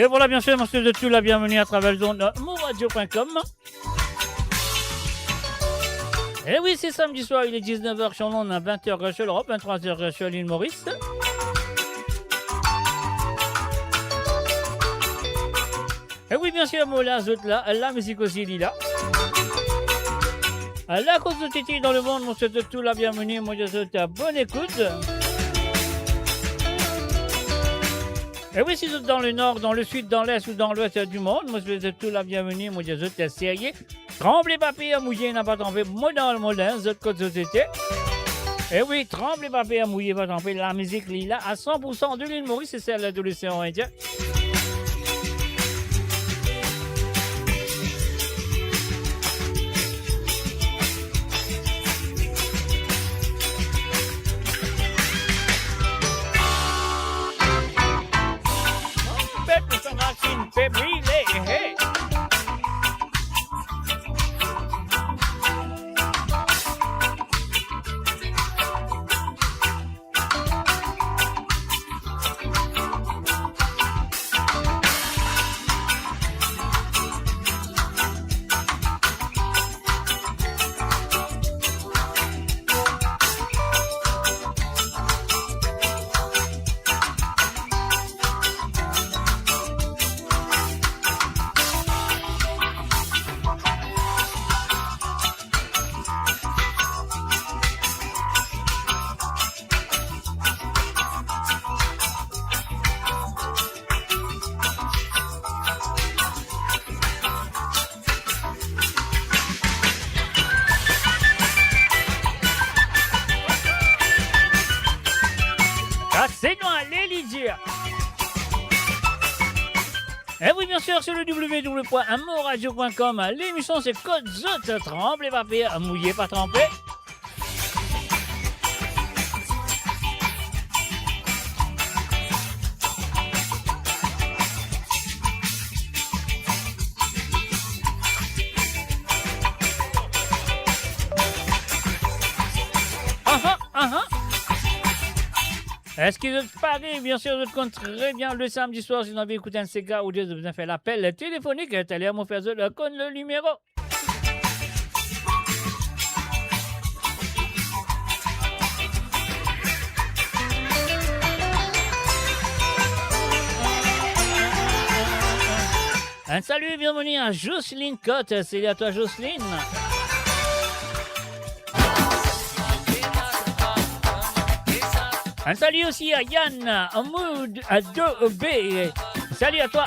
voilà, bien sûr, monsieur de tout la bienvenue à travers le zone mouradio.com. Et oui, c'est samedi soir, il est 19h sur l'onde, 20h sur l'Europe, 23h sur l'île Maurice. Et oui, bien sûr, Moula, Zot là, la musique aussi, il est là. La cause de Titi dans le monde, monsieur de tout la bienvenue, moi je te souhaite bonne écoute. Et oui, si vous êtes dans le nord, dans le sud, dans l'est ou dans l'ouest du monde, moi je te souhaite tout la bienvenue, moi je te souhaite sérieux. Tremblez papier à mouiller, n'a pas trempé, moi dans le monde, vous êtes côté société. Et oui, tremblez papier à mouiller, pas tremper, la musique là à 100% de l'île Maurice, c'est celle de l'océan Indien. Fébrile, hey. Et oui, bien sûr, sur le www.amoradio.com, l'émission c'est Code Zot, tremblez papier, mouillez pas trempé. Est-ce que vous parlez, bien sûr, je compte très bien le samedi soir, si vous avez écouté un Sega ou vous avez fait l'appel téléphonique, allez mon faire le numéro. Un salut et bienvenue à Jocelyne Cotte, c'est à toi Jocelyne. Un salut aussi à Yann, en mood à 2B. Salut à toi.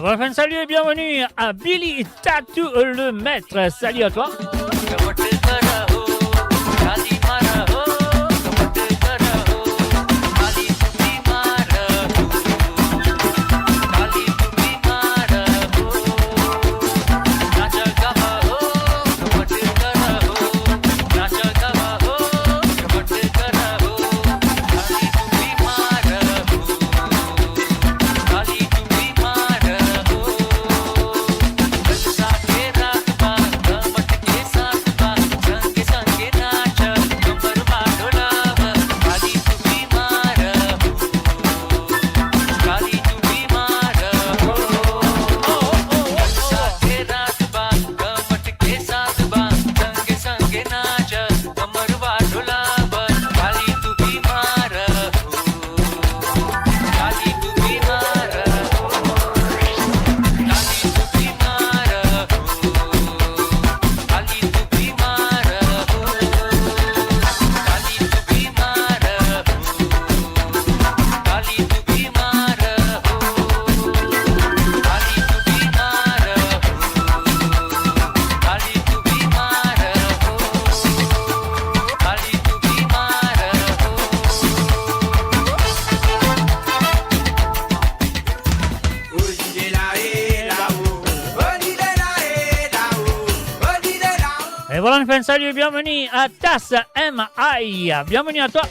Enfin, salut et bienvenue à Billy Tattoo le maître. Salut à toi. Esa voilà, on fait un salut, bienvenue à Tas M.I. Bienvenue à toi.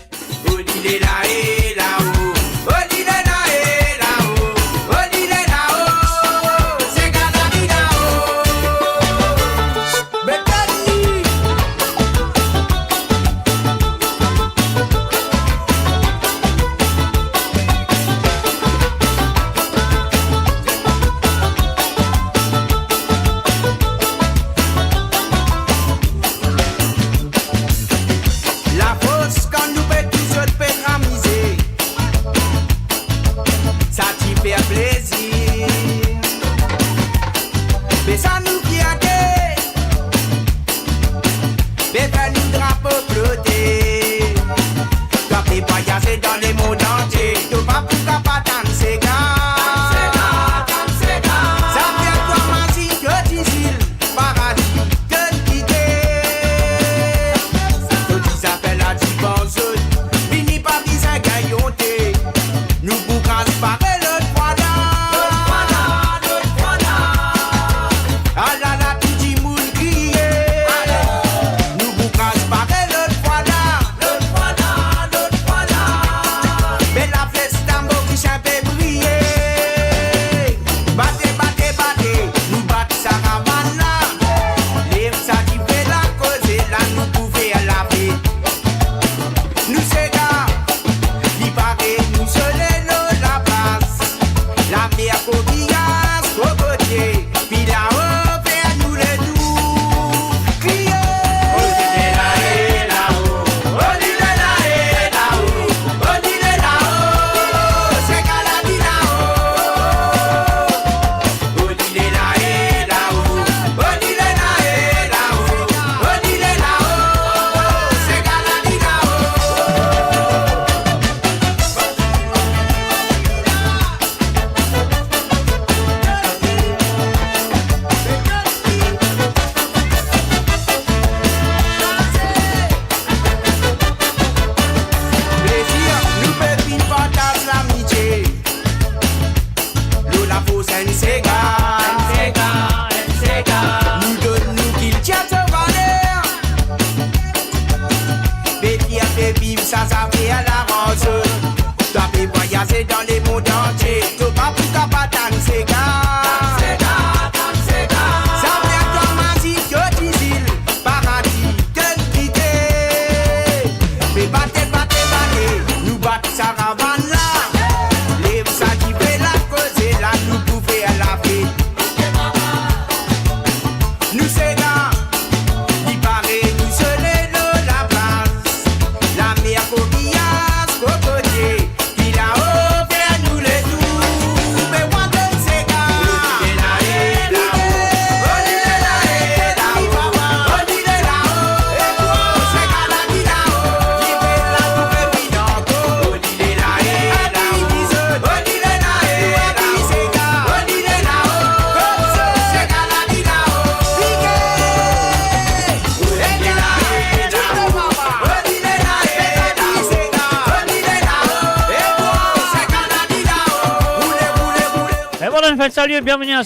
Salut, bienvenue à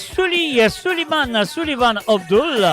Sullivan Abdul.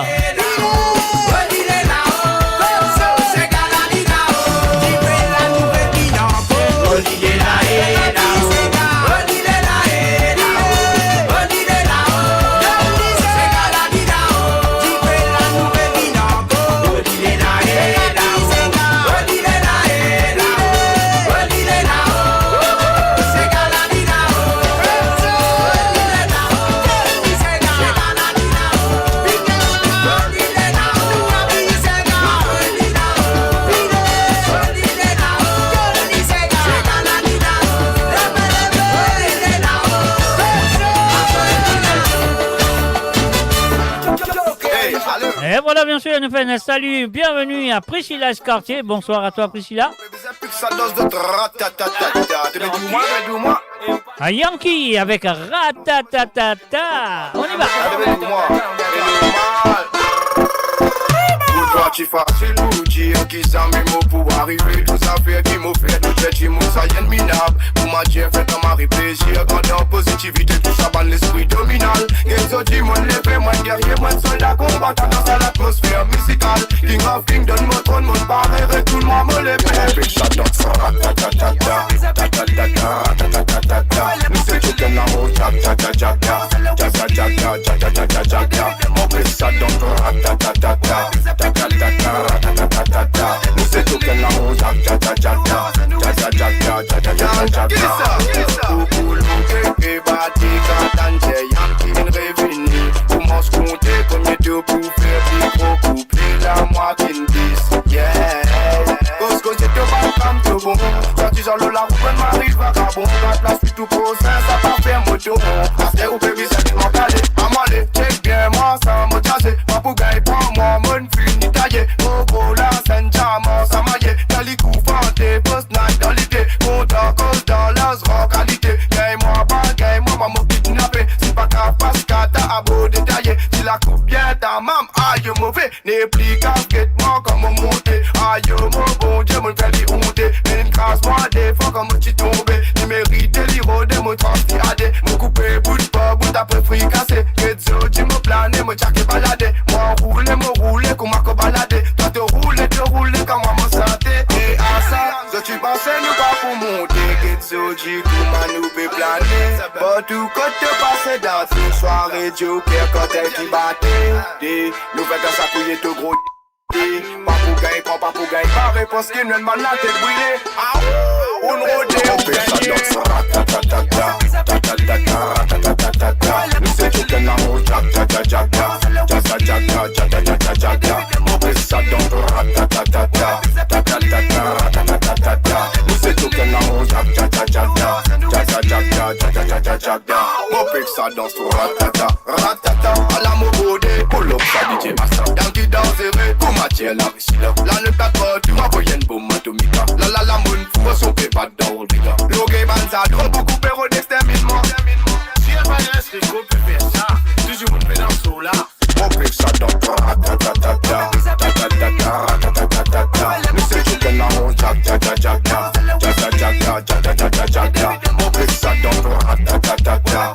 Et voilà, bien sûr, elle nous fait un salut. Bienvenue à Priscilla Cartier. Bonsoir à toi, Priscilla. À Yankee avec Ratatatata. On y va. parti facile pour dire qui ça mes mots pour arriver. Tout ça fait qui m'ont fait. J'ai dit mon ça y est minable. Pour ma Dieu fait à mari plaisir. Grandeur positivité tout ça ban l'esprit dominal. Ghetto dit mon levé, mon guerrier, mon soldat combattant dans l'atmosphère musicale. King of King donne mon trône, mon barré, tout le monde me lève. Big shot dans son ta-ta-ta-ta. Nous c'est tout que la route, ta-ta-ta-ta. Mon big shot dans ton ta-ta-ta-ta. Nous c'est tout que la route, ta-ta-ta-ta. Coucou l'oncle et bâti quand j'ai Yankee revenu. Commence compter combien de pour faire des gros couplets la moitié de 10. Yeah. Cause que c'est que pas comme tout bon. Quand tu sors la roue, m'arrive vagabond. Quand la suite tout prochain, ça va faire moto. Après ou baby, c'est mon calé. Amalé, check bien moi, ça m'a cassé. Ma pougaille, prends-moi, mon fini taillé. Bobo, la scène, diamant, ça maillé. Calicou, fanté, post-night dans l'idée. Compte en cause dans la qualité. Gagne-moi, pas gagne-moi, maman kidnappé. C'est pas grave, parce qu'à ta abo détaillé. Si la coupe bien ta mam, aïe mauvais. N'est plus casquette-moi comme mon monté. Aïe mon bon Dieu, mon fait les honter. Mais une casse-moi des fois comme tu tombé. Tu mérites les rôdes, mon transfiadé. Mon coupé, bout de pas, bout d'après fricassé. Qu'est-ce que tu me planes, mon tchak baladé. Moi roule, comme ma balade. Toi te rouler, comme moi me santé. Et à ça, je tu pensais nous pas pour monter. Qu'est-ce que tu comment nous peut planer. Pas tout côté passé dans une soirée joker quand elle qui battait. Nous fait dans sa couille tout gros. Pas pour gagner, pas réponse qui ne m'a la tête brûlée. On rôde, on fait ça dans sa nous c'est tout que la route, on fait ça dans nous c'est tout que la route, on fait ça dans son ratata, ratata, à la mobode, pull up ça DJ Massa, Yankee danseré, pour matière la vicile, la ne pas trop, tu m'as voyé une bombe atomique, la moune, faut son pas dans le bigard, l'ogé banza, trop beaucoup péro d'exterminement, si elle va rester, qu'on peut faire ça, toujours une pédance sous là, on fait ça dans ton ratata, nous c'est tout que la route, on fait ça dans ton ratata,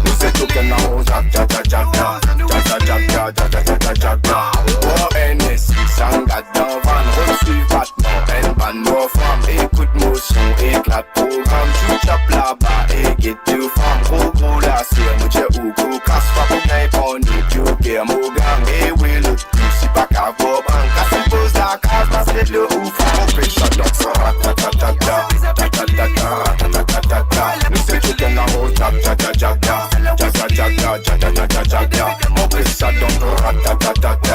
nous c'est tout que la route, oh NSI, Sanga dans van, reçu battement, elle ban nos femmes, écoute mon son, éclate programme, tu chapes là-bas, et get deux femmes, gros la sire, mon dieu ou gros, casse pas pour gagner pour nous, tu perds mon gang, et oui le plus, si pas qu'à vos banques, casse une pose la case, parce que le ouf, on fait ça dans son ratatata, nous c'est tout que la route, on fait ça dans ton ratatata,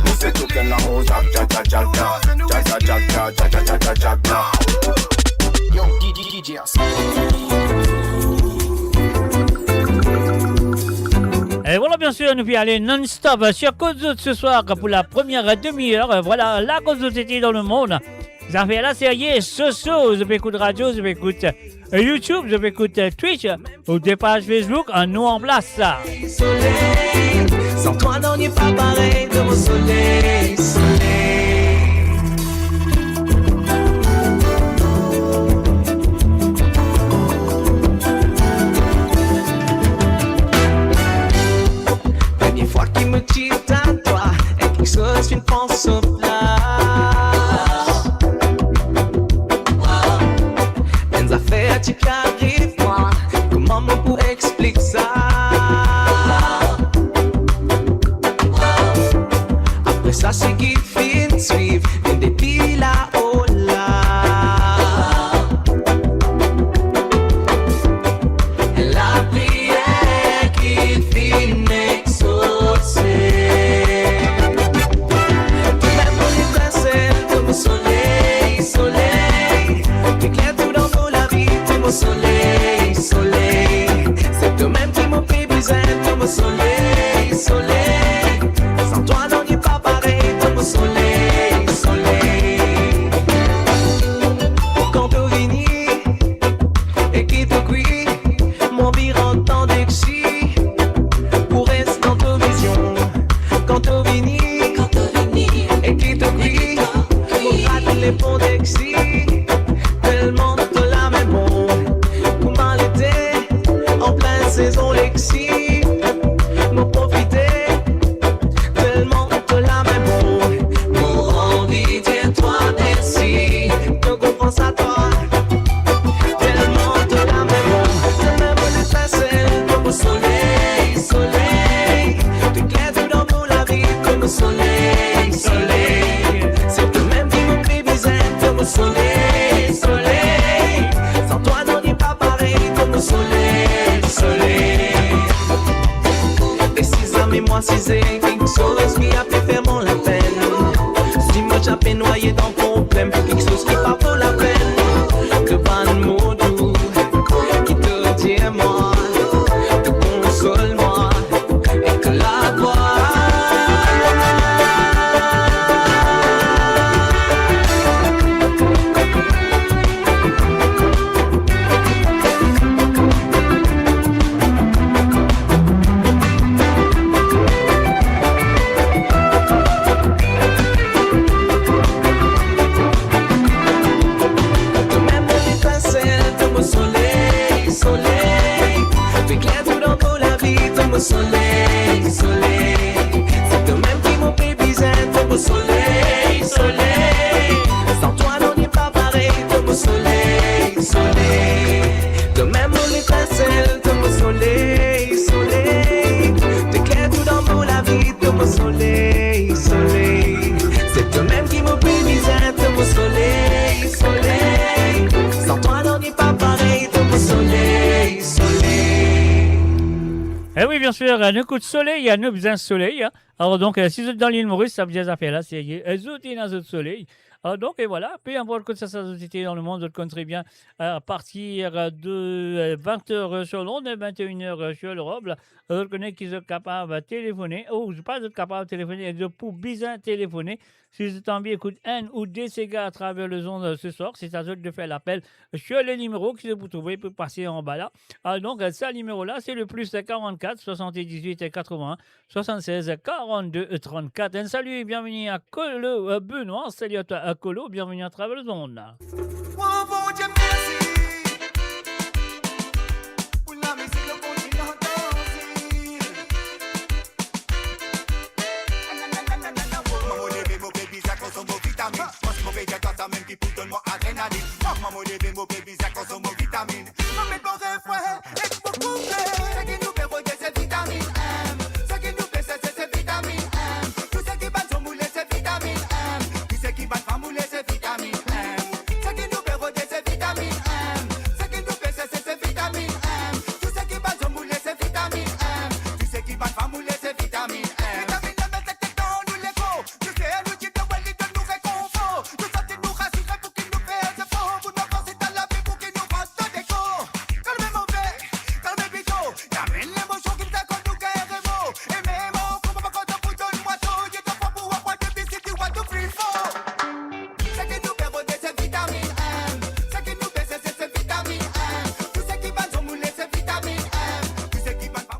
nous c'est tout que la route, yo DJ Et voilà, bien sûr, nous pouvons aller non-stop sur Cause Zut ce soir pour la première demi-heure. Voilà, la Cause Zut était dans le monde. Ça fait la série Soso. Je peux écouter radio, je peux écouter YouTube, je peux écouter Twitch ou des pages Facebook. Nous en place ça. Soleil, sans toi, non, n'est pas pareil de mon soleil, soleil. Première fois qu'il me tire à toi, et quelque chose une pense au plat. Des affaires qui arrivent, moi, comment on peut expliquer ça? Après ça, c'est qui finit suivre, une depuis là-haut là. Et la prière qui finit exaucée. Tu m'aimes pour l'étincelle de mon soleil, soleil. T'éclaires tout dans mon la vie de mon soleil, soleil. C'est toi-même qui m'as fait besoin de mon soleil, soleil. Sans toi, non, n'est pas pareil de mon soleil, soleil. Quand tu viens et qui te crie, mon vie rentre dans des petits. Pour rester soleil, soleil. Sans toi, non, n'est pas pareil comme le soleil, soleil. Des 6 ans, mais moi, 6 ans, quelque chose qui a fait vraiment la peine. Si moi, j'ai noyé dans le problème, quelque chose qui pas pour la peine. Que pas de mots doux, qui te dit moi, te console-moi, et que la voix. Soleil, soleil, c'est toi-même qui mon baby zen, comme soleil, soleil. Sans toi, non, n'est pas pareil, comme soleil, soleil. De même, mon étincelle, comme soleil, soleil. T'éclaires tout dans mon la vie, comme soleil, soleil. C'est toi-même qui mon baby zen, comme soleil, soleil. Sans toi, non, n'est pas pareil, comme soleil, soleil. Eh oui, bien sûr, un coup de soleil, il y a un besoin de soleil. Hein. Alors donc, si vous êtes dans l'île Maurice, ça veut dire ça fait là, c'est elles ont dans le soleil. Alors donc, et voilà, peu importe que ça soit dans le monde, vous le connaissez bien, à partir de 20h sur Londres et 21h sur l'Europe, vous connaissez qu'ils sont capables de téléphoner, ou je pas d'être capable de téléphoner, de pour bien téléphoner. Si vous êtes envie d'écouter un ou des ségards à travers le zone ce soir, c'est à vous de faire l'appel sur le numéro que vous trouvez pour passer en bas là. Alors donc, ce numéro-là, c'est le plus 44 78 81 76 42 34. Un salut et bienvenue à Colo Benoît. Salut à toi à Colo, bienvenue à travers le zone.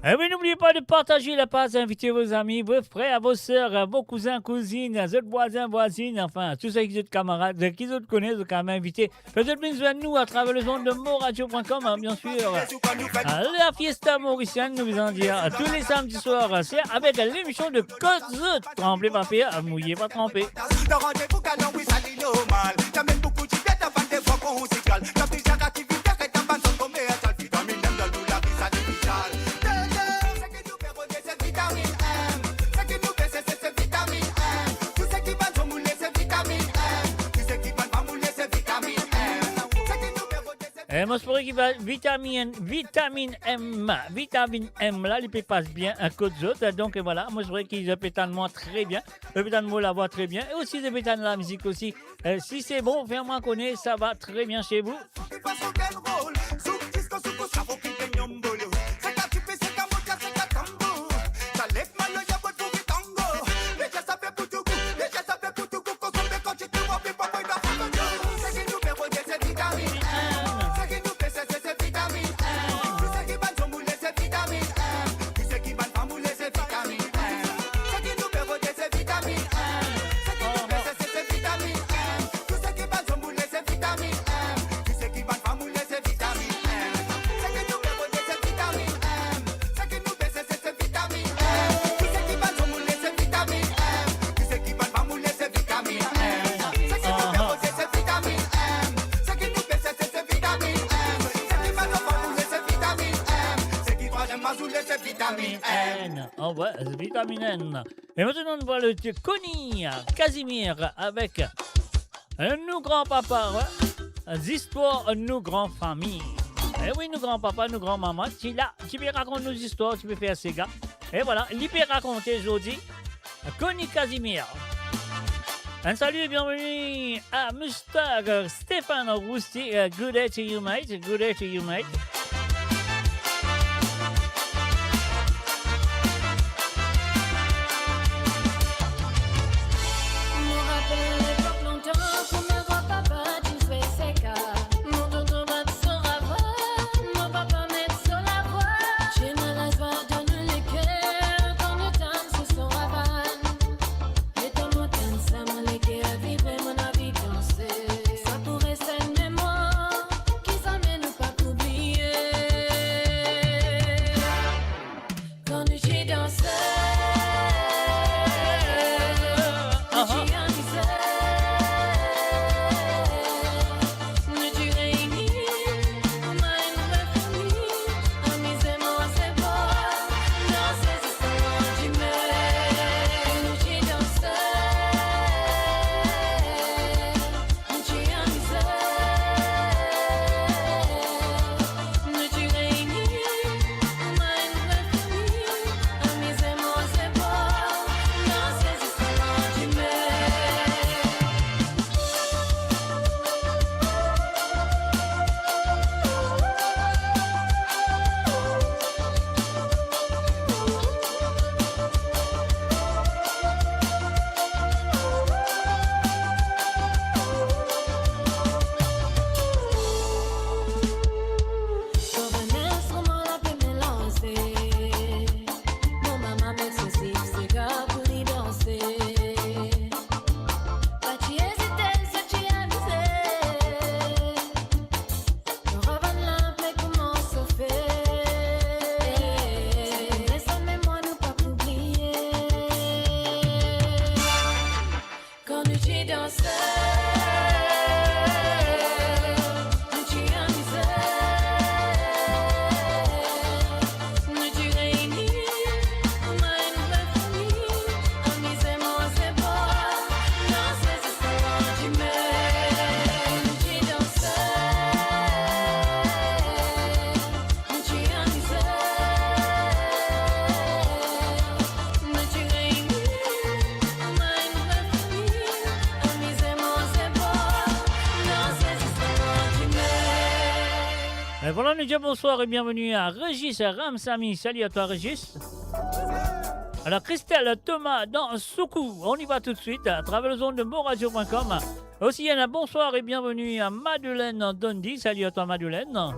Et oui, n'oubliez pas de partager la page, inviter vos amis, vos frères, vos sœurs, vos cousins, cousines, vos voisins, voisines, enfin, tous ceux qui sont camarades, qui vous connaissent, vous quand même inviter. Faites besoin de nous à travers le zone de moradio.com, hein, bien sûr. La fiesta mauricienne, nous vous en dire, tous les samedis soirs, c'est avec l'émission de Côte Tremblez papier, mouillez pas trempé. Moi, je pourrais qu'il va vitamine M, là, il passe bien un code autres. Donc voilà, moi, je pourrais qu'il pétane moi très bien, le pétane moi la voix très bien, et aussi le pétane la musique aussi. Si c'est bon, faites-moi connaître, ça va très bien chez vous. Vitamine N. Oh ouais, vitamine N. Et maintenant, on voit le Connie Casimir avec nos grands-papas. Ouais. histoires nous grands familles. Eh oui, nous grands-papas, nous grands-mamans, tu peux raconter nos histoires, tu peux faire ces gars. Et voilà, il peut raconter aujourd'hui Connie Casimir. Un salut et bienvenue à Mr. Stéphane Rousti. Good day to you, mate. Good day to you, mate. Et voilà, nous disons bonsoir et bienvenue à Régis Ramsamy. Salut à toi, Régis. Alors, Christelle Thomas dans Soukou. On y va tout de suite à travers le zone de bonradio.com. Aussi, un bonsoir et bienvenue à Madeleine Dondi. Salut à toi, Madeleine.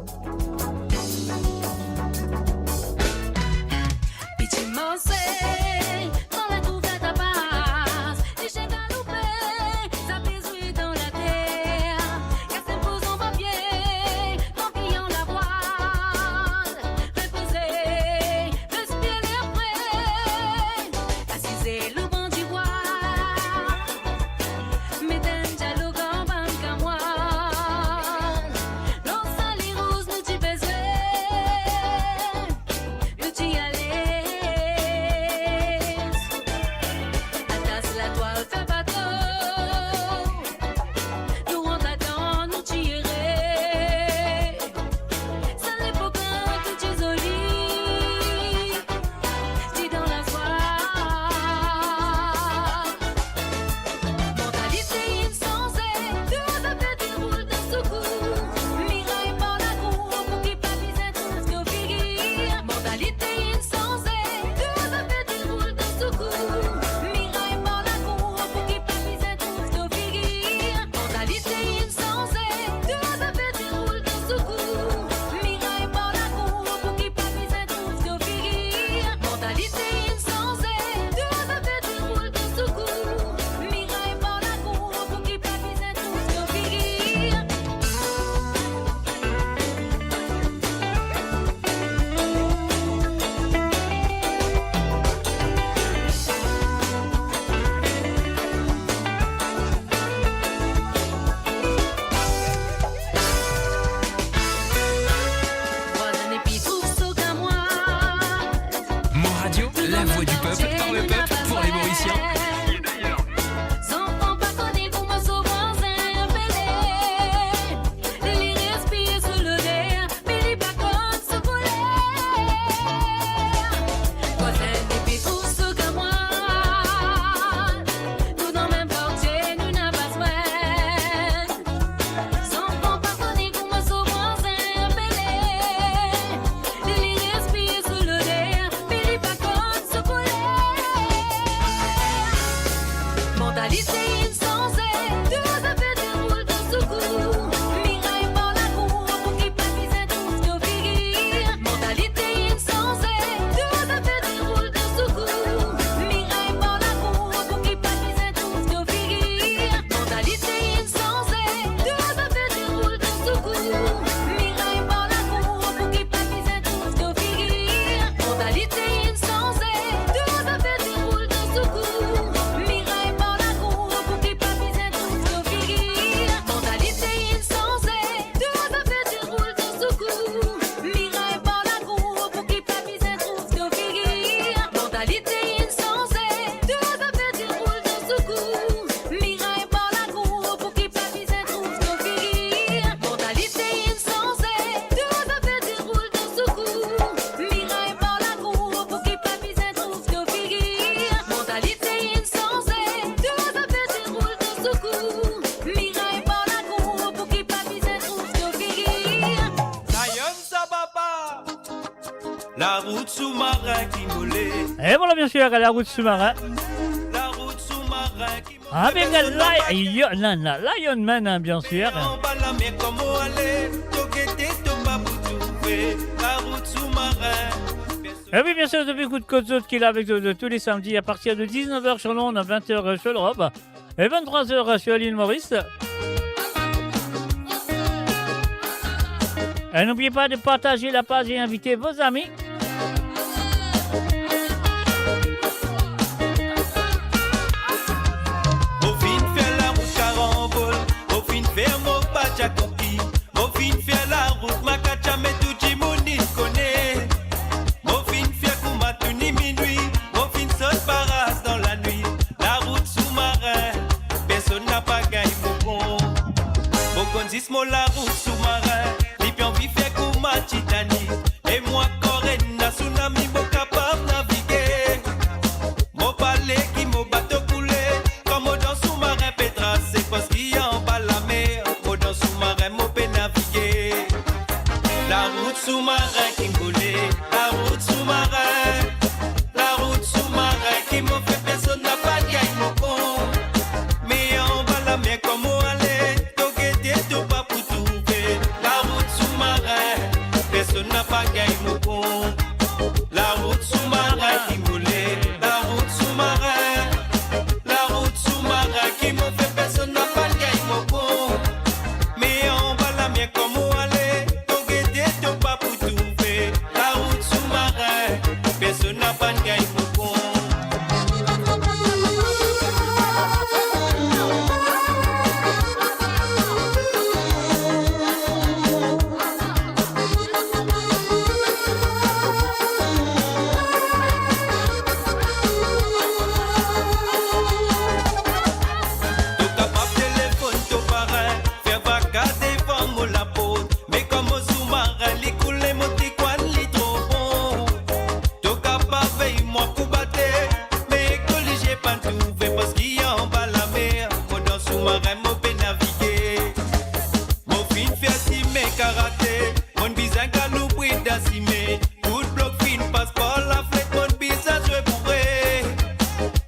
La route sous-marin qui moulait. Et voilà, bien sûr, la route sous-marin. La route sous-marin qui moulait. Avec Lion Man, hein, bien sûr. En bas la mer comme on allait. Toqueté, topa pour trouver. La route sous-marin. Et oui, bien sûr, depuis Coup de Côte qui est là avec tous les samedis à partir de 19h sur Londres, 20h sur l'Europe et 23h sur l'île Maurice. Et n'oubliez pas de partager la page et inviter vos amis. Au fin faire la route carambole. Au fin faire mon patch à conquis. Au fin faire la route macacha mais tout le monde connaît. Au fin faire Koumatuni minuit. Au fin saute paras dans la nuit. La route sous-marin. Personne n'a pas gagné mon bon. Au condismo la route sous-marin. Lipion vif fait Kouma Titanic. Et moi Corena tsunami mo capable naviguer. Mon palais qui mon bateau coulé. Comme dans sous-marin Petra. C'est parce qu'il y a en bas la mer. Dans sous-marin mon peut naviguer. La route sous-marin qui moulait. La route sous-marin. La route sous-marin qui m'a fait personne n'a pas gagné mon con. Mais en bas la mer comme on allait. Toqueté tout pas pour trouver. La route sous-marin. Personne n'a pas gagné mon con. La route sous-marin qui moulait. La route sous-marin. La route sous-marin qui m'a fait personne n'a pas gagné mon con. Mais en bas la mer comme on allait. Toqueté tout pas pour trouver. La route sous-marin. Personne n'a pas gagné mon con. Tout capable téléphone, tout parrain. Faire vaca devant mon la peau. Mais comme au sous-marin, les coulées, mon tiquan, les trop bon. Tout capable, veille, moi, pour battre. Mais que j'ai pas trouvé parce qu'il y a en bas la mer. Moi, dans sous-marin, mon peut naviguer. Mon fin fait si mes karaté. Mon bizarre galou, bruit d'assimé. Tout bloc fin passe par la flèche. Mon bizarre, je pourrais.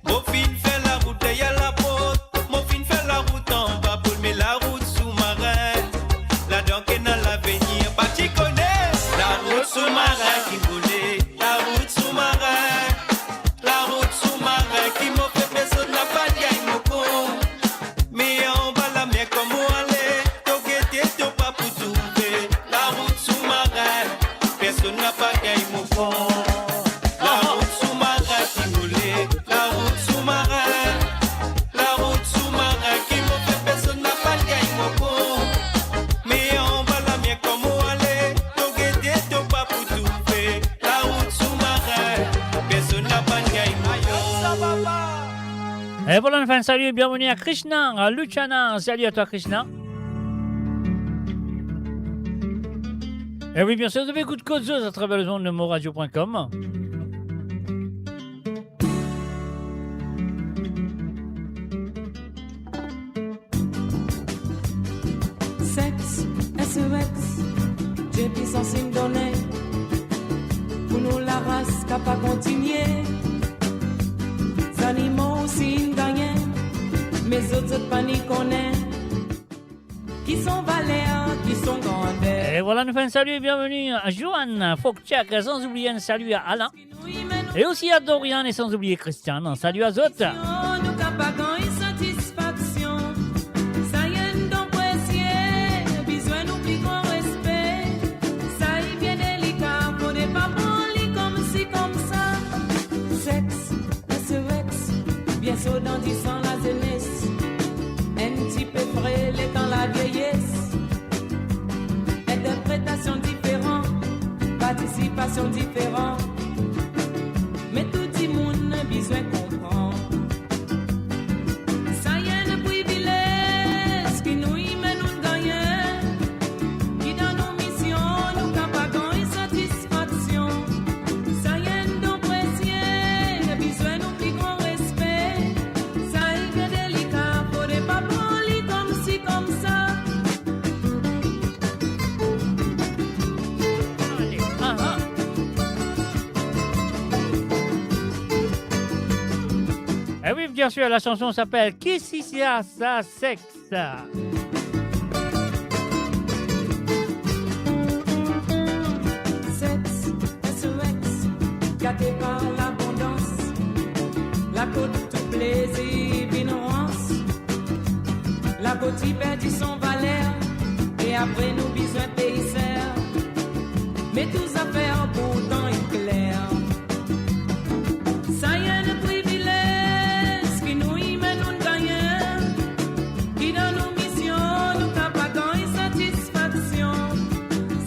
Mon fin fait la route derrière la porte. Mon fin fait la route en bas pour mais la route sous-marin. La dent est dans l'avenir, pas tu connais. La route sous-marin qui voulait. La route sous-marin. La route sous-marin qui m'a fait personne n'a pas gagné mon con. Mais en bas la mer comme on allait. Toqueté tout pas pour trouver. La route sous-marin. Personne n'a pas gagné mon con. La route sous-marin qui voulait. La route sous-marin. La route sous-marin qui m'a fait personne n'a pas gagné mon con. Mais en bas la mer comme on allait. Toqueté tout pas pour trouver. La route sous-marin. Personne n'a pas gagné mon con. Et voilà, enfin, salut et bienvenue à Krishna, à Luciana. Salut à toi, Krishna. Et oui, bien sûr, vous avez Coup de Côte à travers le zone de moradio.com. Sexe, SEX, Dieu puissance nous donner. Pour nous la race qui n'a pas continué. Les animaux aussi nous gagnent. Mais autres pas ni connaissent. Qui sont valéants, qui sont grandeurs. Et voilà, nous faisons un salut et bienvenue à Johan Fokchak, sans oublier un salut à Alain. Et aussi à Dorian et sans oublier Christian. Salut à Zot. Nous capagons une satisfaction. Ça y est, nous apprécier. Besoin nous plus grand respect. Ça y est bien délicat. Pour des papons, lit comme si, comme ça. Sexe, SEX. Bien sûr, dans 10 ans, la jeunesse. Un petit peu frêle dans la vieillesse. Interprétation différente. Participation différente. Mais tout le monde a besoin de comprendre. Ça y est, le privilège qui nous y met nous gagner. Qui dans nos missions, nous capagons une satisfaction. Ça y est, nous apprécier. Besoin nous plus grand respect. Ça y est, bien délicat. Pour des papons, lit comme si, comme ça. Allez, ah, ah. bien sûr, la chanson s'appelle Kissisia sa sexe. Sexe, SOX, gâté par l'abondance, la côte tout plaisir, ignorance, la beauté perdit son valeur, et après nous besoin paysère, mais tous affaires pourtant éclair. Ça y est le privilège qui nous y mène nous gagnons, qui dans nos missions nous capagons insatisfaction.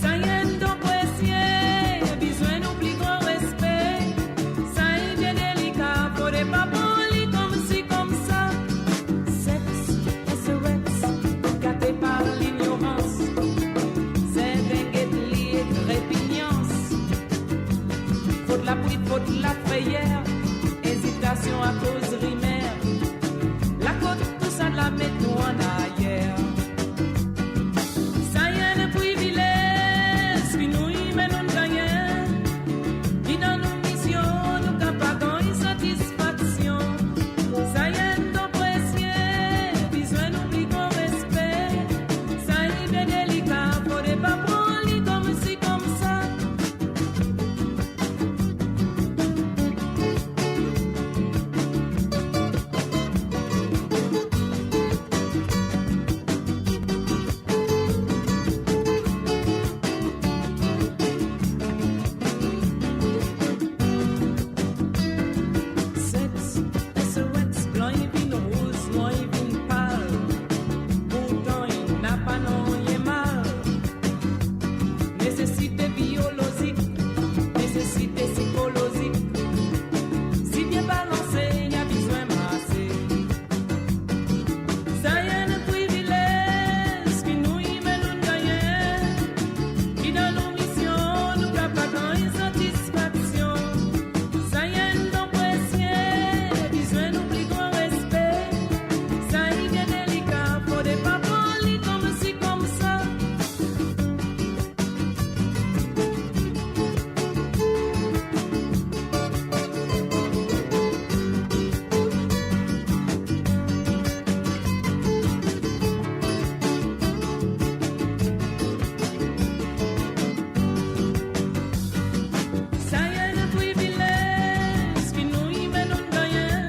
Ça y est donc précieux, besoin nous plus grand respect. Ça y est bien délicat, pour des papons li comme si comme ça. Sexe, SOX, gâté par l'ignorance. C'est dingue lié de répugnance. Faute la pluie, faute la frayère. Hésitation à cause rimaire. La côte, tout ça de la mettre nous en arrière. Ça y est le privilège qui nous y mène nous gagnons. Qui dans nos missions nous capagons insatisfaction. Ça y est donc précieux, besoin nous plus grand respect. Ça y est bien délicat, pour des papons li comme si comme ça. Sexe, SOX, blanc et vin rouge, noir et vin pâle. Pourtant, il n'a pas non y est mal. Nécessité biologique, nécessité psychologique. Si bien balancé, il y a besoin masser. Ça y est le privilège qui nous y mène nous gagnons. Qui dans nos missions nous capagons insatisfaction. Ça y est donc précieux, besoin nous plus grand respect. Ça y est bien délicat, pour des papons li comme si comme ça. Ça y est le privilège qui nous y mène nous gagnons.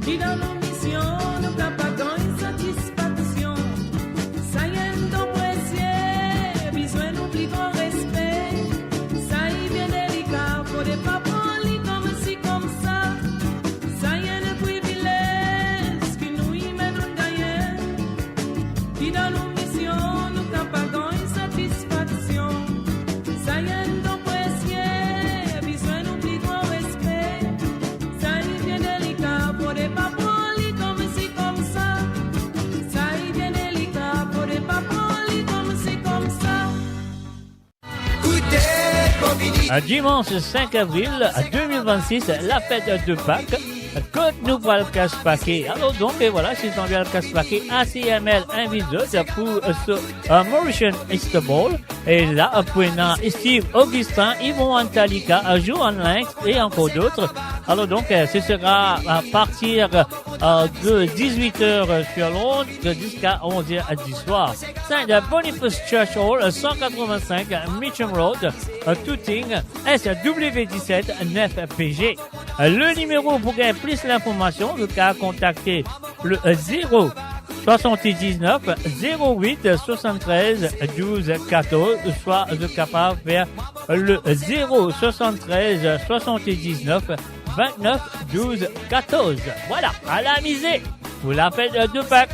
Qui dans nos missions nous capagons insatisfaction. Ça y est donc précieux, besoin nous plus grand respect. Ça y est bien délicat, pour des papons li comme si comme ça. Ça y est le privilège qui nous y mène nous gagnons. Qui dans nos missions nous capagons insatisfaction. Ça y est donc précieux, besoin nous plus grand respect. Ça y est bien délicat, pour des papons li comme si comme ça. Ça y est bien délicat, pour des papons li comme si comme ça. Dimanche 5 avril 2026, la fête de Pâques. Côte nous va le casse-paquet. Alors donc, et voilà, c'est tombé le casse-paquet ACML invite pour ce Mauritian Easter Ball. Et là, après, Steve Augustin, Yvon Antalika, Johan Lynx et encore d'autres. Alors donc, ce sera à partir de 18h sur Londres jusqu'à 11h du soir. Saint Boniface Church Hall, 185 Mitcham Road, Tooting, SW17 9PG. Le numéro pour gagner plus l'information, vous pouvez contacter le 0 79 08 73 12 14, soit vous êtes capable de faire le 0 73 79 29 12 14. Voilà, à la misée pour la fête de Pâques.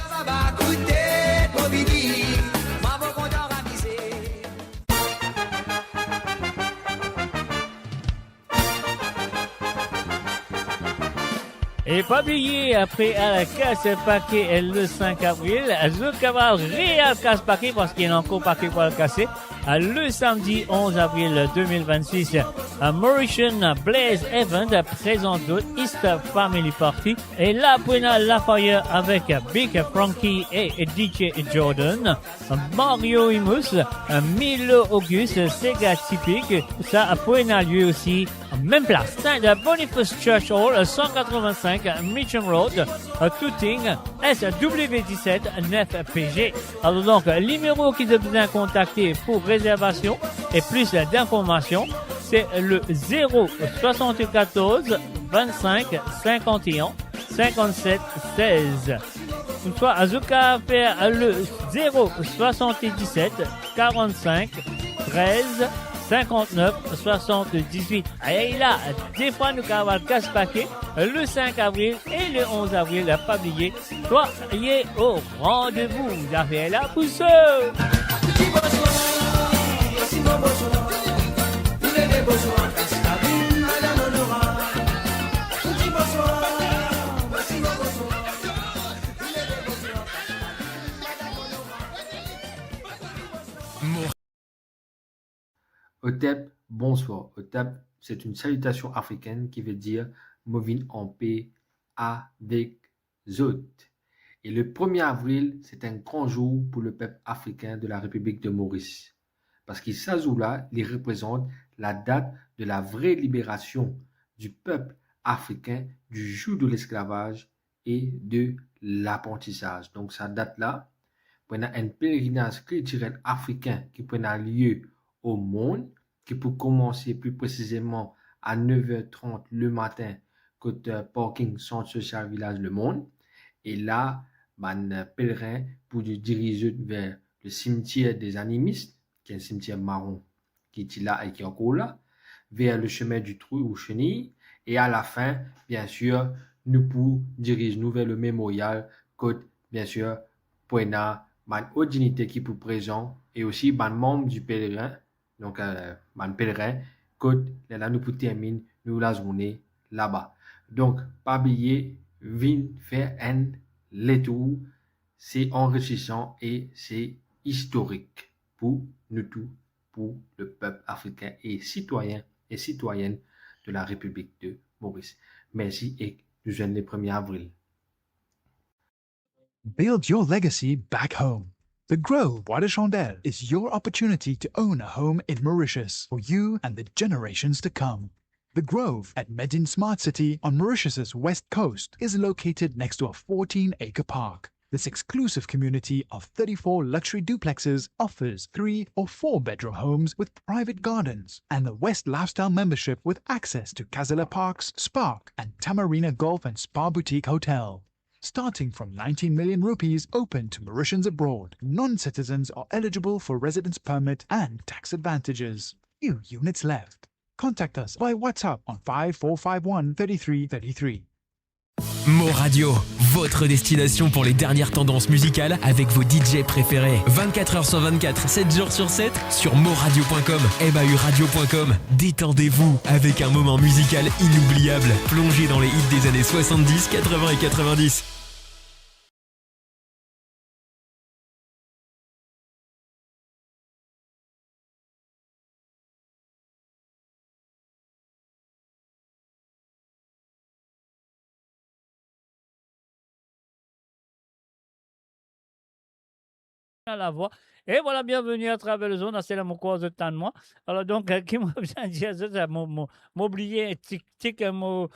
Et pas oublier, après à la casse-paquet le 5 avril, le cabal réel casse-paquet parce qu'il y a encore paquet pour le casser. Le samedi 11 avril 2026, Mauritian Blaze Event présente d'autres Easter Family Party. Et là, Buena Lafayette avec Big Frankie et DJ Jordan, Mario Imus, Milo Auguste, Sega Typique. Ça a lieu aussi Même place, de Boniface Church Hall, 185 Mitcham Road, Tooting, SW17 9PG. Alors donc, le numéro qu'ils ont besoin de contacter pour réservation et plus d'informations, c'est le 074 25 51 57 16. Toutefois, Azuka fait le 077 45 13 59 78. Et là, des fois, nous avons le casse-paquet le 5 avril et le 11 avril, à pas oublier. Soyez au rendez-vous. Vous avez la pousse. Otep, bonsoir. Otep, c'est une salutation africaine qui veut dire moving en paix avec Zot. Et le 1er avril, c'est un grand jour pour le peuple africain de la République de Maurice. Parce qu'il là, il représente la date de la vraie libération du peuple africain du joug de l'esclavage et de l'apprentissage. Donc, cette date-là, on a un pèlerinage culturel africain qui prend lieu au monde, qui peut commencer plus précisément à 9h30 le matin, côté parking Centre Social Village Le Monde. Et là, un pèlerin pour diriger vers le cimetière des animistes, qui est un cimetière marron qui est là et qui est encore là, vers le chemin du Trou ou Chenille. Et à la fin, bien sûr, nous pour diriger nous vers le mémorial, côté, bien sûr, pour une haute dignité qui est présent et aussi un membre du pèlerin. Donc, un pèlerin, côte, là, nous pour terminer, nous la journée là-bas. Donc, pas oublier, vin faire un retour, c'est enrichissant et c'est historique pour nous tous, pour le peuple africain et citoyen et citoyenne de la République de Maurice. Merci et nous sommes le 1er avril. Build your legacy back home. The Grove Bois de Chandelle is your opportunity to own a home in Mauritius for you and the generations to come. The Grove at Medin Smart City on Mauritius's west coast is located next to a 14-acre park. This exclusive community of 34 luxury duplexes offers 3 or 4 bedroom homes with private gardens and the West Lifestyle membership with access to Kazala Parks, Spark and Tamarina Golf and Spa Boutique Hotel. Starting from 19 million rupees open to Mauritians abroad, non-citizens are eligible for residence permit and tax advantages. Few units left. Contact us by WhatsApp on 5451 3333. Mo Radio, votre destination pour les dernières tendances musicales avec vos DJ préférés. 24h sur 24, 7 jours sur 7 sur moradio.com, mauradio.com. Détendez-vous avec un moment musical inoubliable. Plongez dans les hits des années 70, 80 et 90. À la voix. Et voilà, bienvenue à travers le zone, c'est la mon cause de temps de moi. Alors donc, qui m'a besoin de dire ça, m'oublier, tic, mon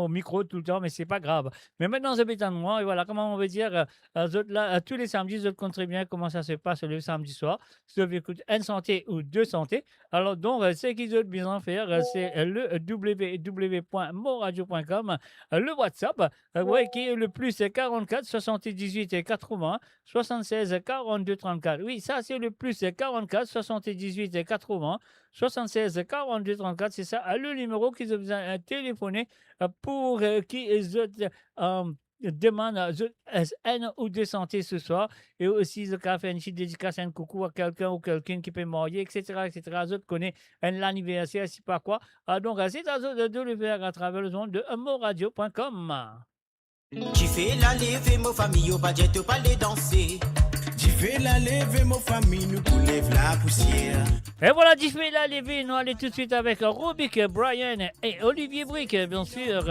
micro tout le temps, mais c'est pas grave. Mais maintenant, c'est béton de moi, et voilà, comment on veut dire, là, tous les samedis, je connais bien comment ça se passe le samedi soir. Si vous écoutez une santé ou deux santé, alors donc, ce qu'ils veulent bien faire, c'est le www.moradio.com, le WhatsApp, ouais, qui est le plus 44 78 80 76 42 34. Oui, ça, c'est le plus 44 78 80 76 42 34. C'est ça, le numéro qu'ils ont besoin de téléphoner pour qu'ils demandent un ou deux santé ce soir. Et aussi, ils ont fait une petite dédicace, un coucou à quelqu'un ou quelqu'un qui peut marier, etc. Ils connaissent l'anniversaire, c'est pas quoi. Donc, c'est à eux de le faire à travers le zone de moradio.com. Tu fais la levée, mon famille, au budget, tu pas les danser. Tu fais la levée, mon famille, nous pour lève la poussière. Et voilà, tu fais la levée, nous allons tout de suite avec Rubik, Brian et Olivier Brick, bien sûr.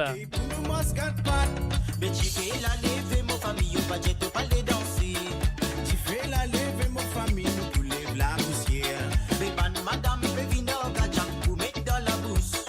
Mais tu fais la levée, mon famille, au budget, tu pas les danser. Tu fais la levée, mon famille, nous pour lève la poussière. Mais ban madame, mais vino, gacham, pour mettre dans la bouche.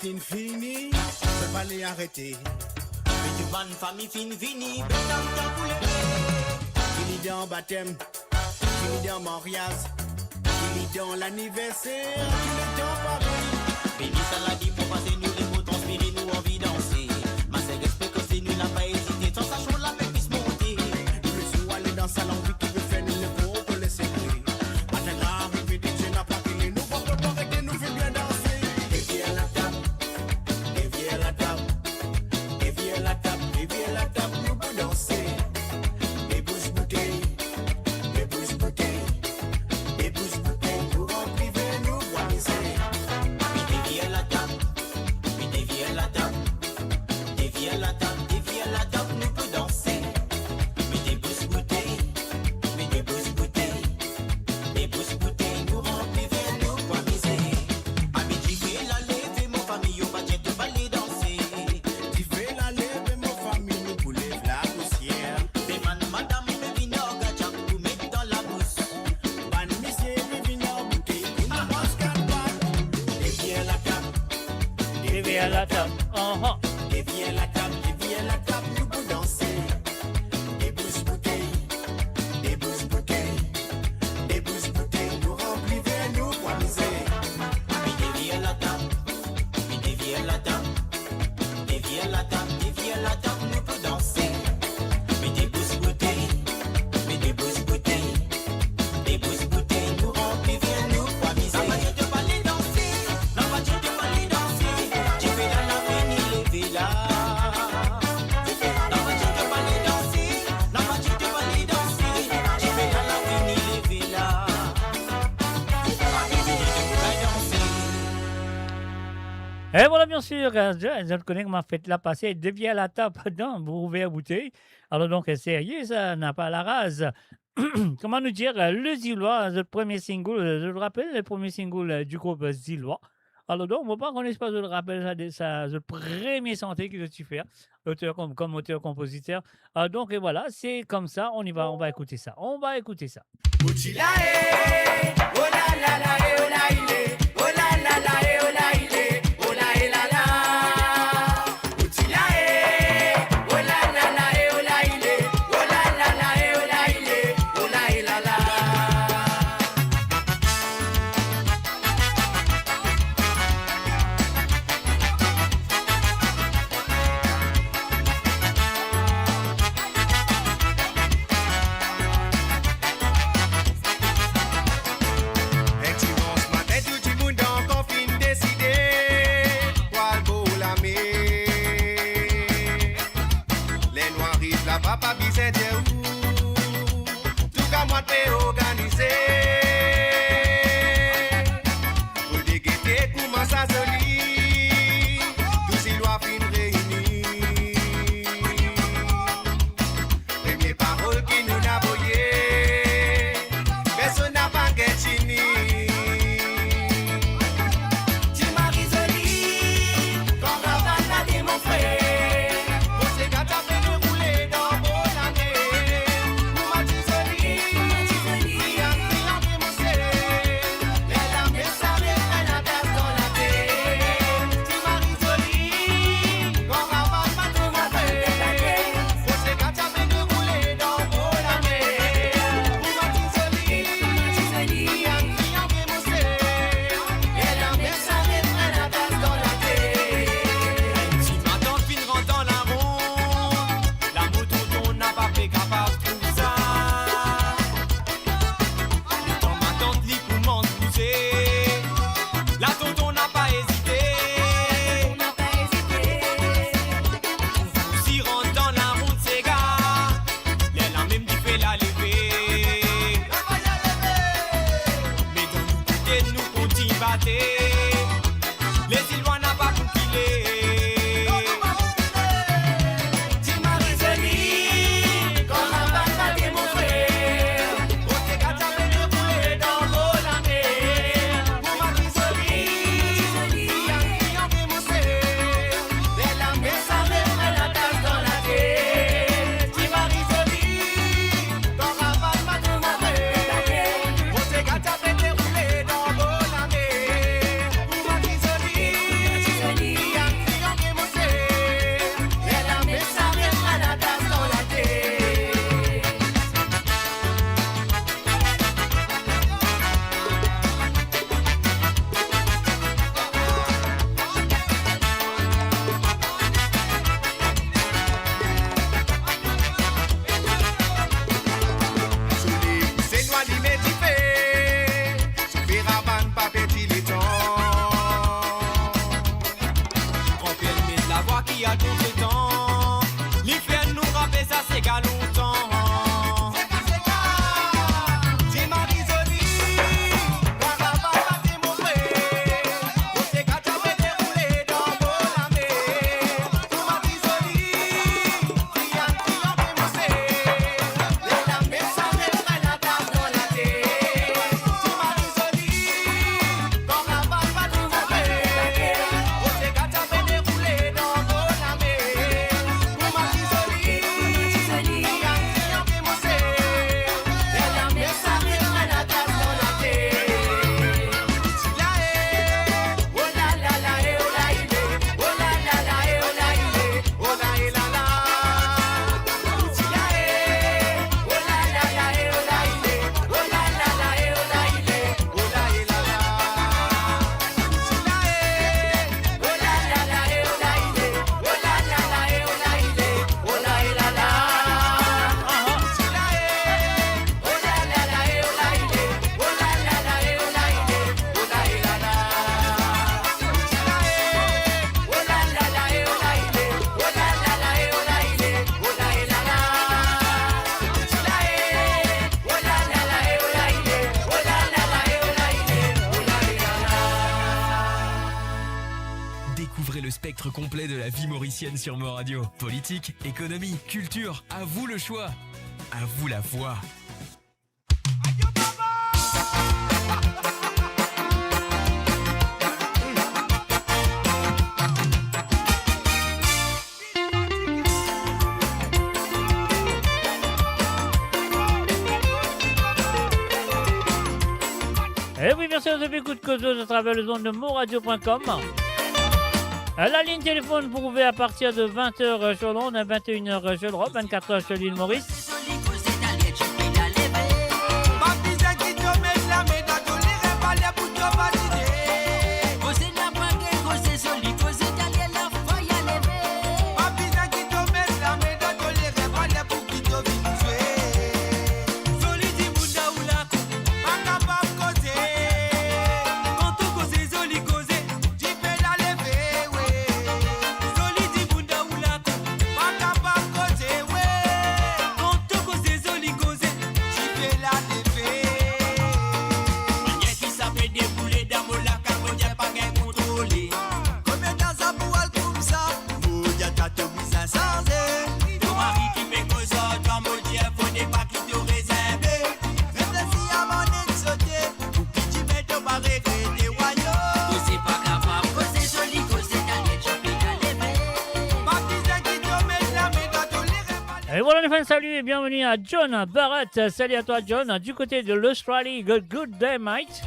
est fini, je vais les arrêter. Mais tu vas une famille fine, fini, bétam, t'as voulu. Fini dans baptême, fini dans mariage, fini dans l'anniversaire, fini dans Paris. Béni, ça l'a dit pour passer nous les mots, transpirer nous envie danser. Ma sœur explique que c'est nous n'a pas hésité, sans sachant la paix puisse monter. Le soir, aller dans le salon, oui, qui veut faire le pot pour le secret. Maintenant, arrivé, DJ n'a pas qu'il nous va préparer que nous fait bien danser. Déviez à la table, déviez à la table, déviez à la table, déviez à la table, nous pour danser. Des bouches bouteilles, des bouches bouteilles, des bouches bouteilles, pour remplir nous boire misère. Puis dévier la table, puis dévier la table, dévier la table, dévier la table, nous peut danser. Puis des bouches bouteilles, puis des bouches bouteilles, nous remplir nous boire misère. Ami dévier la lève, mon famille, au budget de ballet danser. Tu fais la lève, mon famille, nous pour lève la poussière. Des man, madame, me vino, gacha, pour mettre dans la mousse. Ban monsieur, me vient en bouteille, pour nous mascar pas. Déviez à la table, Déviez à la table. déviez à la table, déviez à la table, nous pour danser. Des bouches bouteilles, des bouches bouteilles, des bouches bouteilles, nous remplir nous boire misère. Puis dévier la table, puis dévier la table, dévier la table, dévier la table, nous peut danser. Puis des bouches bouteilles, puis des bouches bouteilles, nous remplir nous boire misère. La voiture de ballet danser, la voiture de ballet danser. Tu fais dans la fini lever là. La voiture de ballet danser, la voiture de ballet danser. Tu fais dans la fini lever là. Et voilà, bien sûr, je connais que ma fête l'a passé, devient la table dans vous ouvrez la bouteille. Alors donc, sérieux, ça n'a pas la rase. Comment nous dire, le Zillois, le premier single, je le rappelle, le premier single du groupe Zillois. Alors donc, moi, pas qu'on pas, je le rappelle, ça, le premier santé que je suis fait, auteur comme auteur-compositeur. Donc, et voilà, c'est comme ça, on y va, on va écouter ça. On va écouter ça. Utilae, oh la la la, eh, oh la ile, oh la la la, eh, oh la ile, oh la eh, la la. Utilae, oh la la la, eh, oh la ile, oh la la la, eh, oh la ile, oh la eh, la la. Et tu manges ma tête ou tu spectre complet de la vie mauricienne sur Mo Radio. Politique, économie, culture, à vous le choix. À vous la voix. Et oui, bien sûr, depuis coup de cause à travers le zone de moradio.com. La ligne téléphone, vous pouvez à partir de 20h sur l'onde, à 21h sur l'Europe, 24h sur l'île Maurice. Et voilà les fans, salut et bienvenue à John Barrett. Salut à toi John, du côté de l'Australie, good day mate.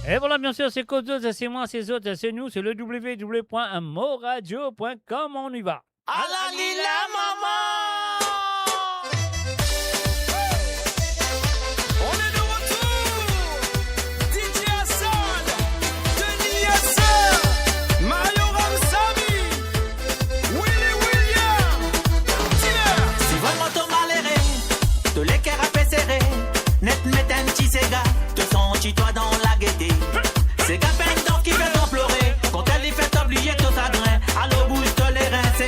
Et voilà, bien sûr, c'est Cause, c'est moi, c'est autres, c'est nous, c'est le www.moradio.com. On y va. À la lila maman. On est de retour. DJ Hassan, Denis Yasser, Mario Ramsamy, Willy William, Tiller. Si vraiment t'en maléré, te les cœurs à serré, net met un petit séga, te sens-tu-toi dans la gaieté. C'est qu'à peine temps qui fait t'en pleurer, quand elle y fait oublier ton chagrin, à l'eau bouge les reins, c'est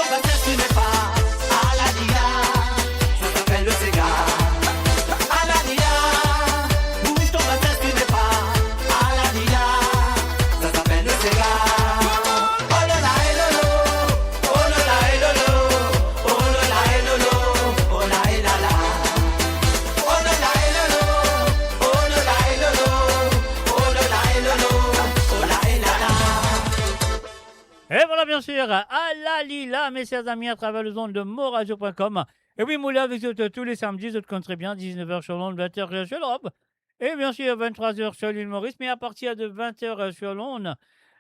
bah ça ce n'est pas à la dia, ça s'appelle le Sega. À la dia, bouge ton bassin, ce n'est pas à la dia, ça s'appelle le Sega. Oh là là et lolo, oh là là et lolo, oh là là et lolo, oh là et là là. Oh là là et lolo, oh là là et lolo, oh là là et lolo, oh là et là là. Et voilà, bien sûr, à la Lila, mes chers amis, à travers les ondes de moradio.com. Et oui, Moula, avec vous tous les samedis, vous compterez bien, 19h sur l'onde, 20h sur l'Europe. Et bien sûr, 23h sur l'île Maurice, mais à partir de 20h sur l'onde,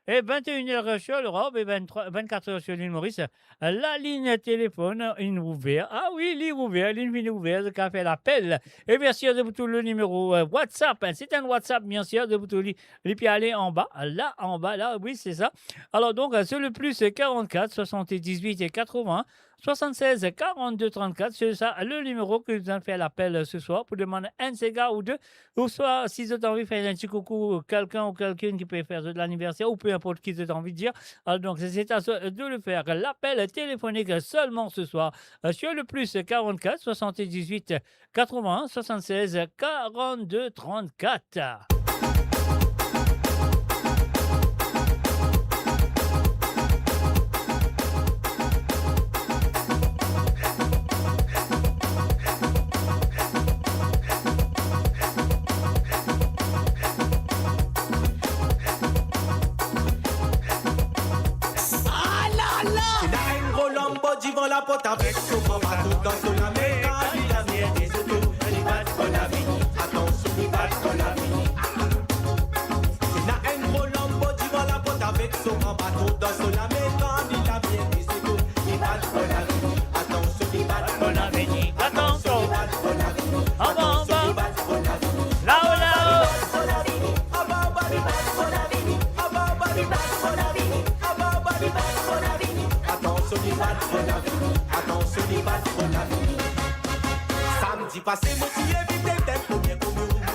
et 21h sur l'Europe, et 24h sur l'île Maurice, la ligne téléphone est ouverte. Ah oui, ligne ouverte, ligne ouverte, qui a fait l'appel. Et bien sûr, de vous tout le numéro WhatsApp. C'est un WhatsApp, bien sûr, de vous tout les puis aller en bas, là, oui, c'est ça. Alors donc, c'est le plus 44 78 et 80 76 42 34. C'est ça, le numéro que vous avez fait l'appel ce soir pour demander un Sega ou deux. Ou soit, si vous avez envie de faire un petit coucou, quelqu'un ou quelqu'une qui peut faire de l'anniversaire, ou peu importe qui vous avez envie de dire. Alors donc, c'est à de le faire. L'appel téléphonique seulement ce soir sur le plus 44 78 80 76 42 34. Devant la porte avec son papa tout dans son Amérique, il a mis des autos, il va qu'on a fini. Attention, il va qu'on a fini. Il a un gros lambeau devant la porte avec son papa tout dans son Amérique, il a mis des autos, il va qu'on a fini. Attention, il va qu'on a fini. Attention, il va qu'on a fini. Attention, il va qu'on a fini. Là-haut, là-haut. Samedi passé, moi tu évitais tes premiers communs.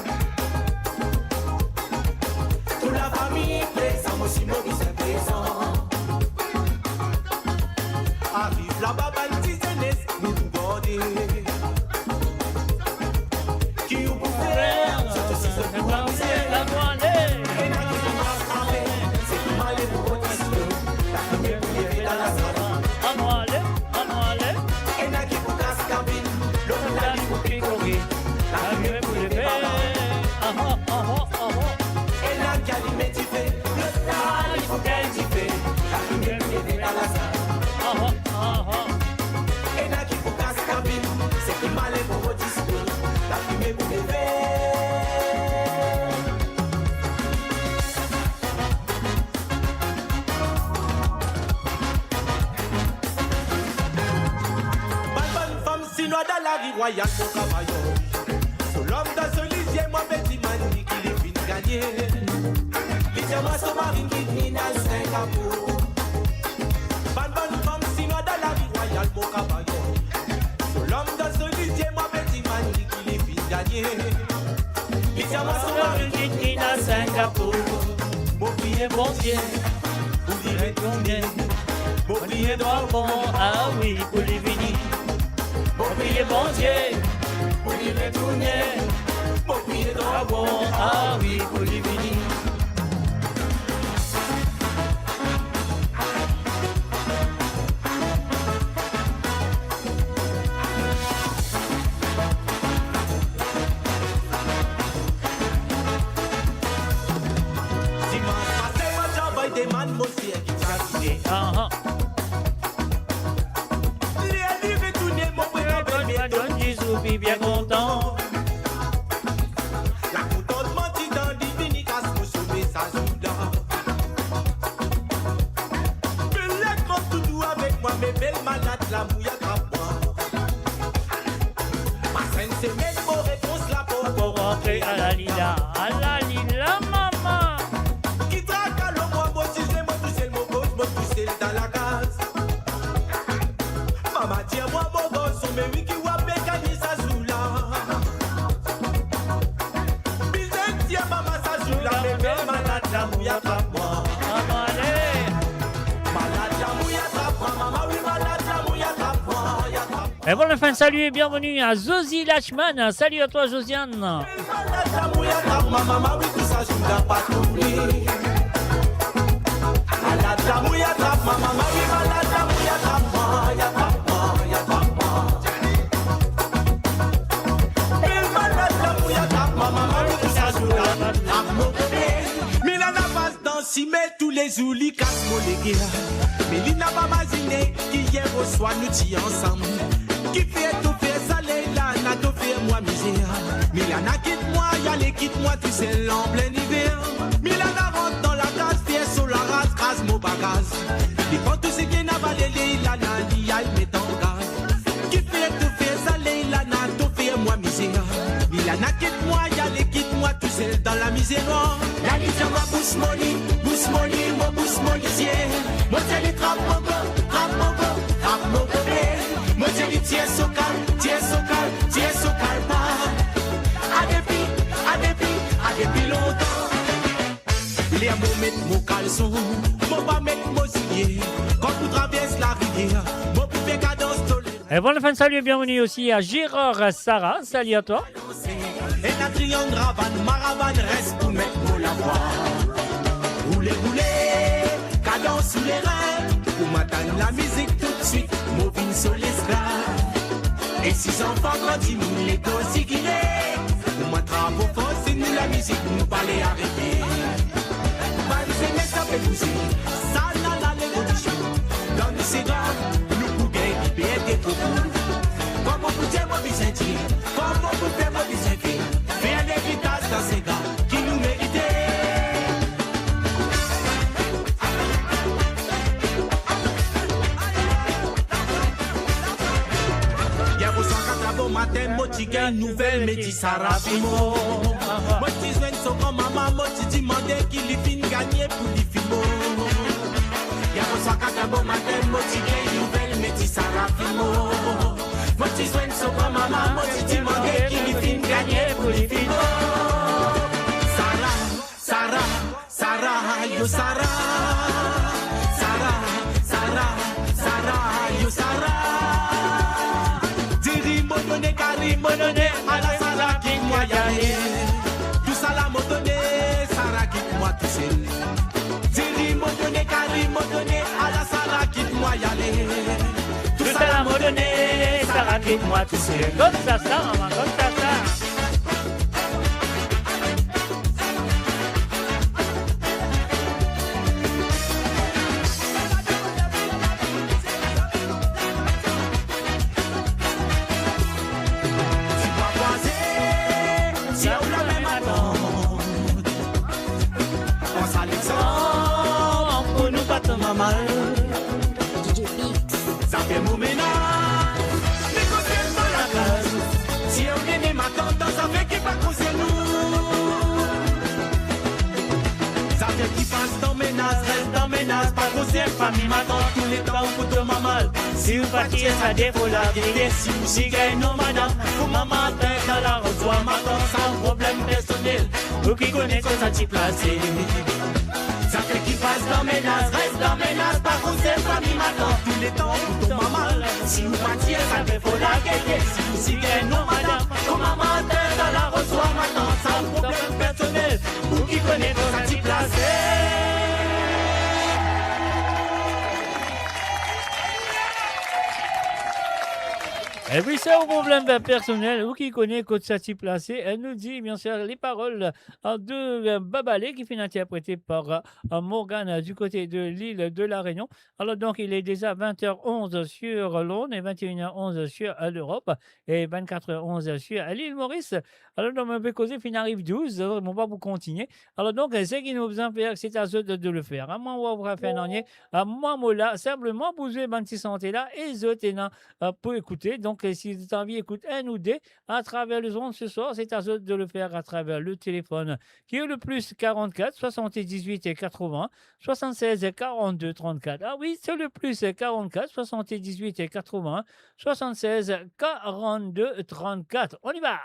Toute la famille présente, moi si Maurice est présent. Arrive là-bas, Baltizenes, nous nous border. Qui vous pouvez, je te suis ce pour la misère. La moelle. Et là, qui vous marche en main, c'est tout mal et pour votre histoire. La première pour y dans la salle. La moelle. Et là, qui vous casse cabine, l'autre là, qui vous pique au riz. La première pour y dans la et là, qui a l'immédiaté, l'autre là, il faut qu'elle t'y fait. La première pour y dans la salle. Et là, qui vous casse cabine, c'est qui mal et pour votre histoire. La première pour y dans la vie royale pour Cabayon. Sous l'homme dans ce lisier, moi petit mani qui les fin gagner. Lisier moi son marine qui vient à Singapour. Bonne femme sinon dans la vie royale pour Cabayon. Sous l'homme dans ce lisier, moi petit mani qui les fin gagner. Lisier moi son marine qui vient à Singapour. Mon billet bon Dieu, vous direz combien? Mon billet droit bon, ah oui, pour les venir. Mon billet bon Dieu, pour y retourner. Mon billet droit bon, ah oui, pour y venir. Dimanche passé, moi j'envoie des man, mon ciel qui t'a quitté. Bien content. La contente menti dans Divinicas pour sauver sa souda. Belle l'écran tout doux avec moi, mes belles malades, la mouille attrape moi. Ma scène c'est même vos réponses là pour rentrer à la Lila, maman. Qui traque à l'eau, moi, moi, si j'ai moi touché le mot gauche, moi touché dans la case. Maman, tiens-moi mon gosse, on met oui qui voit mécanique sa soula. Bizet, tiens maman sa soula, mais belle malade, la mouille attrape moi. Maman, allez. Malade, la mouille attrape moi, maman, oui, malade, la Et bon, enfin, salut et bienvenue à Zosie Lachman. Salut à toi, Josiane. Si met tous les oulis casse mon légué. Mais l'ina pas mazine qui hier au soir nous tient ensemble. Qui fait tout faire ça là, n'a tout fait moi misère. Milana quitte moi, y'allez quitte moi, tu sais l'en plein hiver. Milana rentre dans la case, fait sur la race, crase mon bagage. Les prend tout ce qui n'a pas les l'ilana, y'all met en gaz. Qui fait tout faire ça là, n'a tout fait moi misère. Milana quitte moi, y'allez quitte moi, tu sais dans la misère. La misère ma bousse money. Money, mon bousse monisier. Moi, j'ai les trappes, mon go, trappe mon go, trappe mon go. Moi, j'ai les tiens so calme, tiens so calme, tiens so calme. À depuis longtemps. Les mots mettent mon caleçon, mon pas mettre mon soulier. Quand vous traversez la rivière, mon poupée cadence tolérée. Et bon, enfin, salut et bienvenue aussi à Gérard Sarah. Salut à toi. Et la triangle ravane, maravane reste pour mettre mon la voix. Roulez, cadence sous les reins. Pour m'attendre la musique tout de suite, moving sur l'esclave. Et six enfants grandis, nous les aussi guillemets. Pour m'attraper au fond, c'est nous la musique, nous pas les arrêter. Bah, ça fait pousser, ça n'a la l'évolution. Dans nous c'est grave, nous pouvons bien des propos. Comment vous dire moi Byzantin, comment vous faire moi Byzantin. Faire des vitesses dans ces gars qui nous méritent. Matin, moi, tu gagnes nouvelle, mais tu s'arrêtes. Moi, tu joues son grand maman, moi, tu demandes qu'il y finisse gagner pour les films. Y'a vos soins quand bon matin, moi, tu gagnes nouvelle, mais tu s'arrêtes. Moi, tu joues son grand maman, moi, tu demandes qu'il y finisse gagner pour les films. Sarah, yo Sarah. Sarah, yo Sarah. Mononné, à la Sarah qui moi y'allait. Tout ça la mononné, Sarah qui moi tout seul. Diri mononné, Kari mononné, à la Sarah qui moi y'allait. Tout ça la mononné, Sarah qui moi tout seul. Comme ça, maman, comme ça. Ça fait mon ménage, négocier dans la case. Si on est né maintenant, ça fait qu'il va causer nous. Ça fait qu'il passe dans ménage, reste dans ménage. Pas causer famille maintenant, tous les temps pour te maman. Si vous partiez, ça défaut la vérité. Si vous signez non madame, pour maman tête à la reçoit maintenant sans problème personnel. Vous qui connaissez ça t'y placer. Ça fait qu'il passe dans ménage, reste dans ménage. Par contre c'est famille maintenant, tous les temps pour ton maman. Si vous partiez, ça fait faut la gagner. Si vous signez non madame, ton maman tête à la reçoit maintenant sans problème personnel. Vous qui connaissez ça t'y placer. Et puis ça, au problème personnel, ou qui connaît Côte Sati placé, elle nous dit bien sûr les paroles de Babalé qui finit interprété par Morgane du côté de l'île de la Réunion. Alors donc il est déjà 20h11 sur Londres et 21h11 sur l'Europe et 24h11 sur l'île Maurice. Alors donc on peut causer fin arrive 12, on va pas vous continuer. Alors donc c'est qui nous besoin faire, c'est à eux de le faire. À moi on va faire un à moi là simplement pour jouer petit santé là et les autres pour écouter. Donc si vous avez envie d'écouter un ou deux à travers les ondes ce soir, c'est à eux de le faire à travers le téléphone qui est le plus 44 78 et 80 76 42 34. Ah oui, c'est le plus 44 78 et 80 76 42 34. On y va.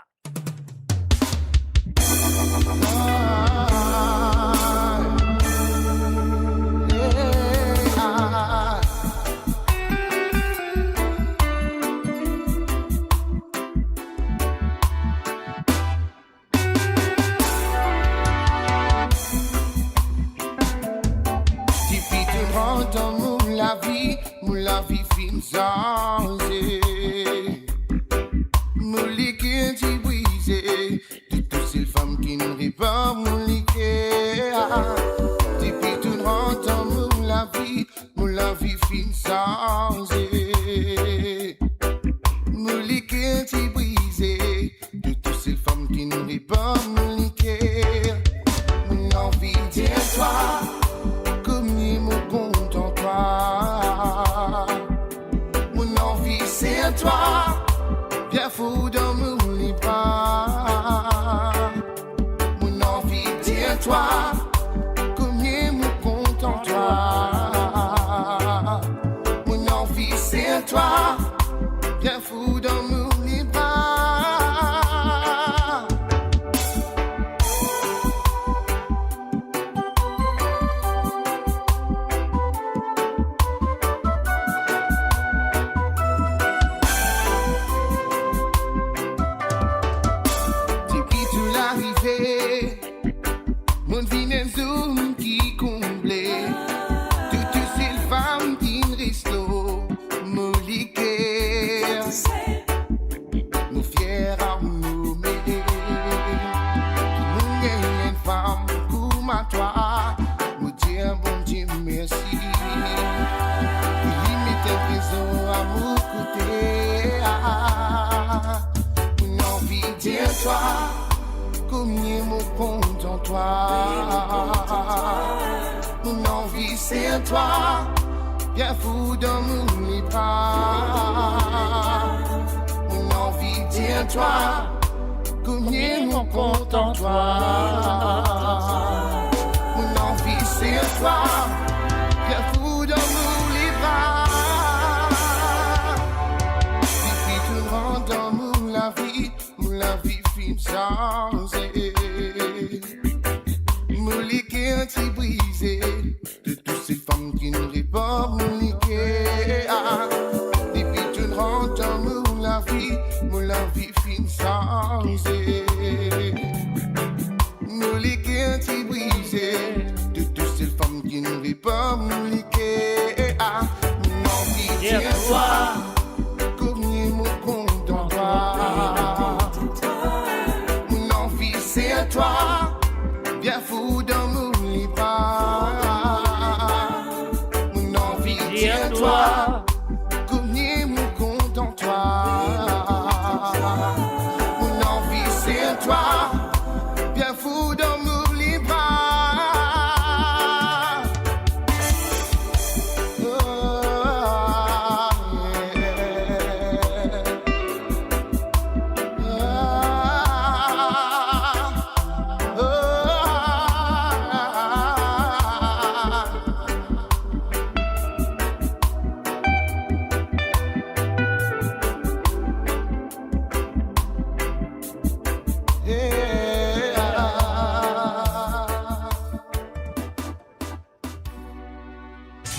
fin zanzé. Mon liquide qui brisé. De toutes ces femmes qui ne rient pas mon liquide. Depuis tout rentre dans mon la vie fin zanzé. Mon liquide qui brisé. De toutes ces femmes qui ne rient pas mon liquide. Mon envie de toi. Comme ni mon compte en toi. Mon envie c'est toi. Bien fou dans mon bras. Mon envie c'est toi. Comme ni mon compte en toi. Mon envie c'est toi. Bien fou dans mon bras. Depuis tout l'arrivée, mon vie est zoom qui comblé. Toutes ces femmes qui restent mon liqueur. Nous fiers à nous mêler. Nous gagnons une femme comme à toi. Nous disons bon Dieu merci. Il limite un prison à mon côté. Mon envie de toi. Combien mon compte en toi. Mon envie c'est toi. Bien fou dans mon bras. Mon envie c'est toi. Combien mon compte en toi. Mon envie c'est toi. Bien fou dans mon bras. Depuis tout rentre dans mon la vie fin changer. Mon liquide qui brisé. De toutes ces femmes qui ne rient pas mon liquide. Depuis tout rentre dans mon la vie fin changer. Mon liquide qui brisé. De toutes ces femmes qui ne rient pas mon liquide. Mon envie Yeah, c'est toi. Combien mon compte en toi. Mon envie c'est toi. Bien fou dans mon bras. Mon envie c'est toi. Combien mon compte en toi. Mon envie c'est toi. Bien fou dans mon bras. Oh,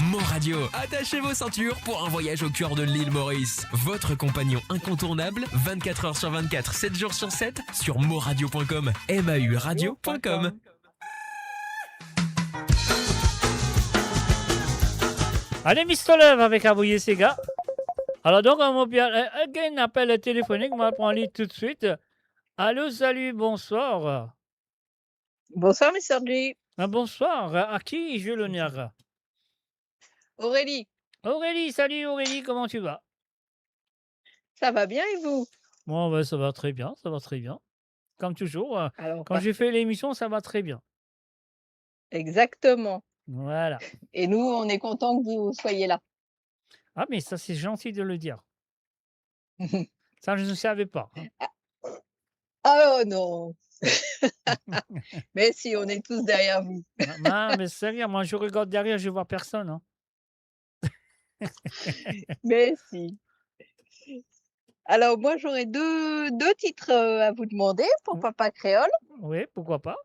Mon Radio, attachez vos ceintures pour un voyage au cœur de l'île Maurice. Votre compagnon incontournable, 24 heures sur 24, 7 jours sur 7, sur moradio.com, mauradio.com. Allez, Mr. Love avec Avoyer Sega. Alors donc, on m'a un appel téléphonique, on va prendre en ligne tout de suite. Allô, salut, bonsoir. Bonsoir, Mr. G. Bonsoir, à qui j'ai l'honneur? Aurélie, Aurélie, salut Aurélie, comment tu vas? ça va bien et vous? Bon, ben, ça va très bien, ça va très bien. Comme toujours, Alors, quand j'ai fait l'émission, ça va très bien. exactement. Voilà. Et nous, on est content que vous soyez là. Ah, mais ça, c'est gentil de le dire. Ça, je ne savais pas. Oh non. Mais si, on est tous derrière vous. Ah, mais sérieux, moi, je regarde derrière, je vois personne. Hein. Mais si. Alors, moi, j'aurais deux titres à vous demander pour Papa Créole. Oui, pourquoi pas?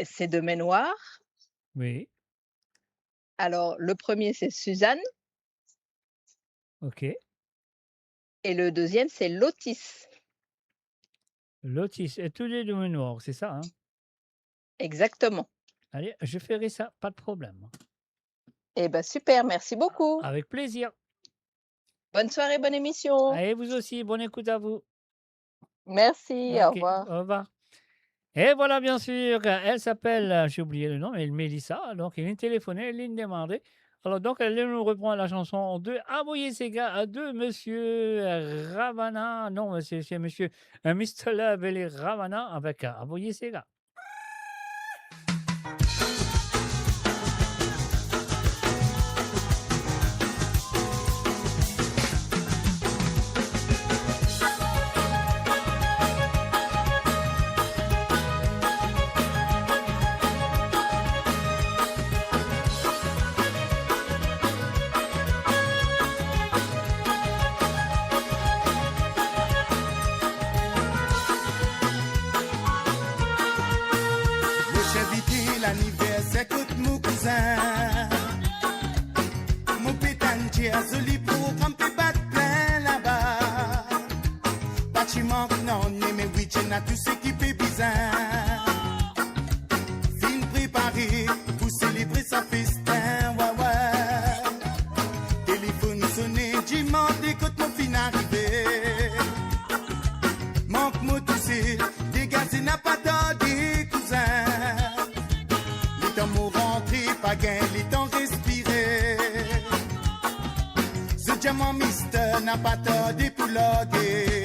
C'est de Maine-Noire. Oui, Alors, le premier, c'est Suzanne. ok. Et le deuxième, c'est Lotis. Lotis, et tous les deux noirs, c'est ça, hein? Exactement. Allez, je ferai ça, pas de problème. Eh ben super, merci beaucoup. Avec plaisir. Bonne soirée, bonne émission. Et vous aussi, bonne écoute à vous. Merci, au Ok, revoir. au revoir. Et voilà, bien sûr, elle s'appelle, j'ai oublié le nom, mais Mélissa, donc elle est téléphonée, elle est demandée. Alors donc, elle nous reprend la chanson de Aboye Sega de Monsieur Ravana, non, c'est Monsieur Mr. Love et les Ravana avec Aboye Sega. Le chevité l'anniversaire que mon cousin. Mon pétantier a joli pour camper battre plein là-bas. Bâtiment non, mais oui, tu n'as tout ce qui fait bizarre. Fin préparé pour célébrer sa festin, ouais, ouais. Téléphone sonné, dimanche, écoute mon fin arrivé. Manque moi toussé, dégagé n'a pas tardé, cousin. Les temps m'ont rentré, pas gain, les temps respiré. Ce diamant mister n'a pas tardé pour loguer.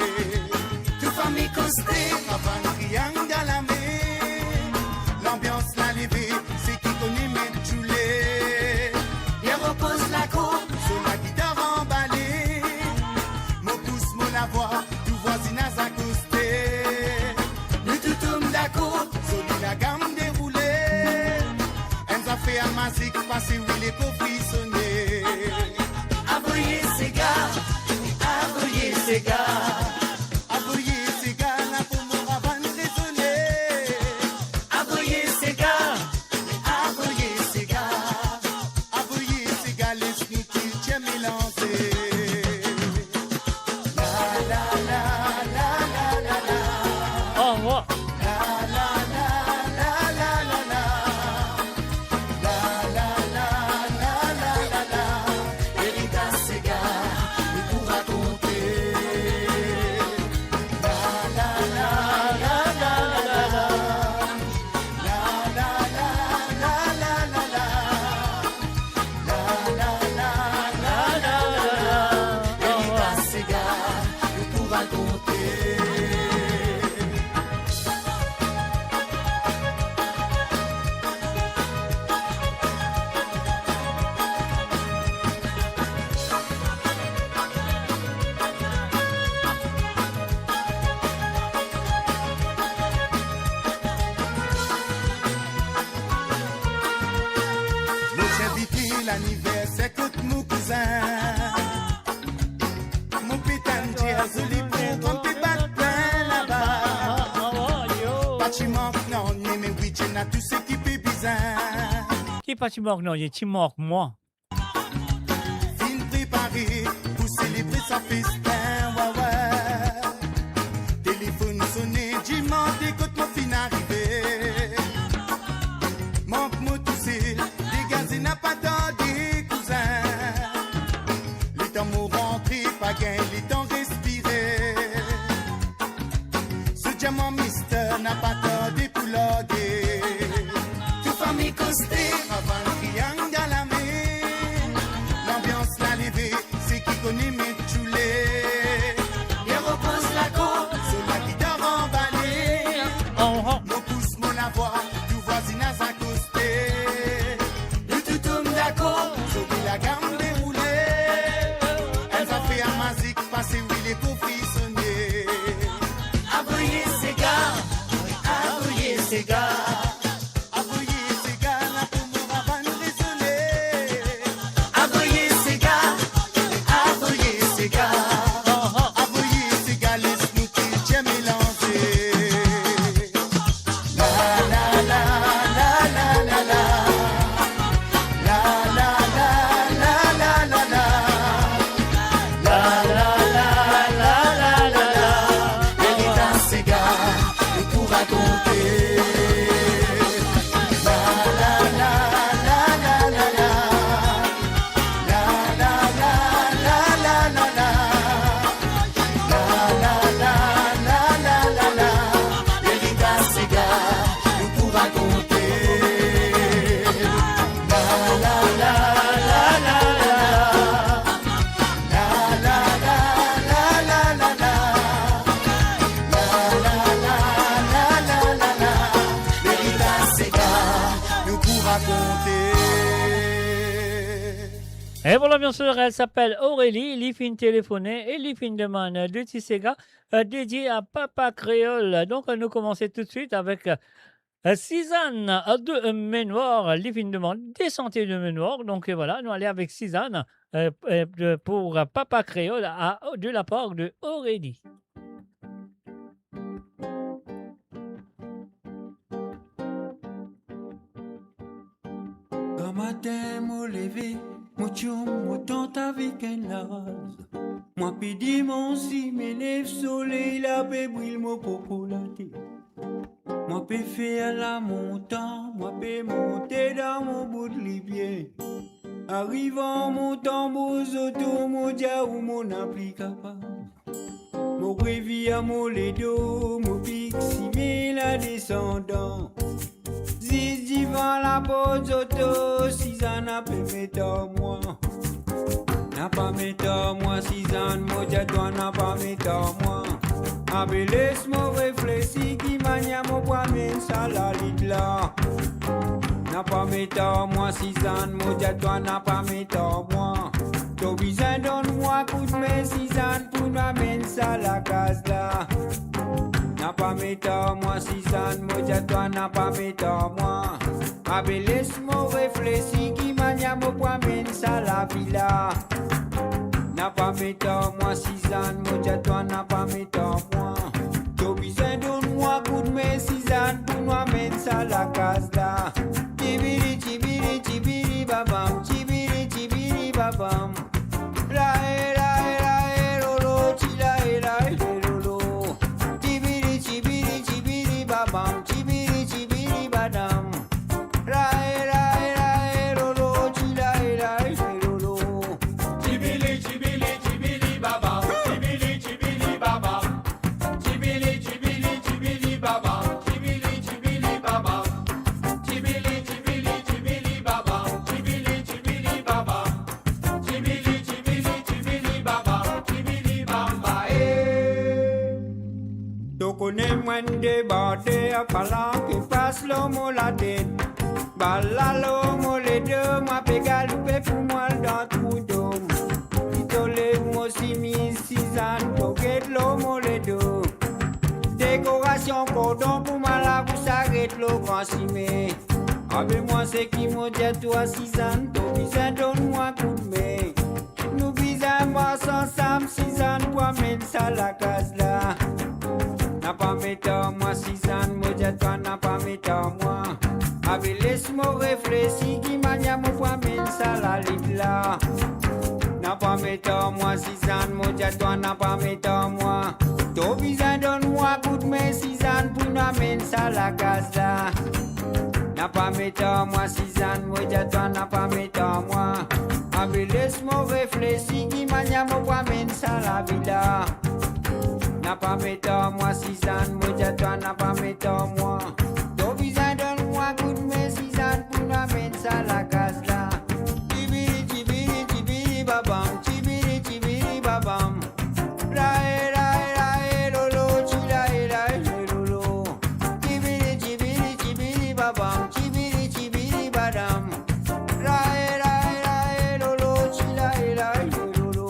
Tout famille costé, avant le triangle à la mer. L'ambiance l'a levé, c'est qui connaît mes choulés. Il repose la côte, sur la guitare emballée. Mon pouce, mon la voix, tout voisinage accosté. Le tout homme d'accord, sur la gamme déroulée. Elle a fait un magique, passer où les coffres sonner. Aboyer ses gars, aboyer ses gars. Aboyer ses gars, là pour mon ravan raisonner. Aboyer ses gars, aboyer ses gars. Aboyer ses gars, laisse-nous qu'il tient mélangé. La la la la la la la. Au revoir. La la la la la la la. La la la la la la la. Héritage Sega, il pour raconter. La la la la la la la. La la la la la la la. La la la la la la la. Héritage Sega, il pour raconter. Le chevité l'anniversaire que mon cousin. Mon pétantier a joli pour camper battre plein là-bas. Bâtiment non, mais oui, tu n'as tout ce qui fait bizarre. Qui pas Timor, non, il est Timor, moi. Fin préparé pour célébrer sa festin, ouais, ouais. Téléphone sonné, dimanche, écoute mon fin arrivé. Manque moi toussé, dégagé n'a pas tardé, cousin. Les temps m'ont rentré, pas gain, les temps respiré. Ce diamant mister n'a pas tardé pour loguer. Tout famille costé, avant le triangle à la mer. L'ambiance l'a levé, c'est qui connaît mes choulés. Il repose la côte, sur la guitare emballée. Mon pouce, mon la voix, tout voisinage accosté. Le tout homme d'accord, sur la gamme déroulée. Elle a fait un magique, passer où les coffres sonner. Aboyer ses gars, aboyer ses gars. Aboyer ses gars, là pour mon bien sûr, elle s'appelle Aurélie, il fin téléphoner et il fin demande de Tissega dédié à Papa Créole. Donc, nous commençons tout de suite avec Suzanne de Ménoir, il fin demande des santé de Ménoir. Donc, voilà, nous allons avec Suzanne pour Papa Créole de la part de Aurélie. Quand matin me levé, mon chum, mon tante avec un las. Moi pidi mon si m'élève soleil, la paix brille mon populaté. Moi peux faire la montagne, moi peux monter dans mon bout de libier. Arrivant mon tambour, auto, mon dia ou mon appli capable. Mon réveil à mon ledo, mon pixi, la descendant. Si divan la pose auto, si ça n'a pas mettre moi. N'a pas mettre moi, si ça ne m'a toi n'a pas mettre moi. Abe laisse-moi réfléchir qui mania mon poids mais ça la lit là. N'a pas mettre moi, si ça ne m'a toi n'a pas mettre moi. T'as besoin donne-moi coup de main, si ça ne pour m'amener ça la case là. N'a pas mettre moi, si ça ne m'a toi n'a pas mettre moi. Abe laisse-moi réfléchir qui mania mon poids mais ça la villa. N'a pas mettre moi, si ça ne m'a toi n'a pas mettre moi. T'as besoin donne-moi coup de main, si ça ne pour m'amener ça la case là. Tibiri tibiri tibiri babam, tibiri tibiri babam. La lolo, tila lolo. Tibiri tibiri tibiri babam, tibiri tibiri badam. La lolo, tila lolo. Chibili, chibili, chibili, baba. Chibili, chibili, baba. Chibili, chibili, chibili, baba. Chibili, chibili, baba. Chibili, chibili, chibili, baba. Chibili, chibili, baba. Chibili, chibili, chibili, baba. Chibili, baba, Tu connais moins de bordées à parlant qui passe l'homme la tête. Bala l'homme les deux, moi pégal pour moi dans tout d'homme. Il te lève moi si mis 6 ans, toquette l'homme les deux. Décoration cordon pour moi là, vous s'arrête le grand cimé. Avec moi c'est qui m'a dit toi 6 ans, tu besoin donne-moi coup de main. Nous besoin moi ensemble 6 ans, pour mettre ça la case là. N'a pas mettre moi 6 ans, moi dis toi n'a pas mettre moi. Avec laisse-moi réfléchir qui mania mon point mettre ça la lit là. N'a pas mettre moi 6 ans, moi dis toi n'a pas mettre moi. T'as besoin donne-moi coup de main 6 ans pour nous mettre ça la case là. N'a pas mettre moi 6 ans, moi dis toi n'a pas mettre moi. Avec laisse-moi réfléchir qui mania mon point mettre ça la vie là. N'a pas mettre moi 6 ans, moi dis toi n'a pas mettre moi. T'as besoin donne-moi coup de main 6 ans pour nous mettre ça la case là. Tibiri tibiri tibiri babam, tibiri tibiri babam. La lolo, tila lolo. Tibiri tibiri tibiri babam, tibiri tibiri badam. La lolo, tila lolo.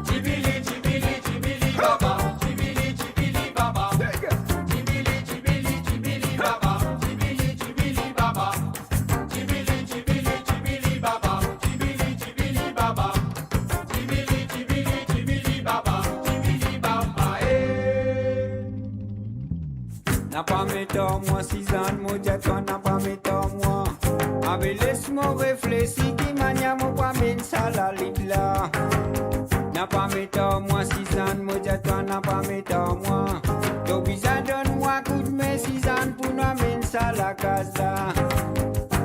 chibili, chibili, chibili, baba. Chibili, chibili, baba. Chibili, chibili, chibili, baba. Chibili, chibili, baba. Chibili, chibili, chibili, baba. Chibili, chibili, baba. Chibili, chibili, chibili, baba. Chibili, baba, N'a pas mettre moi 6 ans, moi dis toi n'a pas mettre moi. Avec laisse-moi réfléchir qui mania mon pas mettre ça la lit là. N'a pas mettre moi 6 ans, moi dis toi n'a pas mettre moi. T'as besoin donne-moi coup de main 6 ans pour nous mettre ça la case là.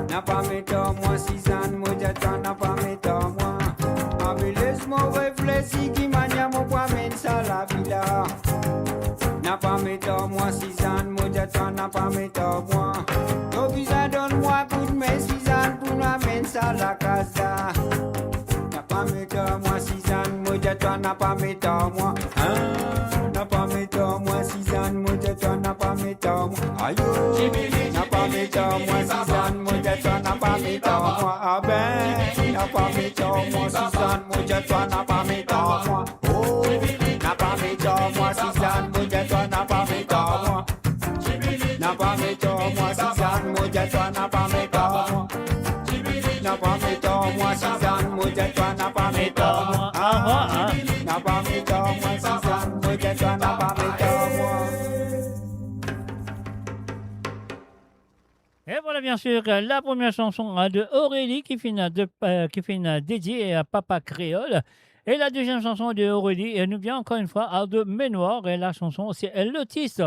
N'a pas mettre moi 6 ans, moi dis toi n'a pas mettre moi. Avec laisse-moi réfléchir qui mania mon pas mettre ça la vie là. N'a pas mettre moi 6 ans, moi dis toi n'a pas mettre moi. T'as besoin donne-moi coup de main 6 ans pour nous mettre ça la case là. N'a pas mettre moi 6 ans, moi dis toi n'a pas mettre moi. N'a pas mettre moi 6 ans, moi dis toi n'a pas mettre moi. Aïe, n'a pas mettre moi 6 ans, moi dis toi n'a pas mettre moi. Ah ben, n'a pas mettre moi 6 ans, toi n'a pas mis dans moi. Oh, n'a pas mis dans moi, Suzanne, moi dis toi n'a pas mis dans moi. N'a pas mis dans moi, Suzanne, moi dis toi n'a pas mis dans moi. N'a pas mis dans moi, Suzanne, moi dis toi n'a pas mis dans moi. N'a pas mis dans moi, Suzanne, moi dis toi n'a pas mis dans moi. Et voilà bien sûr la première chanson de Aurélie qui finit dédiée à Papa Créole. Et la deuxième chanson de Aurélie nous vient encore une fois de Ménoir. Et la chanson c'est L'autiste.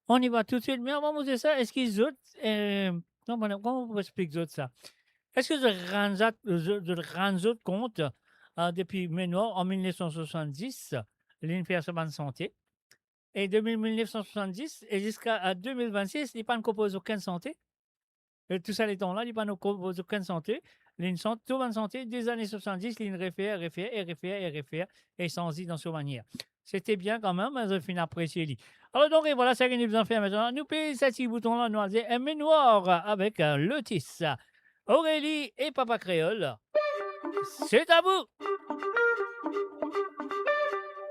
On y va tout de suite. Mais avant de dire ça, est-ce qu'ils autres... non, comment vous expliquez ça? Est-ce que de grands compte depuis Ménoir en 1970, l'Infer de santé. Et depuis 1970 et jusqu'à 2026, il n'y a pas de compose aucune santé. Et tout ça, les temps-là, il n'y a pas de compose aucune santé. Tout bonne santé, des années 70, il réfère, et sans y dans ce manière. C'était bien quand même, mais je finis apprécié. Alors donc, et voilà, ça que nous avons fait maintenant. Nous payons ces petits boutons-là, nous avons un Ménoir avec L'autiste. Aurélie et Papa Créole, c'est à vous.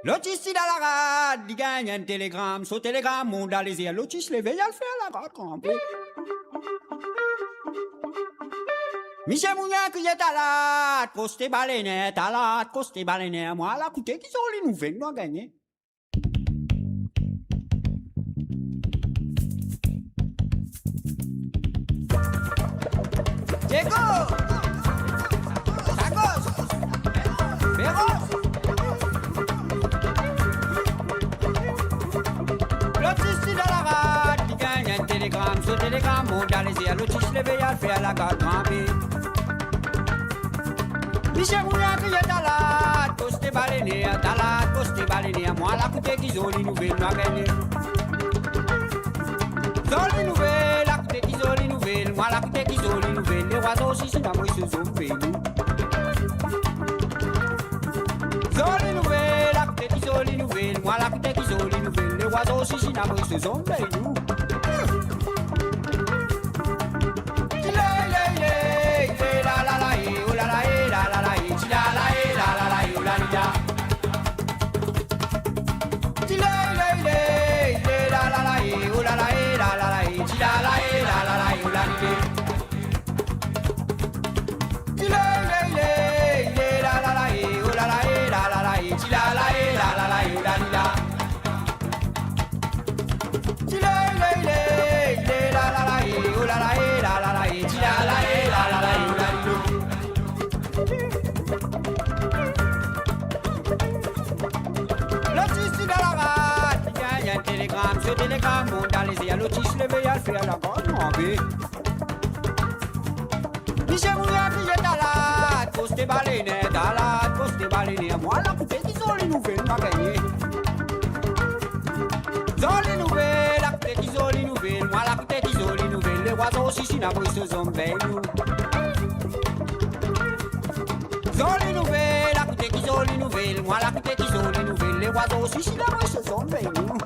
L'autiste il a la rade, il gagne un télégramme. Sur télégramme, on a les yeux. L'autiste les veille à le faire la rade campée. Michel Mouniac, il est à la posté baleine, à la posté baleine. Moi, à la coûté qu'ils ont les nouvelles, nous a gagné. Diego! Tacos! Perros! L'autiste dans la rade, il gagne un télégramme. Ce télégramme, on a les yeux. L'autiste les veille à le faire la garde campée. Michel Mouniac, il est à la posté baleine. Moi, à la coûté qu'ils ont les nouvelles, nous a gagné. Zoli nouvelle, la coûte qui zoli nouvelle, moi la coûte qui zoli nouvelle, les oiseaux aussi c'est d'amour ils se sont fait nous. Zoli nouvelle, la coûte qui zoli nouvelle, moi la coûte qui zoli nouvelle, les oiseaux aussi c'est d'amour ils se sont fait nous. Ce télégramme, on a les yeux, l'autiste les veille à le faire la bonne envie. Michel Mouniac, il est à la posté baleine, moi la coûte qui sont les nouvelles, m'a gagné. Sont les nouvelles, la coûte qui sont les nouvelles, moi la coûte qui sont les nouvelles, les oiseaux aussi, si n'a pas eu ce zombie, nous. Sont les nouvelles, la coûte qui sont les nouvelles, moi la coûte qui sont les nouvelles, les oiseaux aussi, si n'a pas eu ce zombie, nous.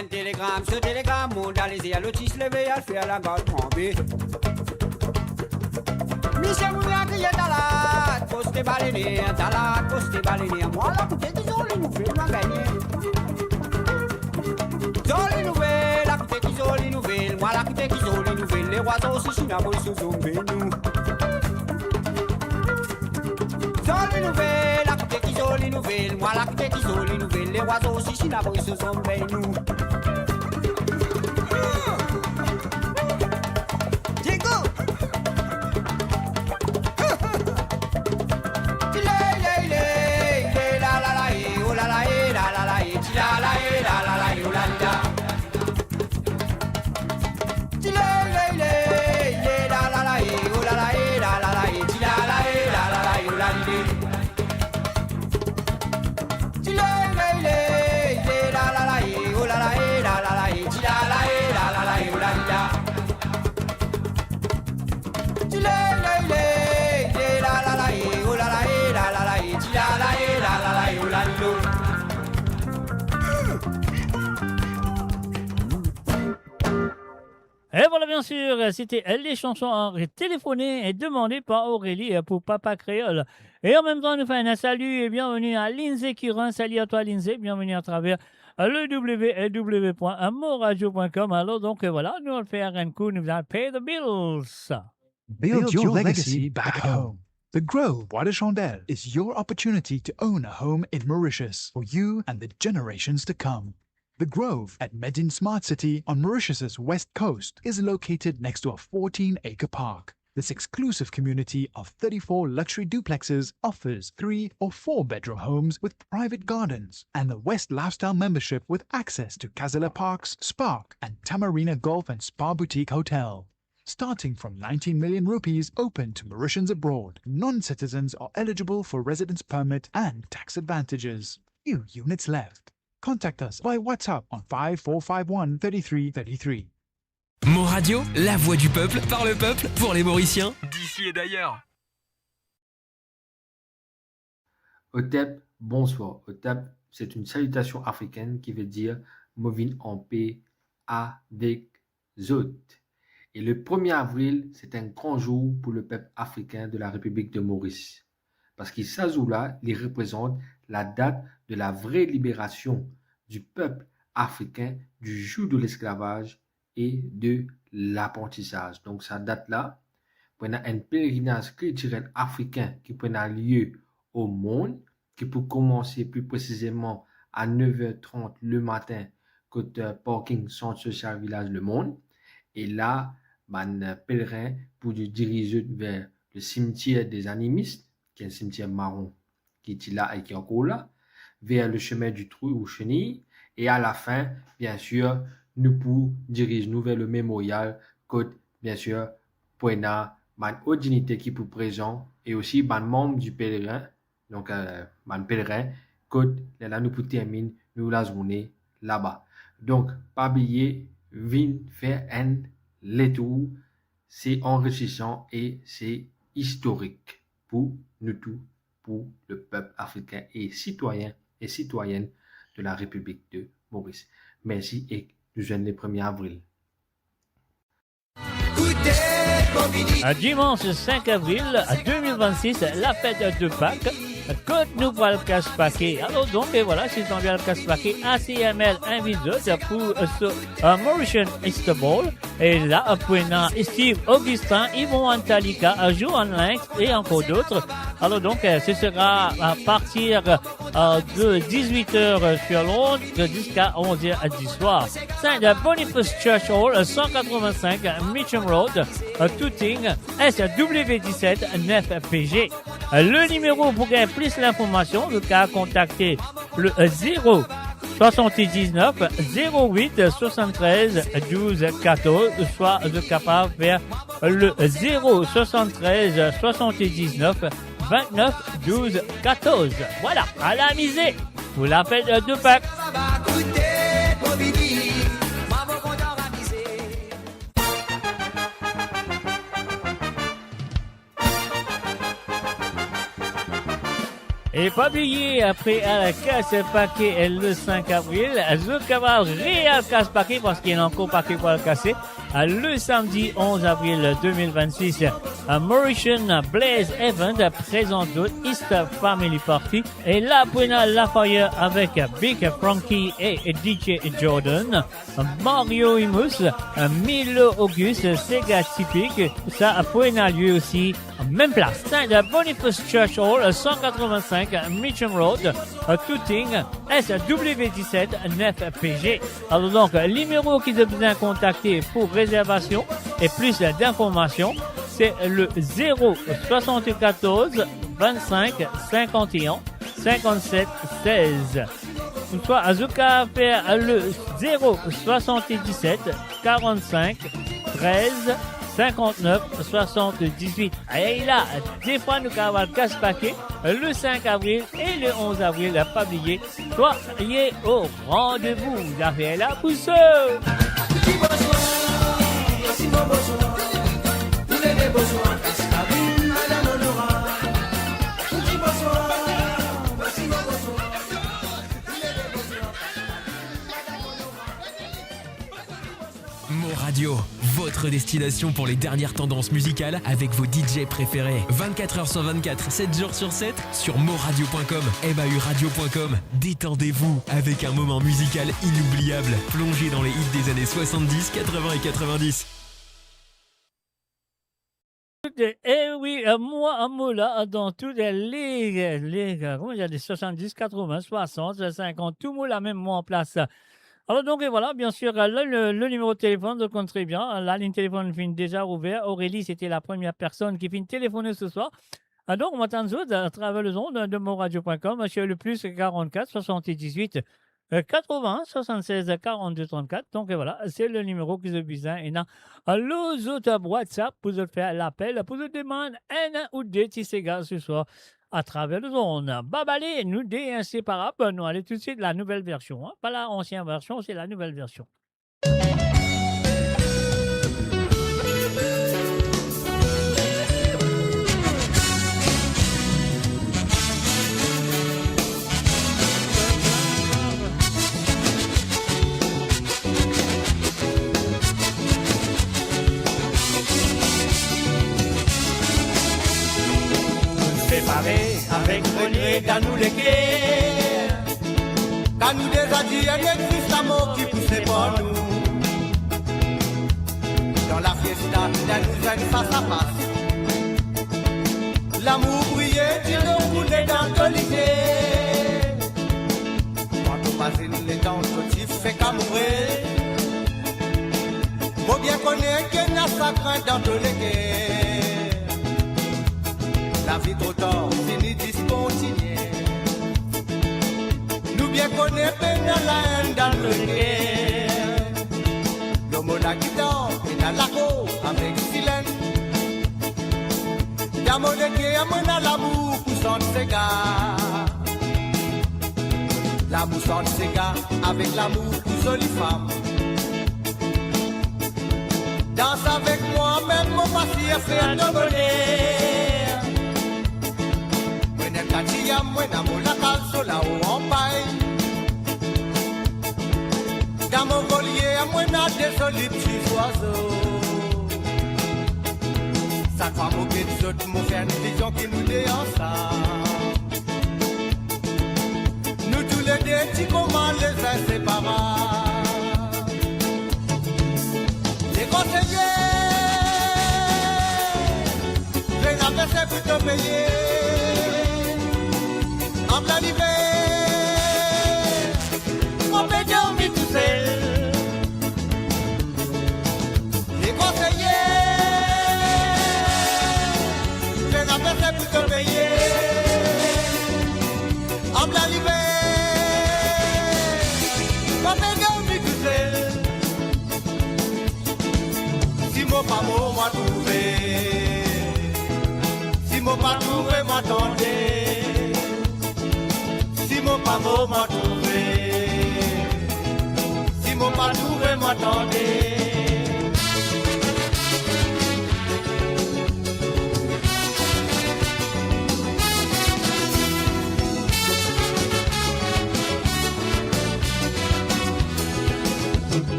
un télégramme, ce télégramme mondial, les à l'autis levé, à le faire la garde trembler. Michel Mounia qui est talade, poste balené, talade, poste balené. Moi, la coûte qu'ils ont les nouvelles, moi gagné. Ils ont les nouvelles, la coûte qu'ils ont les nouvelles. Moi, la coûte qu'ils ont les nouvelles. Les oiseaux aussi, si n'a pas eu ce zombie, nous. Ils ont les nouvelles, la coûte qu'ils ont les nouvelles. Moi, la coûte qu'ils ont les nouvelles. Les oiseaux aussi, si n'a pas eu ce zombie, nous. Et voilà, bien sûr, c'était les chansons téléphonées et demandées par Aurélie pour Papa Créole. Et en même temps, nous faisons un salut et bienvenue à Lindsay Kirin. Salut à toi, Lindsay. Bienvenue à travers le www.moradio.com. Alors, donc, voilà, nous allons faire un coup. Nous allons pay the bills. Build your legacy back home. The Grove Bois de Chandelle is your opportunity to own a home in Mauritius for you and the generations to come. The Grove at Medin Smart City on Mauritius's west coast is located next to a 14-acre park. This exclusive community of 34 luxury duplexes offers 3 or 4 bedroom homes with private gardens and the West Lifestyle membership with access to Kazala Parks, Spark and Tamarina Golf and Spa Boutique Hotel. Starting from 19 million rupees open to Mauritians abroad, non-citizens are eligible for residence permit and tax advantages. Few units left. Contact us by WhatsApp on 5451 3333. Mon Radio, la voix du peuple, par le peuple, pour les Mauriciens, d'ici et d'ailleurs. Otep, bonsoir. Otep, c'est une salutation africaine qui veut dire Movin en paix avec Zot. Et le 1er avril, c'est un grand jour pour le peuple africain de la République de Maurice. Parce qu'il là, il représente la date de la vraie libération du peuple africain du joug de l'esclavage et de l'apprentissage. Donc, cette date-là, on a un pèlerinage culturel africain qui prend lieu au monde, qui peut commencer plus précisément à 9h30 le matin, côté Parking Centre Social Village Le Monde. Et là, un pèlerin pour nous diriger vers le cimetière des animistes, qui est un cimetière marron qui est là et qui est encore là, vers le chemin du Trou ou Chenille. Et à la fin, bien sûr, nous pouvons diriger vers le mémorial, côté, bien sûr, pour une haute dignité qui est présent et aussi un membre du pèlerin, donc un pèlerin, côté, là nous pouvons terminer nous la journée là-bas. Donc, pas oublier, venez faire un tour, c'est enrichissant et c'est historique pour nous tous, pour le peuple africain et citoyen et citoyenne de la République de Maurice. Merci et nous jeunes le 1er avril. Dimanche 5 avril 2026, la fête de Pâques. Côte nous va le casse-paquet. Alors donc, et voilà, c'est dans le casse-paquet ACML invite pour ce Mauritian Easter Ball. Et là, après, Steve Augustin, Yvon Antalika, Johan Lynx et encore d'autres. Alors donc, ce sera à partir de 18h sur Londres jusqu'à 11h du soir. C'est de Boniface Church Hall, 185 Mitcham Road, Tooting, SW17 9PG. Le numéro pour gagner plus l'information, vous pouvez contacter le 0 79 08 73 12 14, soit de capable vers le 0 73 79 29 12 14. Voilà, à la misée, vous l'appelez de Pâques. Et publié après à la casse paquet le 5 avril, Zouk Cabral réel casse paquet parce qu'il y a encore paquet pour le casser. Le samedi 11 avril 2026, Mauritian Blaze Event présente East Family Party. Et là, Buena Lafayette avec Big Frankie et DJ Jordan. Mario Imus, Milo Auguste, Sega Typique. Ça a Buena lieu aussi, même place. De Boniface Church Hall, 185 Mitcham Road, Tooting, SW17 9PG. Alors donc, le numéro qui vous a contacté pour réservation et plus d'informations, c'est le 074 25 51 57 16. Soit Azuka fait le 077 45 13 59 78. Et là, des fois, nous avons le casse paquet le 5 avril et le 11 avril à publier. Soyez au rendez-vous. La fait la pousse. Mo Radio, votre destination pour les dernières tendances musicales avec vos DJ préférés. 24h sur 24, 7 jours sur 7 sur moradio.com, mahuradio.com. Détendez-vous avec un moment musical inoubliable. Plongez dans les hits des années 70, 80 et 90. Eh oui, moi, un mot là, dans toutes les comment il y a des 70, 80, 60, 50, tout le monde là même moi en place. Alors donc, et voilà, bien sûr, là, le numéro de téléphone, donc on très bien. La ligne téléphone finit déjà ouverte. Aurélie, c'était la première personne qui finit téléphoner ce soir. Donc, on m'attend à travers le zone de moradio.com, monsieur le plus 44 78 80 76 42 34. Donc, et voilà, c'est le numéro que vous besoin. Et là, les autres WhatsApp, pour vous faire l'appel, pour vous demander un ou deux petits ségards ce soir à travers le zone. Babalé, nous des inséparables. Nous allons tout de suite la nouvelle version. Hein. Pas la ancienne version, c'est la nouvelle version. Séparés avec regret dans nous les guerres, quand nous déjà dit un existe l'amour qui poussait pour nous. Dans la fiesta, il nous a une face à face. L'amour brillait, il nous roulait dans l'olivier. Quand on passe les temps, il fait qu'à mourir. Faut bien connaître qu'il y a sacré dans tous les guerres. La vie trop tard, fini discontinuer. Nous bien connaissons la haine dans le guerre. L'homme la guitare et dans la go avec silence. Dans mon guerre, mon l'amour pour son cigare. L'amour sans cigare avec l'amour pour jolie femme. Danse avec moi, même mon passé à faire de bonheur. Katia mwena mola kalsola ou en paille. Dans mon collier à mwena des jolis petits oiseaux. Ça va moquer des autres, mon frère, nous disons qui nous dit ensemble. Nous tous les deux, tu comment les inséparables. Les conseillers, je n'avais pas pu te payer. En plein hiver, on peut dormir tout seul. Les conseillers, je n'avais pas pu te payer. En plein hiver, on peut dormir tout seul. Si mon pas mot m'a trouvé, si mon pas trouvé m'attendait. Si mon pas m'a trouvé, si mon pas trouvé m'attendait.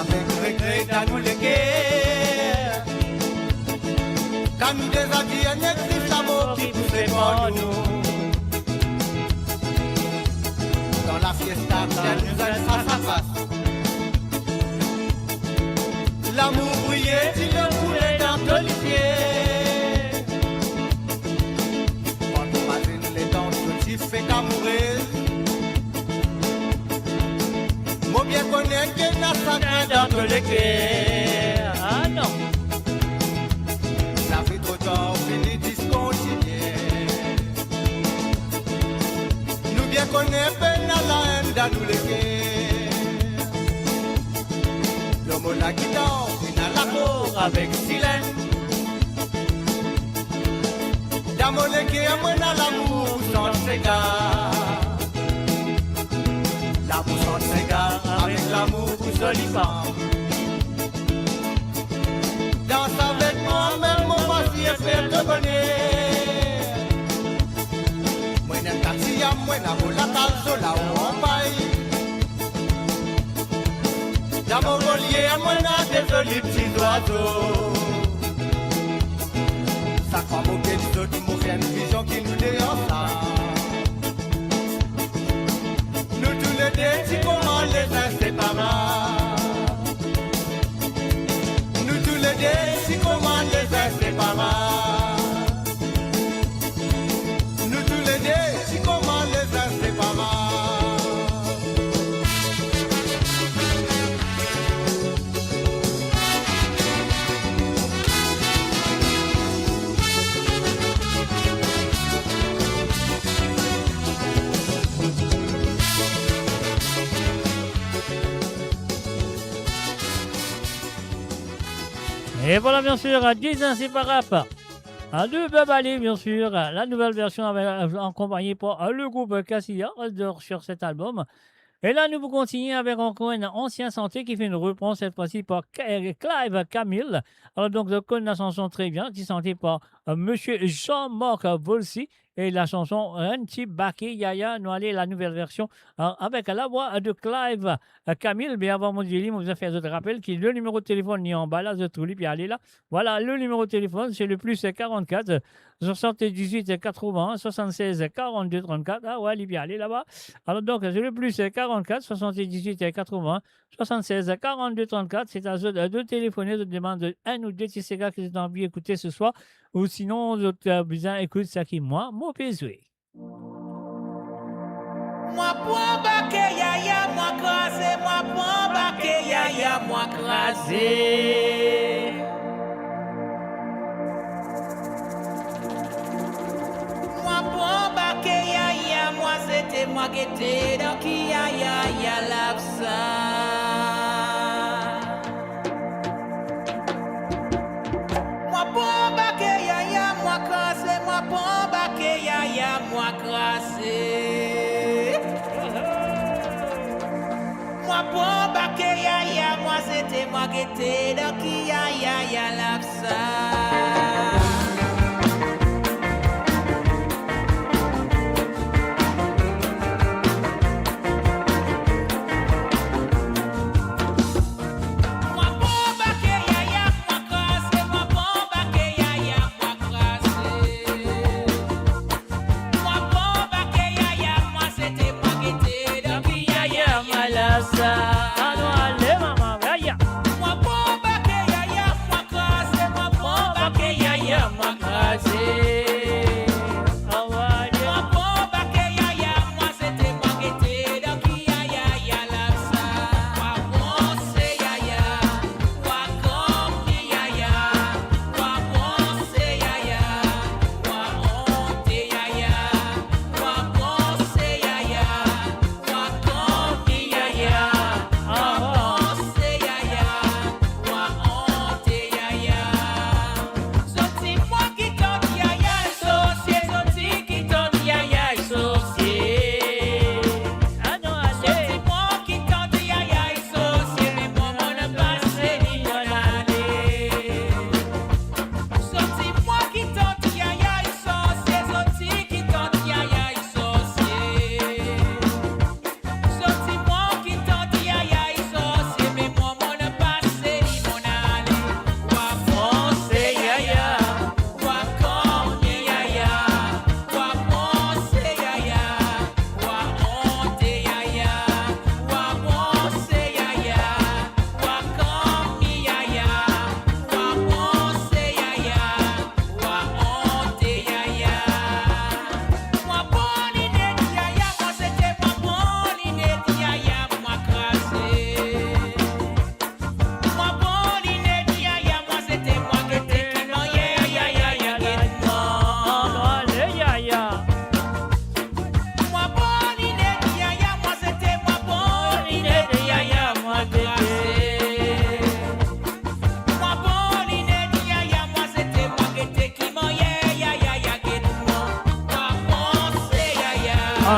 avec regret dans nous les guerres. Quand nous déshabillons, n'existe l'amour qui nous fait pour nous. Dans la fiesta, elle nous aide face à face. L'amour brillait, il le coulait dans tous les pieds. Quand on imagine les danses, tu fais qu'amoureuse. Moi bien connais qu'il y a sa main dans tous les cœurs. Ah non. La vie trop tard, fini discontinuer. Nous bien connaissons peine à la haine dans tous les cœurs. L'homme la guitare, il a l'amour avec Silène. Dans mon équipe, moi dans l'amour sans cigare. L'amour sans cigare, avec l'amour pour solifaire. Danse avec moi, même mon voici et faire de bonheur. Moi n'aime pas si à moi, n'a pas la tasse, là où on paille. Dans mon collier, moi n'a des jolis petits oiseaux. Ça croit mon pied du autres, mon une vision qui nous dérange. Nous tous les deux, si comment les inséparés. Nous tous les deux, si comment les inséparés. Nous tous les deux, si comment les inséparés. Et voilà bien sûr, 10 inséparables. À deux Babalé, bien sûr, la nouvelle version accompagnée par le groupe Cassia sur cet album. Et là, nous vous continuons avec encore un ancien santé qui fait une reprise cette fois-ci par Clive Camille. Alors donc, je connais la chanson très bien, qui est chantée par Monsieur Jean-Marc Volsi. Et la chanson Anti Baki Yaya, nous allons la nouvelle version avec la voix de Clive Camille. Bien avant mon Dieu, vous a fait un rappel que le numéro de téléphone est en bas là, je trouve, puis allez là. Voilà, le numéro de téléphone, c'est le plus 44 78 80 76 42 34. Ah ouais, puis allez là-bas. Alors donc, c'est le plus 44 78 80 76 42 34. C'est à eux de téléphoner, de demander un ou deux petits gars qui sont envie d'écouter ce soir. Ou sinon, vous avez besoin d'écouter ça qui moi, mon pésué. Moi pour baquer yaya, moi crasé, moi pour baquer yaya, moi crasé. Moi pour baquer yaya, moi c'était moi qui étais dans qui yaya, y'a l'absa. Moi pour baquer yaya, moi crasé, moi pour baquer yaya, moi crasé. Moi pour baquer yaya, moi c'était moi qui étais dans qui yaya, y'a l'absa. Moi,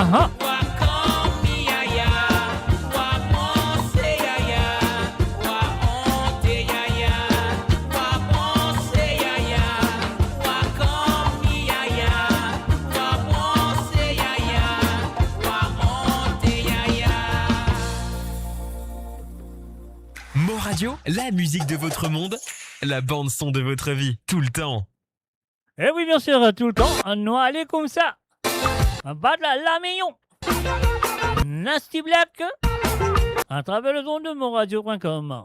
Ah, Mo Radio, la musique de votre monde, la bande son de votre vie, tout le temps. Eh oui, bien sûr, tout le temps. On doit aller comme ça. On bat de la meillon. Nasty Black. À travers le don de monradio.com.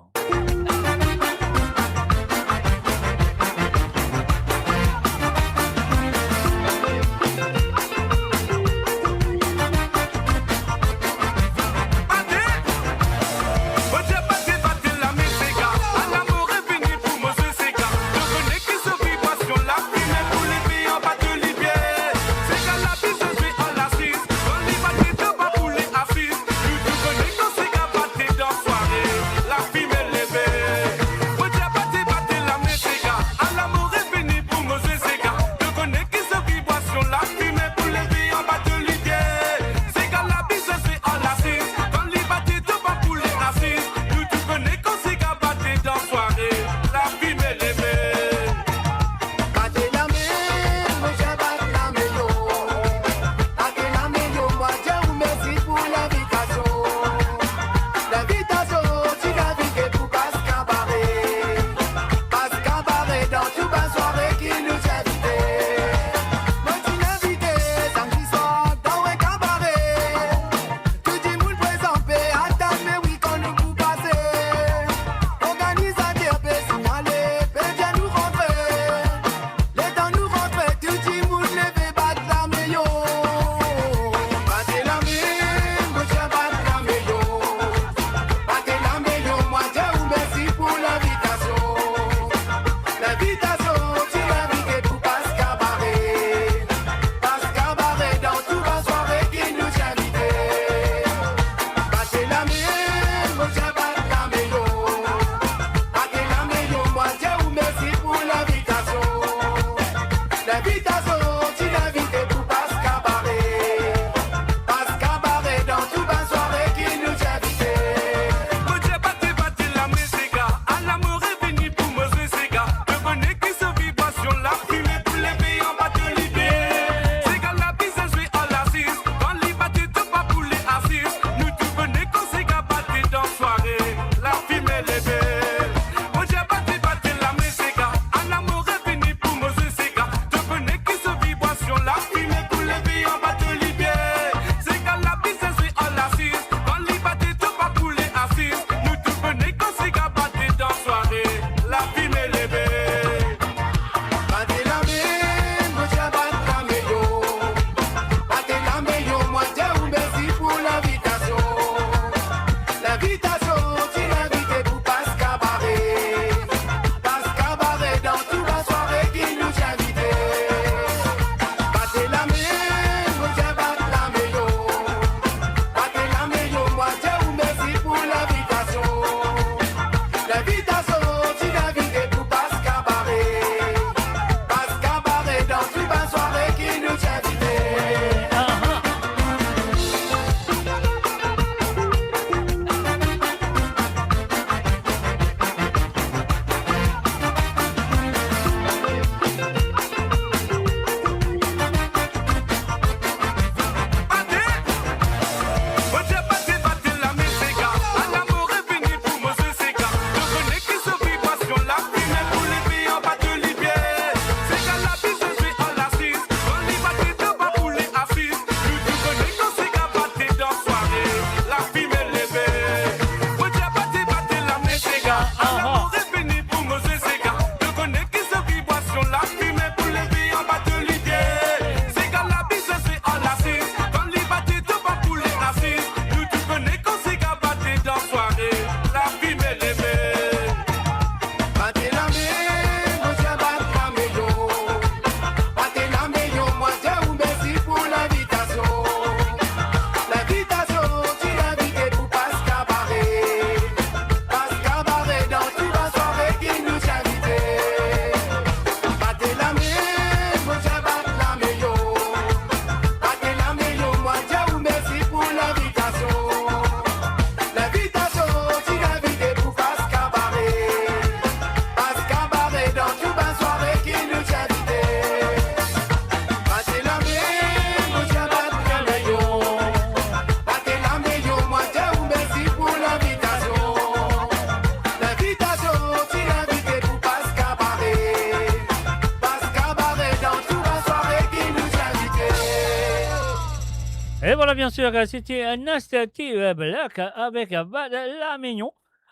voilà, bien sûr, c'était Nasty Black avec la Mignon,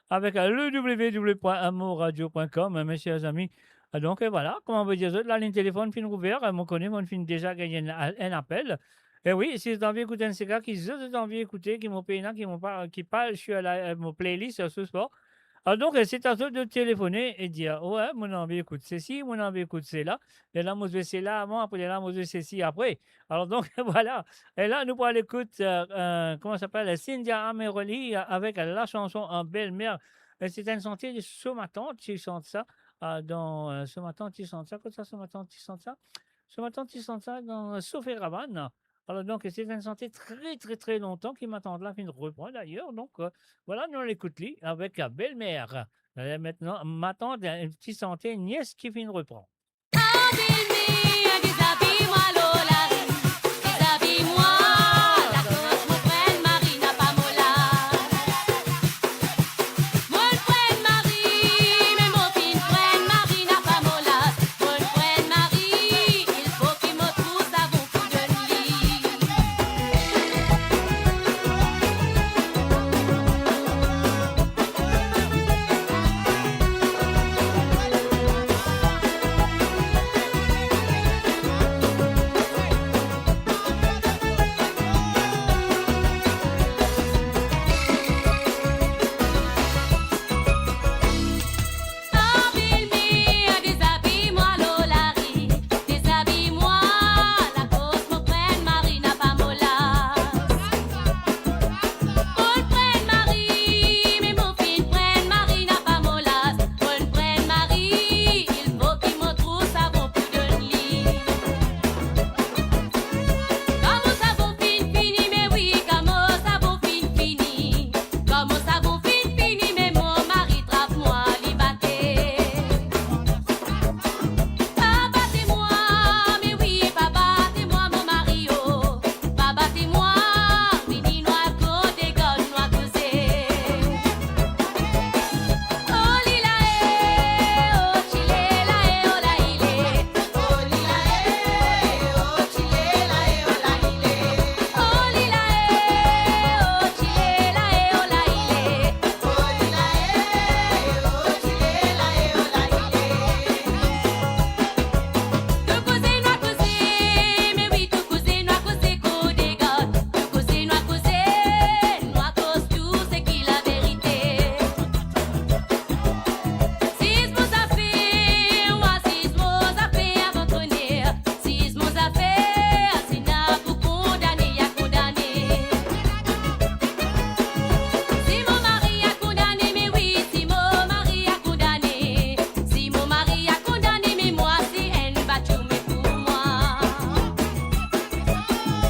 avec le www.amourradio.com, mes chers amis. Donc voilà, comment on veut dire ça, la ligne téléphone fin ouverte, on connaît, mon fin déjà gagné un appel. Et oui, si vous avez envie d'écouter un CK, qui vous avez envie d'écouter, qui m'ont payé, qui parle sur mon playlist ce soir. Alors donc, c'est à toi de téléphoner et dire, ouais, mon envie écoute ceci, mon envie écoute cela. Et là, moi, je vais c'est là avant, après, là, moi, je vais ceci après. Alors donc, voilà. Et là, nous, pour l'écoute, comment ça s'appelle, Cynthia Ameroli avec la chanson En belle-mère. Et c'est une chanson de ce matin, tu chantes ça. Ce matin, tu chantes ça. Comme ça, ce matin, tu chantes ça. Ce matin, tu chantes ça dans Sophie Rabanne. Alors donc, c'est une chanson très, très, très longtemps qui m'attend là, fin de reprend d'ailleurs. Donc, voilà, nous on l'écoute lui avec la belle-mère. Maintenant, m'attend une petite santé nièce qui finit de reprendre. Déshabille-moi, Lola, déshabille-moi, la cause me prenne, Marie n'a pas mola. Moi le prenne, Marie, mais mon fils prenne, Marie n'a pas mola. Moi le prenne, Marie, il faut qu'il me trouve savon pour de lit. Déshabille-moi, Lolari, déshabille-moi, la cause me prenne, Marie n'a pas mola. On prenne Marie, mais mon fils prenne, Marie n'a pas mola. On prenne Marie, il faut qu'il me trouve savon pour de lit. Comme au savon fin fini, mais oui, comme au savon fin fini. Comme au savon fin fini, mais mon mari trappe-moi, libaté. Pas battez-moi, mais oui, pas battez-moi, mon mari, oh. Pas battez-moi, fini noir côté, gomme noir causé. Oh lila oh chile la oh la ile. Oh lila oh chile la oh la ile. Oh lila oh chile la oh la ile. Oh lila oh chile la oh la ile. Tout causer noir causer, mais oui tout causer noir causer côté God. Tout causer noir cause tout c'est qui la vérité. Sismo ça fait, moi sismo ça fait avant tonnerre. Sismo ça fait, c'est n'a pour condamner à condamner. Si mon mari a condamné, mais oui, si mon mari a condamné. Si mon mari a condamné, mais moi c'est elle battu, mais pour moi.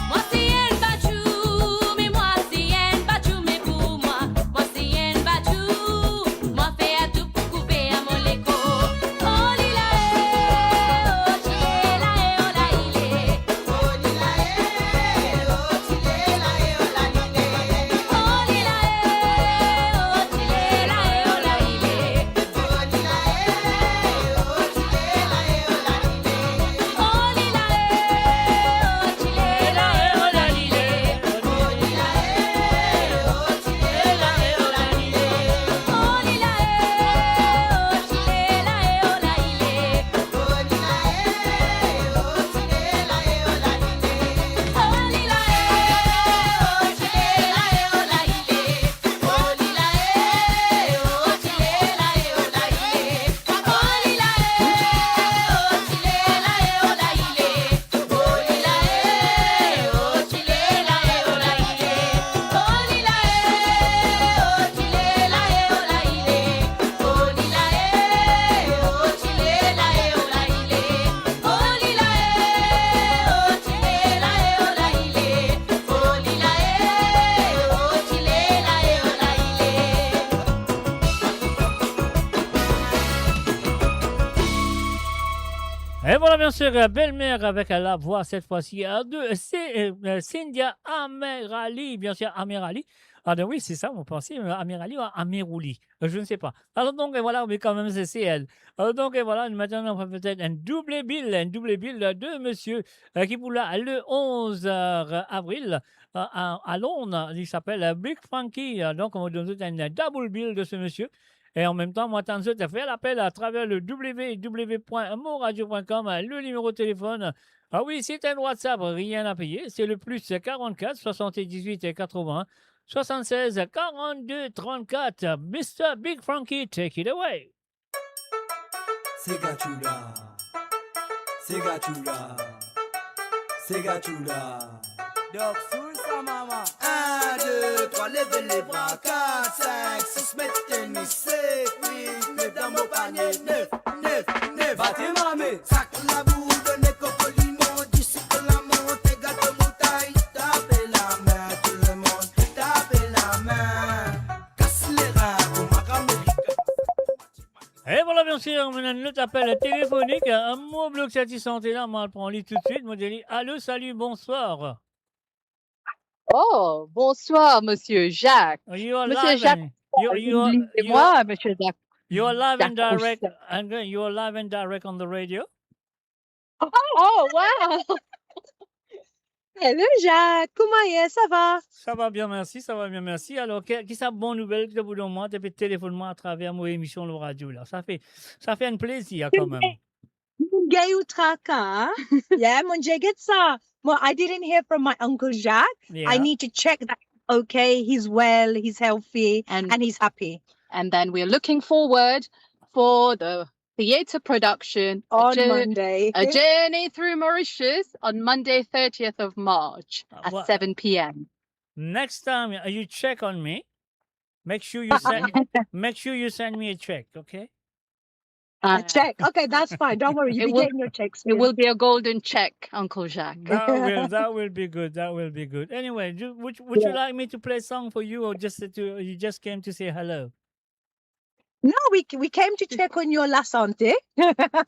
Moi c'est elle battu, mais moi c'est elle battu, mais pour moi. Moi c'est elle battu, moi fais à tout pour couper à mon léco. Oh lila oh chile la oh la ile. Oh lila oh chile la oh la ile. Oh lila oh chile la oh la ile. Oh lila oh chile la oh la ile. Oh lila oh chile la oh la ile. Oh lila oh chile la oh la ile. Oh lila oh chile la oh la ile. Oh lila oh chile la oh la ile. Oh lila oh chile la oh la ile. Oh lila oh chile la oh la ile. Oh lila oh chile la oh la ile. Oh lila oh chile la oh la ile. Oh lila oh chile la oh la ile. Oh lila oh chile la oh la ile. Oh lila oh chile la oh la ile. Oh lila oh chile la oh la ile. Et voilà, bien sûr, belle-mère avec la voix cette fois-ci de Cynthia Amerali, bien sûr, Amerali. Ah, ben oui, c'est ça, vous pensez, Amirali ou Amirouli, je ne sais pas. Alors donc, voilà, mais quand même, c'est elle. Alors donc, voilà, maintenant, on va peut-être un double bill de monsieur qui pour le 11 avril à Londres, il s'appelle Big Frankie. Donc, on va donner un double bill de ce monsieur. Et en même temps, moi, tant que tu as fait l'appel à travers le www.moradio.com, le numéro de téléphone. Ah oui, c'est un WhatsApp, rien à payer. C'est le plus 44 78 et 80 76 42 34. Mr. Big Frankie, take it away. Sega chula, Sega chula, Sega chula. Doc sur sa maman. 1, 2, 3, levez les bras. 4, 5, 6, mettez tennis. 7, 8, 9 dans mon panier. 9, 9, 9. Battez mamé. Sac la boule, donnez cocolimon. Disciple la monte, gâteau moutaille. Tapez la main, tout le monde. Tapez la main. Casse les reins, pour ma Amérique. Et voilà, bien sûr, on a notre appel téléphonique. Un mot bloc santé là, moi, je prends lit tout de suite. Moi, je dis allô, salut, bonsoir. Oh, bonsoir, Monsieur Jacques. You are Monsieur live Jacques, and c'est moi, Monsieur Jacques. you are live and Jacques direct. Rousseau. And you are live and direct on the radio. Oh, wow! Hello, Jacques. Comment est ça va? Ça va bien, merci. Ça va bien, merci. Alors, qu'est-ce que bonne nouvelle que vous donnez-moi depuis téléphone-moi à travers mon émission Le Radio là. Ça fait un plaisir quand même. Gay Utraka. Yeah, Munje get ça. Well, I didn't hear from my Uncle Jacques. Yeah. I need to check that. Okay, he's well, he's healthy, and he's happy. And then we're looking forward for the theatre production On Monday. A Journey Through Mauritius on Monday, 30th of March at Well, 7 p.m. Next time you check on me, make sure you send me a check, okay? A check. Okay, that's fine. Don't worry. You'll be getting your checks. It will be a golden check, Uncle Jacques. That will be good. That will be good. Anyway, would you like me to play a song for you, or you just came to say hello? No, we came to check on your La Santé.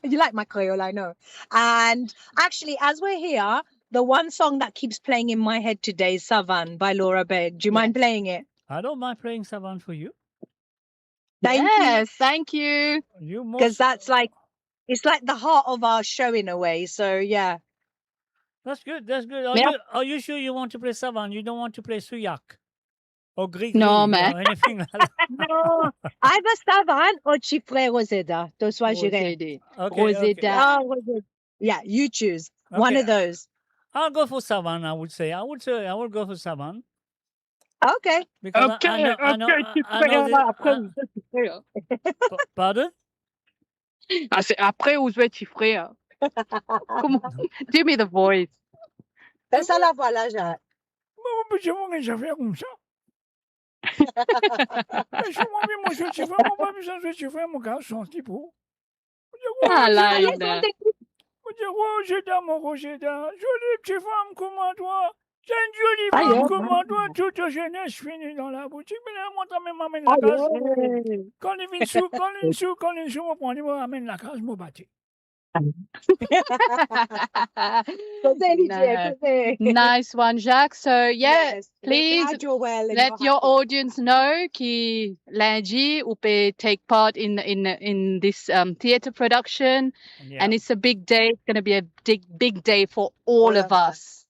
You like my Creole, I know. And actually, as we're here, the one song that keeps playing in my head today is Savane by Laura Begg. Do you mind playing it? I don't mind playing Savane for you. Thank you. Because that's it's like the heart of our show in a way. So yeah. That's good. That's good. Yeah. Are you sure you want to play Savane? You don't want to play Suyak or Greek? No, or man. anything like that? No, either Savane or Chifre Roseda. Those ones you get. Okay, Roseda. Oh, Roseda. Yeah, you choose one Okay. of those. I'll go for Savane. I would say I will go for Savane. Okay. Because I know Pardon? Ah, c'est après où je vais chiffrer. Comment? Give me the voice. Fais ça la voix là, Jacques. Je vois que j'avais comme ça. Je vois bien mon jeu de chiffre, mon pas besoin de chiffrer mon gars, son type. Ah là, il a- Rogeda, mon Rogeda, jolie petite femme comme toi. J'ai une jolie Ah, femme yeah. comme toi, toute jeunesse finie dans la boutique. Mais là, moi, t'as même m'amène la case. Quand il vient sous, on prend, il m'amène la case, moi, bâti. Nice one, Jacques. So yeah, Yes, please glad you're well and let you're your happy. audience know कि lundi vous pouvez take part in this theatre production, and it's a big day. It's going to be a big day for all of us.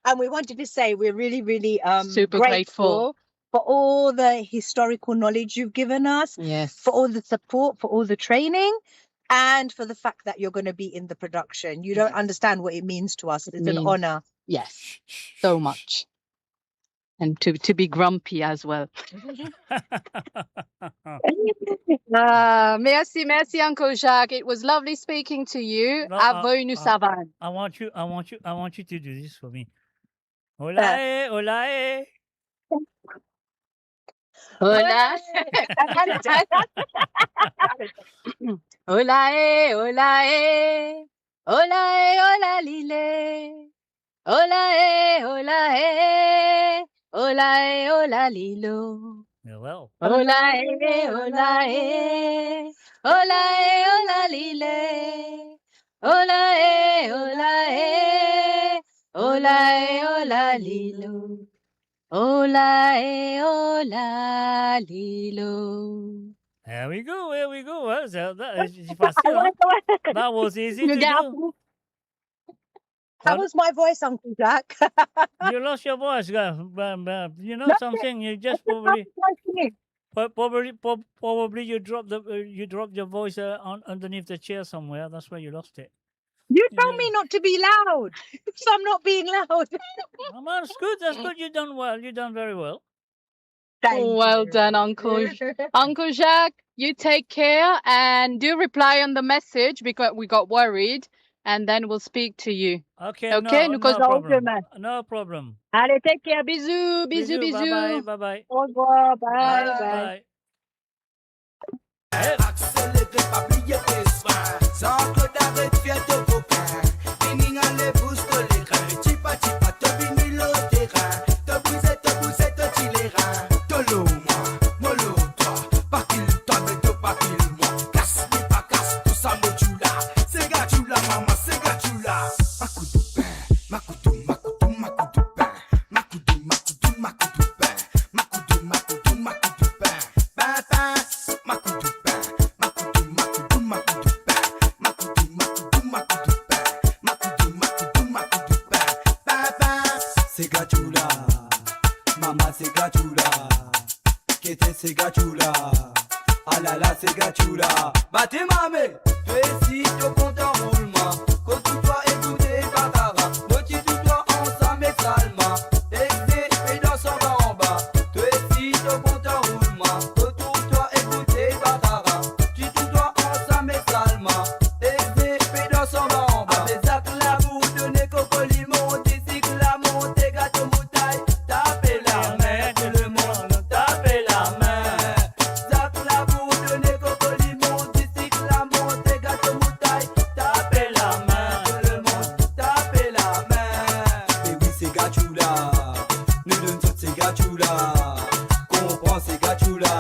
And we wanted to say we're really, really Super grateful. for all the historical knowledge you've given us, Yes. for all the support, for all the training, and for the fact that you're going to be in the production. You don't understand what it means to us. It's an means- honor. Yes, so much. And to be grumpy as well. Merci, Uncle Jacques. It was lovely speaking to you. No, Aveu Savane. I want you to do this for me. Hola, hola. Hola. Hola, hola, hola, hola, lile. Hola, hola, hola, hola, lilo. Well. Hola, hola, hola, hola, lile. Hola, hola, hola, hola, lilo. Hola, hola, Lilo. Here we go. Well, c'est facile, hein? That was easy You to get do. That was my voice, Uncle Jack. You lost your voice, girl. You know No, something? You just that's not probably you dropped your voice underneath the chair somewhere. That's why you lost it. You told me not to be loud, so I'm not being loud. Oh, man, that's good. That's good. You done well. You done very well. Well done, Uncle. Uncle Jacques, you take care and do reply on the message because we got worried and then we'll speak to you. Okay. Okay, No, nous causons no demain. problem. No problem. Allez, take care. Bisous, bisous, bisous. Bye bye. Au revoir. Bye, bye. Accélérez, pas plier tes freins. Sans que d'arrêt, fier de copain. Fini à les booster les reins. Chipa, chipa, te vinyle au terrain. Te bouser, te tirer les reins. De l'eau, moi, mollo, toi. Pas qu'il toi, mais te pas qu'il moi. Casse, mais pas casse, tout ça, me tue là. C'est gars, tu là, maman, c'est gars, tu là. Ma coup de pain, ma coup de pain. Ma coup de pain. Ma coup de pain. Ma coup de pain. Pain, pain. Ma coup de pain. C'est gachula, maman c'est gachula, qu'était c'est gachula, ah là là c'est gachula. Battez mamé, tu es si tu comptes en roulement, quand tu dois écouter Bakara, moitié tout dois ensemble et salma, et dans son bas en bas, tu es si tu comptes en roulement, quand tu dois écouter Bakara, tu dois ensemble et salma, et dans son bas en bas. Avec Zach la boue de Nekoko Limon, d'ici la montée gâteau moutaille, tapez la main, tout le monde, tapez la main. Zach la boue de Nekoko Limon, d'ici la montée gâteau moutaille, tapez la main, tout le monde, tapez la main. Et oui c'est gachula, nous donne toutes ces gachula, comprends c'est gachula,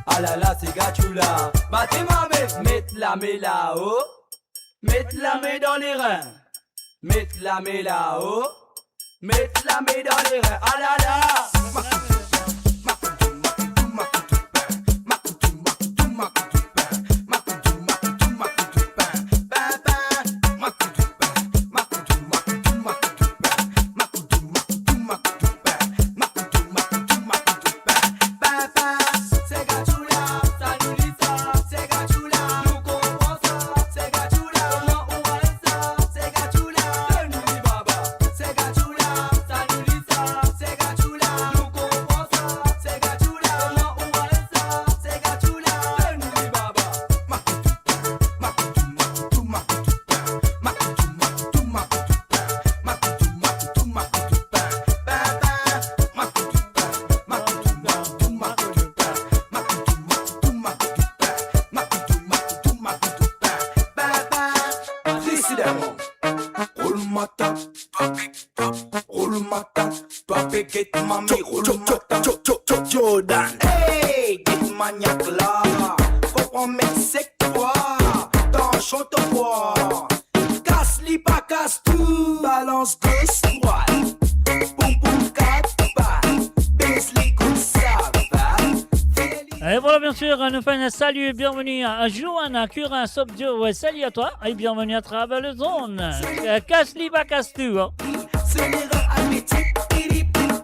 ah là là c'est gachula. Battez ma main, mettez la main là-haut. Mettez la main dans les reins. Mettez la main là-haut. Mettez la main dans les reins. Ah là là. C'est gachula, ça nous dit ça. C'est gachula, nous comprend ça. C'est gachula, non ou ça. C'est gachula, nous dit baba. C'est gachula, ça nous dit ça. C'est gachula, nous comprend ça. C'est gachula, non ou ça. C'est gachula, nous dit baba. Décidément, roule ma tape, roule ma tape, toi péquette mamie, roule ma tape, Jordan. Hey, get maniaque là, comprends mec c'est toi, t'en chante quoi, casse-li pas casse tout, balance gauche droite, boum boum quatre pas, baisse les coups ça va. Et voilà, bien sûr, nous faisons un salut et bienvenue à Johanna, Curin, Sobdio. Ouais, salut à toi et bienvenue à travers le zone. Casse-li, pas casse-tout. Hein. C'est l'erreur athlétique, il y baisse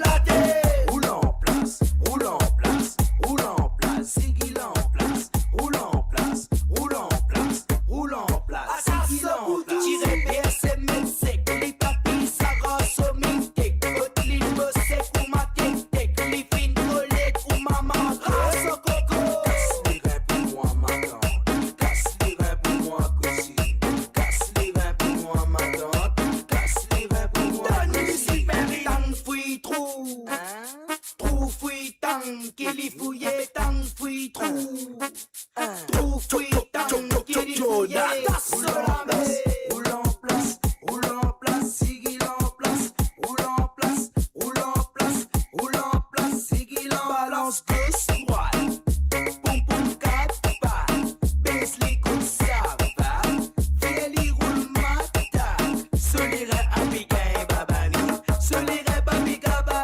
la tête. Roule en place, roule en place, roule en place, Sigil en place, roule en place, roule en place, roule en place, Sigil en place. Tirez PSM sec, les papilles, ça rase au mintec, votre ligne sec ou ma tech, les fines collègues ou maman, race au coco. Casse les reins pour moi, ma tante, casse les reins pour moi, cousine, casse les reins pour moi, ma tante, casse les reins pour moi. Donne super tang fouille trou, trou fouille tang, qu'il y fouille tang fouille trou, trou fouille tang, qu'il y fouille. Roule en place, Sigil en place, roule en place, Sigil en balance gauche droite, boum boum quatre pas, baisse les coups ça va, fais les roule mata, solire abigail babani, solire babigaba,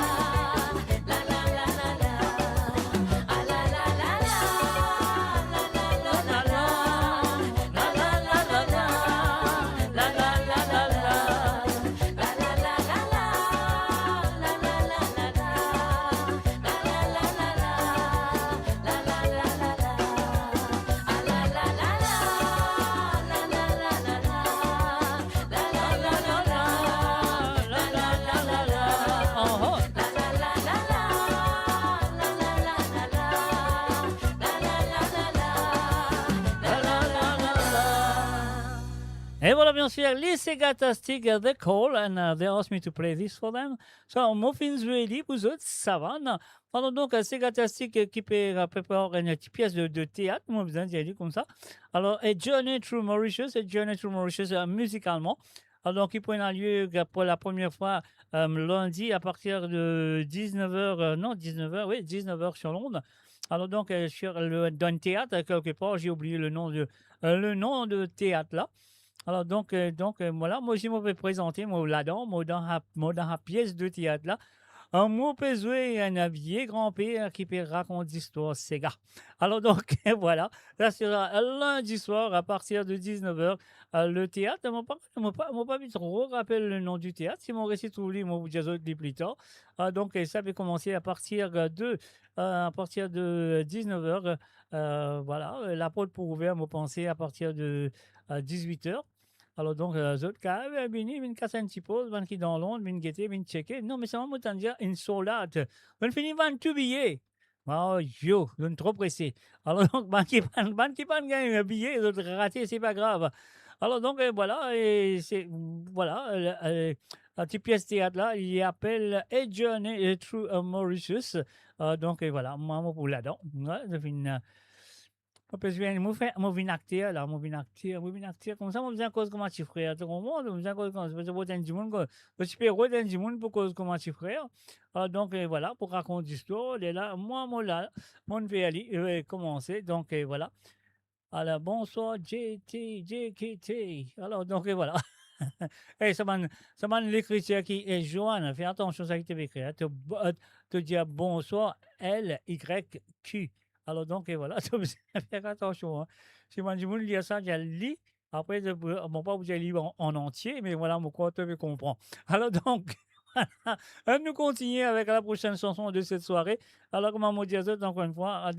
Et voilà, bien sûr, les Segatastiques, The Call, and they asked me to play this for them. So, Muffins Ready, vous autres, savane. Pendant donc, Segatastiques qui prépare une petite pièce de théâtre, moi, besoin d'y aller comme ça. Alors, A Journey Through Mauritius, musicalement. Alors, donc, il prendra lieu pour la première fois lundi à partir de 19h, non, 19h, oui, 19h sur Londres. Alors, donc, dans le théâtre, quelque part, j'ai oublié le nom de théâtre là. Alors, donc, voilà, moi, je me présenter, moi, là-dedans, moi, dans la pièce de théâtre là. Moi, peut jouer un vieil grand-père qui peut raconter l'histoire Sega. Alors donc, voilà, ça sera lundi soir à partir de 19h. Le théâtre, moi pas trop rappelle le nom du théâtre. Si mon récit oublie, moi vous dis plus tard. Donc, ça peut commencer à partir de 19h. Voilà, la porte pour ouvrir, moi penser à partir de 18h. Alors donc, les autres cas, ils cassent un petit peu, ils qui dans Londres, ils guettent, ils checker. Non, mais ça va me dire une solade. Ils finissent par tout billet. Oh, yo, ils sont trop pressés. Alors donc, qui pas gagner un billet, ils ont raté, c'est pas grave. Alors donc, voilà, et c'est, voilà, la petite pièce théâtre là, il appelle A Journey Through Mauritius. Donc, voilà, moi, pour là-dedans. Ouais, parce que moi, viens acteur, là, moi, viens acteur, comme ça, moi, viens cause comment tu frère, tout le monde, moi, viens cause comme ça, parce que moi, du monde, je suis héros du monde pour cause comment tu frère. Donc, voilà, pour raconter l'histoire, et là, moi, là, mon vais aller commencer, donc, voilà. Alors, bonsoir, JKT. Alors, donc, voilà. Et ça m'a l'écriture qui est Joanne, fais attention à ça qui t'est écrit, te dire bonsoir, LYQ. Alors donc, voilà, faire attention. Hein. Si moi, je lis ça, je lis. Après, je ne vais pas vous lire en entier, mais voilà, moi, tu comprends. Alors donc, nous continuons avec la prochaine chanson de cette soirée. Alors, comme on dit encore une fois,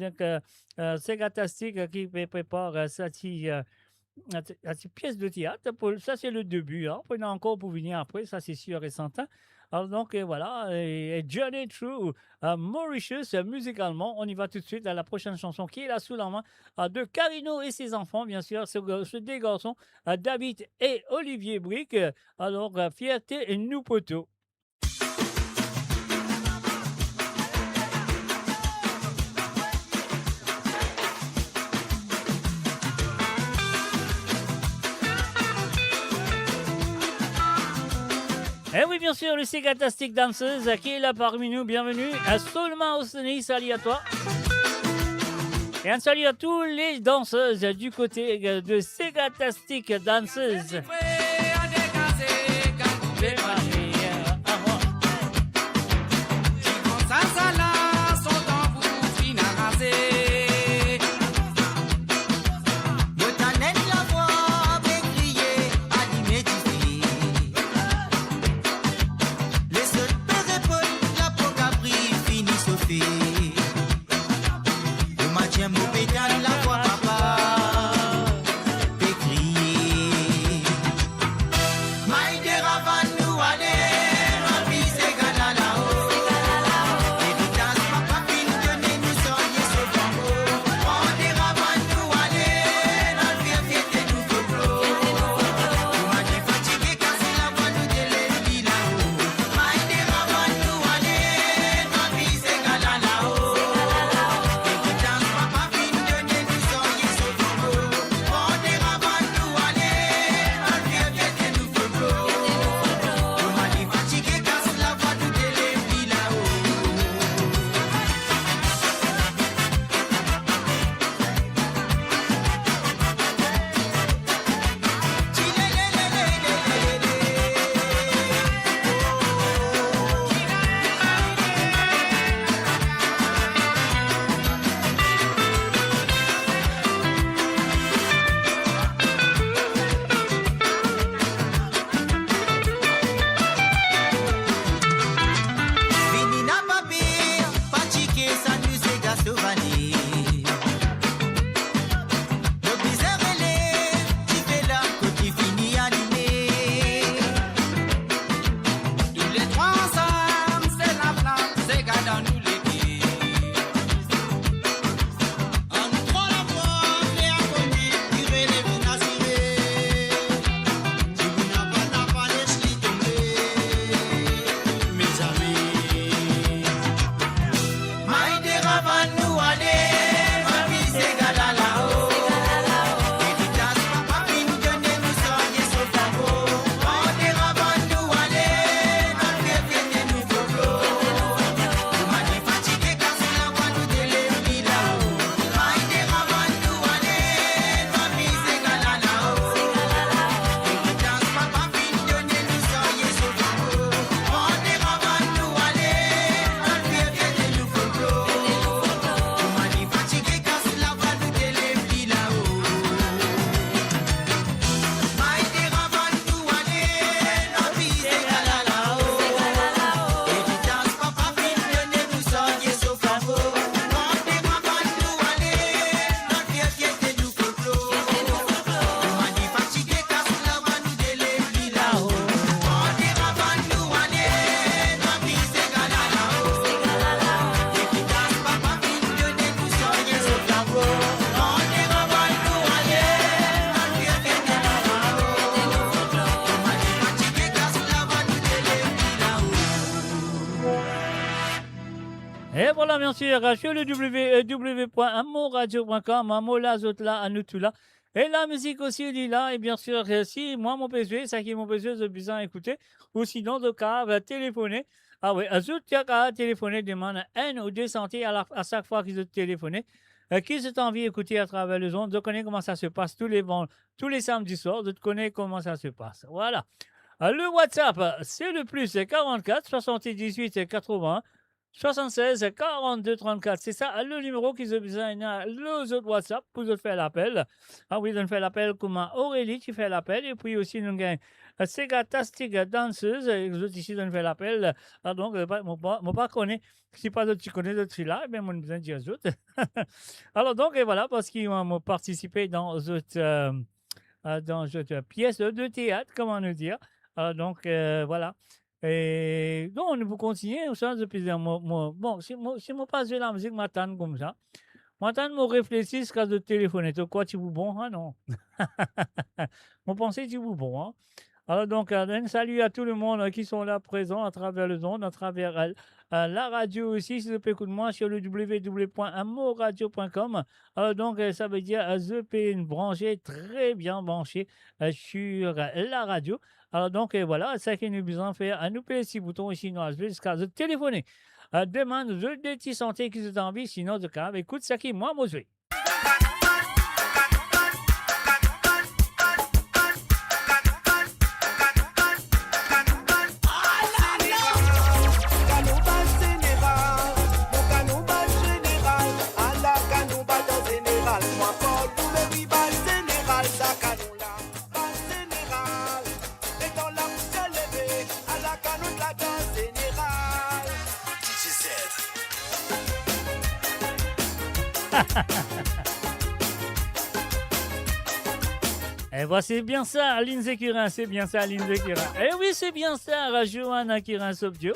c'est fantastique qui prépare cette pièce de théâtre. Ça, c'est le début. Hein. On a encore pour venir après, ça, c'est sûr et certain. Alors donc voilà, Journey Through Mauritius, musicalement, on y va tout de suite à la prochaine chanson qui est là sous la main de Carino et ses enfants, bien sûr, ce deux garçons, David et Olivier Brick. Alors, fierté et nous poteaux. Eh oui, bien sûr, le Ségatastic Danseuse qui est là parmi nous. Bienvenue à Solma Osni, salut à toi. Et un salut à tous les danseuses du côté de Ségatastic Danseuse. La voix papa, t'es crier. Et voilà, bien sûr, sur le www.amoradio.com, Amo là, autres là, à nous tout là. Et la musique aussi, il est là. Et bien sûr, si moi, mon PSV, ça qui est mon PSV, j'ai besoin d'écouter. Ou sinon, de cas, téléphoner. Ah oui, eux autres, qui a téléphoné, demandent un ou deux centimes à chaque fois qu'ils ont téléphoné. Qui ont envie d'écouter à travers les ondes, de connaître comment ça se passe tous les samedis soirs, de connaître comment ça se passe. Voilà. Le WhatsApp, c'est le plus, c'est 44 78 80 76 42 34. C'est ça le numéro qu'ils ont besoin les autres WhatsApp pour faire l'appel. Ah oui, on fait l'appel comme Aurélie qui fait l'appel. Et puis aussi, nous avons Ségatastique danseuse. Les autres ici, on fait l'appel. Ah, donc, moi, pas connais. Si pas d'autres, tu connais d'autres là, ben, moi, besoin de dire autres. Alors, donc, et voilà, parce qu'ils ont participé dans cette pièce de théâtre, comment nous dire. Alors, donc, voilà. Et donc, on vous continue, au sens de plaisir. Bon, si moi pas jouer la musique, m'attendre comme ça. M'attendre, me réfléchir ce cas de téléphoner. Quoi, tu vous bon, hein, non? Mon pensée, tu vous bon, hein? Alors, donc, un salut à tout le monde qui sont là présents à travers le zone, à travers la radio aussi, si vous pouvez écouter moi sur le www.amoradio.com. Alors, donc, ça veut dire The P branché, très bien branché sur la radio. Alors, donc, voilà, ça qui nous besoin de faire, nous payer 6 boutons ici dans la jusqu'à de téléphoner. Demande de petits santé qui sont envie, sinon, de cas, écoute, ça qui, moi, je vais. Et voilà, c'est bien ça, Aline Zécurin, c'est bien ça, Aline Zécurin. Et oui, c'est bien ça, Johanna Kirin Sobdio.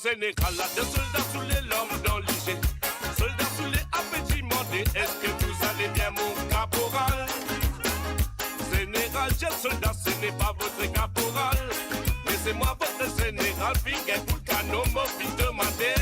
Général, là, de soldats sous les lames dans l'IG. Soldats sous les appétits demandés, est-ce que vous allez bien, mon caporal? Général, j'ai soldat, ce n'est pas votre caporal. Mais c'est moi votre général, figue pour le canon, mon fils demandé.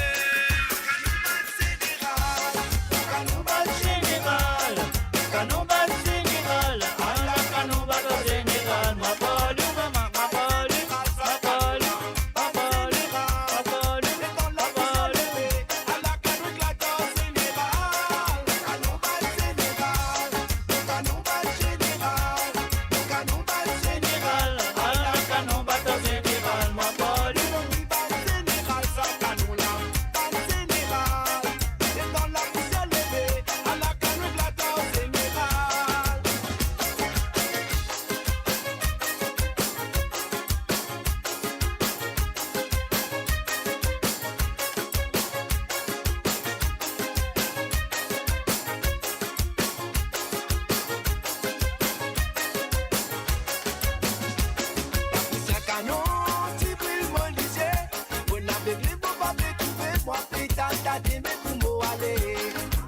moi pétard, t'as des mecs pour m'aller.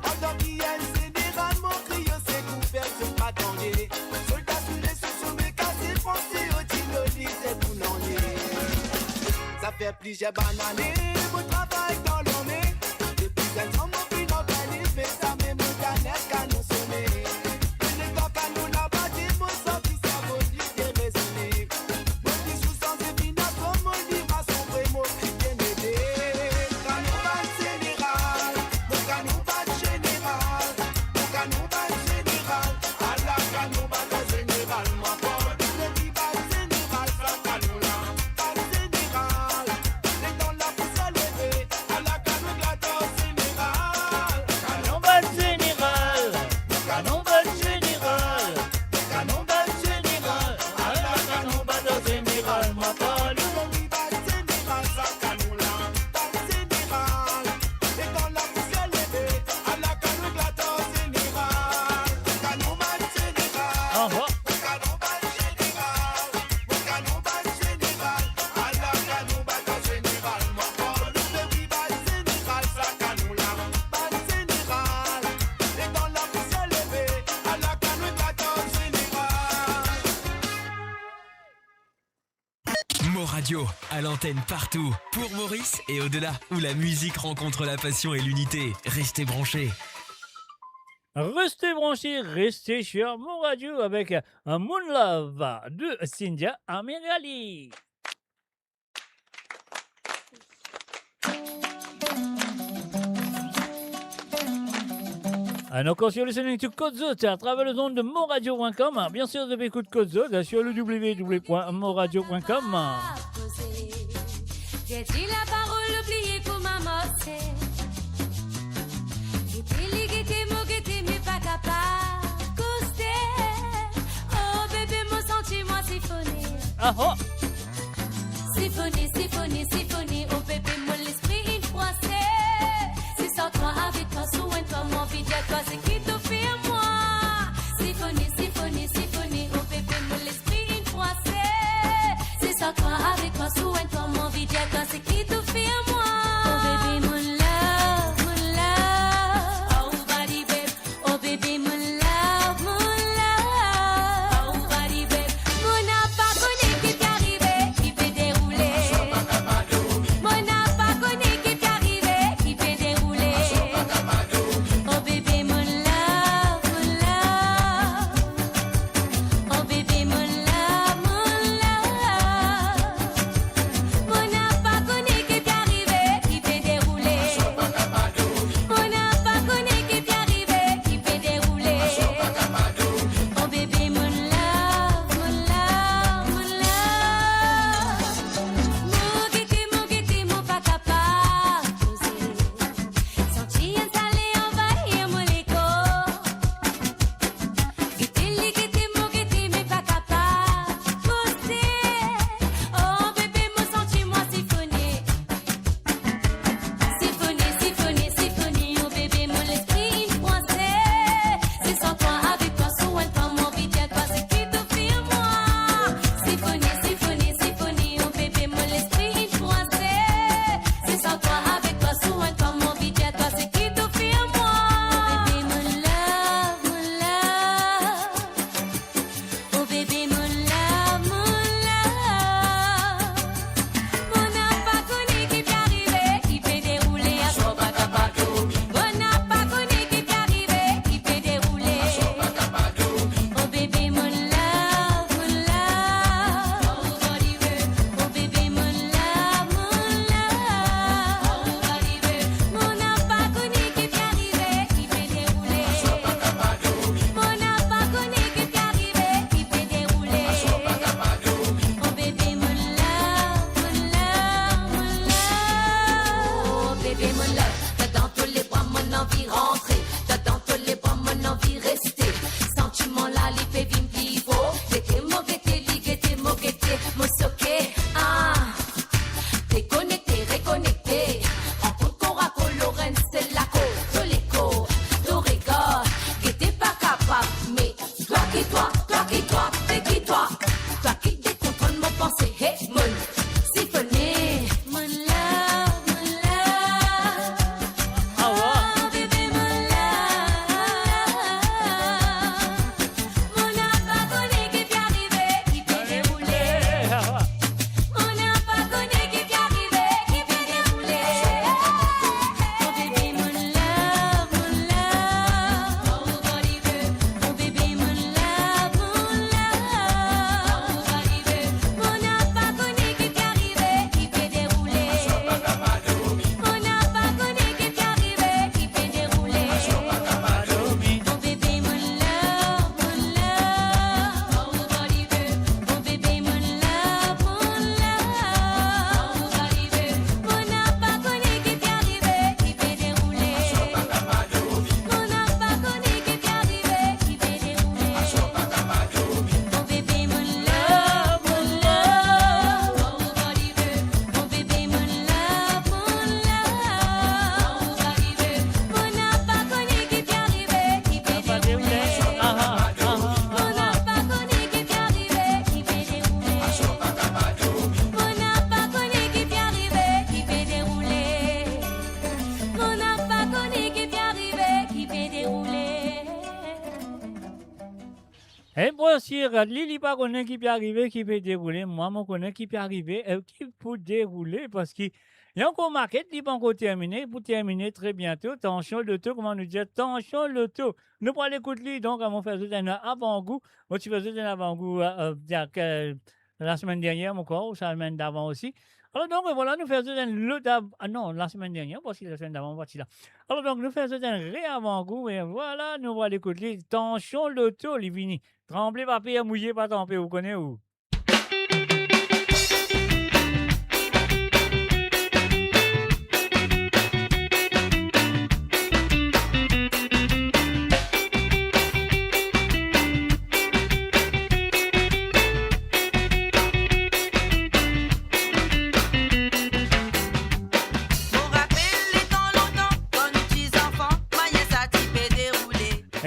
En tant qu'il y a une générale, mon cri, c'est couvert, je m'attendais. Soldats sous les sous-sommets, cassés, français, au tinoli, c'est pour n'ennuyer. Ça fait plusieurs bananes, mon travail dans l'année. Depuis un temps, mon prix n'organise, mais ça met mon canette qu'à nous sonner. Les gars qu'à nous la bâtir, mon sorti, ça vaut dire des raisonnés. Mon discours sans émination, mon livre à son vrai mot, qui vient m'aider. Carnaval général, mon carnaval général, mon carnaval général, à la carnaval général, moi, Paul, le rival général, ça canoula, pas général, les dans la pousse à lever, à la carnaval général. Carnaval général, carnaval général, carnaval général, à la carnaval général, ma parole. Ah, ah. Mo Radio, à l'antenne partout, pour Maurice et au-delà, où la musique rencontre la passion et l'unité. Restez branchés. Restez branchés, restez sur Mon Radio avec un Moon Love de Cynthia Amirali. And of course, you're listening to Code Zot à travers le zone de moradio.com. Bien sûr, vous écoutez Code Zot sur le www.moradio.com. J'ai dit la parole, oublié pour m'amorcer. Guetter, mais pas capable. Coster. Oh bébé, mon sentiment symphonie. Ah oh. Symphonie, symphonie, symphonie. Oh bébé, mon l'esprit une froissée. C'est sans toi, avec toi, soin toi, mon vie, toi, c'est qui te fait à moi. Symphonie, symphonie, symphonie. Oh bébé, mon l'esprit une froissée. C'est sans toi, avec toi, soin toi, mon vie, toi, c'est qui te fait à moi. Oh bébé, mon love, mon love. Oh body babe, oh bébé, mon love, mon love. Oh body babe, mon n'a pas connu qui t'est arrivé, qui peut dérouler. Mon n'a pas connu qui t'est arrivé, qui peut dérouler. Oh bébé, mon love, mon love. Oh bébé, mon love, mon love. Mon n'a pas connu qui t'est arrivé, qui peut dérouler. Mon n'a pas connu qui t'est arrivé, qui peut dérouler. Oh bébé, mon love, mon love, mon love. Mon guetti, mon pas capable. Senti installé, envahir mon écho. Guetti, mais pas capable. Poster. Oh bébé, mon sentiment symphonie. Symphonie, symphonie, symphonie. Oh bébé, mon esprit une froissée. C'est sans toi, avec toi, soin toi, mon vie, toi, c'est qui te fait à moi. Symphonie, symphonie, symphonie. Oh bébé, mon esprit une froissée. C'est sans toi, avec toi, soin toi, mon vie, toi, c'est qui te fait à moi. Oh bébé, mon love, mon love. Oh bébé, mon love, mon love. Mon n'a pas connu qui t'est arrivé, qui peut dérouler à son patapado. Mon n'a pas connu qui t'est arrivé, qui peut dérouler. Oh bébé, mon love, mon love. Oh bébé, mon love, mon love. Mon n'a pas connu qui t'est arrivé, qui peut dérouler. Mon n'a pas connu qui t'est arrivé, qui peut dérouler. Oh bébé, mon love, mon love, mon love. Oh bébé, mon love, t'as dans tous les bras mon envie rentrer, t'as dans tous les bras mon envie rester. Sentiment là, li fait vim pivo. Guetter, mon soqué. Ah, déconnecté, reconnecté. En compte qu'on raconte Lorraine, c'est la côte, l'écho, l'oréga. Guetter pas capable, mais toi qui toi, t'es qui toi. Toi qui décontrôle mon pensée, hey, mon symphonie. Mon love, mon love. Et bon, si Lili pas connaît qui peut arriver, qui peut dérouler, moi, je connais qui peut arriver, et qui peut dérouler, parce qu'il y a encore maquette, il pas encore terminé, pour terminer très bientôt, tension l'auto, comment nous dire, tension l'auto. Nous pour l'écouter, donc, on va faire un avant-goût, moi, tu faisais un avant-goût, la semaine dernière, encore, ou la semaine d'avant aussi. Alors donc, voilà, nous faisons un non, la semaine dernière, parce que la semaine d'avant, voici là. Alors donc, nous faisons un ré-avant-goût, et voilà, nous allons l'écouter, tension l'auto, les vini. Tremblez, papier, mouillé, pas trempé, vous connaissez où?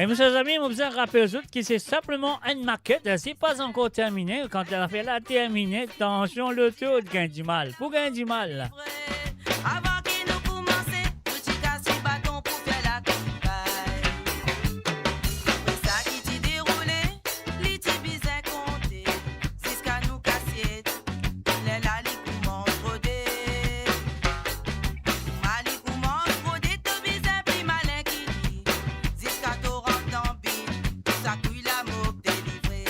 Et mes chers amis, vous avez rappelé aux autres que c'est simplement une maquette, c'est pas encore terminé. Quand elle a fait la terminée, attention, le taux de gain du mal. Pour gagner du mal. Avant qu'il nous commence, nous t'y casse bâton pour faire la campagne. C'est ça qui t'y déroulé, les t'y bisins compté, jusqu'à nous casser, les lali comment frauder. Mali comment frauder, te bisins plus malin qui dit, jusqu'à t'au rentre dans bille, ça couille la moque délivrée.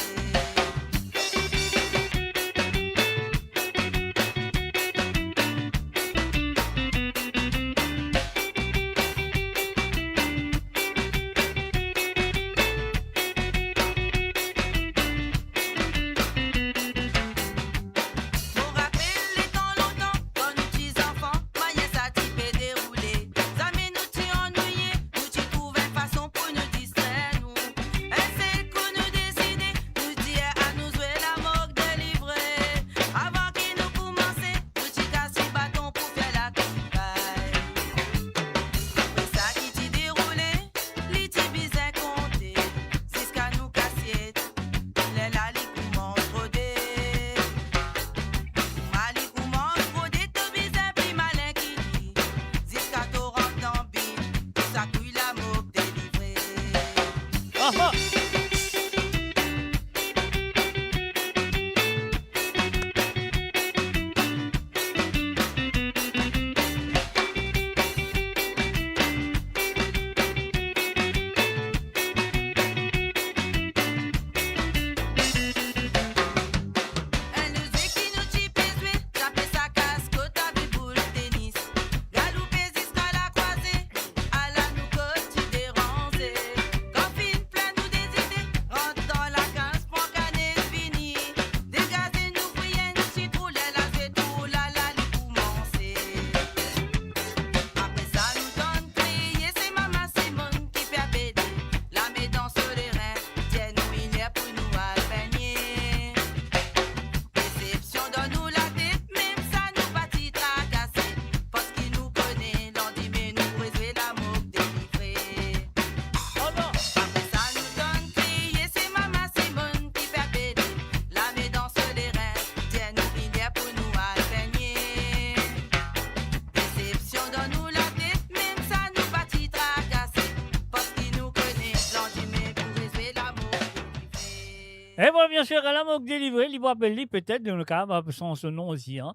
Et voilà, bien sûr, à la moque délivrée, il appelle peut-être, dans le cas, son nom aussi. Hein.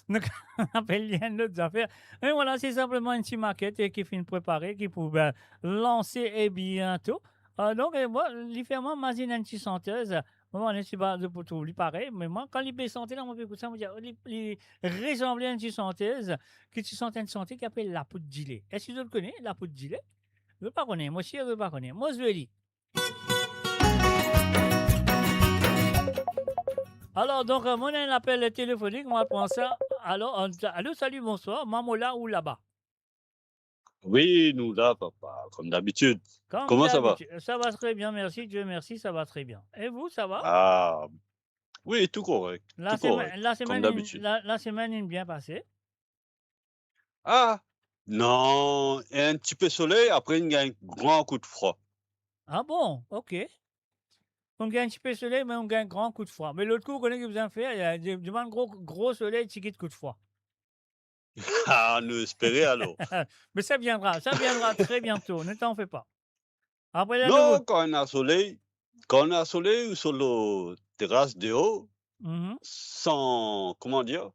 Donc, on appelle bien d'autres affaires. Et voilà, c'est simplement une petite maquette qui finit préparée, qui pouvait lancer et bientôt. Donc, moi, il fait moi, imagine une petite chanteuse. Moi, je ne sais pas pour tout, lui pareil, mais moi, quand il peut chanter, là, on peut écouter ça, on dire, il ressemble à une petite chanteuse, qui tu sens une chanteuse qui appelle la poudre gilet. Est-ce que tu le connais, la poudre gilet? Je ne pas connaître. Moi aussi, je ne pas connaître. Moi, je le dis. Alors, donc, mon appel téléphonique, moi, prend ça. Alors, allô, salut, bonsoir. Maman là ou là-bas? Oui, nous là, papa, comme d'habitude. Comment ça va? Ça va très bien, merci. Dieu merci, ça va très bien. Et vous, ça va? Ah, oui, tout correct. La Tout correct, comme semaine, d'habitude. la semaine est bien passée. Ah, non, un petit peu soleil, après, il y a un grand coup de froid. Ah bon, ok. On gagne un petit peu de soleil, mais on gagne un grand coup de froid. Mais l'autre coup, vous connaissez que vous en faites, il y a du gros soleil, petit coup de froid. Ah, nous espérer alors. Mais ça viendra très bientôt, ne t'en fais pas. Après, là, Non, quand on a soleil, quand on a soleil ou sur la terrasse de haut, Mhm. sans, comment dire,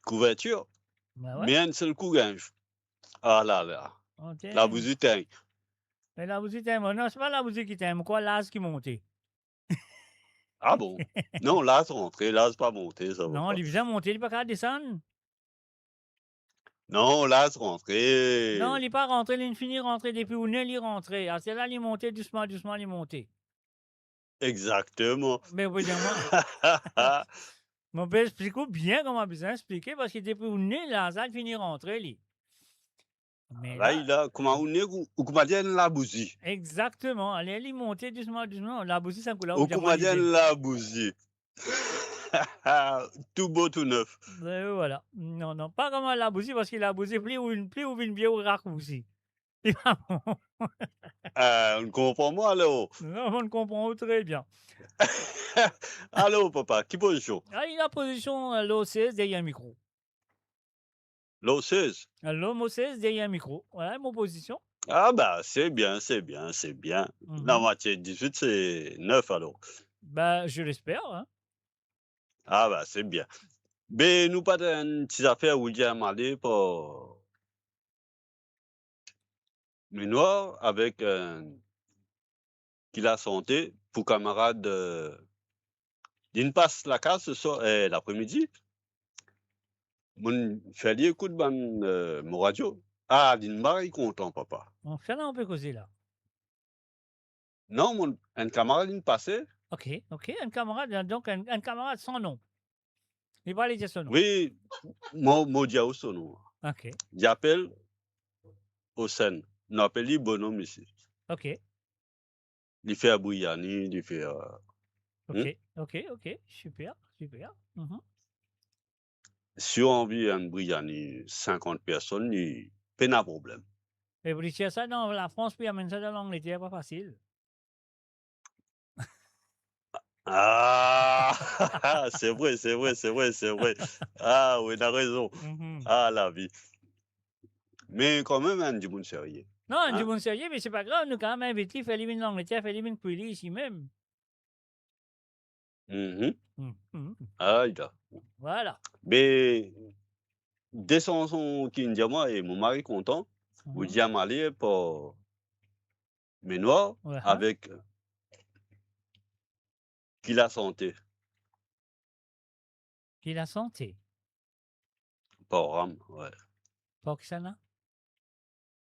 couverture, Ben ouais. mais un seul coup, ah là là, On la t'aime. bougie t'aime. Mais la musique t'aime. Non, c'est pas la musique qui t'aime. Quoi, l'as qui montait. Ah bon? Non, là, c'est rentré, là, c'est pas monté, ça va Non, pas. il vient monter, il n'est pas capable de descendre. Non, là, c'est Non, rentré. il n'est pas rentré, il finit rentré depuis où il est rentré. Alors, c'est là, il est monté doucement, doucement, il est monté. Exactement. Mais évidemment, mon père explique bien comment on a besoin d'expliquer parce qu'il depuis où il est là, ça, il finit rentré, lui. Mais Là, là, il a, comment on est, ou comment dire, la bougie. exactement. Allez, il est monté doucement, doucement. La bougie, ça me coule là, Ou où j'ai comment dire, l'idée. la bougie. Tout beau, tout neuf. Voilà. Non, non, pas comme la bougie parce qu'il a bousé plus ou une bière ou raccourci. Il va bon. On comprend moi, alors. Non, on le comprend très bien. Allô, papa, qui position? Ah, il a position l'O16 derrière le micro. L'O16. L'Homo16 derrière le micro. Voilà mon position. Ah bah, c'est bien, c'est bien, c'est bien. La Mhm. moitié de 18, c'est 9, alors. Ben, je l'espère. Hein. Ah bah, c'est bien. Mais nous pas une petite affaire où il y a aller pour mes noirs avec qui la santé pour camarade d'une passe la case ce soir l'après-midi. Mon fallait écoute mon radio. Ah, d'une mari content, papa. On fait là, on peut causer là. Non, un camarade il passait. Ok, ok. Un camarade, donc un camarade sans nom. Il va aller dire son nom. Oui, moi dia au son nom. Ok, J'appelle au Seine. On appelle lui bonhomme ici. ok, Il fait à Bouyani, il fait ok, ok, ok. Super, super. Mhm. si on envie un Bouyani 50 personnes, il peine à problème. Et vous dites ça dans la France, puis amène ça dans l'Angleterre, pas facile. Ah, c'est vrai, c'est vrai, c'est vrai, c'est vrai. Ah oui, t'as raison. Mhm. Ah, la vie. Mais quand même, un du monde sérieux. Non, Hein? du bon sérieux, mais c'est pas grave. Nous, quand même, invité, faire l'éliminer l'Angleterre, faire l'éliminer Quilly ici même. Mhm. Mhm. Ah, il a. Voilà. Mais des chansons qui me disent moi et mon mari content, vous Mhm. dites à m'aller pour mes noirs Ouais, hein. avec qui la santé, Puis la santé. pas Ram, ouais. Pas que ça, là.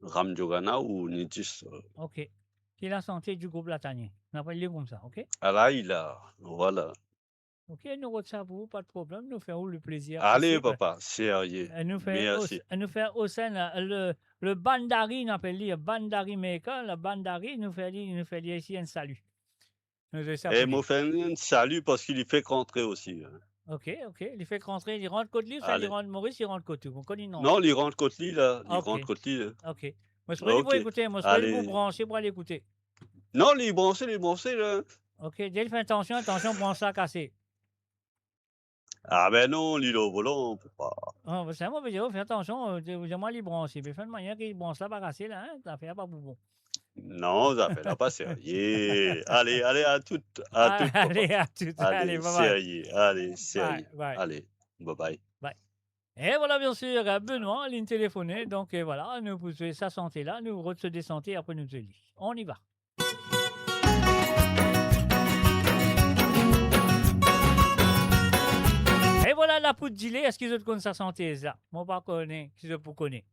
Ram Jogana ou Nitis. Ok. Puis la santé du groupe Latanien. On appelle comme ça, ok? Ah là, il a. Voilà. Ok, nous retenons ça pour vous, pas de problème. Nous faisons le plaisir. Allez, aussi, papa, sérieux. Elle nous fait Merci. au sein le Bandari, on appelle lui Bandari Maker, le Bandari, nous fait ici un salut. Nous faisons ça Et pour me lui. fait un salut parce qu'il y fait rentrer aussi. Hein. Ok, ok. Il fait rentrer, il rentre côté lui, ça, il Allez. rentre Maurice, il rentre côté. Vous connaissez non? Non, il rentre côté lui, là. Il Ok. rentre côté lui. Ok. Moi, je peux Ok. écouter, moi, je peux vous Allez. brancher pour aller écouter. Non, les branché, là. Ok, dès qu'il fait attention, branche ça cassé. Ah ben non, l'île au volant, on peut pas. Oh, c'est un mauvais fais attention, dis-moi les brancher. Mais fais de manière qu'il branche là, pas cassé, là, hein, ça fait pas boubon. Non, ça fait là pas sérieux. Allez, allez, à toutes, papa. Allez, à tout. Allez, Allez, bye bye. sérieux, allez, sérieux. bye. Allez, bye bye. Bye. Et voilà, bien sûr, Benoît, ligne téléphonée. Donc voilà, nous vous souhaitons sa santé là, nous retenons des santé après nous élire. On y va. Et voilà la poudre gilet. Est-ce qu'ils ont connaissent sa santé ça? Moi, pas connaître. Qui vous connaît?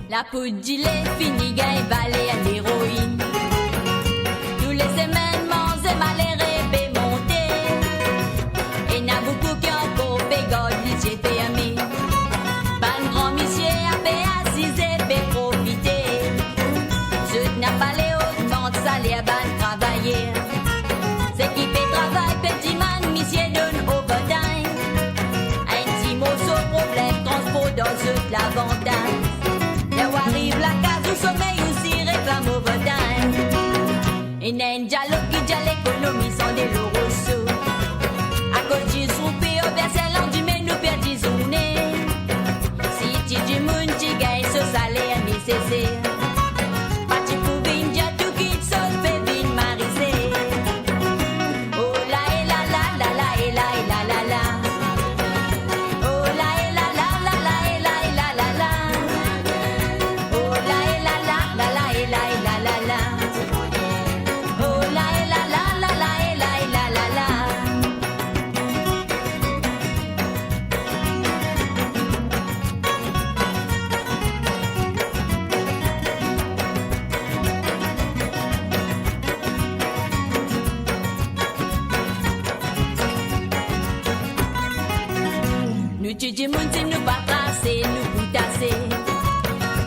La poudre gilet fini gagne balai à l'héroïne. Tous les semaines, mange malais répé monter. Et n'a beaucoup qui encore pégode, j'ai fait ami. Ban grand monsieur a fait assiser, fait profiter. Je n'a pas les hautement de salaire, ban travailler. C'est qui fait travail, petit man, monsieur donne overtime. Un petit mot sur problème, transport dans ce l'avantage. Là où arrive la case au sommeil aussi réclame overtime. Et n'a un dialogue qui dit l'économie sans des lots sous. À cause du soupir tu dis moun si nous pas tracé, nous poutasser.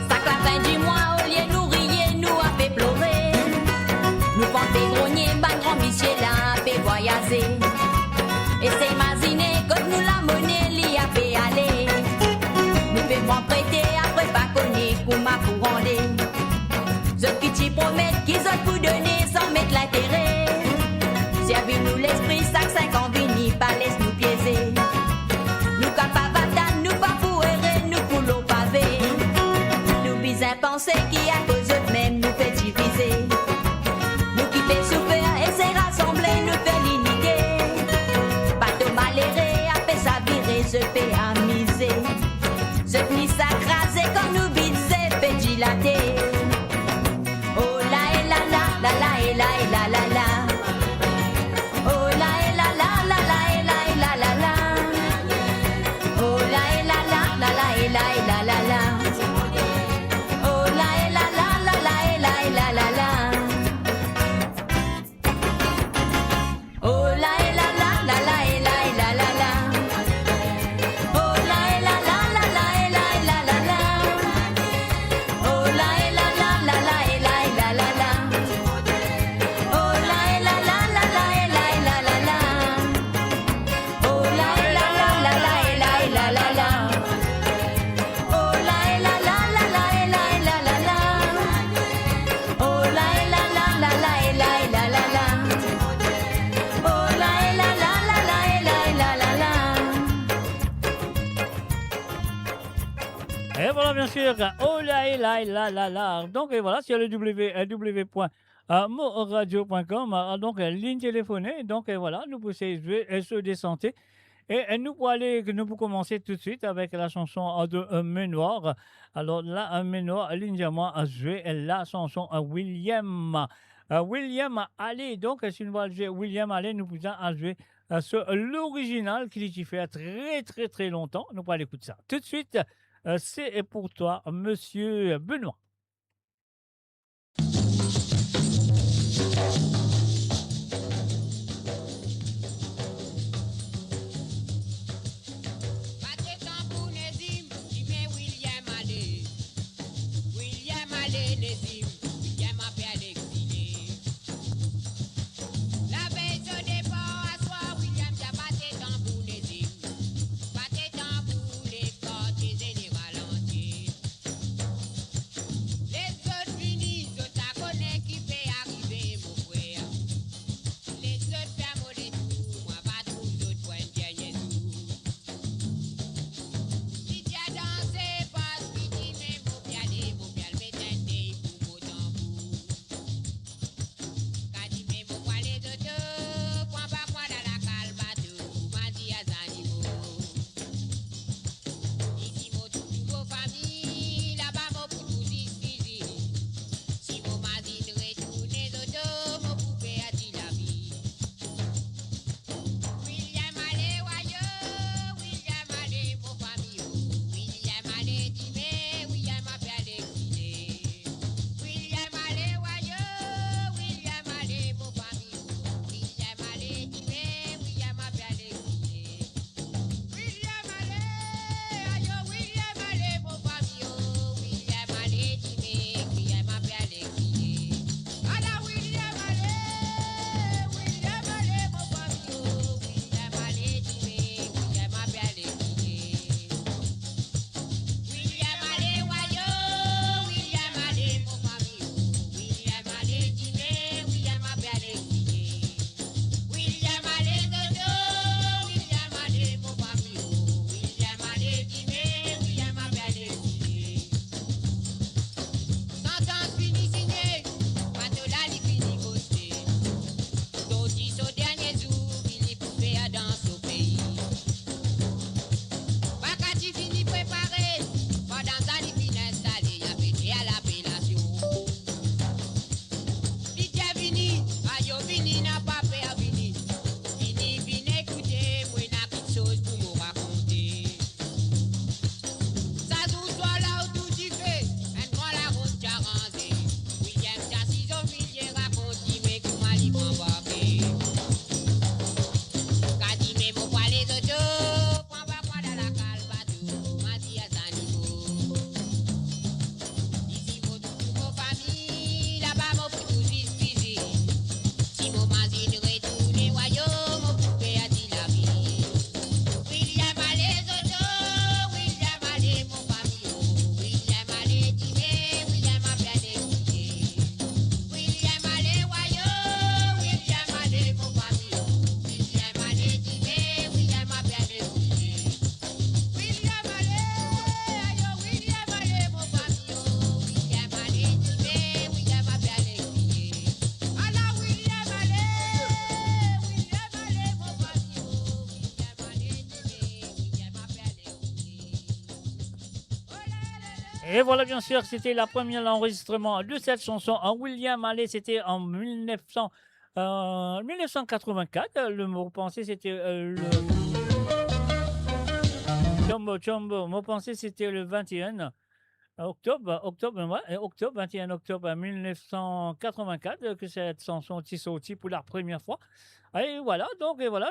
Ça la fin du mois, au lieu nous rier, nous a fait pleurer. Nous pensons grogner, ban grand bichier là, fait voyager. Et c'est imaginer que nous la monnaie, l'y a fait aller. Nous fait prendre prêter, après pas connaître, pour ma pour rendre. Ceux qui t'y promettent qu'ils ont pour donner sans mettre l'intérêt. Servis-nous l'esprit, sac 5 ans, vini, pas laisse nous piéger. Nous capables d'attendre, nous pas pour errer, nous pour l'eau pavé. Nous bisons penser qui à cause eux-mêmes nous fait diviser. Nous qui fait souffrir et c'est rassembler, nous fait l'unité. Bateau maléré, a fait sa virer, se fait amuser. Se finit s'acraser quand nous bisons, fait dilater. Oh la et la la, la la et la et la la la. Oh la et la la, la la et la et la la la. Oh la et la la, la la et la et la la la. Oh la et la la, la la et la et la la la. Oh la et la la, la la et la et la la la. Oh la et la la, la la et la et la la la. Oh la et la la, la la et la et la la la. Oh la et la la, la la et la et la la la. Oh la et la la, la la et la et la la la. Oh la et la la, la la et la et la la la. Oh la et la la, la la et la et la la la. Oh la et la la, la la et la et la la la. Et voilà, bien sûr, oh là et là et là là là. Donc, et voilà, sur le www.moradio.com, donc, ligne téléphonée. Donc, et voilà, nous pouvons jouer se descenter. Et nous pouvons aller, nous pouvons commencer tout de suite avec la chanson de Menoir. Alors là, Menoir, ligne diamant a joué la chanson William. William Alley. Donc, si nous voulons jouer William Alley, nous pouvons jouer sur l'original qui fait très très très longtemps. Nous pouvons aller écouter ça. Tout de suite, c'est pour toi, Monsieur Benoît. William Alley, Nézim, William a fait l'exilé. La veille au départ, à soir, William a battu tambour, Nézim. Battu tambour, les cordes et les ralentis. Et voilà, bien sûr, c'était la première enregistrement de cette chanson en William Haley. C'était en 1984. Le mot pensé, c'était le Chombo. Mot pensé, c'était le 21 octobre 21 octobre 1984 que cette chanson est sortie pour la première fois. Et voilà,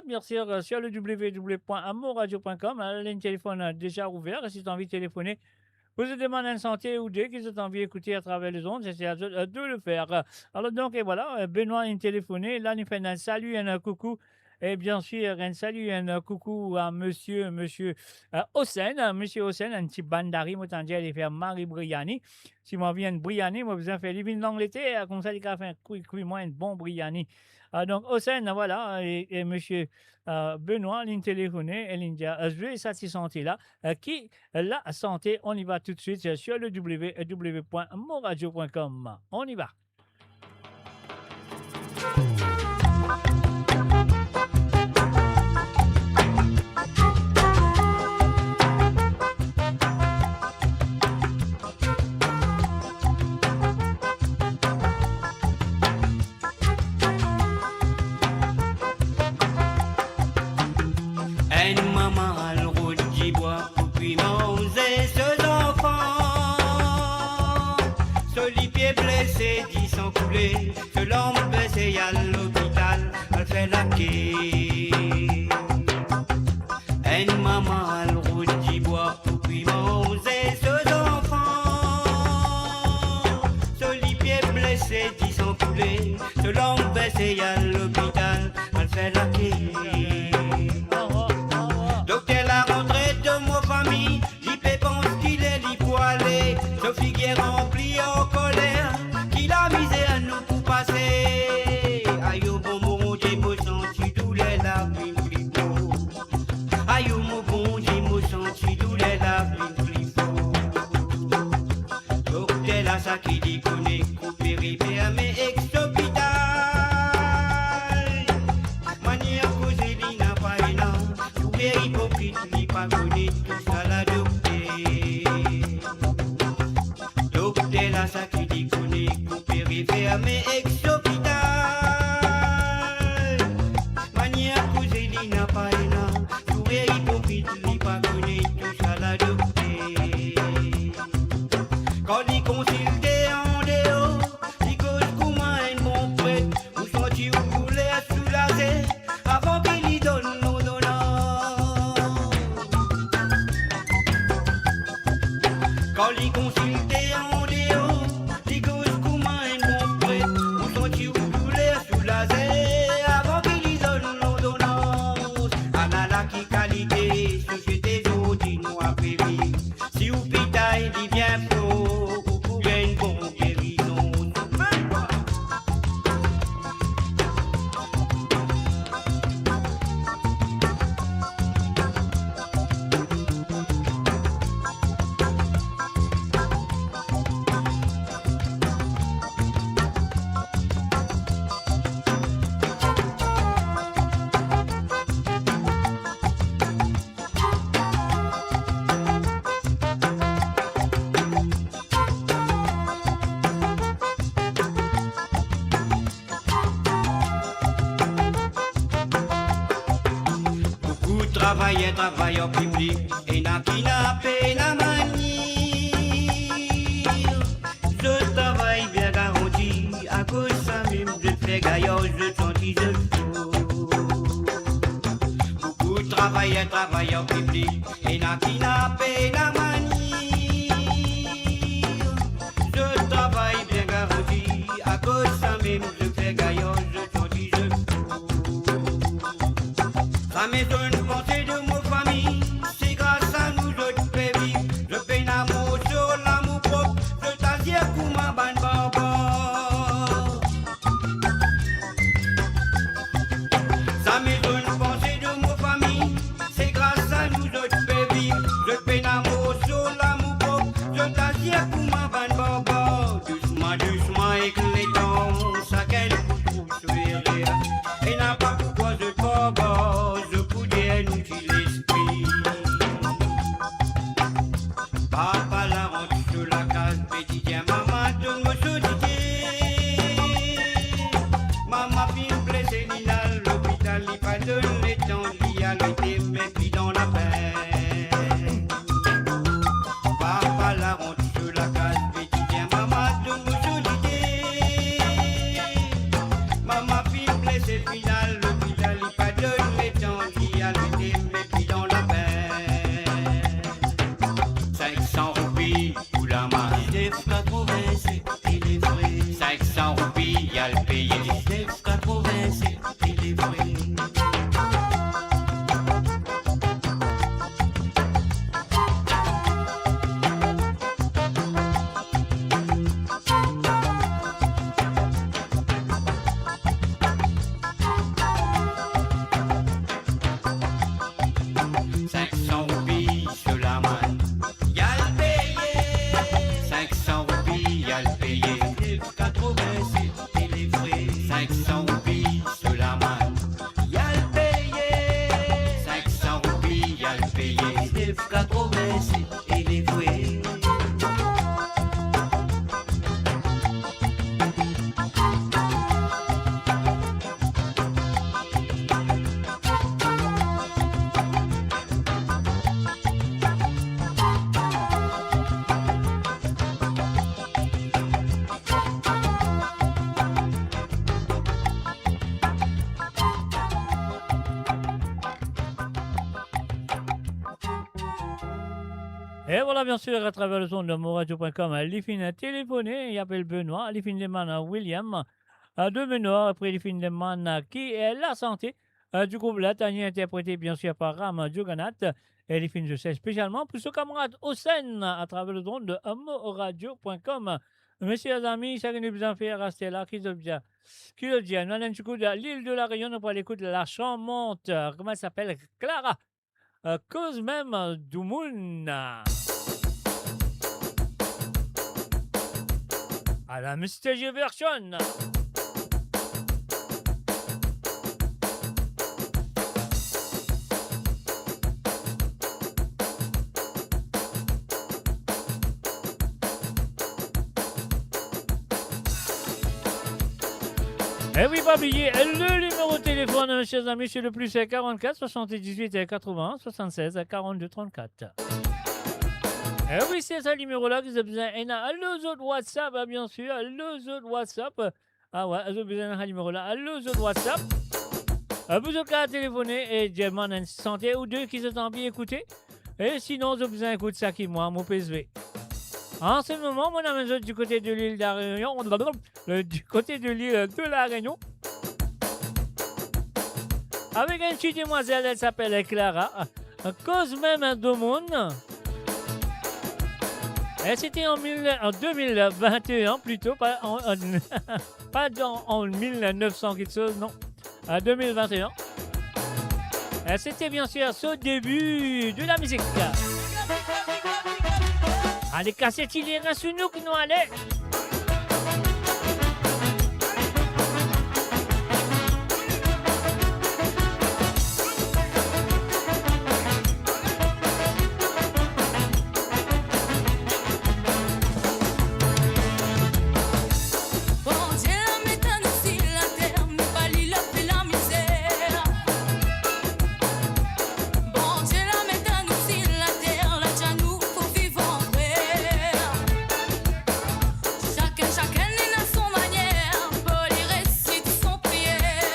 bien sûr, sur le www.amourradio.com, la ligne téléphone déjà ouverte. Si tu as envie de téléphoner, vous avez demandé une santé ou deux qui ont envie d'écouter à travers les ondes, c'est à eux de le faire. Alors donc, et voilà, Benoît a téléphoné, là, il fait un salut, un coucou. Et bien sûr, un salut, un coucou à monsieur Hossein. Monsieur Hossein, un petit bandari, moi, t'en dis, il fait Marie Briani. Si moi viens de Briani, moi, besoin de faire living d'Angleterre, comme ça, il a fait un couille, moi, un bon Briani. Donc, Hossein, voilà, et monsieur Benoît, ligne téléphonée, et ligne je vais cette santé-là, qui, la santé, on y va tout de suite sur le www.moradio.com. On y va. Une maman à le route qui boit pour puis manger ses enfants. Soli pied blessé, dit sans couler, que l'homme baissé à l'hôpital, elle fait la quai. Une maman à le route qui boit pour puis manger ses enfants. Soli pied blessé, dit sans couler, que l'homme baissé à l'hôpital, elle fait la quai. Sophie qui est remplie en colère, qui l'a misé à nous pour passer. Aïe au bon Dieu, moi senti tous les larmes plus beaux. Aïe au mon bon Dieu, moi senti tous les larmes plus beaux. Docteur là, ça qui dit qu'on est coupé, mais ex-hôpital. Manière causée, il n'a pas énorme. Tout est hypocrite, il pas connu tout ça la docteur. La ça qui dit qu'on est coupé, mais ex-hôpital. Manière causée, il n'a pas énorme. Tout est hypocrite, il pas connu tout ça la docteur. Quand il consulte en dehors, il cause comment un bon prêtre, ou senti ou voulait soulager, avant qu'il y donne nos donnants. Quand il consulte en dehors, avant qu'il y donne nos donnances. Ah là là, qui qualité, société d'aujourd'hui nous a prévu. Si vous pitaille, il vient pour couper une bonne guérison. Travailleur public et n'a qui n'a peine à manier. Je travaille bien garanti à cause ça même de faire gaillard, je sentis je fous. Beaucoup de travailleurs publics et n'a qui n'a peine à manier. Je travaille bien garanti à cause ça même de faire gaillard, je sentis je fous. Ça m'étonne de penser de mon famille, c'est grâce à nous je te fais vivre. Je paye l'amour sur l'amour propre, je t'assure pour ma bande barbare. Ça m'étonne de penser de mon famille, c'est grâce à nous je te fais vivre. Je paye l'amour sur l'amour et puis là, l'hôpital, il pas de l'étang, qui a le thème, et puis dans la peine. 500 roupies ou la main. 19,80, il est vrai. 500 roupies, y'a le payé. 19,80, il est vrai. Et voilà, bien sûr, à travers le son de moradio.com, Lifin a téléphoné, il appelle Benoît, Lifin demande à William, deux Benoît, après Lifin demande qui est la santé. Du groupe Latani, interprété bien sûr par Ram Djoganat, et Lifin, je sais spécialement pour ce camarade Hossein, à travers le son de moradio.com. Messieurs les amis, ça que nous besoin faire, rester là, qui le dit, nous allons de l'île de la Réunion, nous pour l'écoute de la charmante, comment elle s'appelle, Clara. Cause même du monde. À la Mystage version. Et oui, pas oublier le numéro de téléphone, chers amis, c'est le plus 44 78 80 76 42 34. Et oui, c'est ce numéro-là que vous avez besoin. Et les autres WhatsApp, bien sûr, les autres WhatsApp. Ah ouais, vous avez besoin de ce numéro-là, les autres WhatsApp. Vous avez qu'à téléphoner et demander une santé ou deux qui sont bien écoutés. Et sinon, vous avez besoin d'écouter ça qui moi, mon PSV. En ce moment, mon ami, du côté de l'île de la Réunion, du côté de l'île de la Réunion, avec une petite demoiselle, elle s'appelle Clara, cause même de monde. Et c'était en 2021 plutôt, pas en 1900 quelque chose, non, en 2021. Et c'était bien sûr ce début de la musique. Allez, cassettes, il est sous nous que nous allons.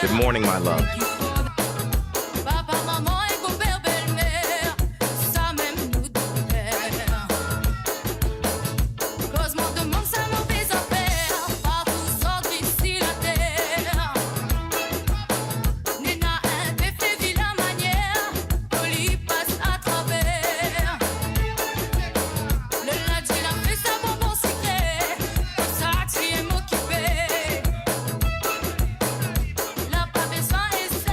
Good morning, my love. Papa, maman et beau-père, belle-mère, ça même nous douleur. Cause mon demande sa mauvaise affaire, partout sorti d'ici la terre. Nena un défait vilain manière, Oli passe à travers. Le lundi il a fait sa bonbon secret, pour ça tu es m'occuper. La pas besoin et ça.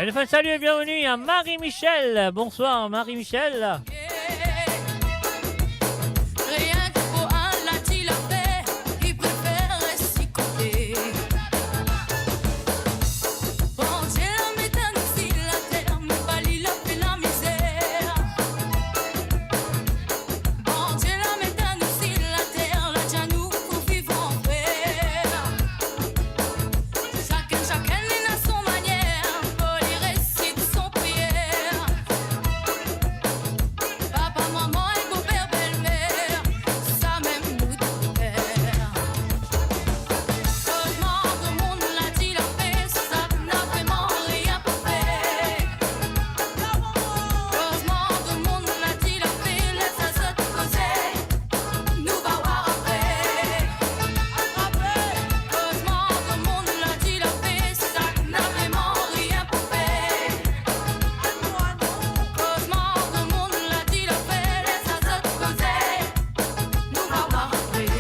Allez, enfin, salut et bienvenue à Marie-Michel. Bonsoir Marie-Michel. Rien que pour un lundi la paix, il préfère s'y coller. Bon Dieu, mettant ici la terre, me palie la paix, la misère. Bon Dieu, mettant ici la terre, la janou pour vivre en paix. Chacun est à son manière, pour les récits son prière. Papa, maman et beau-père, belle-mère, ça même nous de père. Heureusement que le monde l'a dit la paix, ça n'a vraiment rien pour faire. Heureusement que le monde l'a dit la paix, laisse à se causer, nous va voir après. Heureusement que le monde l'a dit la paix, ça n'a vraiment rien pour faire. Heureusement que le monde l'a dit la paix, laisse à se causer, nous va voir après.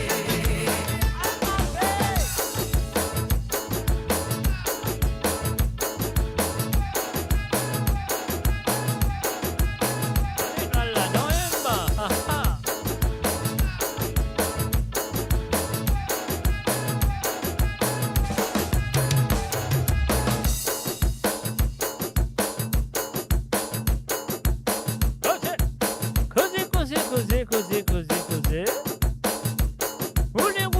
Causez. Roulez.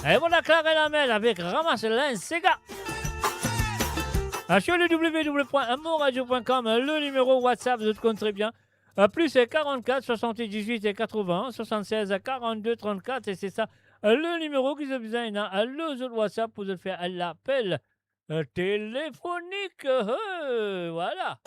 Et voilà, Clara et la Mel avec Ramasse l'un, Sega. Sur le www.amoradio.com, le numéro WhatsApp, je te compte très bien. Plus c'est 44 78 et 80 76 42 34 et c'est ça le numéro qui se besoin le autre WhatsApp pour te faire l'appel téléphonique. Voilà.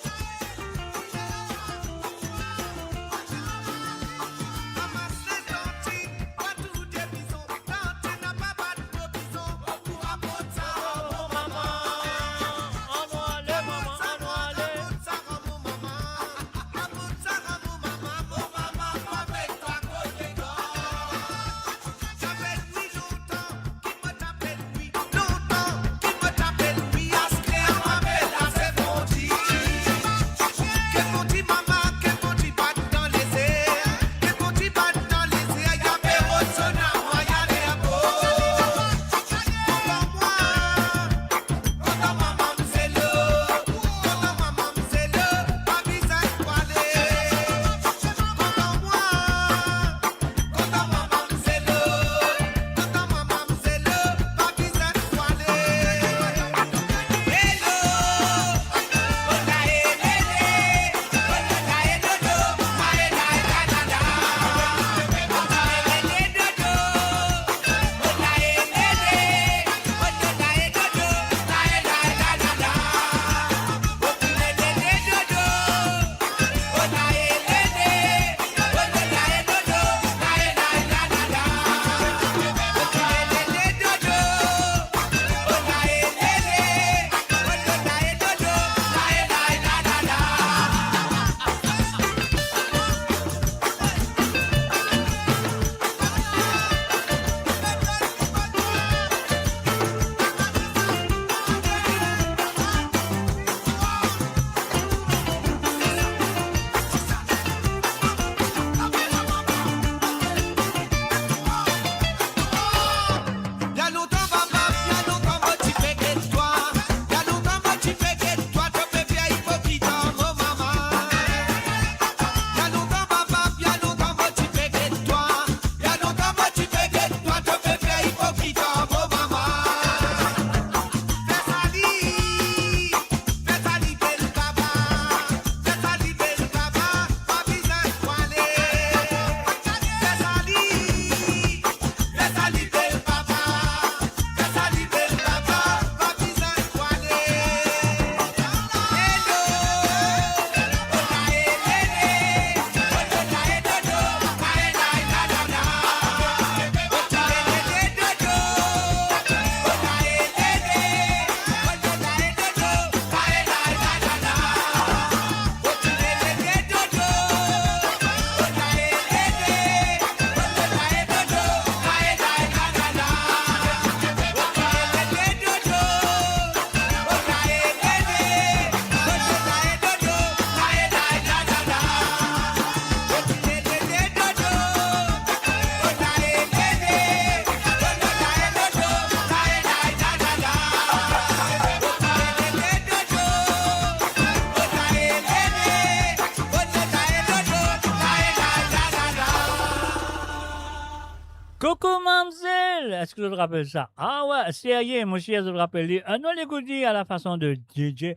Coco Mamselle, est-ce que je te rappelle ça? Ah ouais, sérieux, mon cher, je te rappelle. Non, l'écouter à la façon de DJ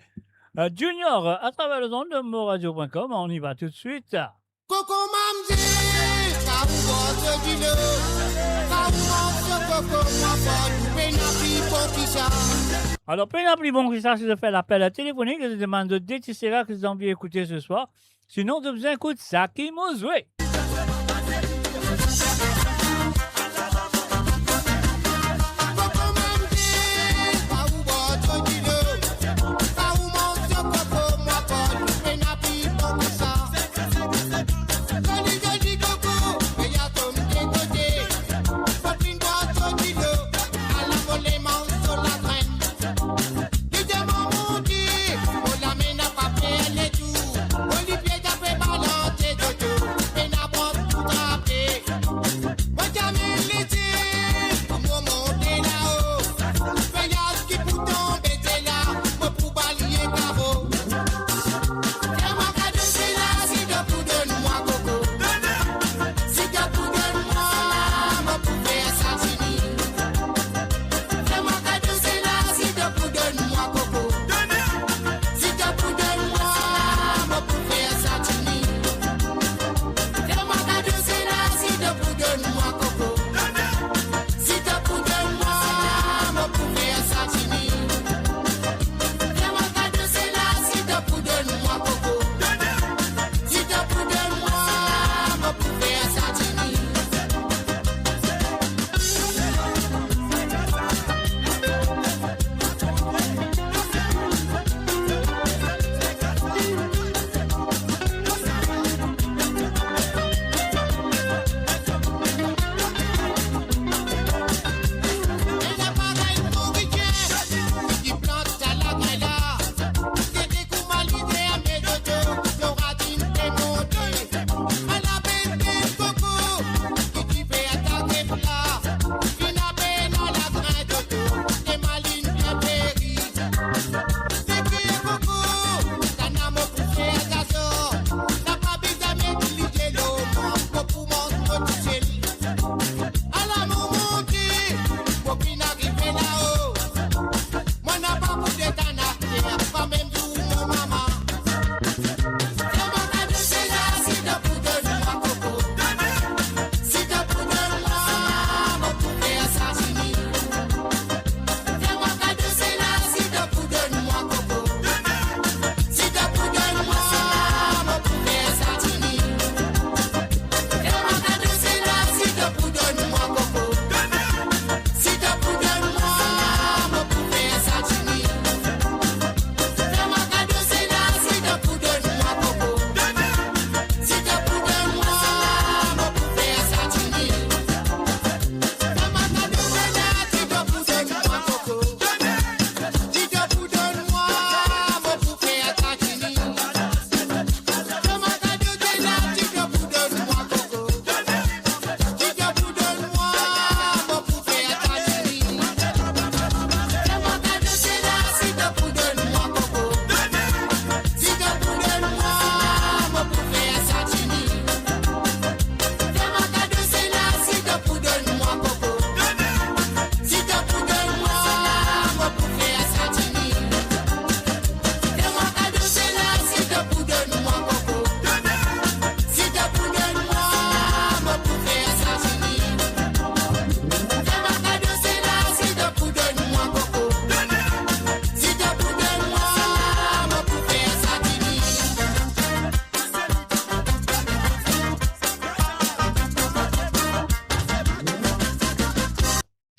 Junior à travers le nom de moradio.com. On y va tout de suite. Coco Mamdi, Kaoubote Dilo, Kaoubote Coco Mamdi, Penapi Pokisha. Alors, Penapi Pokisha, si je fais l'appel téléphonique, je demande de Détissera que vous avez envie d'écouter ce soir. Sinon, je vous écoute Saki Mozwe.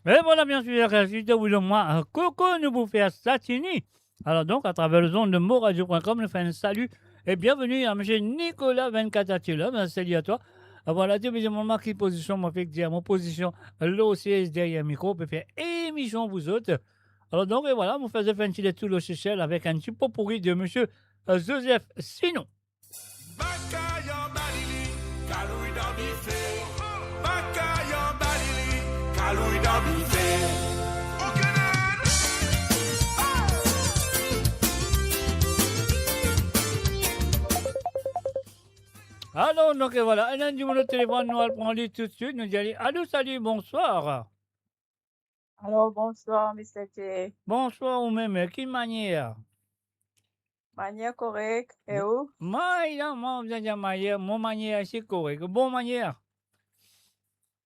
Et voilà, bien sûr, si vous de moi, Coco nous vous fait Satini. Alors donc, à travers le zone de moradio.com, nous faisons un salut et bienvenue à M. Nicolas 24 Attilum. Salut à toi. Voilà, deuxièmement, qui position, moi, fait dire mon position, l'OCS derrière le micro, peut faire émission vous autres. Alors donc, et voilà, vous faisez un petit détour au Seychelles avec un petit pot pourri de M. Joseph Sinon. Alors, donc voilà, un numéro de téléphone, nous allons prendre tout de suite. Nous allons allô, salut, bonsoir. Alors, bonsoir, Mr. J. Bonsoir, ou même, quelle manière? Manière correcte. Et où? Moi, vous avez manière, mon manière, c'est correct. Bon manière.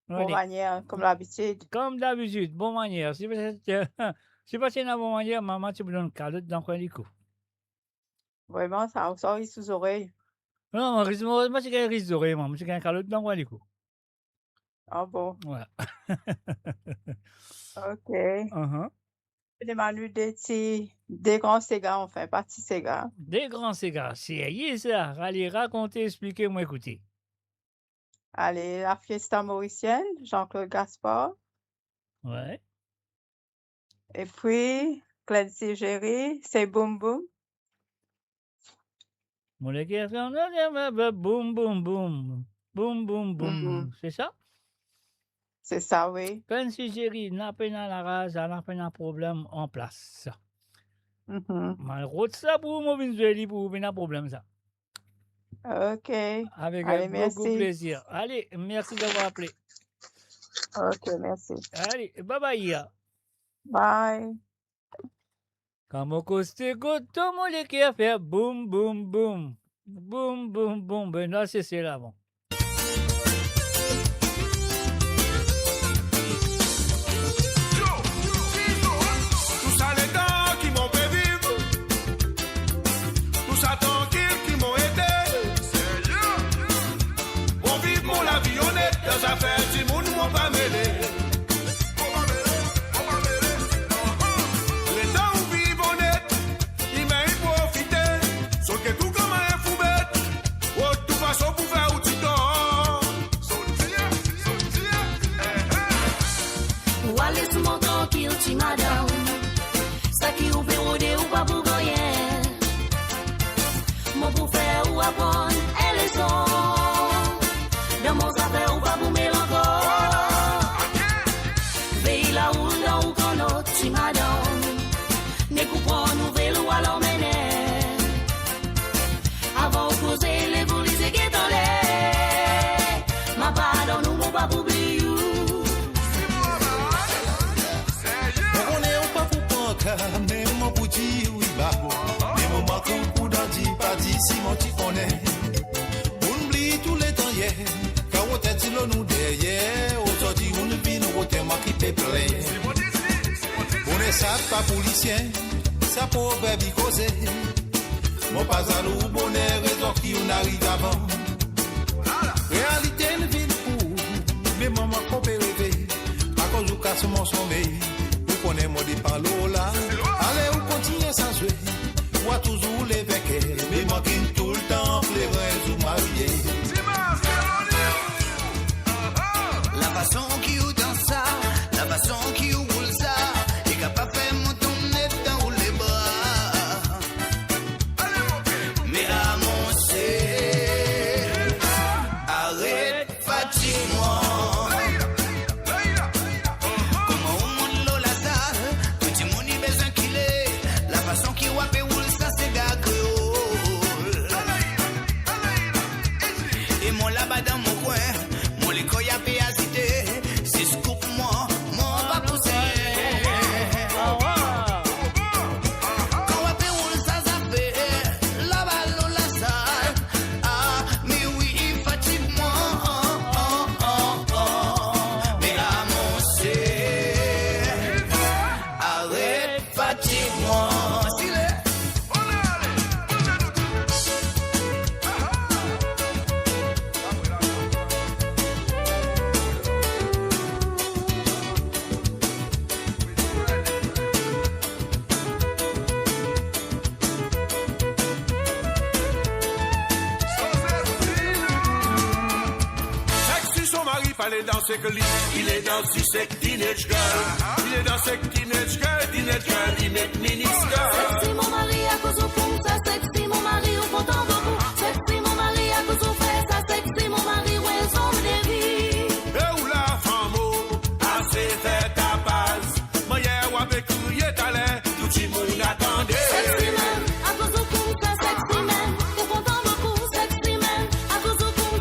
Bon Allez. manière, comme l'habitude. Comme d'habitude, bon manière. Si pas c'est une bonne manière, maman, tu me donnes une calotte dans le coin du cou. Vraiment, ça sort sous les oreilles. Non, moi, c'est qu'un risque d'oreille, moi. C'est qu'un calotte dans le coin du cou. Ah bon? Voilà. Ok. Uh-huh. Je demande des grands cigares, enfin, pas petits cigares. Des grands cigares, c'est ça. Allez, racontez, expliquez-moi, écoutez. Allez, la fiesta mauricienne, Jean-Claude Gaspard. Ouais. Et puis, Clancy Géry, c'est Boum Boum. Mon les gars, boum, boum, boum. Boum, boum, boum. C'est ça? C'est ça, oui. Quand si Géry n'a pas la race, n'a pas un problème en place. Malgré ça, pour moi, pour un problème, ça. Ok. Avec Allez, beaucoup merci. plaisir. Allez, merci d'avoir appelé. Ok, merci. Allez, bye bye. Bye. Comme au coste tout mon les qui a fait boum, boum, boum. Boum, boum, boum. Ben là, c'est là, bon. Tout ça les gars qui m'ont fait vivre, tout ça tranquille qui m'ont aidé. Mon vivre, mon la vie honnête, dans affaires du monde, m'ont pas mêlé. Les temps où vivent honnête, ils m'ont profité, sauf que tout comme un fou bête. Oh, de toute façon, pour faire où tu dors. Ou aller sous mon tranquille, tu madame. Ça qui ou pérodé ou pas pour gagner. Mon pour faire ou apprendre, elle est son. Dans mon affaire ou pas pour mélanger. Veille là où dans ou qu'on autre, tu madame. Ne coupons nouvelle ou à l'emmener. Avant de poser les boulises et guetter les. Ma pardon, nous mon pas pour oublier. On est pas pour panka, même mon pour dire oui, bah bon. Mais mon marquant pour dans dit, pas dit, si mon tu connais. On oublie tous les temps, yeah. Quand on t'a dit nous derrière, aujourd'hui on vit nous côté qui peut plein. On est ça, pas policier, ça pour baby causer. Mon pas à nous, bonheur, raison qui on arrive avant. Réalité, ne vit pour, mais maman, qu'on peut rêver. À cause du casse mon sommeil. On est modi par l'eau là. Allez, on continue sans jouer. Moi toujours les becs, mais manquine tout le temps, les vrais ou mariés. La façon qui ou dans ça, la façon qui ou roule ça, et capable faire mon tourner dans les bras. Mais à mon c'est, arrête, fatigue-moi. Dans mon coin, mon l'école y a péasité, c'est scoop moi, mon pas poussé. Quand on fait roule ça fait, la balle la salle, ah, mais oui, il fatigue moi, mais à mon c'est, arrête, fatigue moi. Fallait danser que lui, il est dans ce sec teenage girl. Il est dans ce teenage girl, il met mini-skirt. Sexy mon mari à cause au fond, ça sexy mon mari au content beaucoup. Sexy mon mari à cause au fait, ça sexy mon mari ouais son dévie. Et où la femme, assez fait ta base. Moi hier ou avec lui est allé, tout le monde attendait. Sexy man, à cause au fond, ça sexy man. Au content beaucoup, sexy man, à cause au fond,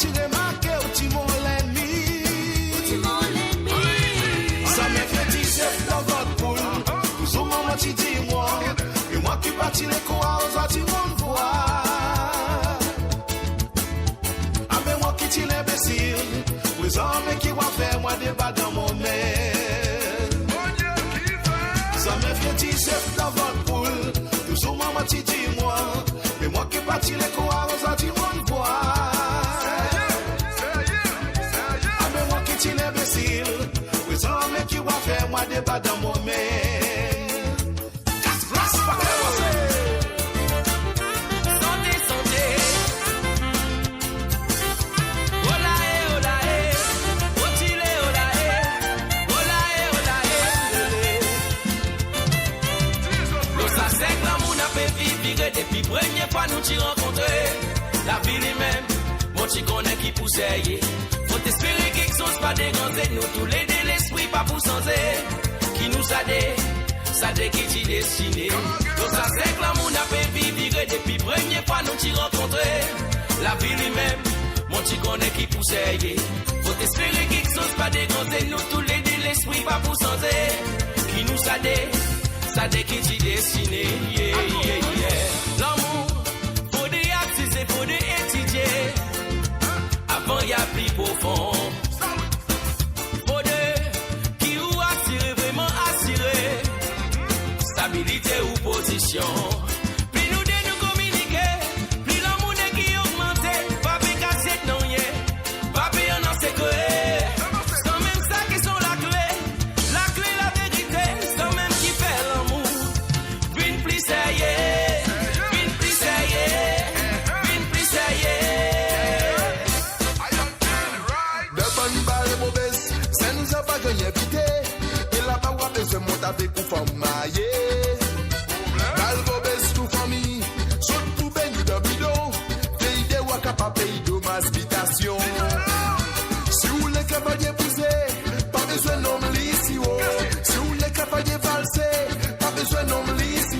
ti remarqué ou ti mon l'ennemi. Ça me fait dire dans votre poule. Vous au moment tu dis moi. Et moi qui partis les coins aux autres, tu m'en vois. Ah mais moi qui t'y l'imbécile. Les hommes qui vont faire moi débat dans mon mail. Ça me fait dire dans votre poule. Vous au moment tu dis moi. Et moi qui partis les coins aux autres, tu m'en vois. Ah mais moi qui t'y l'imbécile. Les hommes qui vont faire moi débat dans mon mail. Depuis première fois nous t'y rencontrer, la vie lui-même, mon t'y connaît qui poussait. Faut espérer quelque chose pas déganté, nous tous les deux l'esprit pas pour santé, qui nous a qui t'y destiné. Donc ça c'est que l'amour n'a pas vivre depuis première fois nous t'y rencontrer, la vie lui-même, mon t'y connaît qui poussait. Faut espérer quelque chose pas déganté, nous tous les deux l'esprit pas pour santé, qui nous a qui t'y destiné. L'amour, faut des actes, faut des étudier. Avant y a plus profond. Faut des qui ou attirer, vraiment attirer. Stabilité ou position. Plus nous de nous communiquer, plus l'amour n'est qui augmente. Pas pécasser non rien, pas payer en secret. C'est quand même ça qui sont la clé, la vérité. C'est quand même qui fait l'amour. Une plus sérieux. Avec ou femme maillée, Dalgobes tout famille, saute pour baigner dans bidon, pays de Wakapa, pays de maspitation. Si vous les capables de pousser, pas besoin de nom si si vous les capables de valser, pas besoin de nom si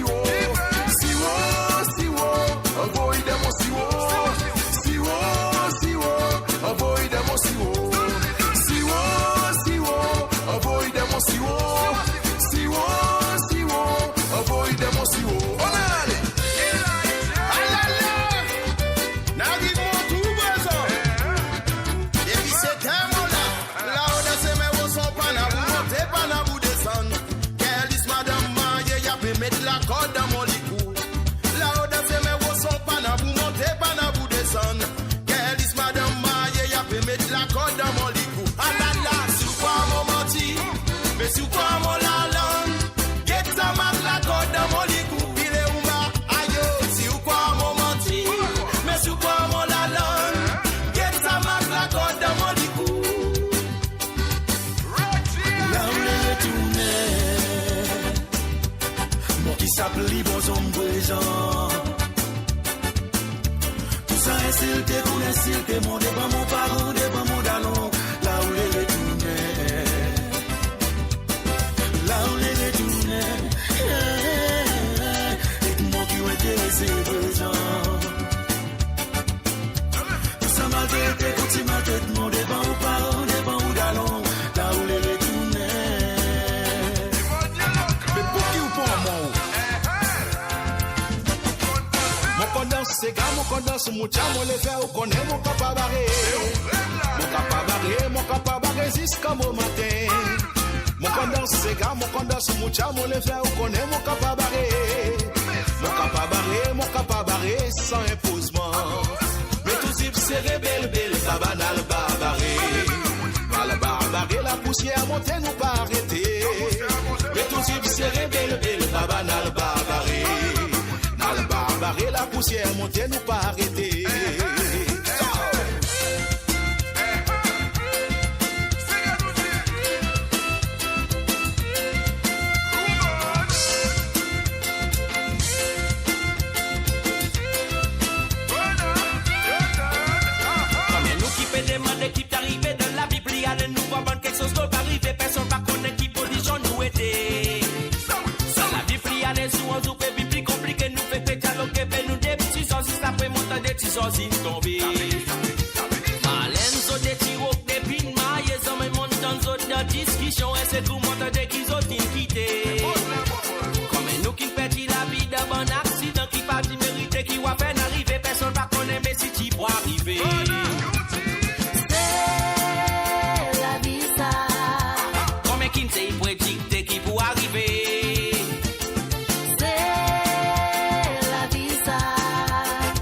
envoyez des mots si envoyez des mots envoyez des mots avoid them or see what. Si quoi mon la langue, get ta marque la corde dans mon licou, il est où ma aïe, si ou quoi mon menti, mais si quoi mon la langue, get ta marque la corde dans mon licou. Là où les retourner, mon qui s'appelle bon homme présent. Tout ça est silté, qu'on est silté, mon débat mon parent, débat mon dalon, là où les retourner. Là où les retournés, et que mon qui ont intéressé présent. Tout ça m'a tête, quand il m'a tête, mon débat ou parent, débat ou galon. Là où les retournés. Mais pour qui ou pour moi? Mon condense, c'est gars, mon condense, mon tcha, mon levé, ou connaît mon capabaré. Mon capabaré, jusqu'à mon matin. Mon condense, c'est gars, mon condense, mon tcha, mon levé, ou connaît mon capabaré. Mon capabaré, sans imposement. Mais tout zip, c'est rebelle, belle, tabanal, barbaré. Mal barbaré, la poussière montée, nous pas arrêter. Mais tout zip, c'est rebelle, belle, tabanal, barbaré. Mal barbaré, la poussière montée, nous pas arrêter. Sous une tombée. discussion et c'est tout le monde dès qu'ils ont quitté. Comme nous qui perdit la vie d'un bon accident qui pas mérité, qui va faire arriver, personne va connaître, mais si tu pourras arriver. C'est la vie ça. Comme qui ne sait prédicter qui pourra arriver. C'est la vie ça.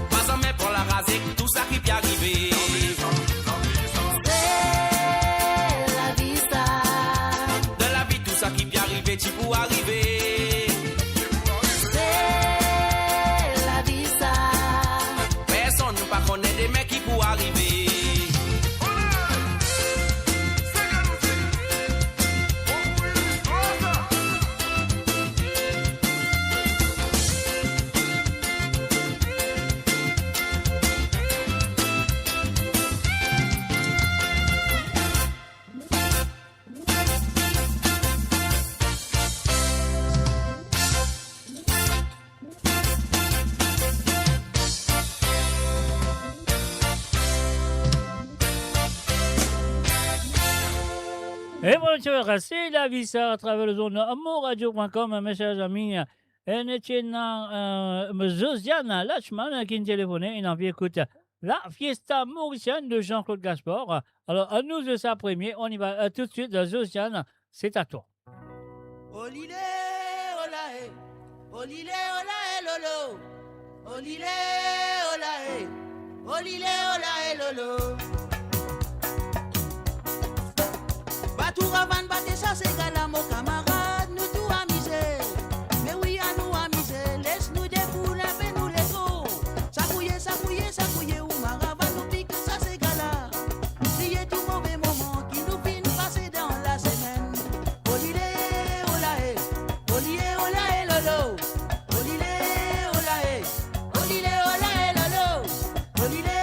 Pas en même pour la raser, tout ça qui peut arriver. C'est la vie ça. Dans la vie, tout ça qui peut arriver, tu pourras arriver. C'est la vie ça. Personne ne pas connaît des mecs qui pourraient arriver. Et voilà, c'est la vie ça à travers le zone amourradio.com. Mes chers amis, Josiane Lachman qui nous téléphonait et envie écoute la fiesta mauricienne de Jean-Claude Gaspard. Alors, à nous de sa première, on y va tout de suite. Josiane, c'est à toi. Olile, olae, olile, olae, lolo. Olile, olae, olile, olae, lolo. Batou ravan batte ça c'est gala mon camarade, nous tout amuser. Mais oui à nous amuser, laisse-nous défouler un peu nous les os. Ça fouiller ou maravan nous pique ça c'est gala. Priez tout mauvais moment qui nous finit passer dans la semaine. Olile, olae, olile, olae, lolo. Olile, olae, olile, olae, lolo. Olile,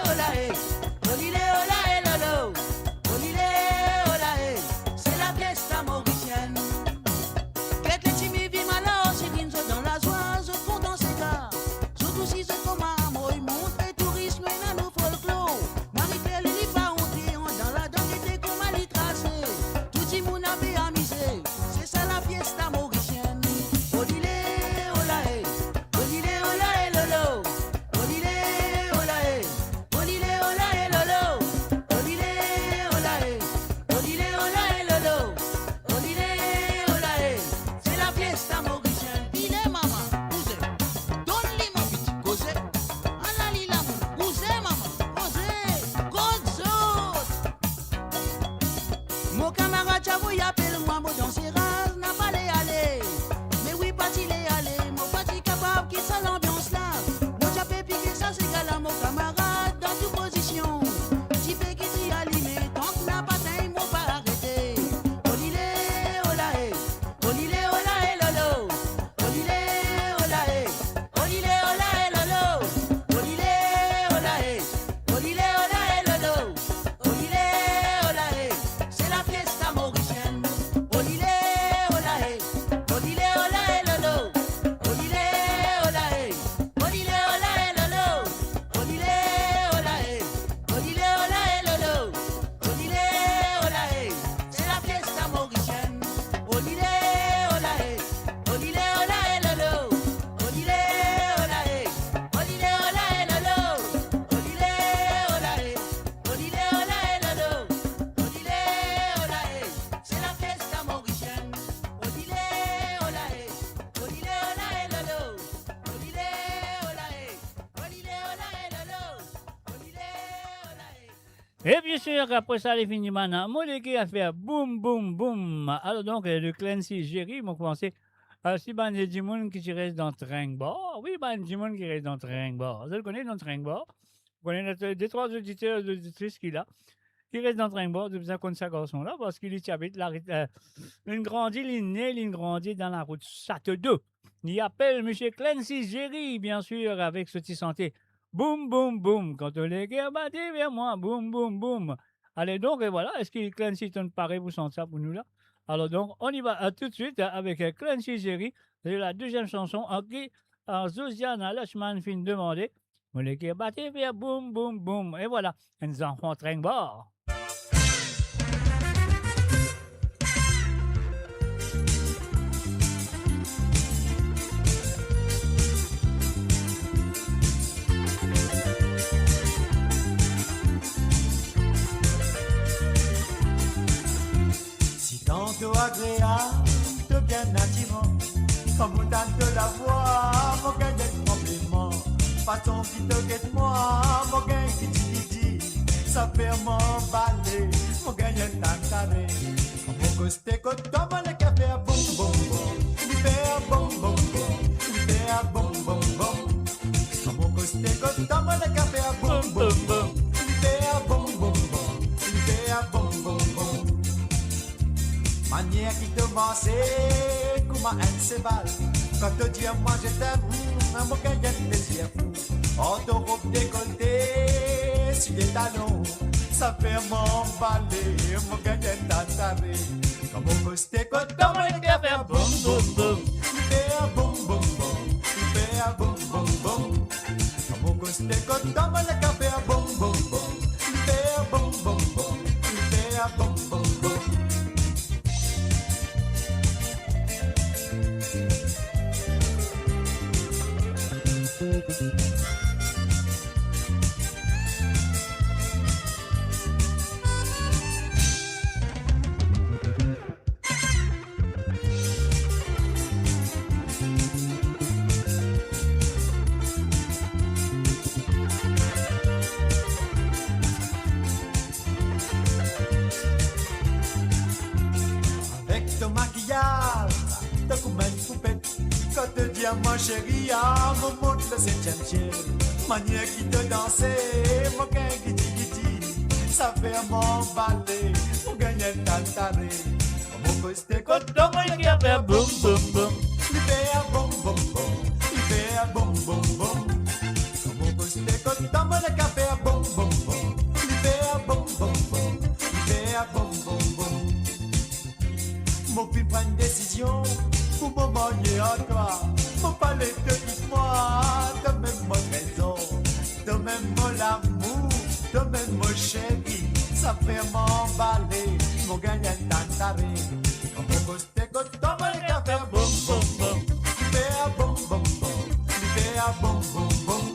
olae, olile, olae, lolo. Olile, olae, c'est la fiesta mauricienne. Quête les timides vivent alors, c'est qu'ils sont dans la joie, je compte dans ces cas. Surtout si c'est comme un mot, ils montrent le tourisme et dans nos folklore. Marie-Claire, les livres pas honté, dans la danse était comme à l'y tracer. Tout le monde avait amusé, c'est ça la fiesta mauricienne. Olile, olae, olile, olae, lolo. Olile, olae, olile, olae, lolo. Olile, olae, olile, olae, lolo. Olile, olae, c'est la fiesta mauricienne. Pile maman, bousez, donne-lui mon petit causé. Alali la moun, bousez maman, causez, causez. Mon camarade Chavo y appelle moi, mon danser rase, n'a pas les aller. Mais oui, pas il est allé, mon pas capable qui ça l'ambiance là. Mon japé piqué ça, c'est gala, mon camarade, dans toute position. J'y fais qui t'y allumé, tant que n'a pas d'aim, mon pas arrêté. Olile, olae, olile, olae, lolo. Olile, olae, olile, olae, lolo. Olile, olae, olile, olae, lolo. Olile, olae, c'est la fiesta mauricienne. Olile, olae, olile, olae, lolo. Olile, olae, olile, olae, lolo. Olile, olae, olile, olae, lolo. Olile, olae, c'est la fiesta mauricienne. Olile, olae, olile, olae, lolo. Olile, olae, olile, olae, lolo. Olile, olae, olile, olae, lolo. Olile, olae, c'est la fiesta mauricienne. Olile, olae, olile, olae, lolo. Olile, olae, olile, olae, lolo. Olile, olae. Et bien sûr, après ça, les finis maintenant. Mon équipe a fait boum, boum, boum. Alors donc, le Clancy Jerry m'ont commencé. Si ben, il y a du monde qui reste dans le train-bar. Oui, ben, il y a du monde qui reste dans le train-bar. Vous le connaissez dans le train-bar? Vous connaissez des trois auditeurs et auditrices qu'il a. Qui reste dans le train-bar, de besoin qu'on ce garçon-là, parce qu'il y habite la une grandit, il est né, il grandit dans la route Sate 2. Il appelle M. Clancy Jerry, bien sûr, avec ce petit santé. Boum, boum, boum. Quand les gars battent vers moi, boum, boum, boum. Allez donc, et voilà. Est-ce que Clancy est pareil pour sentir ça pour nous là? Alors donc, on y va tout de suite avec Clancy Jerry. C'est la deuxième chanson en qui Josiane Lachman fin demandé. Les gars battent vers boum, boum, boum. Et voilà. Nous en rentrons bord. gagne attirant. Comme on tente de la voix, mon gars gagne complètement. Façon qui te guette moi, mon gars qui dit, ça fait m'emballer, mon gars gagne tantaré. Mon coste coton, le café à boum boum boum, l'hiver boum boum boum, l'hiver boum boum boum. Mon coste coton, le café à boum boum boum, l'hiver boum boum boum, l'hiver boum boum boum. Manière qui te mangeait, comme un cheval. Quand te dis moi je t'aime, mon cœur y a des plaisirs fous. En te robe décolletée, sur les talons, ça fait m'emballer, mon cœur y a tantaré. Quand mon coste coton, mon cœur fait boum boum boum, l'hiver boum boum boum, l'hiver boum boum boum. Quand mon coste coton, mon cœur fait boum boum boum, l'hiver boum boum boum, l'hiver boum boum boum. Avec ton maquillage, t'as comme une poupette. Quand te dis à moi chérie, ah, mon monde le 7e ciel. Manière qui te dansait, mon gain guiti, ça fait m'emballer, mon gain est tantaré. Mon coste coton, mon gain fait boum boum boum, l'hiver boum boum boum, l'hiver boum boum boum. Mon coste coton, mon gain fait boum boum boum, l'hiver boum boum boum, l'hiver boum boum boum. Mon fils prend une décision pour me marier à toi. Mon palais te dit moi, de même mon raison, de même mon amour, de même mon chéri. Ça fait m'emballer, mon gagnant tantaré. Mon coste coton, mon café boum boum boum, l'hiver boum boum boum, l'hiver boum boum boum.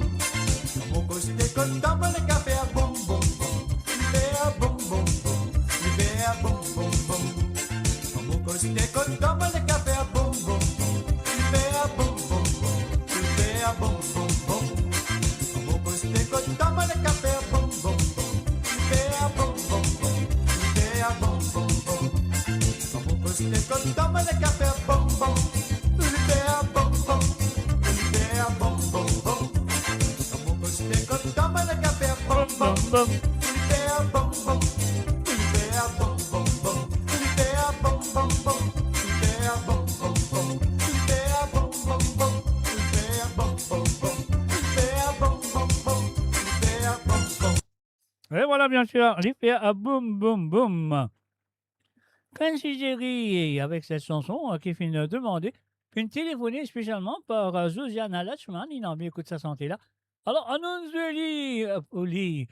Mon coste coton, mon café boum boum boum, l'hiver boum boum boum, l'hiver boum boum boum. Mon coste coton, mon café boum boum boum, l'hiver boum boum boum, l'hiver boum boum boum. Mon coste coton, mon café boum boum boum, l'hiver boum boum boum, l'hiver boum boum boum. Mon coste coton, mon café boum boum, l'hiver boum boum, l'hiver boum boum boum. Mon coste coton, mon café boum boum boum, l'hiver boum boum, l'hiver boum boum boum, l'hiver boum boum boum, l'hiver boum boum boum, l'hiver boum boum boum, l'hiver boum boum boum, l'hiver boum boum boum, l'hiver boum boum. Et voilà, bien sûr, l'hiver à boum boum boum. Quincy Jerry, avec cette chanson qui finit de demander, puis téléphonée spécialement par Josiana Lachman, il a bien écouté sa santé là. Alors, Annonzeli, Oli.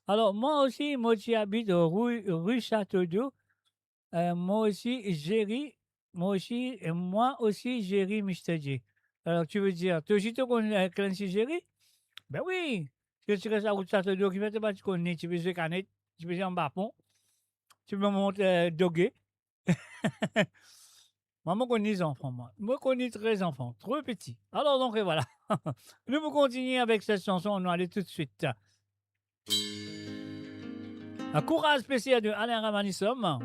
Alors, moi aussi, moi qui habite rue Château d'Eau, moi aussi, Jerry Mr. Alors, tu veux dire, toi aussi, tu connais Clancy Jerry? Ben oui, si tu restes à route Château d'Eau, qui fait pas, tu connais, tu peux se canner, tu peux en bas-pont, tu peux monter doguer. Moi, je connais les enfants, moi. Moi, je connais 13 enfants, trop petits. Alors, donc, et voilà. Nous allons continuer avec cette chanson, on va aller tout de suite. Un courage spécial de Alain Ramanissom.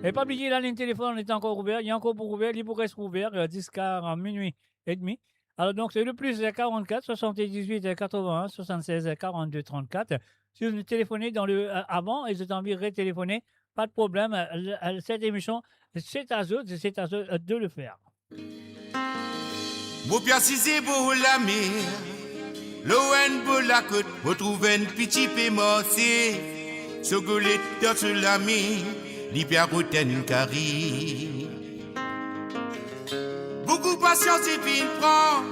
Et pas oublier, la ligne téléphone est encore ouverte. Il y a encore pour ouvert, il pourrait être ouvert 10h minuit et demi. Alors donc c'est le plus 44 78 81 76 42 34. Si vous téléphonez dans le avant et vous avez envie de retéléphoner, pas de problème. Cette émission, c'est à eux de le faire. Mon père c'est pour la mer, l'ON pour la côte, vous trouvez une petite pémorcée, chocolat sur la mer, l'hyperroutine carré. Beaucoup de patience et puis il prend,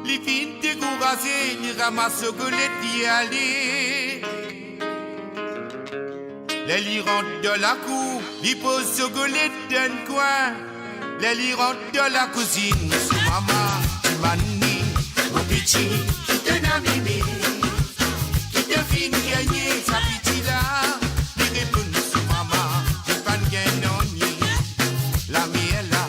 les filles découragées, ils ramassent chocolat d'y aller. Les lits rentrent de la cour, ils posent chocolat dans le coin. Les lits rentrent de la cuisine, sous maman, tu m'as mis, mon petit, qui te n'a mimé, qui te fin gagner, sa petite là, les répondent sous maman, tu pas gagner non ni, la mienne là,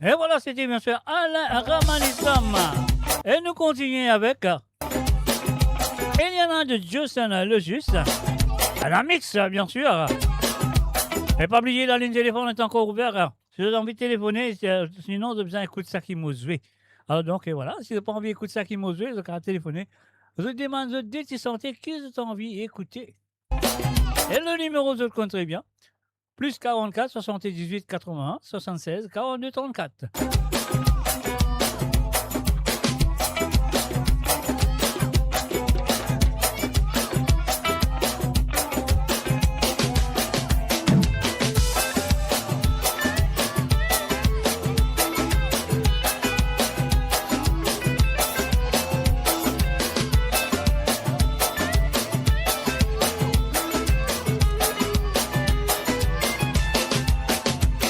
Et voilà, c'était bien sûr Alain Ramanislam. Et nous continuons avec Eliana de Justin Lejus. À la mix, bien sûr. Et pas oublier, la ligne de téléphone est encore ouverte. Si vous avez envie de téléphoner, sinon, vous avez besoin d'écouter ça qui m'a joué. Alors donc, et voilà, si vous n'avez pas envie d'écouter ça qui m'a joué, vous avez téléphoner. Vous demandez dès que vous sentez qui vous avez envie d'écouter. Et le numéro, je le compte très bien. Plus 44 78 81 76 42 34.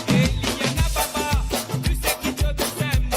Eliana papa, tu sais qui je t'aime.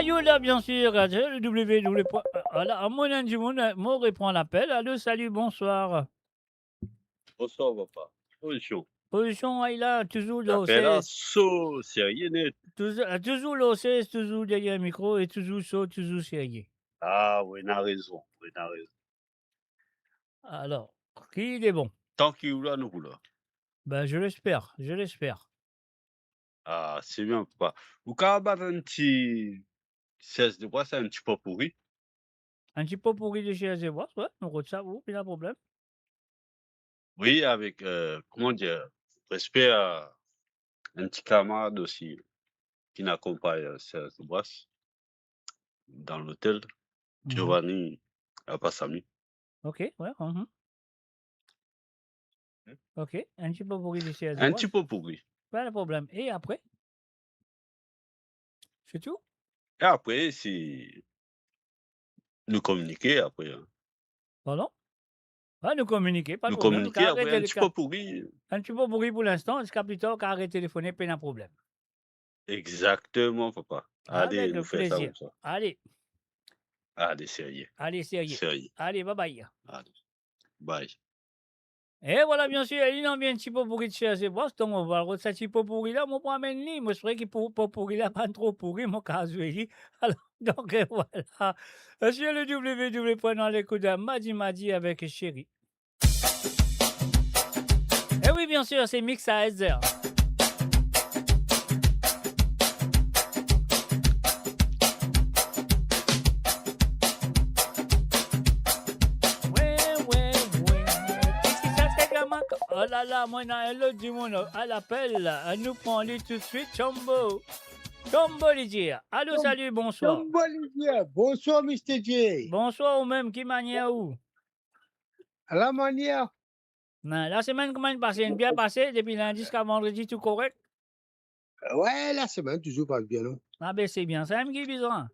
Ayoula, bien sûr. Le www. Voilà, mon nom du monde, moi reprend l'appel. Allô, salut, bonsoir. Bonsoir, papa. Position. Position, Aïla, toujours là, L'appel à c'est saut, sérieux net. toujours là, c'est toujours derrière le micro et toujours chaud, toujours sérieux. Ah, oui, n'a raison. Oui, n'a raison. Alors, qui est bon? Tant qu'il roule, nous roulons. Ben, je l'espère, je l'espère. Ah, c'est bien, papa. Vous pouvez battre un petit 16 de bois, c'est un petit peu pourri. Un petit peu pourri de chez Azébois, ouais, on retient ça, vous, pas de problème. Oui, avec, comment dire, respect à un petit camarade aussi qui n'accompagne 16 de bois dans l'hôtel, Giovanni Apassami. Ok, ouais. Ok, un petit peu pourri de chez Un Azébois. petit peu pourri. Pas de problème. Et après? C'est tout? Et après, c'est nous communiquer après. Hein. Pardon? Ouais, nous communiquer, pas de Nous problème. communiquer après un petit peu pourri. Un petit peu pourri pour l'instant, jusqu'à plus tard, car arrêter de téléphoner, pas de problème. Exactement, papa. Allez, Avec nous faisons ça plaisir. comme ça. Allez, Allez, sérieux. allez, sérieux. Sérieux. Allez, bye bye. Allez. Bye. Et voilà, bien sûr, il en vient un petit peu pourri de chez Azébois, donc on va le retirer un petit peu pourri là, mon point lui. Moi, je ferais qu'il pour pas pourri là, pas trop pourri, mon cas Alors, donc, voilà. Sur le www. Dans l'écoute de Madi avec Chéri. Et oui, bien sûr, c'est Mix à Hezer. Oh là là, moi, l'autre du monde, à l'appel, elle nous prend lui tout de suite, Chombo. Chombo, Lydia. Allô, salut, bonsoir. Chombo, Lydia. Bonsoir, Mr. J. Bonsoir, ou même, qui manière où? À la manière. Non, la semaine, comment elle passe? Elle bien passée depuis lundi jusqu'à vendredi, tout correct? Ouais, la semaine, toujours passe bien, non? Ah ben, c'est bien, ça me qui besoin.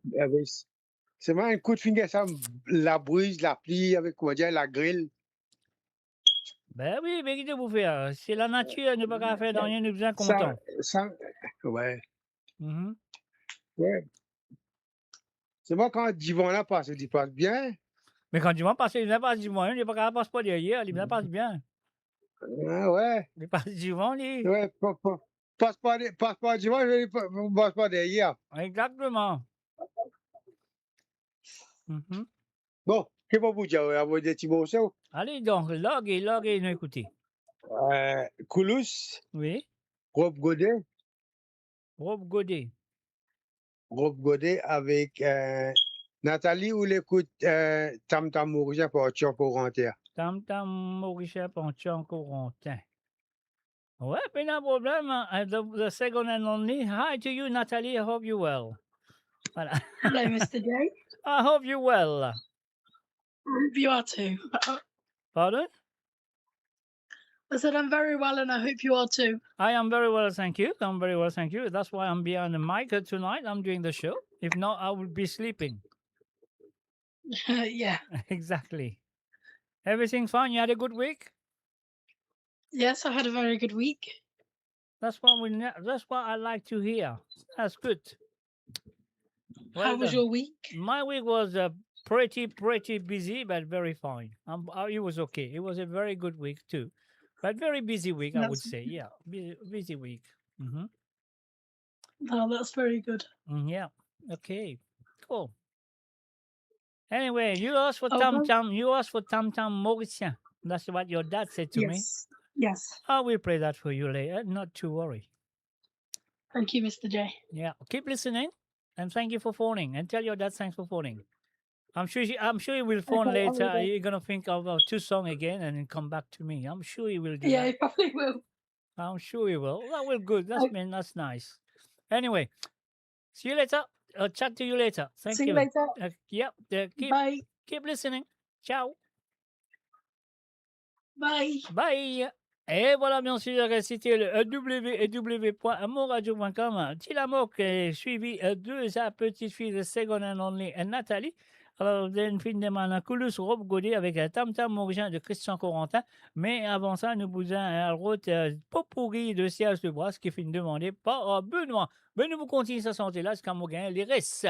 C'est moi un coup de finger, ça, la brise, la pluie, avec, comment dire, la grille. Ben oui, mais qu'est-ce que vous faites? C'est la nature, ne pas qu'à faire dans rien, nous sommes contents. Ouais. Mhm. Ouais. C'est moi quand Divan là passe, il passe bien. Mais quand Divan passe, il ne passe Divan, il n'est pas qu'à passe pas derrière, il passe bien. Ah ouais. Il passe Divan, lui. Ouais, passe pas Divan, je passe pas derrière. Exactement. Mhm. Bon, qu'est-ce que vous dire? Vous des petits morceaux? Allez donc, log et nous écoutez. Koulous. Oui. Rob Godet. Rob Godet. Rob Godet avec Nathalie ou l'écoute Tam Tam Mauricien pour Corentin. Tam Tam Mauricien pour Corentin. Ouais, pas de problème. The second and only. Hi to you, Nathalie. I hope you're well. Voilà. Hello, Mr. J. I hope you're well. I hope you are too. Pardon? I said I'm very well and I hope you are too. I am very well, thank you. I'm very well, thank you. That's why I'm behind the mic tonight. I'm doing the show. If not, I would be sleeping. Yeah. Exactly. Everything fine? You had a good week? Yes, I had a very good week. That's what I like to hear. That's good. How was your week? My week was pretty busy, but very fine. It was okay. It was a very good week too, but very busy week, I would say. Yeah, busy week. Mm-hmm. Oh, that's very good. Yeah. Okay. Cool. Anyway, you asked for Tam Tam. You asked for Tam Tam Mauricien. That's what your dad said to me. Yes. I will play that for you later. Not to worry. Thank you, Mr. J. Yeah. Keep listening, and thank you for phoning. And tell your dad thanks for phoning. I'm sure he will phone Okay, I later. will. You're gonna think of 2 songs again and then come back to me. I'm sure he will do Yeah, that. he probably will. I'm sure he will. That will good. That's nice. Anyway, see you later. I'll chat to you later. Thank See you. you later. Yep. Bye. Keep listening. Ciao. Bye. Bye. Et voilà, bien sûr, c'était le www.amoradio.com. Tilamoc est suivi de sa petite fille de Second and Only, Nathalie. Alors, une fille de Manacoulous, Rob Godet avec Tam Tam Mauricien de Christian Corentin. Mais avant ça, nous vous avons route Popourri de Serge de Bras qui finit demandé par Benoît. Mais nous vous continuons sa santé là, jusqu'à Maugain, les restes.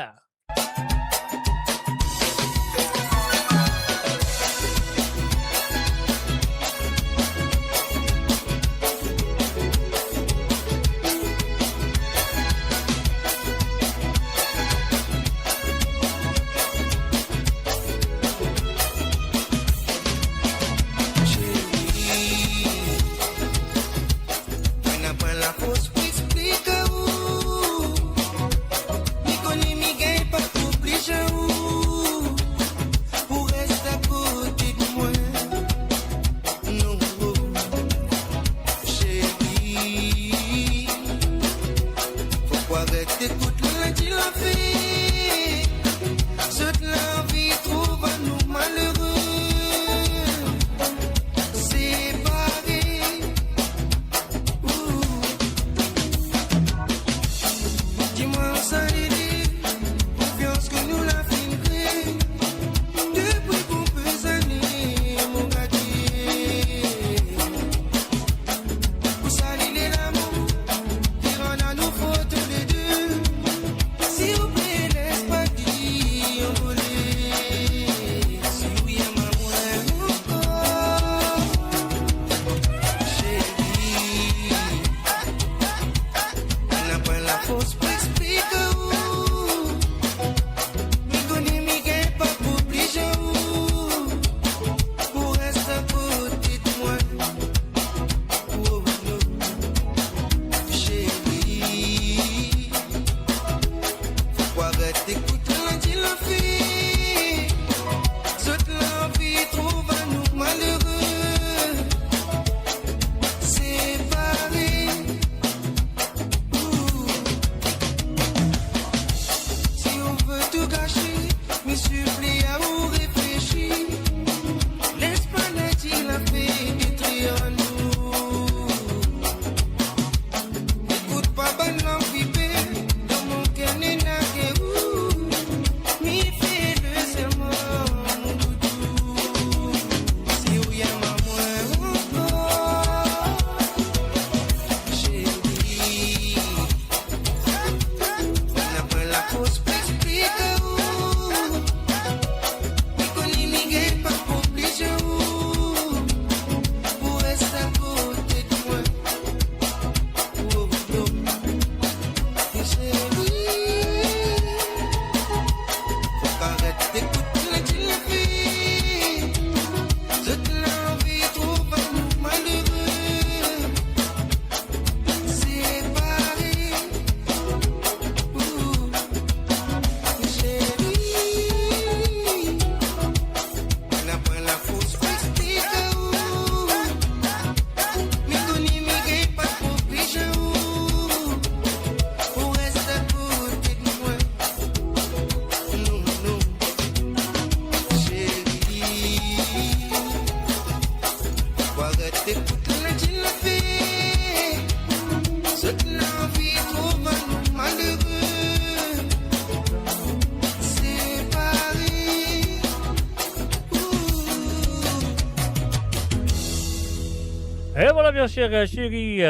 Et voilà, bien sûr, chérie,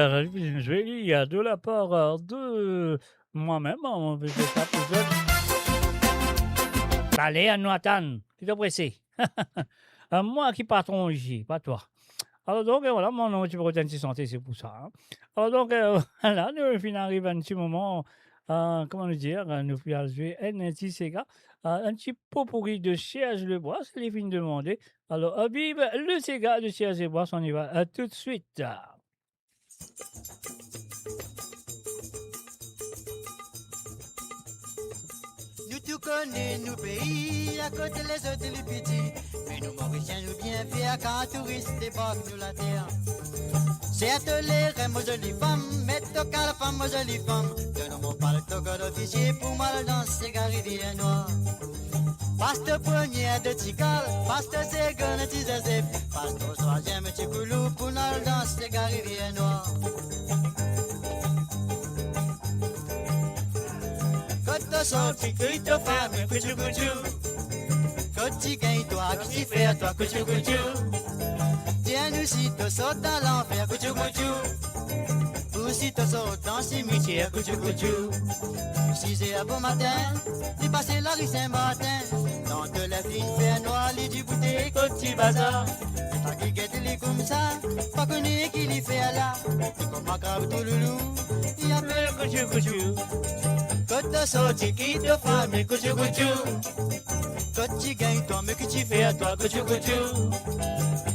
jolie, de la part de moi-même, on veut dire ça pour eux. Allez, à Nathan, tu t'es pressé. Moi qui patron ici, pas toi. Alors donc, voilà, mon nom, tu peux retenir santé, c'est pour ça. Hein. Alors donc, voilà, nous finissons arrive à un petit moment, comment nous dire, nous allons jouer un petit Sega, un petit pot pourri de Serge Lebois, c'est les films demandés. Alors, vive le Sega de Serge Lebois, on y va tout de suite. Nous tout connaissons nos pays, à côté les autres les petits. Mais nous Mauriciens nous bien fiers quand touristes débarquent nous la terre. Certes les rêves aux jolies femmes, mais toca la femme aux jolies femmes. Donnons-moi pas le toca d'officier pour mal danser car rivière noire. Passe de première de Tikal, passe de seconde de Tizazep, passe de troisième de Tikoulou pour mal danser car rivière noire. Quand tu sorti, que tu fais, mais que tu quand tu gagnes, toi, que tu fais, toi, que tu tiens-nous si tu sautes dans l'enfer, que tu ou si tu sautes dans le cimetière, que tu si c'est un bon matin, tu passes la rue Saint-Martin, dans de la fine fer noire, les du bouteille, que tu bazar. Pas qui guette les comme ça, pas connu qui les fait là, c'est comme un crabe tout loulou, il appelle que tu quand tu sorti, qui te fait, mais que tu quand tu gagnes, toi, mais que tu fais à toi, que tu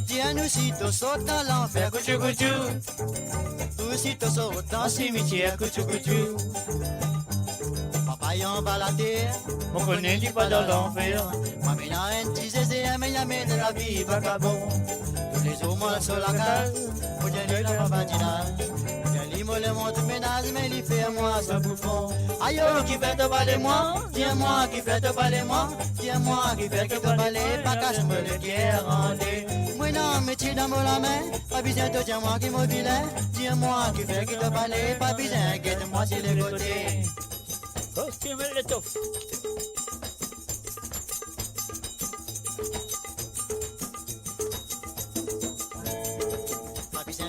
tiens-nous si tu sautes dans l'enfer, que tu ou si tu sautes dans le cimetière, que tu papa y en bas la terre, on connaît dit pas dans l'enfer. Moi, mais y a un petit zézé, mais y a de la vie, vagabond. Tous les hommes sur la case, faut dire la babadinage. Moi le montre ménage, mais il fait moi ça bouffon. Aïe, qui fait te parler moi, tiens-moi qui fait te parler moi, tiens-moi qui fait te parler, pas cache-moi le guerre rendez. Moi non, mais tu dans la main, pas besoin de tiens-moi qui mobile, tiens-moi qui fait te parler, pas besoin, guette-moi sur les côtés. Costume le tof.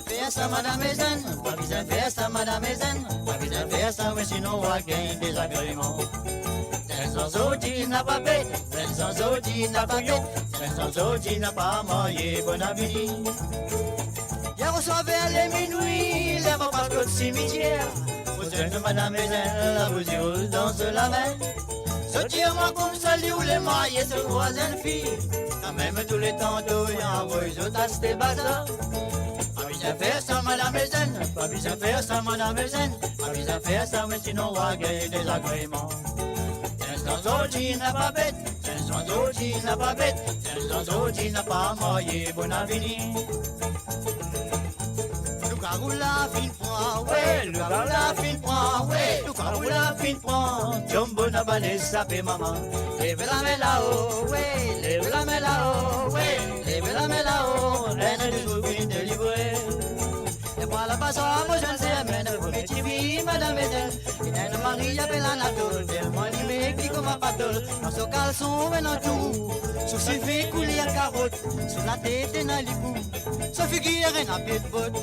Faire ça, madame Ezen, pas besoin de faire ça, madame Ezen, pas besoin de faire ça, mais sinon on va gagner des agréments. Sans autre, n'a pas bête, sans autre, n'a pas bête, sans autre, n'a pas marié, bon appétit. Hier on s'en vers les minuit, les va pas de cimetière, vous êtes madame Ezen, la vous danse la main. Sortir-moi comme ça, où les mariés se croisent une fille, quand même tous les tantôt, y'a un voisin à ce bazar. Pas besoin de faire ça, madame Ezen, pas besoin de faire ça, madame Ezen, pas besoin de faire ça, mais sinon on va gagner des agréments. Sans autre, n'a pas bête, sans autre, n'a pas bête, sans autre, n'a pas marié, bon avenir. Le carou la fin prend, ouais, le carou la fin prend, ouais, le carou la fin prend. Jumbo n'a pas les sapé, maman. Lève la main là-haut, ouais, lève la main là-haut, ouais, lève la main là-haut, reine du souverain délivré. Et moi la passe à moi, je ne sais, mais ne vous mettez vie, madame Edel. Il y a une Marie appelle la nature, tellement animée qui comme un patol. Dans ce caleçon, et dans tout, sous ses fait couler à carotte, sur la tête et dans les bouts. Sa figure est un pied de botte.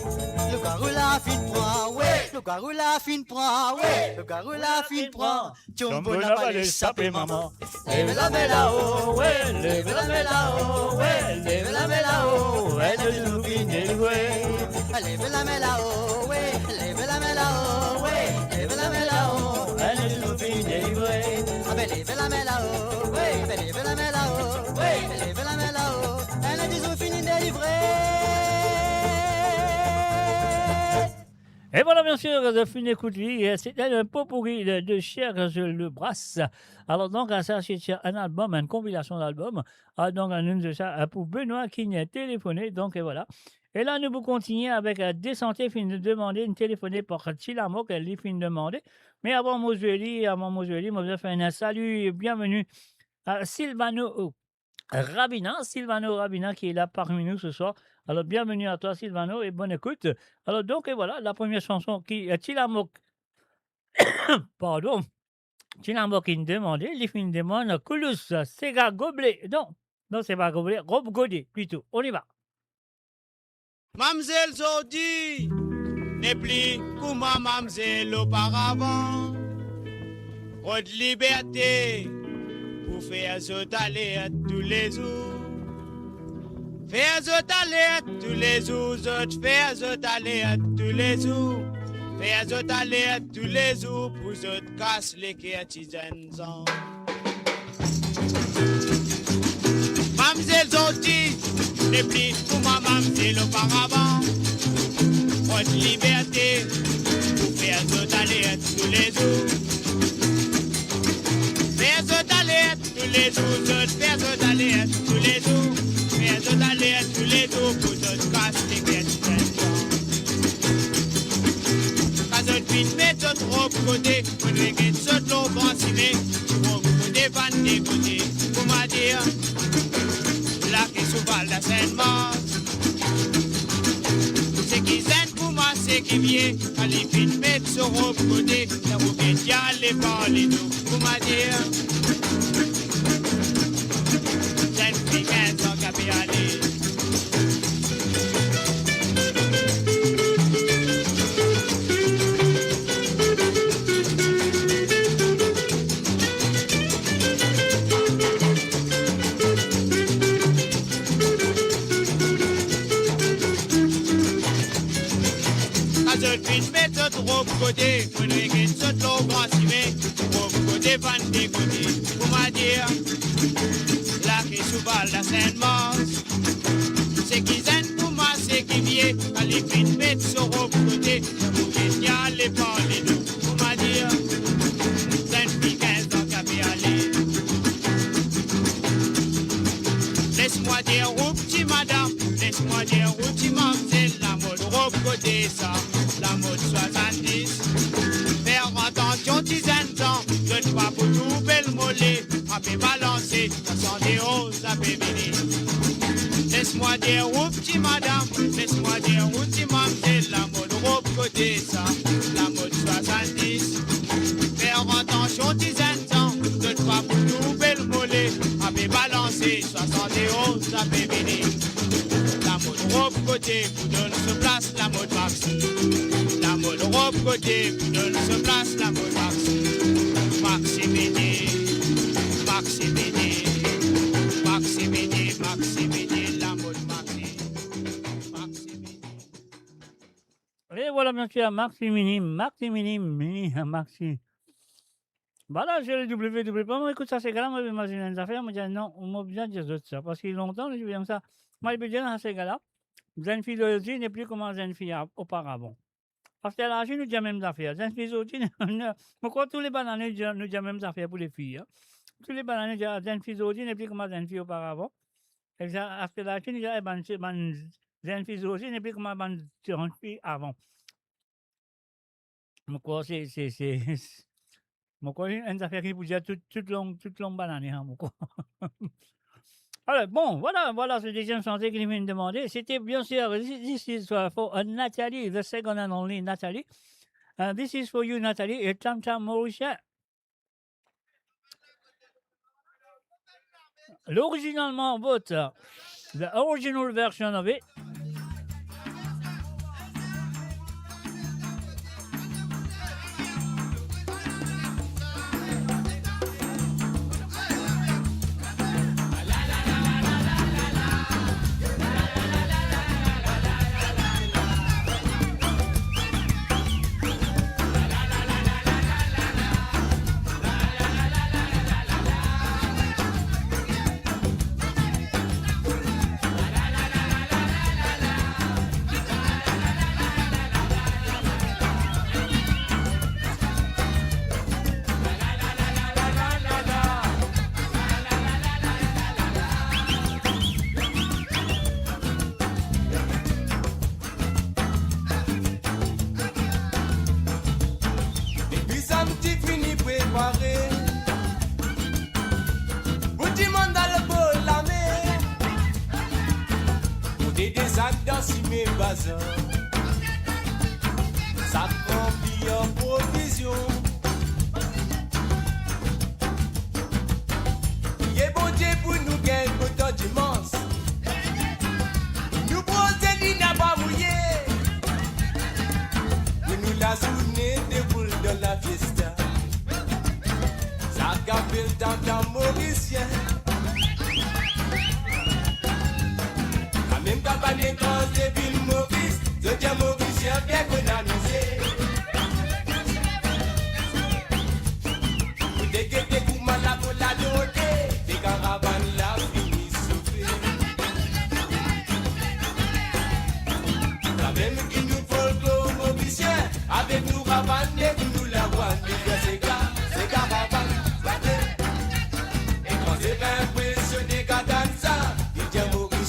Le carreau la fine prend, ouais, le carreau la fine prend, ouais, le carreau la fine prend. Jumbo n'a pas les sapé, maman. Lève la main là-haut, ouais, lève la main là-haut, ouais, lève la main là-haut, elle nous vient délivrée. Lève la main là-haut, ouais, lève la main là-haut, ouais, lève la main là-haut, elle nous vient délivrée. Ah ben lève la main là-haut, ouais, ben lève la main là-haut, ouais, lève la main là-haut, elle nous fini délivrée. Et voilà, bien sûr, de fin d'écoute, c'était un pot pourri de Serge Lebras. Alors, donc, ça, c'est un album, une compilation d'albums. Donc, un de ça pour Benoît qui nous a téléphoné. Donc, et voilà. Et là, nous vous continuons avec Descentez, fin de demander, une téléphonée pour Chilamo, qu'elle est fin de demander. Mais avant Mosueli, moi, je vais faire un salut et bienvenue à Silvano Rabina qui est là parmi nous ce soir. Alors, bienvenue à toi, Silvano, et bonne écoute. Alors, donc, et voilà, la première chanson qui est Chilamo. Pardon. Chilamo qui nous demandait, les films demandent Coulous, Sega Gobelet. Non, c'est pas Gobelet, Rob Godet, plutôt. On y va. Mamzelle Zodi n'est plus comme mamzelle auparavant. Haute liberté pour faire zot aller tous les jours. Faire zot aller tous les jours, zot faire zot aller tous les jours. Faire zot aller tous les jours pour zot casse les artisans. Mamzelle Zoti n'est plus pour ma mamzelle auparavant. Haute liberté pour faire zot aller tous les jours. Faire zot aller tous les jours, zot faire zot aller tous les jours. Faire zot aller tous les jours pour zot casse les artisans. Quand zot vite met zot robe côté, pour nous guetter zot l'eau vanciné, robe côté van des côtés, comment dire? Là qui souvent la Sainte-Mars. C'est qui zen pour moi, c'est qui vient. Quand les filles mettent sur robe côté, la robe est y aller par les dos. Comment dire? Zen fille 15 ans qu'à bien aller. Vite mettre notre robe côté, pour nous guetter notre l'eau brassivée, robe côté, van des côtés, comment dire? Là qui souvent la Sainte-Mars. C'est qui zen pour moi, c'est qui vient, quand les vite mettre sur robe côté, pour guetter y aller par les deux, comment dire? Zen fille 15 ans qu'à bien aller. Laisse-moi dire, robe petit madame, laisse-moi dire, robe petit mamzelle, la mode robe côté ça. La mode 70. Faire attention, dizaine ans. Je ne vois pour tout bel mollet. À peu balancer, 71 à peu venir. Laisse-moi dire, où petit madame. Laisse-moi dire, où petit mamzelle. La mode robe côté ça. La mode 70. Faire attention, dizaine ans. Je ne vois pour tout bel mollet. À peu balancer, 71 à peu venir. La mode robe côté, vous donne ce place, la mode maxi. La mode robe côté, vous donne ce place, la mode maxi. Maxi BD, maxi BD, maxi BD, maxi BD, la mode maxi. Maxi BD. Et voilà, bien sûr, Maxi Maxi. Voilà, j'ai le WW. Moi, écoute, ça, c'est grave, moi, j'imagine une affaire, moi, je dis non, on m'a besoin de dire ça. Parce qu'il y a longtemps, je viens ça. Moi, je veux dire, dans ces gars-là, jeune fille d'aujourd'hui n'est plus comme jeune fille auparavant. Parce qu'à l'âge, nous avons les mêmes affaires. Jeune fille d'aujourd'hui, pourquoi tous les bananes, nous avons les mêmes affaires pour les filles. Tous les bananes, jeune fille d'aujourd'hui n'est plus comme jeune fille auparavant. Et à l'âge, nous avons jeune fille d'aujourd'hui n'est plus comme jeune fille avant. Pourquoi c'est. Pourquoi une affaire qui vous dit toute longue banane, hein, pourquoi? Alors, bon, voilà ce deuxième chantier qu'il vient de demander. C'était bien sûr, this is for Nathalie, the second and only Nathalie. This is for you, Nathalie, et Tam Tam Mauritius. L'originalement, vote, the original version of it. Ça remplit en provision. Il est bon Dieu pour nous gagner autant d'immense. Nous posons n'a pas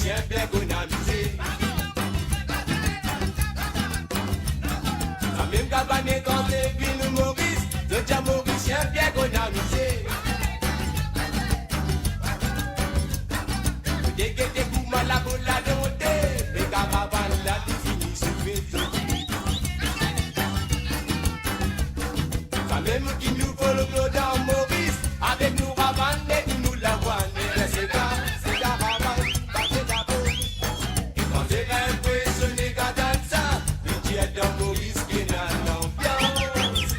Mauricien bien qu'on a misé. La même cabane quand t'es venu Maurice, je dis à Mauricien bien qu'on a misé. Dès que t'es goût mal à la donner, les caravanes là tu finis sur réseau. La même qui nous vole le clos dans Maurice, avec nous ravane et nous la voine. C'est caravane, c'est la peau. Et quand t'es impressionné qu'à dans ça, le dieu dans Maurice qui n'a l'ambiance.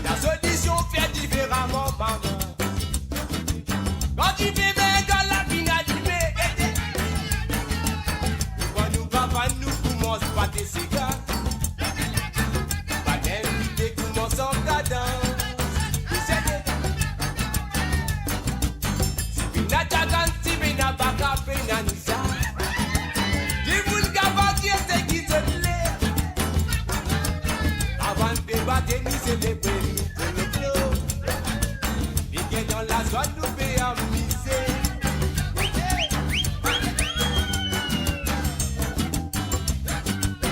La solution fait différemment, maman. Quand tu fais bien dans la finalité, quand nous papa nous commence pas tes cigares. Pas d'invité commence en cadence. Si bina jagan, si bina baka, bina nisa. Dis-vous qu'avant qui est qui se plaît. Avant de débattre, nous célébrer, nous pour le clos. Et que dans la joie, nous payons misé.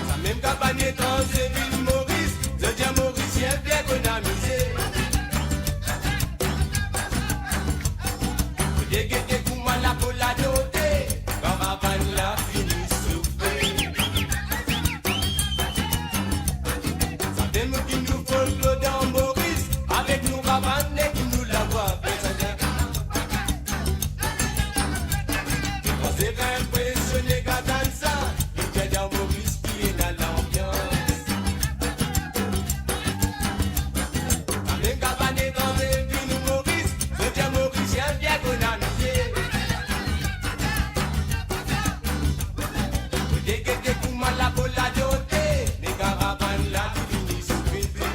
Ça même cabane dans ces villes Maurice, je dis à Mauricien bien qu'on a misé. Dès que t'es comme la pour la doter, caravane la finit souffrir. Ça fait nous qui nous faut le dans Maurice, avec nous caravane et qui nous la voit. Quand c'est impressionné qu'à dans ça, il y a dans Maurice qui est dans l'ambiance. La même cabane dans les villes Maurice, je dis à Mauricien bien qu'on a misé. Dès que t'es comme la pour la doter, les caravanes là finissent sous bébé.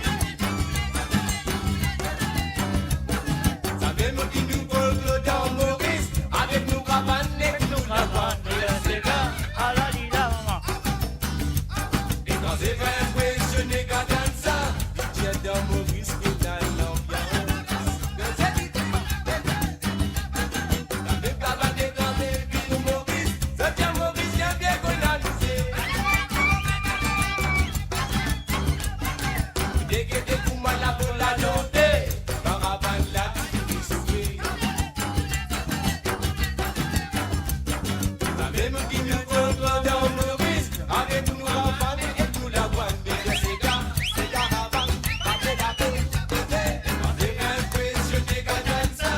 Ça fait nous qui nous volent dans Maurice, avec nous caravane et nous la voie. Et quand c'est vrai impressionné qu'à dans ça, il y a dans Maurice qui est dans l'ambiance. La même cabane dans les villes Maurice, je dis à Mauricien bien qu'on a misé. Dès que t'es comme la pour la doter, caravane là finit souffrir. La même qui nous vole dans Maurice, avec nous caravane et nous la voine. Mais c'est caravane, c'est la peau. Quand t'es impressionné qu'à dans ça,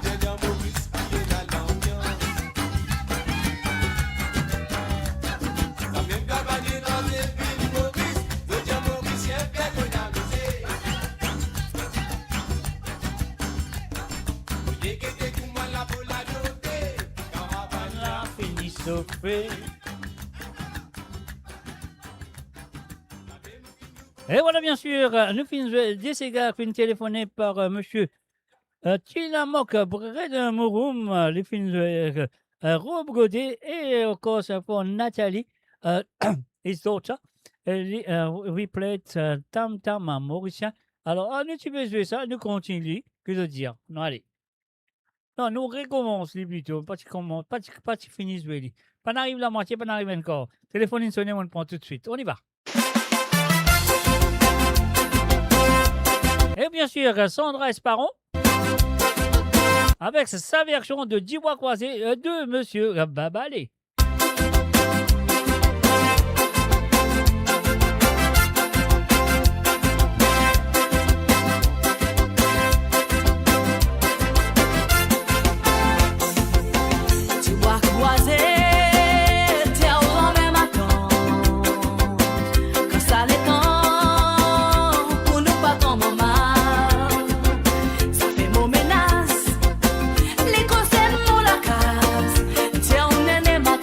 il y a dans Maurice qui est dans l'ambiance. La même cabane dans les villes Maurice, je dis à Mauricien bien qu'on a misé. Dès que t'es comme la pour la doter, caravane là Fini sauvé. Et voilà, bien sûr, nous finissons des cigares fin téléphoné par monsieur Tilamok Breda Mouroum, les fins Rob Godet et encore ça pour Nathalie, his daughter. We played Tam Tam à Mauricien. Alors, nous tu peux jouer ça, nous continuons, que de dire. Non, allez. Non, nous recommençons plutôt, pas tu finis jouer. Pas n'arrive la moitié, pas n'arrive encore. Téléphone sonné, on le prend tout de suite. On y va. Et bien sûr, Sandra Esparon, avec sa version de 10 voix croisées de Monsieur Babalé. Tu vois croiser tes en même attend que ça les temps pour nous pas tomber mal. Ça fait mon menace, les conseils mon la case. Tiens on est ma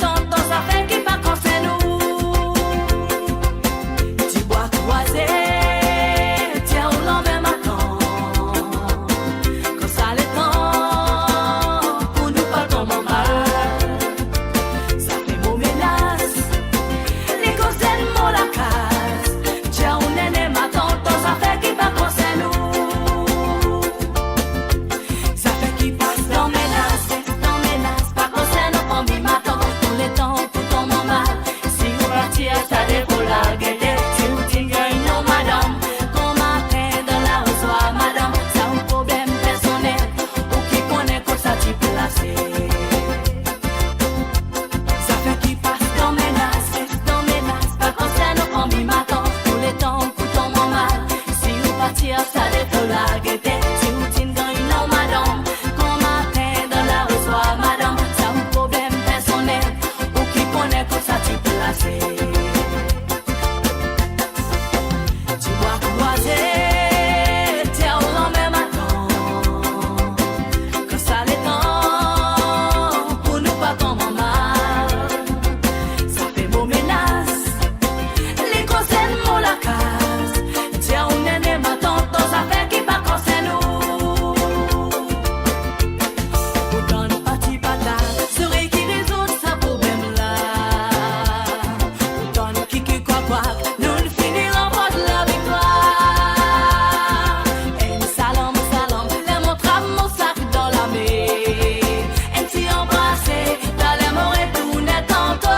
ça défaut la gaieté. Si vous t'en gagnez, non, madame. Qu'on matin dans la rue, soit madame. Ça un problème personnel. Ou qui connaît comme ça, tu peux lasser. Tu dois croiser, t'es au lendemain matin. Quand ça les temps, pour nous pas tomber mal. Ça fait beau menace, les conseils mon la case. Tiens, on est né matin, dans sa fait qui pas conseil nous. Pour dans nos parties patates, serait qui résout ça problème là. Pour dans nos kiki quoi, nous ne finirons pas de la victoire. Et salam, les montres mon sac dans la mer. Un petit embrassé, dans les mots et tout n'est tantôt.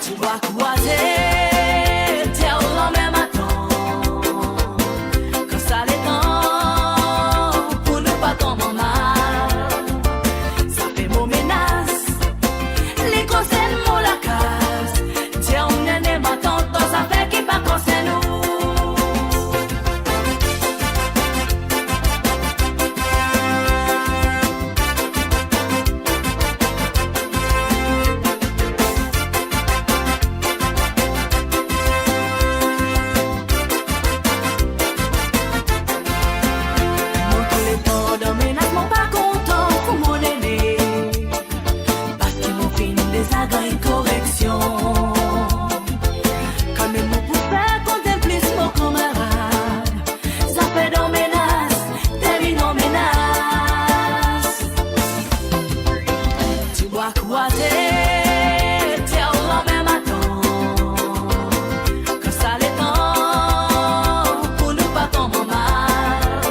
Tu vas croiser, t'es au lendemain matin. Quand ça les temps, pour ne pas tomber mal. Ça fait mon menace, les conseils mon la case. Tiens, on est né matin, dans sa fait qui pas conseil nous. Moi, tous les temps de menace, mon pas content pour mon aîné. Parce qu'ils m'ont fini des agrès et correction. Quand même, mon pour faire compter plus mon camarade. Ça fait dans menace, t'es dans menace. Tu dois croiser, t'es au lendemain matin. Quand ça les temps, pour nous pas tomber mal.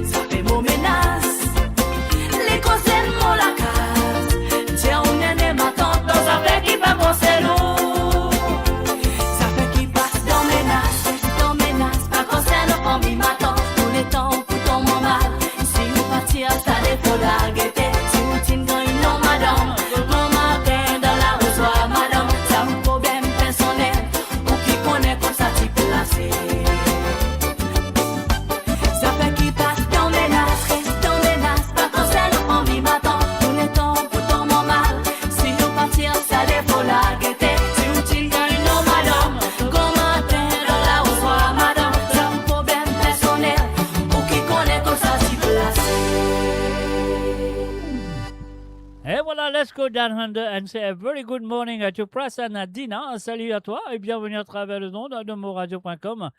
Ça fait mon menace, les conseils mon la case. Tiens, on est né matin, dans sa fait qui pas conseil nous. Ça fait qui passe dans menace, pas conseil nous pour mi matin. Tous les temps, pour tomber mal. Si vous partir, ça défaut la gaieté. Si vous t'en gagnez, non, madame. Mon matin dans la rue, soit madame. Ça un problème personnel. Ou qui connaît comme ça, tu peux lasser. Ça fait qui passe dans menace, pas conseil nous pour mi matin. Tous les temps, pour tomber mal. Si vous partir, ça défaut la gaieté. Si vous t'en gagnez, non, madame. Mon matin dans la rue, soit madame. Ça un problème personnel. Ou qui connaît comme ça, tu peux lasser. Et voilà, let's go down under and say a very good morning à tu Prasanna Dina. Salut à toi et bienvenue à travers le monde de moradio.com.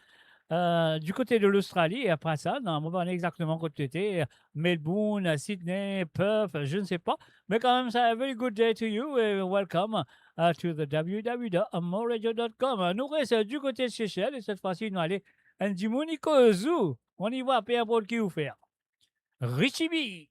Du côté de l'Australie et à Prasanna, on va aller exactement quand tu étais. Melbourne, Sydney, Perth, je ne sais pas. Mais quand même, c'est a very good day to you and welcome to the www.moradio.com. Nous restons du côté de Seychelles et cette fois-ci, nous allons à Dimonico Zoo. On y va, peu importe qui vous fait. Richie B.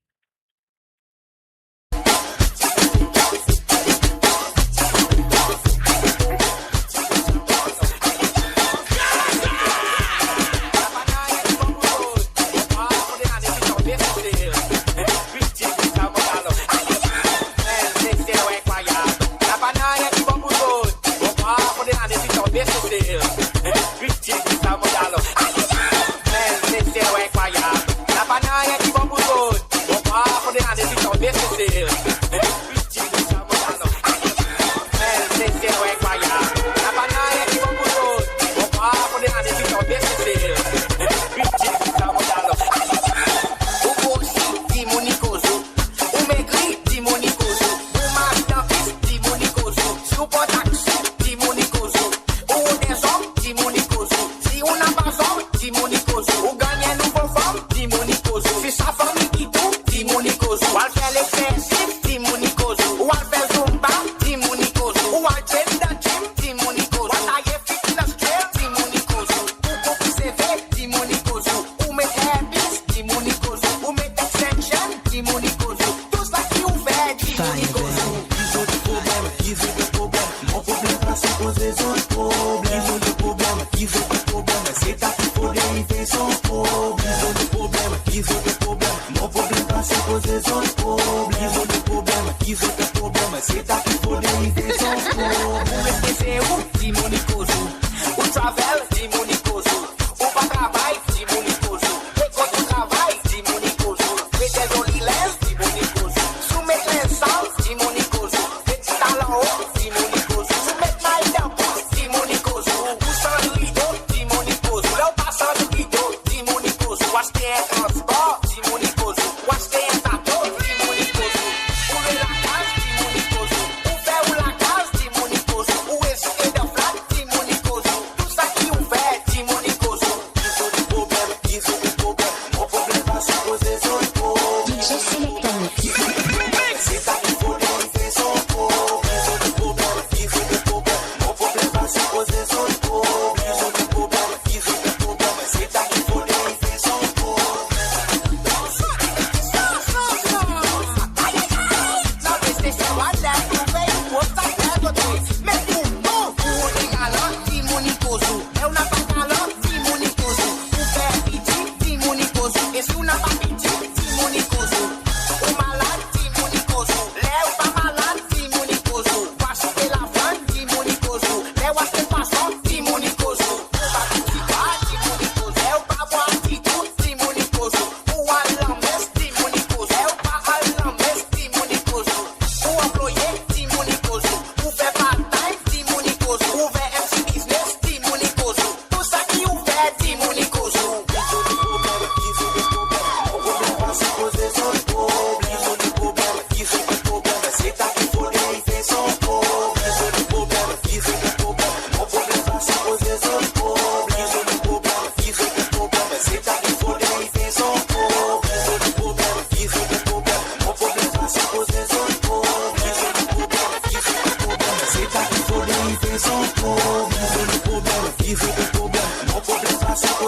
Si sa famille qui tout, Dimonicoso. Wal fait l'exercice,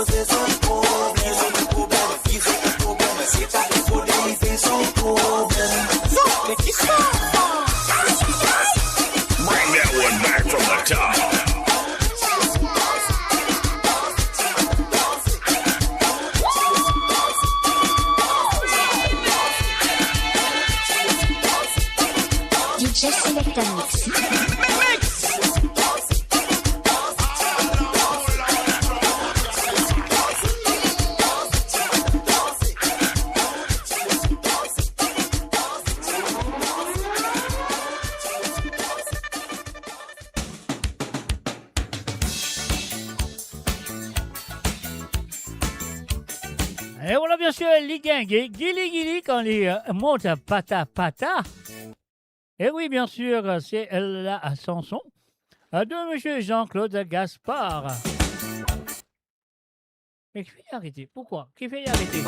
c'est son problème. Son problème, il fait un problème. C'est pas qu'il faut déliser son problème. Mais qui ça? Bring that one back from the top. DJ Selecta Mix. Et voilà bien sûr les guingues, Gili Gili quand les monte pata pata. Et oui bien sûr c'est la chanson de monsieur Jean-Claude Gaspard. Mais qui fait y arrêter? Pourquoi? Qui fait y arrêter?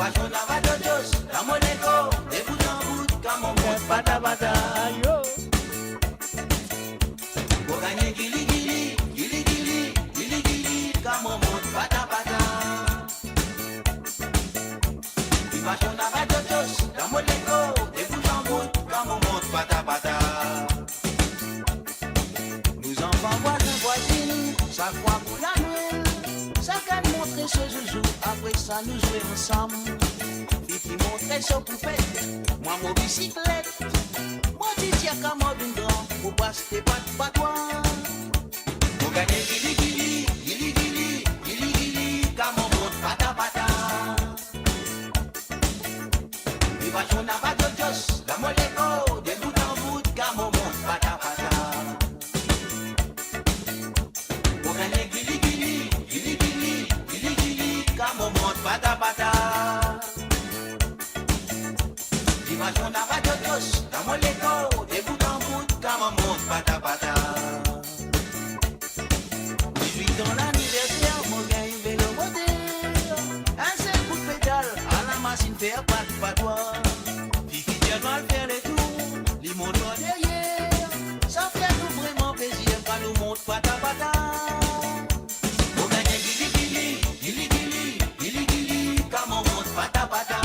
Nous enfants voisins, voisines, chaque fois pour la Noël, chacun montrait ce joujou, après ça nous jouer ensemble. Fifi montrait son poupette, moi mon bicyclette, moi dis y'a qu'à moi d'une grande, pour passer tes pattes patois. Pour gagner gili gili, gili gili, gili gili, comme on monte pata pata. Viva Jona Badojos, la moleko, de bout en bout, comme on monte pata pata. Pour gagner gili gili, gili gili, gili gili, comme on monte pata pata. Viva Jona Badojos, la moleko, de bout en bout, comme on monte pata pata. 18 ans l'anniversaire, mon gars il vélo moteur. Un seul coup de pédale, à la machine faire pas de patois. Fifi tient mal faire les tours, les monte derrière. Ça fait nous vraiment plaisir quand nous monte pata pata. Pour gagner gili gili, gili gili, gili gili, comme on monte pata pata.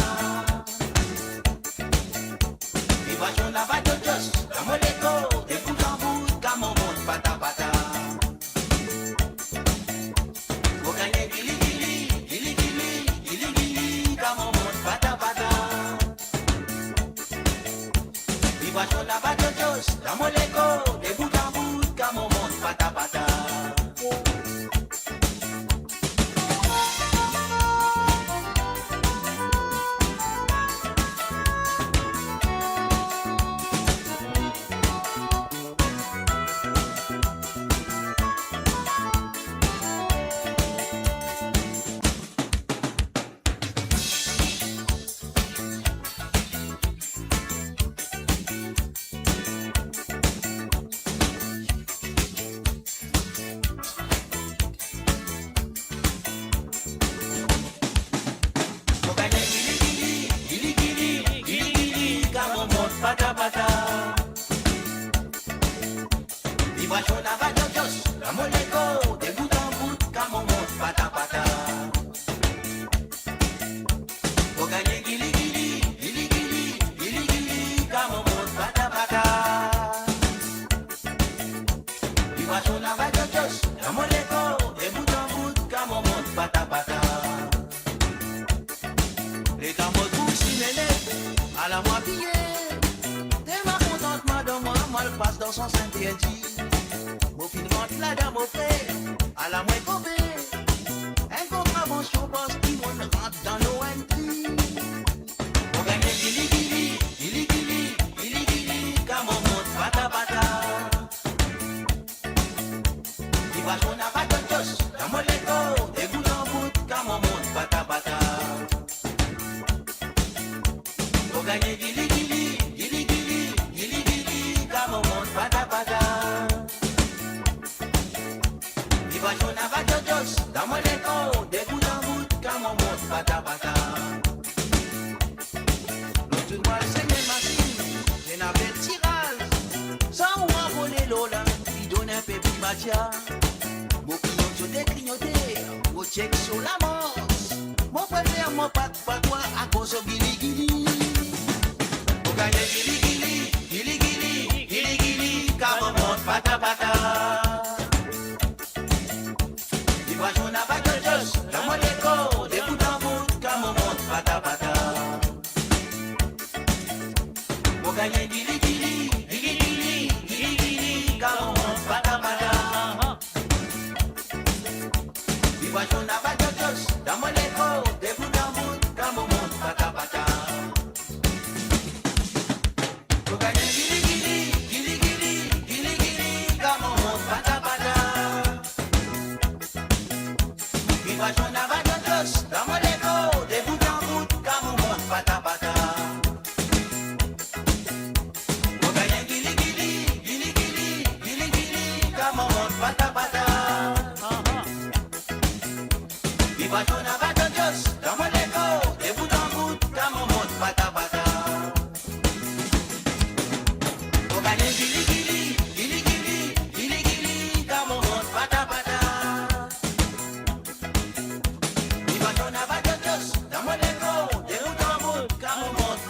Viva Jona Badojos, la moleko, de bout en bout, comme on monte pata pata. Pour gagner gili gili, gili gili, gili gili, comme on monte pata pata. Viva Jona Badojos, la moleko, de bout en bout, comme on monte pata pata. Pour gagner gili gili, gili gili, gili gili, comme on monte pata pata. Viva Jona Badojos, la moleko, de bout en bout, comme on monte pata pata. Pour gagner gili gili, gili gili, gili gili, comme on monte pata pata. Viva Jona Badojos, la moleko, de bout en bout, comme on monte pata pata. Les camots tous s'y mêlent, à la moi pillée. T'es ma contente, madame, moi le passe dans son interdit. Mon fin rentre là dans mon frère, à la moins copé. Un contravention parce qu'il rentre dans nos entries. Pour gagner gili gili, gili gili, gili gili, comme on monte pata pata. Viva Jona Badojos, la moleko, de bout en bout, comme on monte pata pata. Pour gagner gili gili, gili gili, gili gili, comme on monte pata pata. Viva Jona Badojos, la moleko, de bout en bout, comme on monte pata pata. L'autre mois c'est mes machines, j'ai n'avais le tirage. Sans ou envoler l'ola, il donne un peu plus matia. Mon client sur des clignotés, au check sur la mort.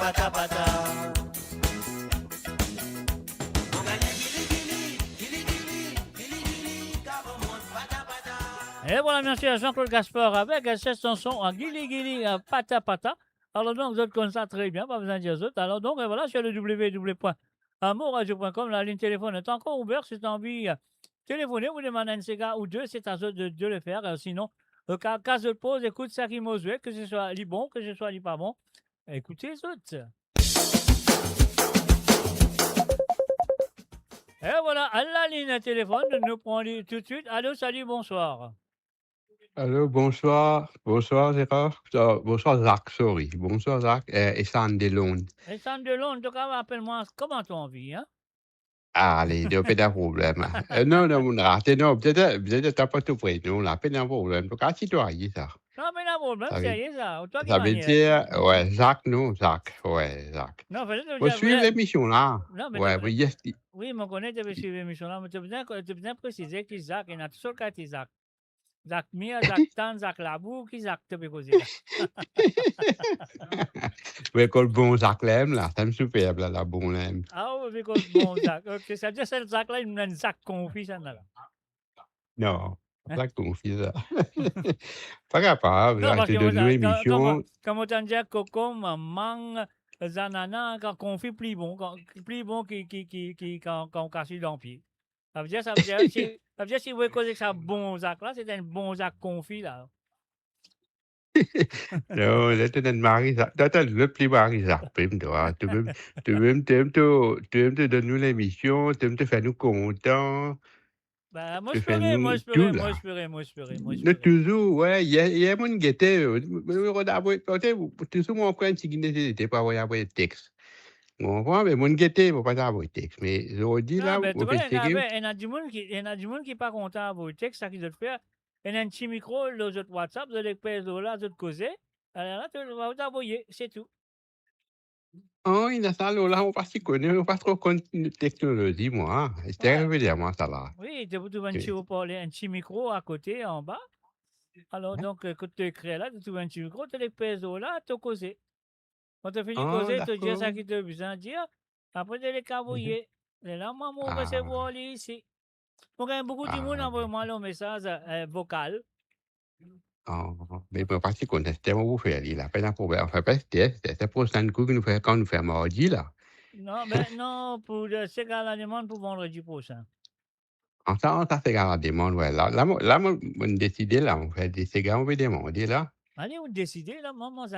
pata pata. Et voilà, merci à Jean-Claude Gaspard avec cette chanson en Gili Gili Pata Pata. Alors donc, vous êtes comme ça très bien, pas besoin de dire autres. Alors donc, voilà, sur le www.amourradio.com, la ligne téléphone est encore ouverte. Si tu as envie de téléphoner, vous demandez un cigare ou deux, c'est à eux de le faire. Sinon, cas de pause, écoute ça qui m'a joué, que ce soit li bon, que ce soit li pas bon. Écoutez les autres. Et voilà, à la ligne téléphone, nous prenons tout de suite. Allô, salut, bonsoir. Allô, bonsoir. Bonsoir, Gérard. Bonsoir, Zach, sorry. Bonsoir, Zach. Et Sand de Londres. Et Sand de Londres, donc appelle-moi, comment tu en vis, hein? Allez, il n'y a pas de problème. Non, non, on a raté. Non, peut-être pas tout près. Non, on n'a pas de problème. Donc, si tu as dit ça. Non, mais la problème, Ça veut- c'est ça. Toi qui Ça veut manières. dire, ouais, Zach, non, Zach. Ouais, Zach. Non, peut-être Faut suivre l'émission là. Non, mais Ouais, t'as- oui, yes. Oui, mais on connaît, tu veux suivre l'émission là, mais tu as besoin de préciser qui Zach, il y en a toujours quatre Zach. Zach Mia, Zach Tan, Zach Labou, qui Zach te peut causer là. Ouais, quand le bon Zach l'aime, là, c'est superbe, là, la bon l'aime. Ah oui, mais comme bon Zach. Ok, ça veut dire que c'est le Zach là, il me donne Zach confit, ça là. Non, Hein? Zach confie ça. Pas capable, Non, là, parce je que te donne une émission. comme on dit coco, mang, zanana, quand confit plus bon, quand on casse dans le pied. Ça veut dire, si vous voulez causer que ça bon Zach là, c'est un bon Zach confit là. Non, là, tu donnes Marie Zach. Toi, le plus Marie Zach, prime, toi. Tu veux te donner l'émission, tu veux te faire nous contents. Ben, moi Tu je fais ferai, nous tout, là. moi je ferai. Non, toujours, ouais, il y a mon guetté. Toujours, mon coin, si n'était pas envoyer un texte. Mon coin, mais mon guetté, il ne pas envoyer texte. Mais je dis Non, là, mais tu on vois, fait il y ce en a du monde qui n'est pas content de vos textes, ça qu'ils doivent faire. Il y a un petit micro, le autres WhatsApp, de l'expert là, de causer. Alors là, tu vas vous envoyer, c'est tout. Oh, il y a ça, là, on ne pas si connaît, on ne pas trop connaître la technologie, moi. C'est régulièrement ça, là. Oui, tu trouves un petit haut-parleur, un petit micro à côté, en bas. Alors, donc, quand tu écris là, tu trouves un petit micro, tu l'expert là, tu causer. Quand tu finis de Ah, causer, tu dis ça d'accord. qui te besoin de dire. Après, tu les envoyer. Et là, moi, on va recevoir ici. Donc, il y a beaucoup de monde envoie-moi le message vocal. Oh, mais je ne pas si connaître, c'est vous faire, là. Pas de problème. Enfin, pas c'est pour ça que nous faisons quand nous faisons mardi, là. Non, ben non, pour c'est qu'à la demande pour vendredi prochain. En ça, c'est quand la demande, ouais. Là, on décide, là, on fait des cigares, on veut demander, là. Allez, on décide, là, moi, mes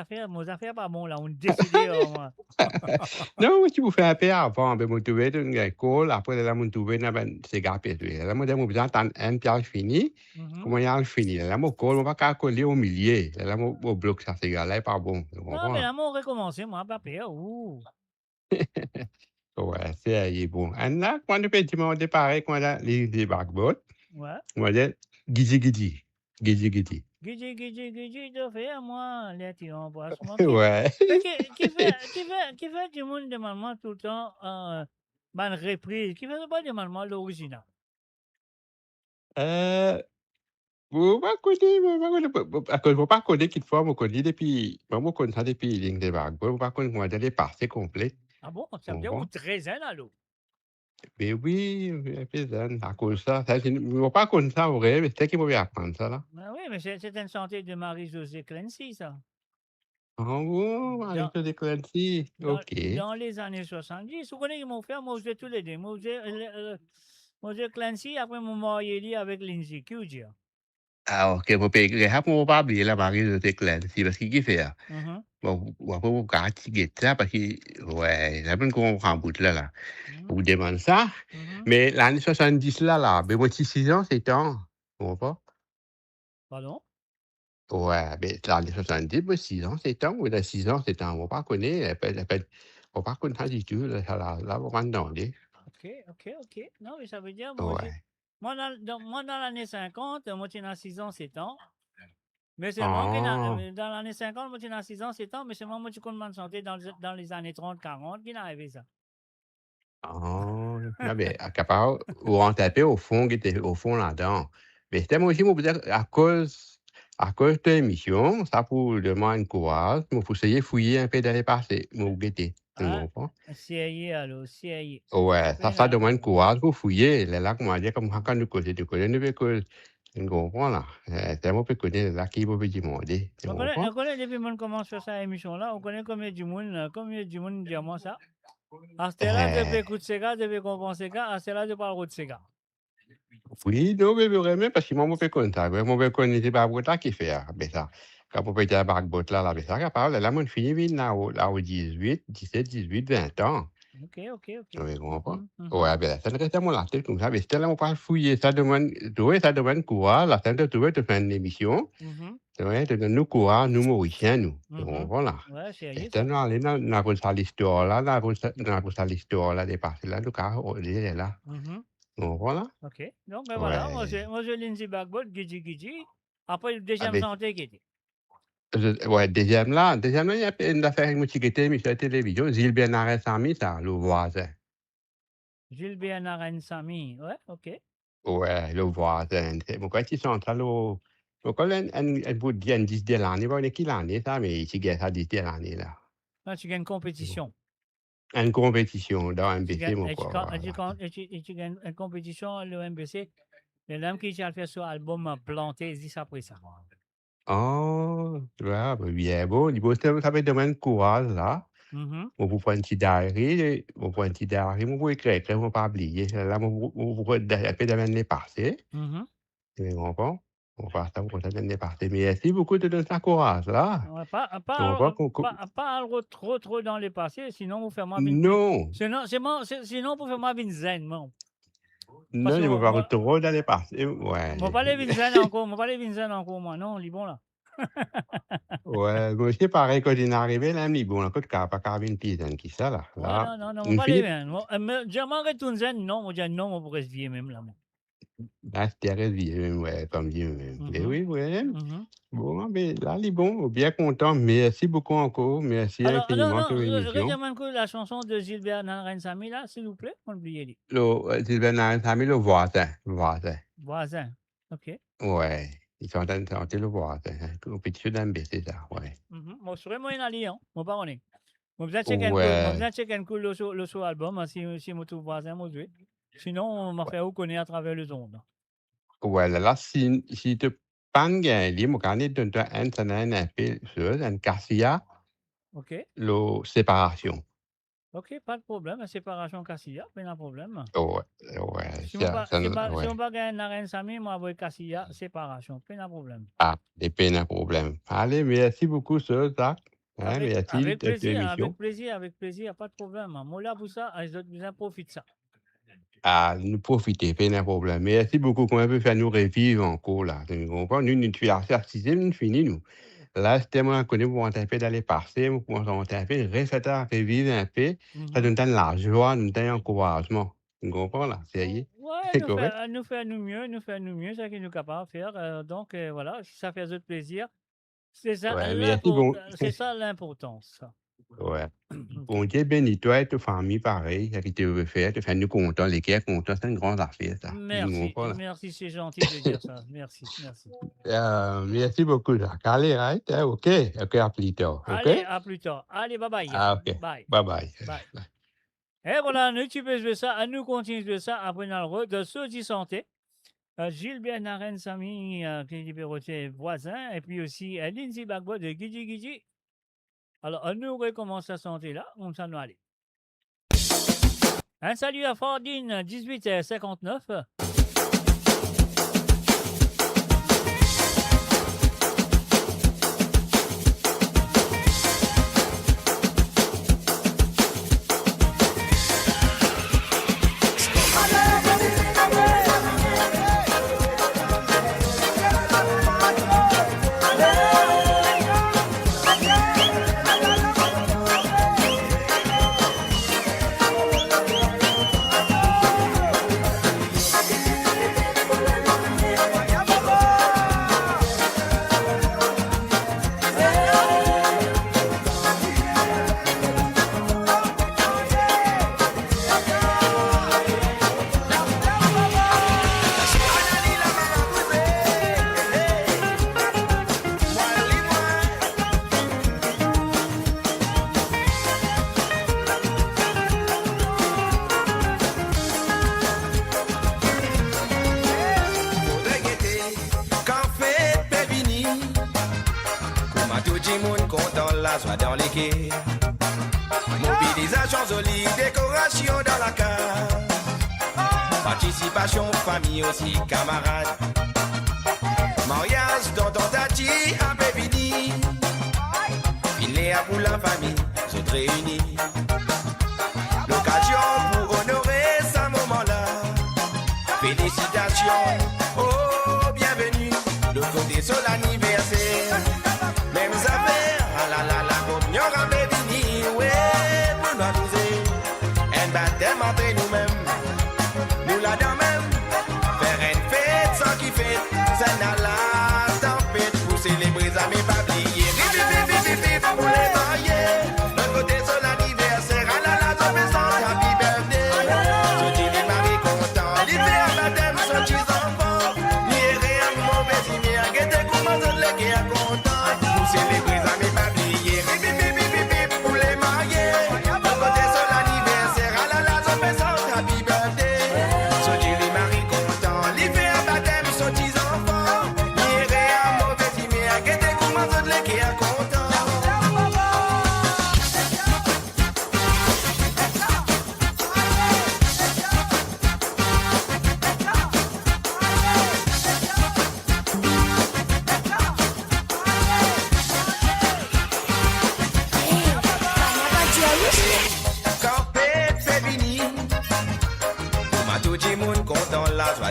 affaires pas bon, là, on décide, moi. Non, si vous faites un peu avant, ben, vous trouvez une colle, après, là, vous trouvez un cigare perdu. Là, vous besoin d'attendre un piage fini. Comment il y a fini? Là, mon colle, on va pas coller au milieu. Là, on bloque ça, cigare, là, c'est pas bon. Vous Non, mais comprenez? là, moi, on recommence, moi, pas pire. Ouh. Ouais, c'est bon. Et là, quand on peut demander pareil, quand on a les backboards, Ouais. on va dire guidi guidi. Guidi guidi. Guidi, de faire, moi, les petits embrassements. Ouais. Mais qui fait du monde demande tout le temps, une reprise, qui fait pas demande l'original. Vous pas connaître, vous pas connaître qu'il faut, vous connaissez depuis, moi, connais ça depuis ligne de backboard, vous pas connaître, moi, d'aller passer complet. Ah bon, ça veut dire ou 13 ans, là, l'eau. Mais oui, à cause de ça, vous pas connaître ça, vrai, mais c'est qui vous apprendre ça, là. Ah oui, mais c'est une santé de Marie-Josée Clancy, ça. Ah bon, avec le Clancy, ok. Dans les années 70, vous connaissez mon frère, moi, je tous les deux. Moi, je Clancy, après, mon marié avec Lindsay, qui vous dit? Ah, ok, vous pouvez pas oublier la Marie de Clancy, parce qu'il fait. Bon, après, vous gardez ça, parce que, ouais, la bonne qu'on prend bout là. Vous demandez ça, mais l'année 70 là, mais moi, 6 ans, c'est temps. Vous comprenez pas? Pardon? Ouais, mais l'année 70, moi, 6 ans, c'est temps. Oui, 6 ans, c'est temps. On ne va pas connaître, on va pas connaître ça du tout, là, on va demander. Ok. Non, mais ça veut dire, moi, Ouais. moi dans l'année 50, moi, j'ai 6 ans, 7 ans. Mais c'est moi qui, dans l'année 50, moi, j'ai 6 ans, 7 ans, mais c'est moi qui compte ma santé dans les années 30, 40, qui n'a arrivé ça. Oh, non, mais à capable, vous rentrez au fond, qui était au fond là-dedans. Mais c'était moi aussi, moi, peut-être, à cause À cause de l'émission, ça pour demander courage, il faut essayer de fouiller un peu dans les passés, vous guettez, tu comprends? CIA, alors, CIA. Ouais, ça demande courage pour fouiller. Là, comme on dit, comme quand nous connaissons, tu comprends là? C'est un peu connu, là, qui peut demander, tu On comprends? connaît depuis que on commence à faire cette émission-là, on connaît combien du monde dit à moi ça. À ce là, je peux écouter ces gars, je peux comprendre ces gars, à ce là, je parle de ces gars. Oui, non, mais vraiment, parce que moi, je peux connaître, moi, je connais pas beaucoup qui fait, mais ça. Quand on peut dire barque là, mais ça, capable, là, mon fini, là, au 18, 17, 18, 20 ans. Ok. Tu comprends? Ouais, ben, ça ne reste à mon la tête comme ça, mais c'est là, on peut fouiller, ça demande courage, la tête de trouver, de faire une émission. Ouais, de nous courage, nous Mauriciens, nous. Tu comprends, là? Ouais, c'est Et c'est là, on a l'histoire, là, l'histoire, là, des passés, là, le cas, on est là. Tu comprends, là? Ok. Donc, ben voilà, moi, je Lindsay Bagbot, Gidji. Après, le deuxième santé qui était. Ouais, deuxième là, il y a une affaire avec moi qui était mis sur la télévision, Gilles Bernard Samy, ça, le voisin. Gilles Bernard Samy, ouais, ok. Ouais, le voisin. Pourquoi ils sont en train de. Pourquoi un bout de 10 de l'année, on est qui l'année, ça, mais ils gagnent ça 10 de l'année, là. Là, tu gagnes une compétition. Une compétition dans MBC, mon quoi. Tu gagnes une compétition, le MBC. L'homme qui a fait sur l'album Planté, 10 après ça. Oh, ouais, bien bon. Il faut ça va demander courage, là. On vous prend un petit diary, on vous écrire, on ne pas oublier. Là, on vous demander les passés. Tu comprends? On va ça, on va demander les passés. Mais merci beaucoup de donner ça courage, là. Pas trop dans les passés, sinon vous faites moi une. Non. Sinon vous faites moi une zen, non. Non, il ne va pas trop dans les passés. Ouais. On va pas les zen encore, moi. Non, il est bon, là. Ouais, moi c'est pareil quand il est arrivé, là, il est bon, quand il n'y a pas qu'à une pizza qui ça, là. Non, on va pas les zen. Je m'en retourne zen, non, on dit non, on pourrait se vivre même, là. Là, c'était réveillé, ouais, comme Dieu même. Mais oui, ouais. Bon, mais là, il est bon, bien content. Merci beaucoup encore. Merci infiniment pour l'émission. Regardez un peu la chanson de Gilles Bernard Samy, là, s'il vous plaît. On l'oublie. Gilles Bernard Samy, le voisin. Voisin, ok. Ouais, ils sont en train de chanter le voisin. Compétition d'MBC, ça, ouais. Moi, je serais moyen d'aller, hein. Moi, pas on est. Moi, je vais checker un coup le sous album, si je trouve voisin, moi, je vais. Sinon, on m'a fait reconnaître à travers le zone. Ouais, là, si tu pas gagné, moi, quand il donne un peu sur un Cassia, OK. La séparation. OK, pas de problème. La séparation Cassia, pas de problème. Ouais. Si on va gagner un Samy, moi, avec Cassia, séparation, pas de problème. Ah, c'est pas de problème. Allez, merci beaucoup, Sir Zach. Avec plaisir, pas de problème. Moi, là, pour ça, je vous profite ça. Ah, nous profiter, pas de problème. Merci beaucoup, qu'on peut faire nous revivre encore, là. Nous comprenons, nous, tu as certisé, nous finissons, nous. Là, c'était moi, connu pour un peu d'aller passer, pour un peu, rester à revivre un peu. Ça nous donne la joie, nous donne l'encouragement. Tu comprends, là? C'est correct? Nous faire nous mieux, c'est ce que nous sommes capables de faire. Donc, voilà, ça fait de plaisir. C'est ça, c'est ça l'importance. Ouais. Bon Dieu bénis toi et ta famille, pareil, qui te veut faire, te faire nous contents, les cœurs contents, c'est une grande affaire, ça. Merci, c'est gentil de dire ça. Merci. Merci beaucoup, Jacques. Allez, right? OK, à plus tard. Allez, à plus tard. Allez, bye-bye. OK. Bye. Et voilà, nous tu peux jouer ça, nous continuons de jouer ça après dans le rôle de Soji Santé. Gilles Bernard Samy, qui est libéroté voisin, et puis aussi Lindsay Bagbot de Gidji. Alors, nous recommençons à santé là, on s'en va aller. Un salut à Fordine, 1859. Allez, monde content, la joie dans les quais. Mobilisation solide, décoration dans la case. Participation, famille aussi, camarades. Mariage, tonton, tati, un peu fini. Finéa pour la famille, se réunit. L'occasion pour honorer ce moment-là. Félicitations, oh, bienvenue. Le côté sur l'anniversaire. Même affaire, ah la la la, comme y'aura béni, ouais, pour nous amuser. Un baptême entre nous-mêmes. Nous la dans même. Faire une fête sans qui fait. C'est dans la tempête pour célébrer ça, mais pas oublier. Pour les mariés. Le côté sur l'anniversaire, ah la la, je me sens happy birthday. Je dis les maris contents. L'hiver, baptême, sont petits enfants. Ni rien, mauvais, ni bien. Guettez comment je l'ai qui est content. Pour célébrer ça, mais pas oublier. Pour les mariés. Le côté sur l'anniversaire, ah la la, je me sens happy birthday. Je dis les maris contents. L'hiver, baptême, sont petits enfants. Ni rien, mauvais, ni bien. Guettez comment je l'ai qui est content.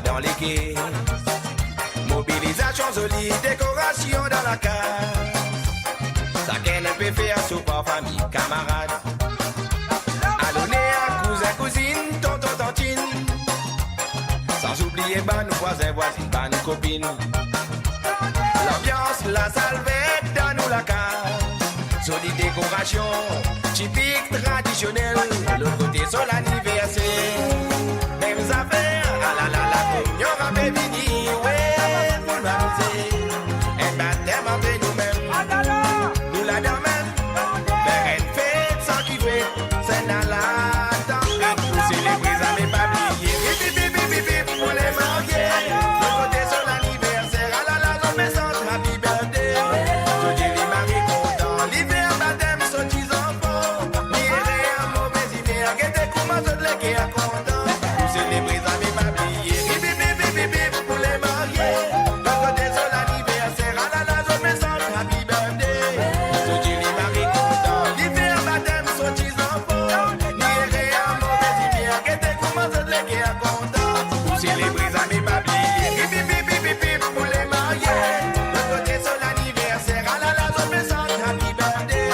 Dans les quais, mobilisation solide, décoration dans la case. Chacun peut faire sous par famille, camarade. Allonner à cousin, cousine, tonton, tantine. Sans oublier bah nos voisins, voisines, bah nos copines. L'ambiance, la salvette dans nous la case. Solide décoration, typique, traditionnelle. L'autre côté sur l'anniversaire. Même affaires, ah la la la, y'aura baby, ouais, pour nous amuser. Un baptême entre nous-mêmes, nous la dans même. Faire une fête sans kiffer, c'est dans la tempête. Pour célébrer ça, mais pas oublier. Pour les mariés. Le côté sur l'anniversaire, ah la la, je me sens happy birthday. Je dis les maris contents, l'hiver, baptême, sont petits enfants. Ni rien, mauvais idée, guettez comment je l'ai qui est content. Pour célébrer ça, mais pas oublier. Pour les mariés. Le côté sur l'anniversaire, ah la la, je me sens happy birthday. Je dis les maris contents, l'hiver, baptême, sont petits enfants. Ni rien, mauvais idée, guettez comment je l'ai qui est content. Pour célébrer ça, mais pas oublier. Pour les mariés. Le côté sur l'anniversaire, ah la la, je me sens happy birthday.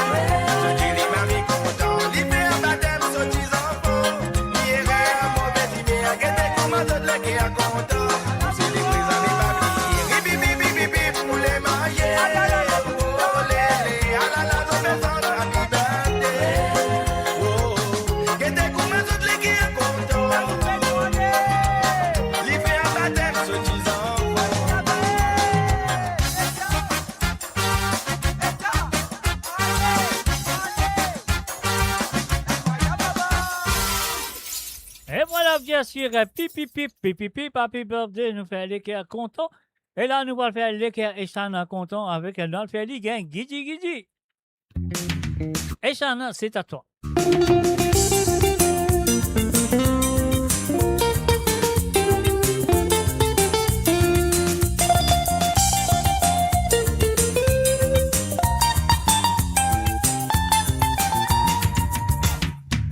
Je dis les maris contents, l'hiver, baptême, sont petits enfants. Ni rien, mauvais idée, guettez comment je l'ai qui est content. Pour célébrer ça, mais pas oublier. Pour les mariés. Oh lélé, ah la la, je me sens happy birthday. Oh, guettez comment je l'ai qui est content. L'hiver, baptême, sont petits enfants. Et voilà, bien sûr, pipi, happy birthday, nous fait l'équerre content. Et là, nous allons faire l'équerre Eshana content avec un dans le fait ligue, Gidi Gidi. Eshana, c'est à toi.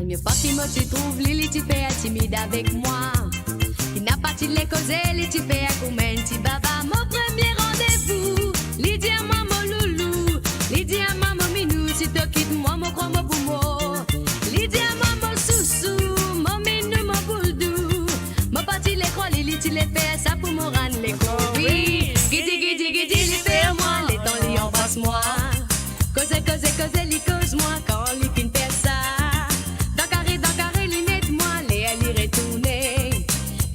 Mieux pas qui me tu trouves, Lili, tu fais timide avec moi. Il n'a pas les causé, Lili, tu fais comme un petit baba. Mon premier rendez-vous, Lidi à maman loulou, Lidi à maman minou, si te quitte moi, mon croix, mon poumon. Lidi à maman soussou, mon minou, mon bouldou. Mon parti l'école, Lili, tu les fais ça pour me rendre l'école. Oui, guidi, guidi, guidi, Lili, fais moi, les temps, Lili, embrasse-moi. Cause, Lili, cause-moi quand Lili fin fait ça.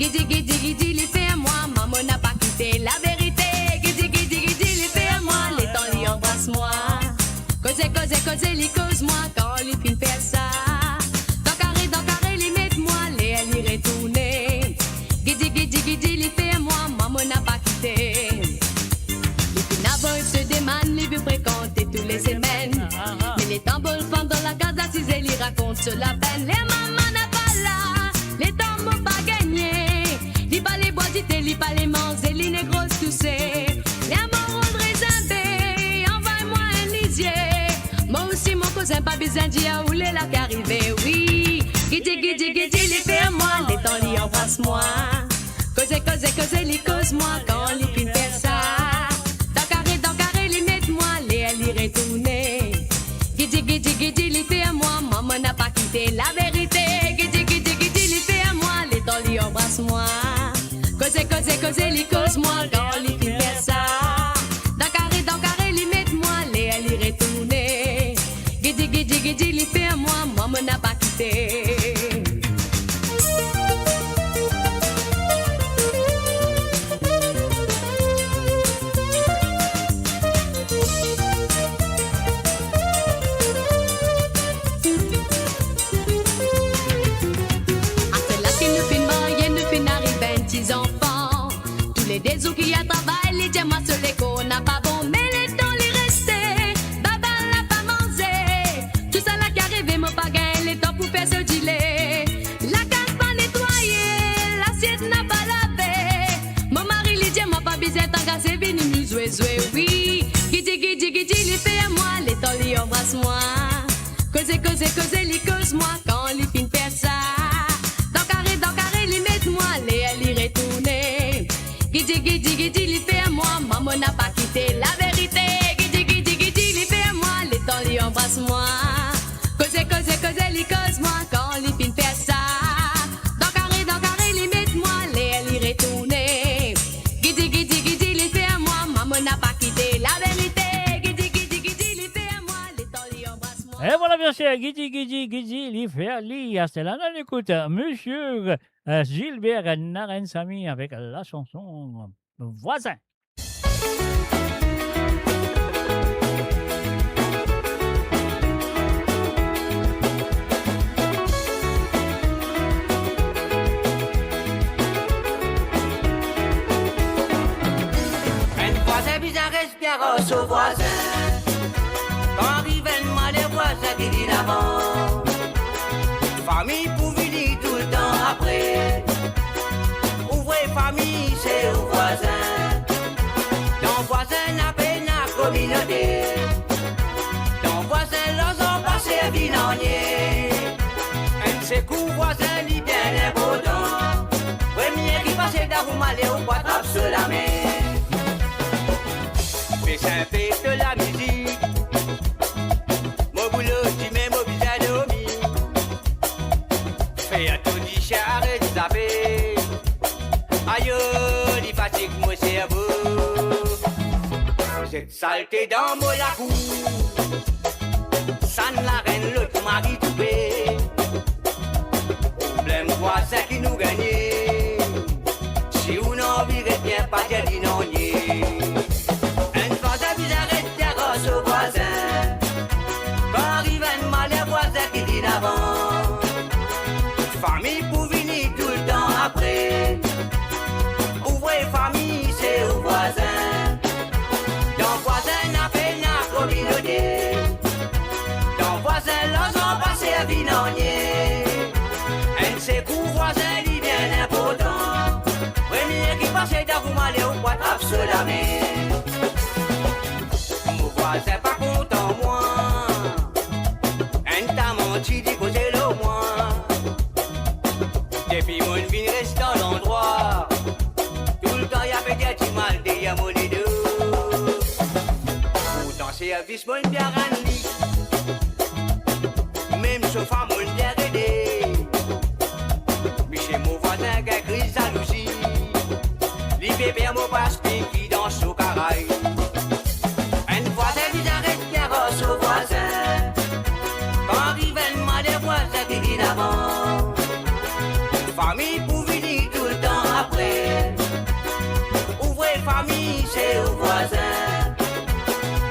Guidi, les fait à moi, maman n'a pas quitté la vérité. Guidi, les fait à moi, les temps li embrasse-moi. Cause, li cause-moi quand li fin fait ça. Dans carré, li mette-moi, li retourner. Guidi, les fait à moi, maman n'a pas quitté. Les fin avant se demande, les veut fréquenter tous les semaines. raconte la peine. Les mamans n'a pas là, les temps m'ont pas gagné. Li pas les bois d'ité, li pas les manger, li les grosses toussées. Les morons de réservé, envoie-moi un lisier. Moi aussi mon cousin pas besoin d'y où les là qui arrivé, oui. Guidi, guidi, guidi, li fait moi, les temps li embrasse-moi. Cause, li cause-moi quand li fin faire ça. Dans carré, li mette-moi, li retourner. Guidi, guidi, guidi, li fait moi, maman n'a pas quitté la vérité. Guidi, guidi, guidi, li fait moi, les temps li embrasse-moi. Cause, li cause-moi quand li fin faire ça. Dans carré, li mette-moi, li retourner. Guidi, guidi, guidi, li fait moi, maman n'a pas quitté. Enfants, tous les dézous qui a travaillé, les diamants sur les qu'on n'a pas bon, mais les temps les restés, baba n'a pas mangé. Tout ça là qui arrive, mon pagain, les temps pour faire ce gilet. La case pas nettoyée, l'assiette n'a pas lavé. Mon mari, les diamants pas besoin tant c'est venu nous jouer, oui. Guidi, guidi, guidi, les fait à moi, les temps les embrasse-moi. Cause, les cause-moi quand les fin faire ça. Dans carré, les mette-moi, les retourner. Guidi, guidi, guidi, li fait à moi, maman n'a pas quitté la vérité. Guidi, guidi, guidi, li fait à moi, les temps li embrasse-moi. Cause, li cause-moi quand li fin faire ça. Dans carré, li mette-moi, les retourner. Guidi, guidi, guidi, li fait à moi, maman n'a pas quitté la vérité. Guidi, guidi, guidi, li fait à moi, les temps li embrasse-moi. Et voilà bien sûr, Guidi, Guidi, Guidi, li fait li. C'est là, on écoute Monsieur Gilbert Narensami avec la chanson Voisin. Un voisin bizarre respire au voisin. Quand arrive un mal, les voisins qui dit d'avant. Famille pour venir tout le temps après. Ouvrez famille, c'est au voisin. Dans voisin n'a peine à communauté. Dans voisin, l'os en passé à binanier. Un secours voisin, dit bien important. Premier qui passe d'avant mal et au bois trappe sur la main. Fais simple de la musique. Mon boulot, tu mets mon visage au mi. Fais un tout dit charré, dit tapé. Aïe, dit fatigue mon cerveau. Cette saleté dans mon lacou. Ça ne la reine, l'autre mari toupé. Problème voisin qui nous gagne. Si on en virait bien, pas de l'inonier. Un voisin bizarre et terrasse au voisin. Quand arrive un mal, les voisins qui dit d'avant. Famille pour venir tout le temps après. Ouvrez famille, c'est au voisin. Dans voisin n'a peine à communauté. Dans voisin, l'os en passé à binanier. Un secours voisin, dit bien important. Premier qui passait d'avant mal et au bois trappe sur la main. Mon voisin pas content, moi. Un t'a menti, dit que c'est le moins. Depuis mon vie reste dans l'endroit. Tout le temps y'a fait des petits mal, des mon idée. Pourtant service mon bien rani. Même sauf à mon bien aidé. Mais chez mon voisin qui a gris jalousie. Les bébés mon passe qui danse au caraï. Un voisin qui arrête carrosse au voisin. Quand arrive un mal des voisins qui dit d'avant. Famille pour venir tout le temps après. Ouvrez famille, c'est au voisin.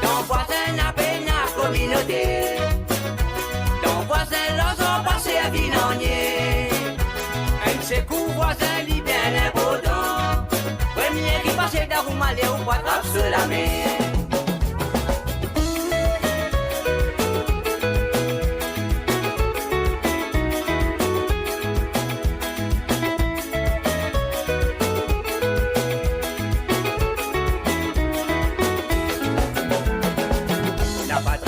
Dans voisin n'a peine à communauté. Dans voisin, l'os en passé à binanier. Un secours voisin, dit bien important. Premier qui passait d'avant mal et au bois trappe sur la main.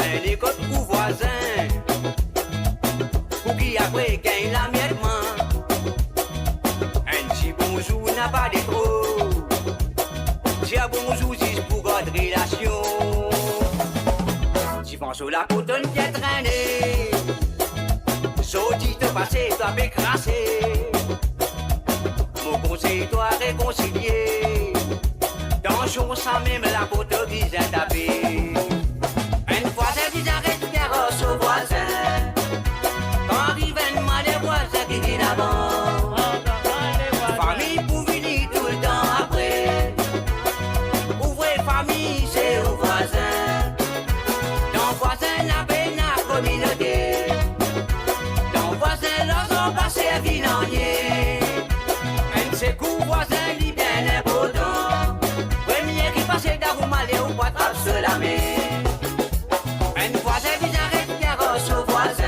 voisin, les codes pour voisins. Pour qui après gagne l'amiètement. Un petit bonjour n'a pas de trop. J'ai un bonjour juste pour votre relation. Si pense sur la cotonne qui est traînée. Saudi te passer, toi pécrasser. Mon conseil, toi réconcilier. Dans le jour sans même la pote vise à taper. Une fois elle dit arrête de carrosse au voisin. Quand arrive un mal les voisins qui dit d'avant. Famille pour venir tout le temps après. Ouvrez famille, c'est au voisin. Dans le voisin, la peine à communauté. Dans le voisin, leurs ont passé à Vilanier. Un de ses coups voisins, lui bien important. Premier qui passait d'avant malé ou pas trappe se la main. Un voisin qui arrête carrosse au voisin.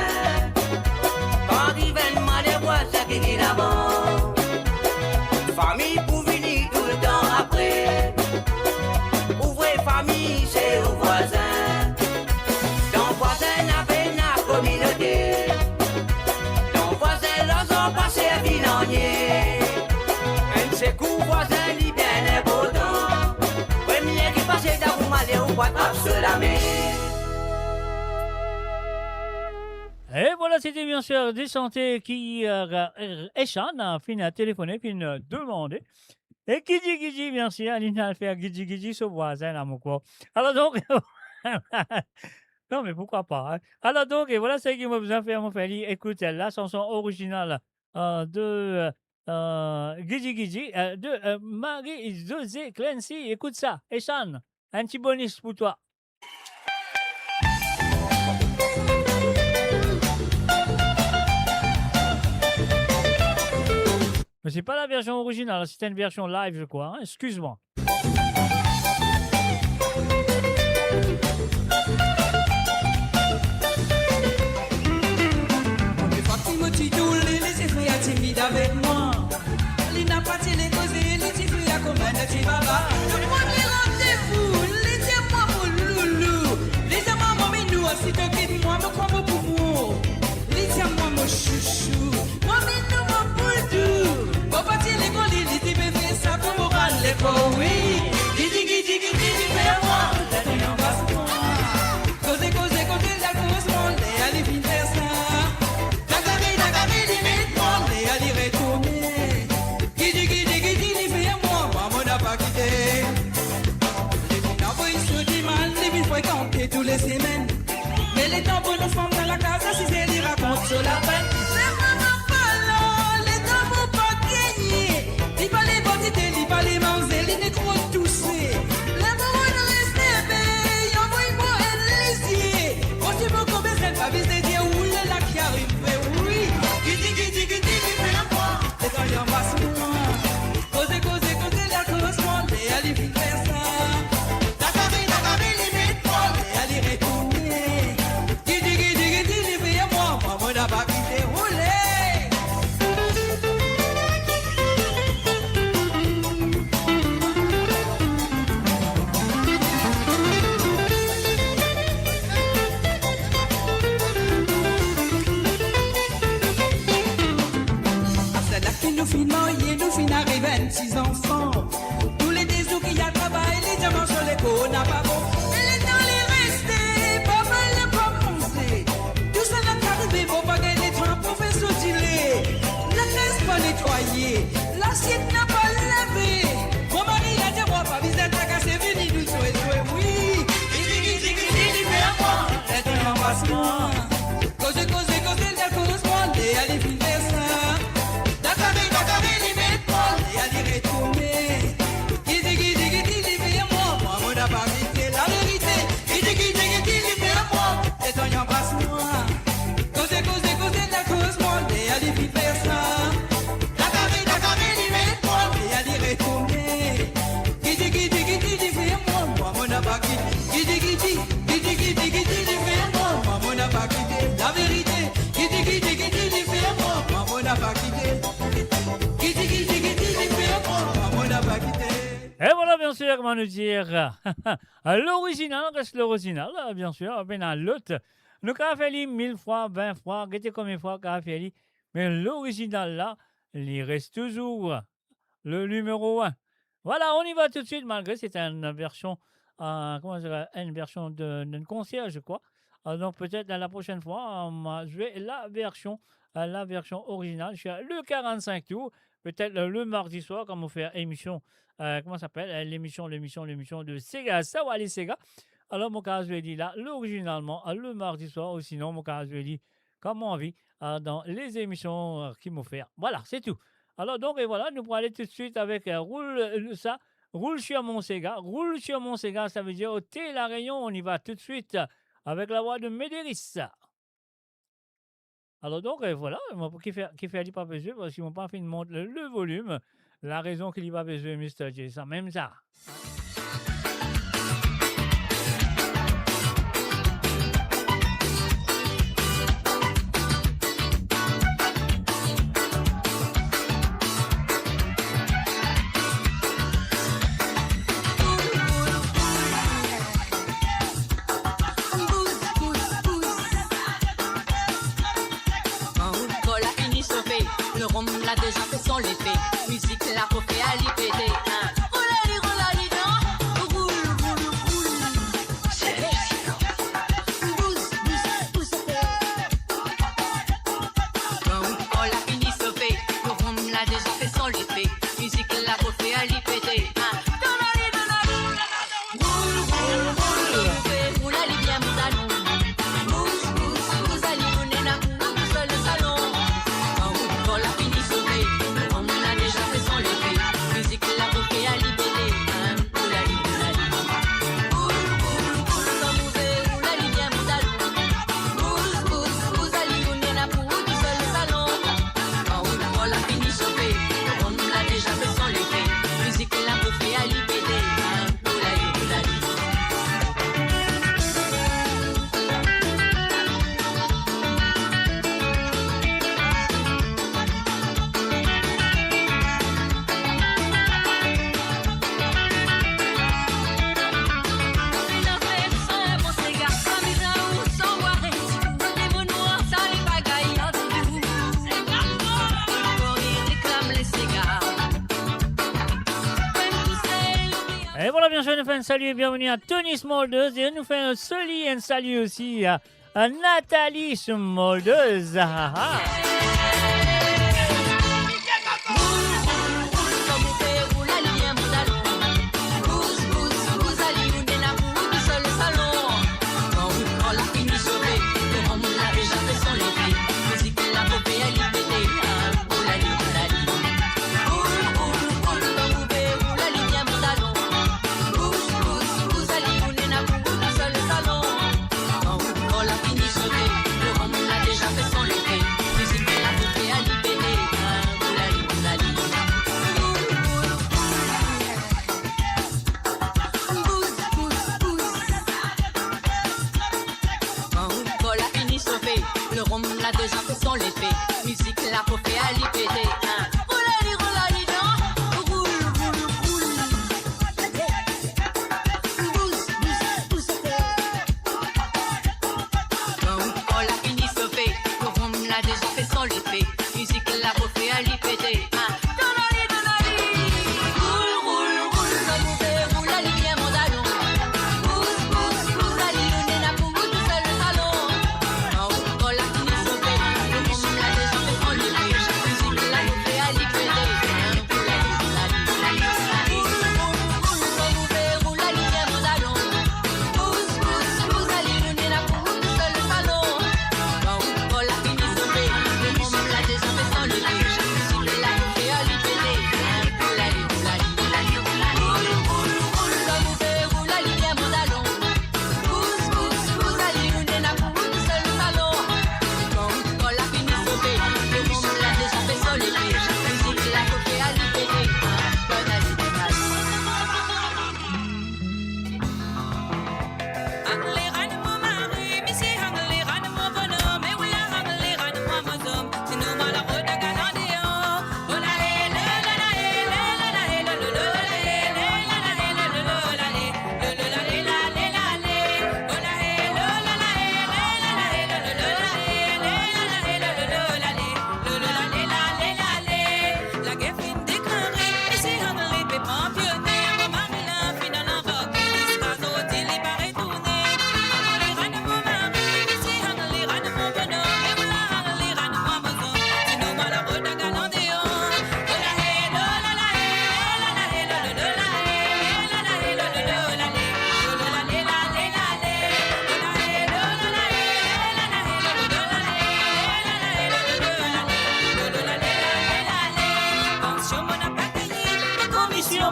Quand arrive un mal les voisins qui dit d'avant. Famille pour venir tout le temps après. Ouvrez famille, c'est au voisin. Dans voisin, la peine à communauté. Dans voisin, leurs ont passé à Vilanier. Un de ses coups voisins, lui bien important. Premier qui passait d'avant malé ou pas trappe se la main. Et voilà, c'était bien sûr des santé qui Echan a fini à téléphoner puis nous demander. Et qui dit, bien sûr, Aline a fait Gidji son voisin là, mon quoi. Alors donc, non mais pourquoi pas. Hein? Alors donc, et voilà ce qu'il m'a besoin de faire, mon frère. Écoute, la chanson originale de Gidji, de Marie-Josée Clancy. Écoute ça, Echan, un petit bonus pour toi. Mais c'est pas la version originale, c'était une version live, je crois. Hein? Excuse-moi. Les filles timides avec moi. Les n'a pas les causer, les filles à combien de petits baba. Le premier rendez-vous, laissez-moi mon loulou. Laissez-moi mon minou, si tu quittes moi, me crois pour moi. Laissez-moi mon chouchou, mon minou, mon boudou. Bon, parti l'école, il dit, bébé, ça pour moral l'école, oui. Gidi, fais-moi, t'as dit en basse moi. Causer, la cause, mon lait, allez, vite faire ça. Tous les semaines, mais les temps pour nos femmes dans la case, si c'est les raconte sur la peine. Les mamans pas là, les temps pour pas gagner. Dis pas les quantités, dis pas les manger, les négros toussés. Les mamans de rester bébé, envoie-moi un lisier. Quand tu veux qu'on baisse, pas viser dire où le lac qui arrive, oui. Gidi, fais-moi, les temps y'en passe moi. Causer, la cause, moi, les allez vite faire ça. Gidi, fais-moi, maman n'a pas quitté. comment nous dire, l'original reste l'original, bien sûr, ben dans l'autre. Nous avons fait 1000 fois, 20 fois, regardez combien de fois qu'on a fait, mais l'original là, il reste toujours le numéro 1. Voilà, on y va tout de suite, malgré c'est une version, comment dire, une version d'un concert, je crois. Donc peut-être la prochaine fois, on va jouer la version originale. Je suis à le 45 tours. Peut-être le mardi soir, quand on fait émission, comment ça s'appelle, l'émission de Sega, ça va aller Sega. Alors mon cas, je vais dire là, l'originalement, le mardi soir, ou sinon mon cas, je vais dire comme envie dans les émissions qui m'ont fait. Voilà, c'est tout. Alors donc, et voilà, nous pourrons aller tout de suite avec roule sur mon Sega. Roule sur mon Sega, ça veut dire au thé la Réunion, on y va tout de suite avec la voix de Médéris. Alors donc, voilà, qui fait pas besoin, parce qu'ils m'ont pas fait de monter le volume. La raison qu'il n'y va pas besoin, Mr. J, ça même ça. Le rhum l'a déjà fait son effet. Musique l'a refait à l'IPT. Roulali, non. Roule. C'est Bouze. Quand la fini se fait, le rhum l'a déjà fait son effet. Musique l'a refait à l'IPT. Roulali, bien mon talon. Bouze, allez, on est là pour tout seul le salon. Et voilà, bien sûr, nous faisons un salut et bienvenue à Tony Smoldeuse. Et nous faisons un salut aussi à Nathalie Smoldeuse. Le rhum l'a déjà fait son effet. Musique l'a refait à l'IPT. Roulali, non. Roule. Bouze. Quand la fini se fait, le rhum l'a déjà fait son effet. Musique l'a refait à l'IPT. Roulali, bien mon talon. Bouze, allez, on est là pour vous tout seul le salon. Quand la fini se fait, le rhum l'a déjà fait son effet. Musique l'a refait à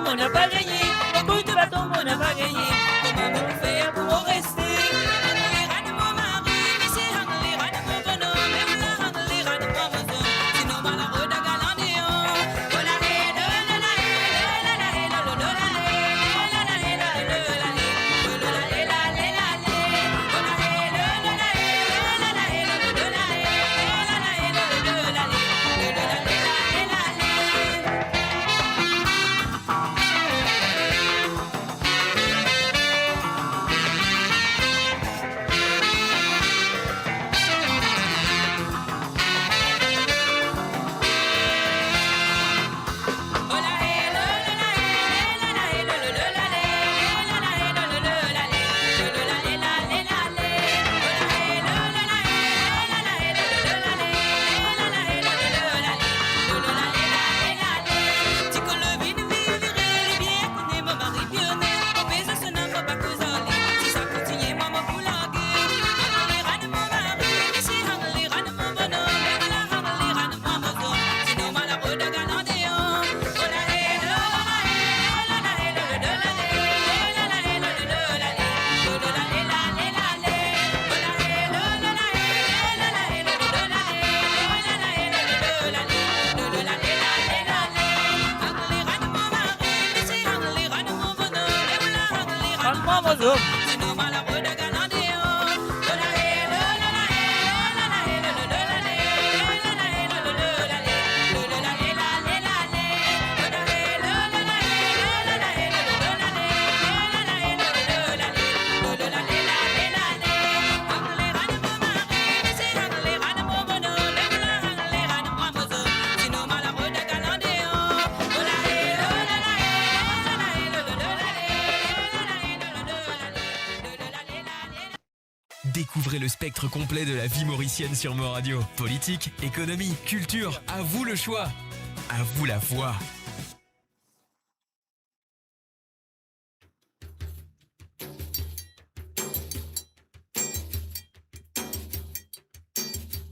on n'a pas gagné. Beaucoup de bâtons, on n'a pas gagné. Comment vous faire pour rester? Découvrez le spectre complet de la vie mauricienne sur Mo Radio. Politique, économie, culture, à vous le choix. À vous la voix.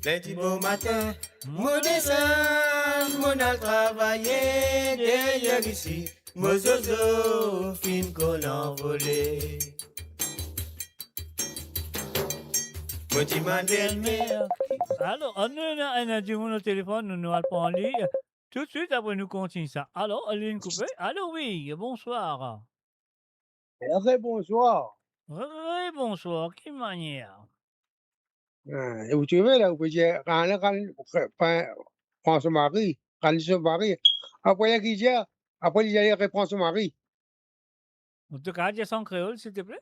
Lundi beau matin, mon descend, mon al travailler, derrière ici, mon zozo, fin qu'on envolé. Alors, on a du monde au téléphone, nous allons pas en ligne. Tout de suite, après, nous continuons ça. Alors, ligne coupée. Alors, oui, bonsoir. Bonsoir. Oui, bonsoir. Quelle manière? Et vous trouvez là, vous pouvez dire, prends son mari, prends son mari. Après, il dit, après, il reprend son mari. En tout cas, dis en créole, s'il te plaît.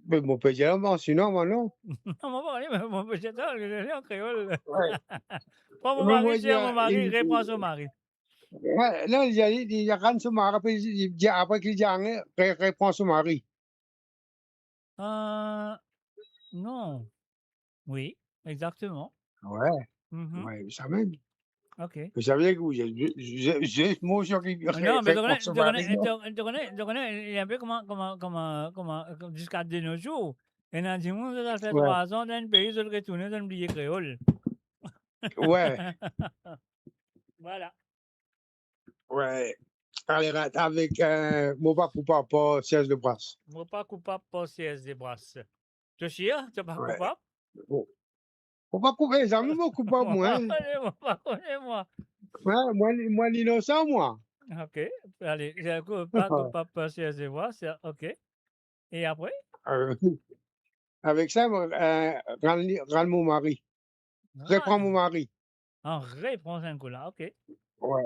Mais mon peut dire, sinon, moi, non. Non, mon mari, mais mon peut dire, en créole. Ouais. Prends mon Mais mari, moi, c'est mon mari, il- reprend son mari. Ouais, non, il reprend son mari, après, il dit, après qu'il dit, reprend son mari. Non. Oui, exactement. Ouais, Mhm. ouais, vous savez. Ok. Vous savez que j'ai mon sur qui Non, mais reprend son mari. non? il y a un peu comme jusqu'à de nos jours. Et dans le monde, ça fait Ouais. 3 ans, dans le pays, je le retourne dans le billet créole. Ouais, Voilà. ouais. Allez, avec mon papa pour 16 de brasse. Moi, pas coupable pour CS des brasses. Tu sais, tu pas Ouais. coupable? Bon. Faut pas couper, les amis, moi, coupable, moi. Hein. Moi. Ouais, moi, l'innocent, moi. Ok. Allez, j'ai pas coupable pour CS des brasses. Ok. Et après? Avec ça, rends mon mari. Reprends mon mari. En reprends un coup là. Ok. Ouais.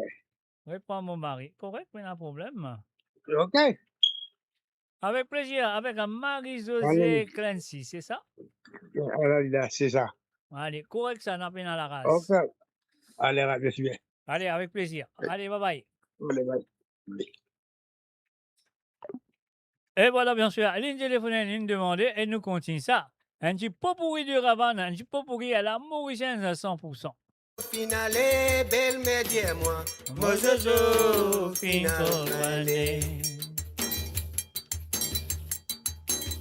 Reprends mon mari. Correct, mais pas de problème. OK. Avec plaisir, avec un Marie-Josée Allez. Clancy, c'est ça? Là, c'est ça. Allez, correct, ça n'a pas dans la race. OK. Allez, je suis bien. Allez, avec plaisir. Allez, bye bye. Allez, bye. Et voilà, bien sûr, ligne téléphonique, ligne demandée, et nous continuons ça. Un petit pot pourri du Ravane, un petit pot pourri à la Mauricienne à 100%. Finale, belle mère, dis-moi, mon zozo, finale.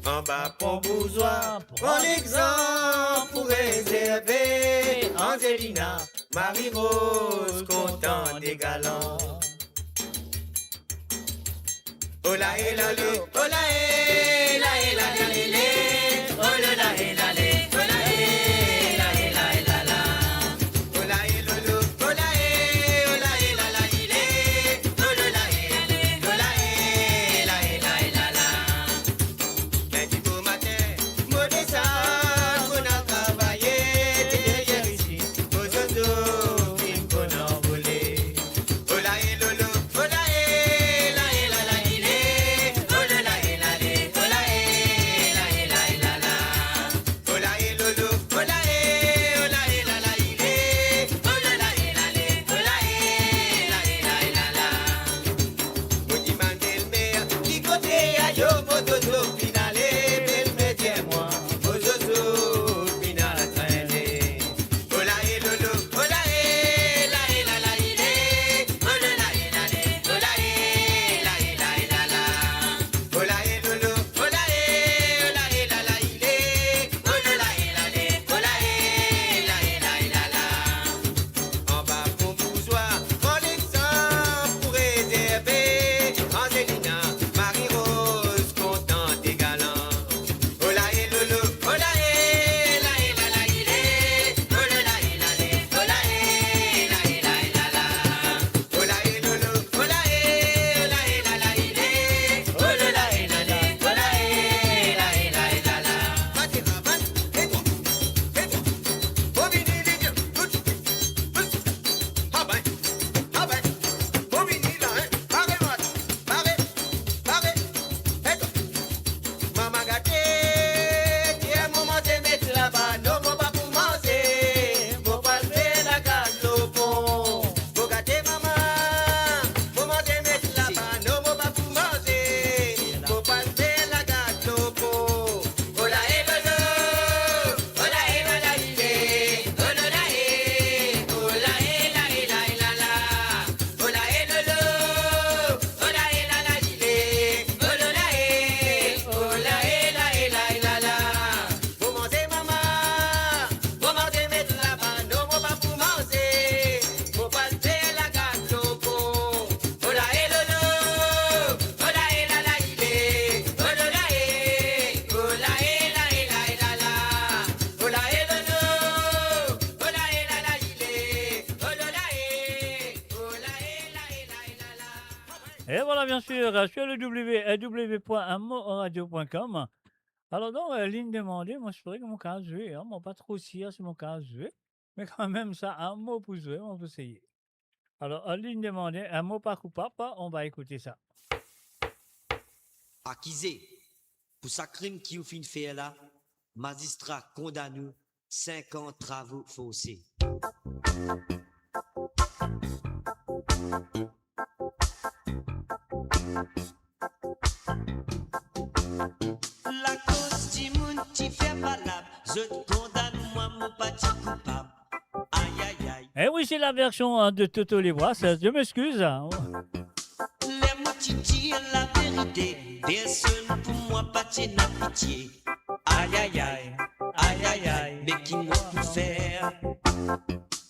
En bas, pont bourgeois, prends l'exemple pour réserver. Angelina, Marie-Rose, content des galants. Oh la eh la le, oh la eh la eh la la le le. Oh la la eh la le, oh la eh la eh la eh la la. Oh la eh lo lo, oh la eh la la li le. Oh la la eh la le, oh la eh la eh la la. Lundi beau matin, mon descend, on a travaillé derrière ici. Aux oiseaux, film qu'on a volé. Oh la eh lo lo, oh la eh la la li le. Oh la la eh la le, oh la eh la la la. Oh la eh lo lo, oh la eh la la li le. Oh la la eh la le, oh la eh la la. Mon demande le maire, qui côté à yo, mon dodo finale, belle métier moi, mon dodo finale traîner. Oh la eh lo lo, oh la eh la li le. Oh la la eh la le, oh la eh la la. Oh la eh lo lo, oh la eh la li le. Oh la la eh la le, oh la eh la la. En bas pour bourgeois, Alexandre pour réserver. Angelina, Marie-Rose, contente et galant. Oh la eh lolo, oh la eh la li le. Oh la la eh la le, oh la eh la la. Oh la eh lolo, oh la eh la li le. Oh la la eh la le, oh la eh la la. Mati rabat, et toi, oh vini vidio, ah ben, oh vini là, hein, pare, et toi, maman gâté, tiens maman te mettre là-bas, non mon pas pour manger, faut pas lever la garde au pont, faut gâter maman te mettre là-bas, non mon pas pour manger, faut pas lever la garde au pont. Oh la eh lolo, oh la eh la li le, oh la la eh, oh la eh la la. Oh la eh lolo, oh la eh la li le, oh la la eh, oh la eh la la. Faut manger maman, faut manger mettre là-bas, non mon pas pour manger, faut pas lever la garde au pont. Oh la eh lolo, oh la eh la li le, oh la la eh, oh la eh la la. Oh la eh lolo, oh la eh la li le, oh la la eh, oh la eh la. Et voilà, bien sûr, sur le www.amoradio.com. Alors, donc, ligne demandée, moi, je ferais que mon cas joué, hein, moi, pas trop sûr sur mon cas joué, mais quand même, ça, un mot pour jouer, on peut essayer. Alors, ligne demandée, un mot pas coupable, on va écouter ça. Accusé pour sa crime qui ou fin fait là, magistrat condamné 5 ans travaux forcés. La cause du monde qui fait valable, je te condamne moi mon petit coupable. Aïe aïe aïe. Eh oui, c'est la version hein, de Toto Les Bras, ça, je m'excuse. Hein. Les mots qui disent la vérité, personne pour moi pas tienne à pitié. Aïe aïe aïe, aïe aïe aïe, mais qui m'a pu faire?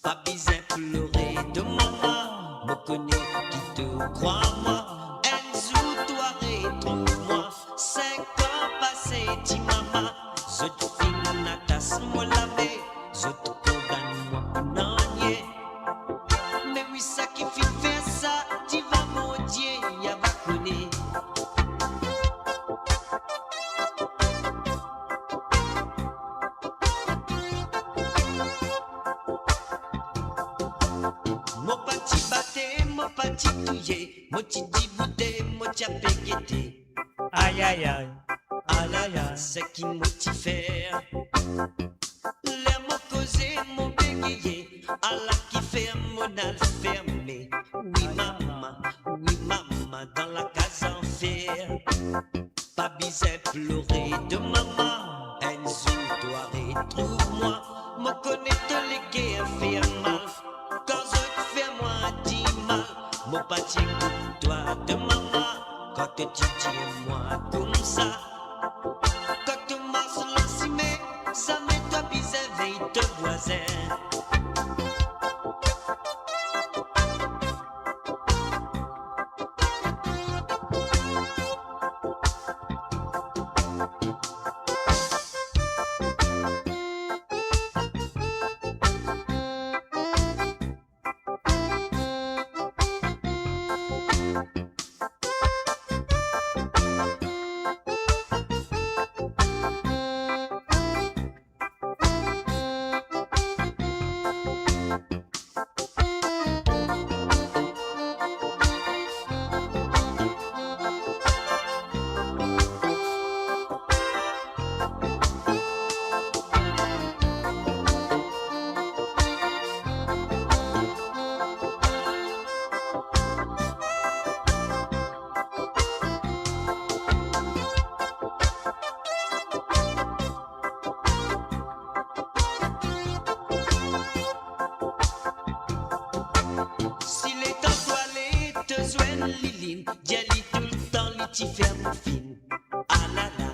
Pas besoin de pleurer de maman, me connais qui te croit moi. Enzo, toi rétrompe-moi, 5 ans passés, dis maman, je te finis la tasse, moi laver, je te condamne moi pour n'en nier. Mais oui, ça qui fait faire ça, tu vas mon Dieu, y'a va connaître. Mon petit batté, mon petit touillé, mon petit dibouté, mon petit apégueté. Aïe aïe aïe, aïe aïe aïe, c'est qui m'a t'y faire. Les mots causés, mon bégayé, à la qui fait mon al fermé. Oui maman, dans la case en fer. Pas besoin de pleurer de maman, Enzo, toi retrouve-moi. Me connais te léguer faire mal. Quand je te fais moi dis mal, mon pâtier pour toi de maman. Quand tu dis moi comme ça, quand tu marches l'encimé, ça met toi bizarre veille de voisin. Diali tout le temps, lui t'y fait mon film. Ah là là,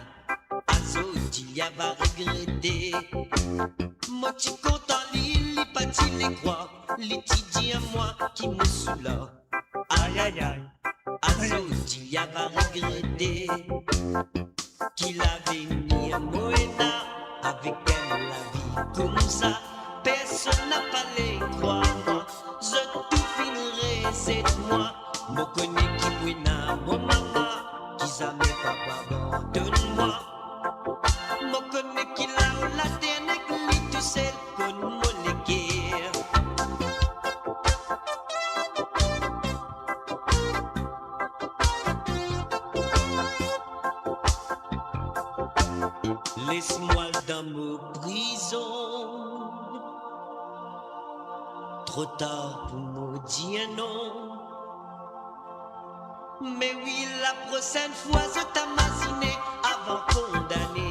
Azo, il y a va regretter. Moi tu content, lui pas tu les crois. Lui t'y dit à moi qui me soula. Aïe aïe aïe, Azo, il y a va regretter. Qu'il avait mis à Moena avec elle la vie comme ça. Personne n'a pas les croire. Je tout finirai, c'est moi. Moi connais qui Moena, mon maman. Qui jamais papa abandonne-moi. Moi connais qui là où la dernière qui tout seul qu'on me les guerre. Laisse-moi dans ma prison. Trop tard pour me dire non. Mais oui, la prochaine fois, je t'amassiné avant condamné.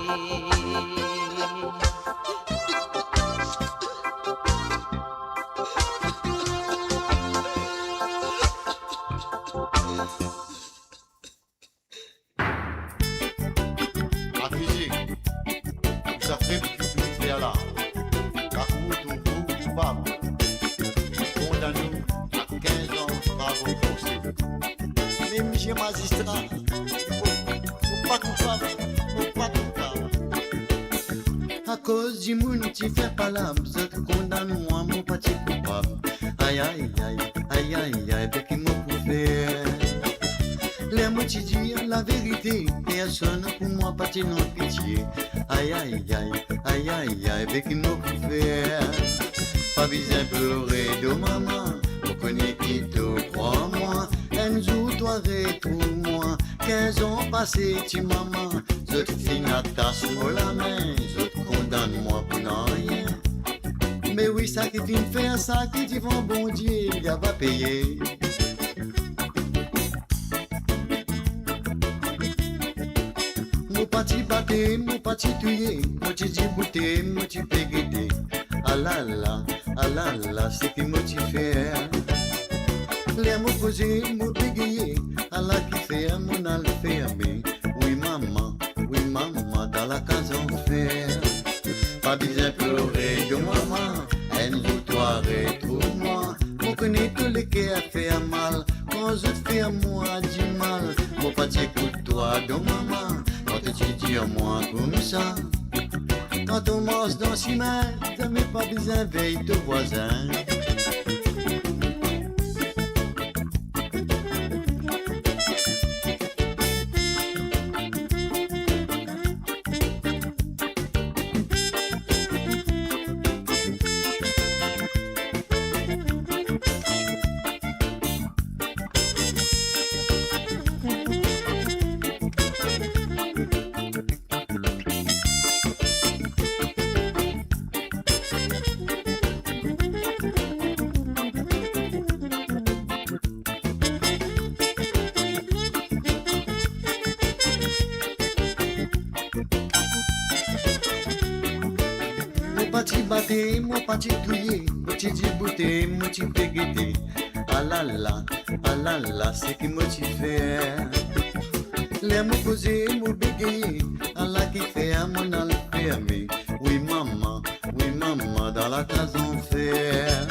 Accusé, ça fait plus de faire là. La route ou coupable. Condamné à 15 ans travaux forcés. Mais monsieur magistrat, faut pas coupable, faut pas coupable. À cause du monde qui fait pas l'âme, je te condamne moi, mon petit coupable. Aïe aïe aïe, aïe aïe aïe, avec qui m'a coupé. Les mots qui disent la vérité, personne pour moi pas de non pitié. Aïe aïe aïe, aïe aïe aïe, avec qui m'a coupé. Pas besoin de pleurer de maman, on connaît qui te croit moi. Un jour toi retrouve-moi, 15 ans passés, tu maman. Je te finis à ta sur la main, je te condamne moi pour rien. Mais oui, ça qui finit faire ça, qui dit bon bon Dieu, il va payer. Mon petit batté, mon petit tué, mon petit bouté, mon petit péguété. Ah là là, c'est qui m'a fait. Les mots posés, mots bégayés, à la qui fait, mon alfermé. Oui maman, dans la case en fer. Pas besoin de pleurer de maman, un jour toi retrouve-moi. On connaît tout le qui a fait mal, quand je fais à moi du mal. Mon petit coup de toi de maman, quand tu dis à moi comme ça. Quand on mange dans si mal, ça met pas besoin de veille de voisin. Mon petit douillet, mon petit dibouté, mon petit péguété. Ah là là, c'est qui m'a fait. Les mots posés, mots bégayés, ah là qui fait à mon alfermé. Oui maman, dans la case en fer.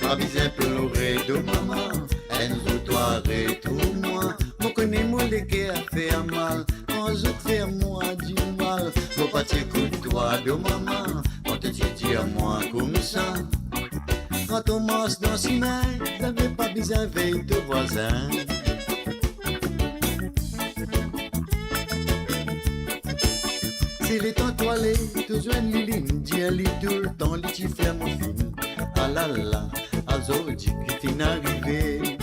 Pas besoin de pleurer de maman, un jour toi retrouve-moi. Mon connais mon légué a fait un mal, quand je fais moi du mal. Mon petit coup de toi de maman. Tu dis à moi comme ça. Quand on mange dans si main, t'avais pas besoin de veille de voisin. C'est les temps toilés, te joignent les lignes, dis à tout le temps, les tu fais mon film. Ah là là, Azo dit qui finit arrivé.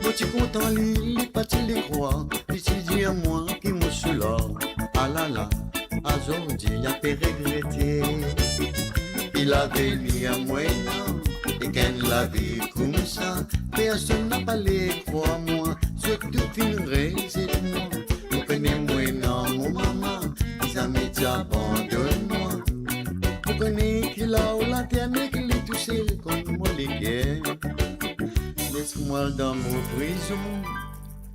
Moi tu content les pas tu les crois, puis tu dis à moi qui me soula. Ah là là, Azo dit y'a fait regretter. Il avait mis à moi non, et qu'elle la vie comme ça, personne n'a pas les crois-moi, je te finirai, c'est moi. Vous connaissez moi non, mon maman, ils ont mis abandonne-moi. Vous connaissez qu'il a ou la terre, mais qu'il est tout seul comme moi les guerres. Laisse-moi dans mon prison,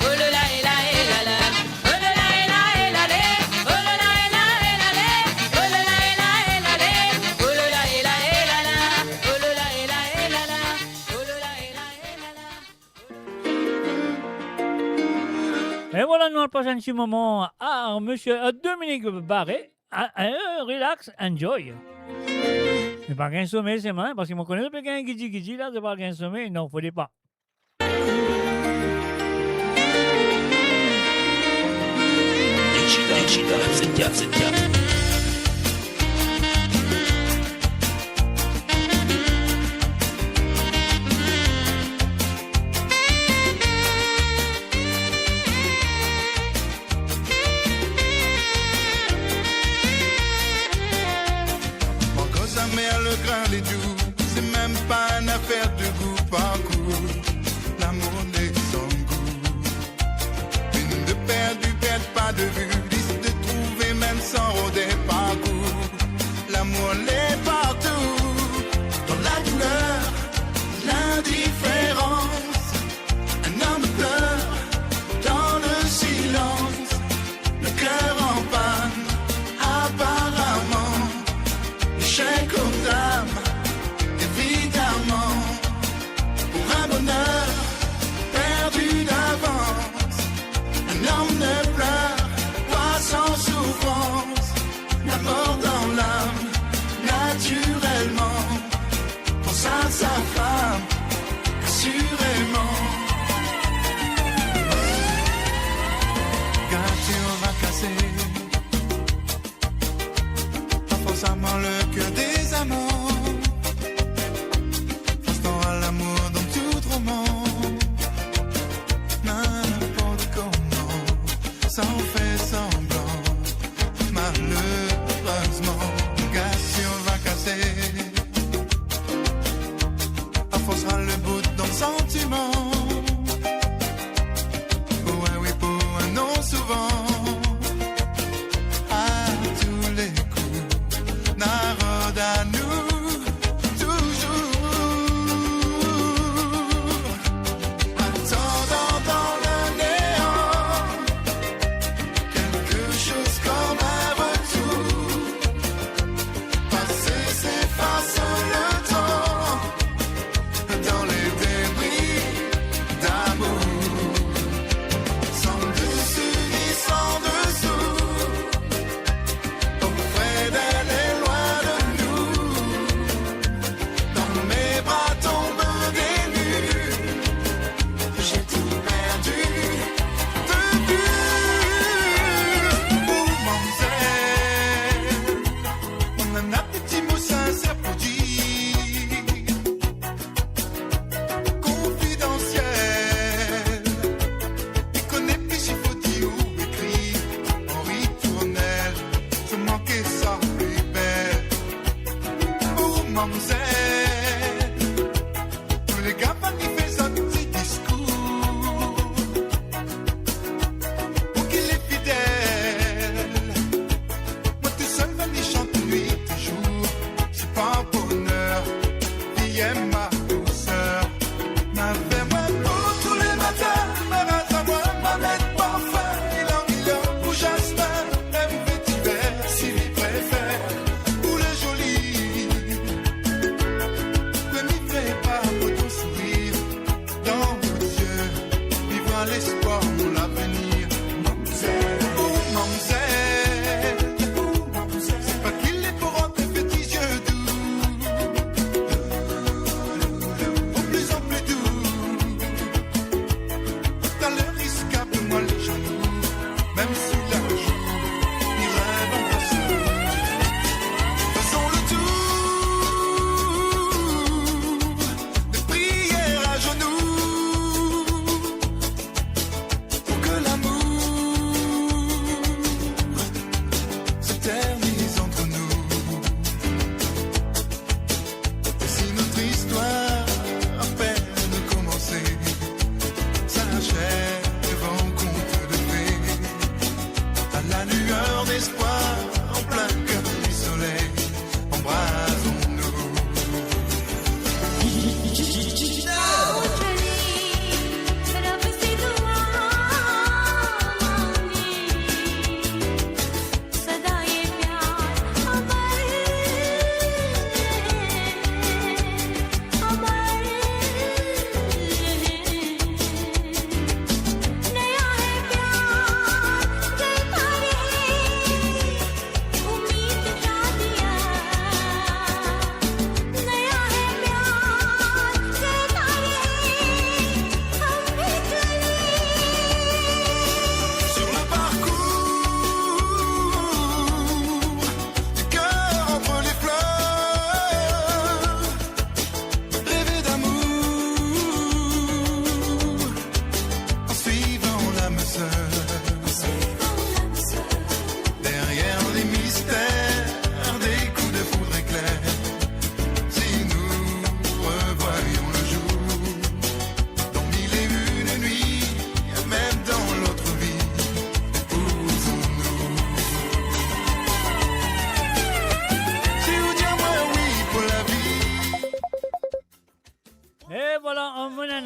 oh là là et là et là là, oh là là et là et là lé, oh là là et là et là lé, oh là là et là et là lé, oh là là et là et là là, oh là là et là et là là, oh là là et là et là là. Et voilà, nous passons un petit moment à monsieur Dominique Barré. Relax, enjoy. C'est pas qu'un sommeil, c'est mal, parce que je connais depuis qu'un guidji là, c'est pas qu'un sommeil, non, faut pas. Quand sa mère le grain les doux, c'est même pas une affaire de goût par coup. L'amour n'est sans goût. Une de perdu, perd pas de vue, liste de trouver même sans rôder.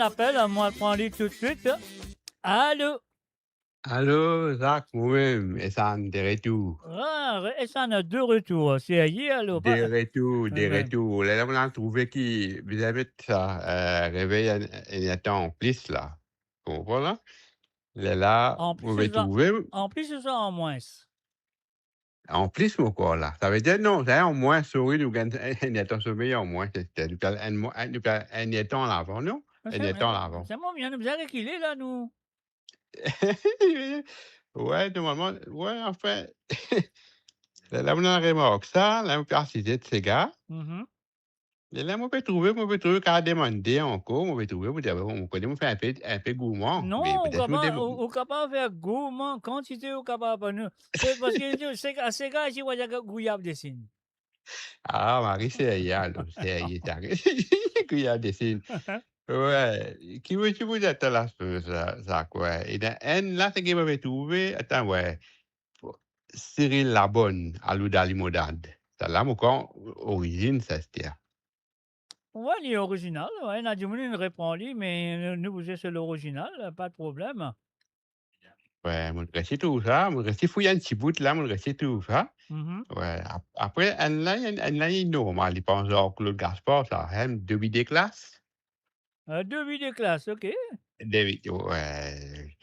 appel, moi, je prends lui tout de suite. Allô? Allô, Zach, moi-même, et ça, des retours. Ah, et ça, on a 2 retours. C'est hier, allô? Des retours, des Ouais. retours. Là, on a trouvé qui, vous avez ça, réveil un temps en plus, là. Vous comprenez, là? Là, En vous plus, avez trouvé, en plus, c'est ça en moins. en plus, mon corps, là. Ça veut dire, non, c'est en moins, souris, nous gagnons un temps sommeil en moins. C'était un temps en avant, non? Un temps en avant. C'est bon, bien, nous avons qu'il est, là, nous. Ouais, normalement, ouais, en fait, là, on a remarqué ça, là, on peut citer de ces gars. Et là, on peut trouver qu'à demander encore, on peut trouver, on connaît, on fait un peu gourmand. Non, mais peut-être on est capable de faire gourmand, quantité, on est capable de nous. C'est parce que ces gars, ils vont dire que Gouillab dessine. Ah, Marie, c'est hier, donc, c'est hier, qu'il y a des signes. Ouais, qui veut vous dire là, ça, quoi. Et là, c'est qu'il m'avait trouvé, attends, ouais, Cyril Labonne, à l'Oudalimonade. Ça, là, mon camp, origine, ça, c'était. Ouais, il est original. Ouais, il a du monde, il répond lui, mais nous, vous êtes sur l'original, pas de problème. Ouais, mon récit tout ça, mon récit fouille un petit bout là, mon récit tout ça. Ouais, après, un là, il est normal, il pense genre Claude Gaspard, ça, hein, 2 des classes. 2 vies de classe, ok. David, ouais.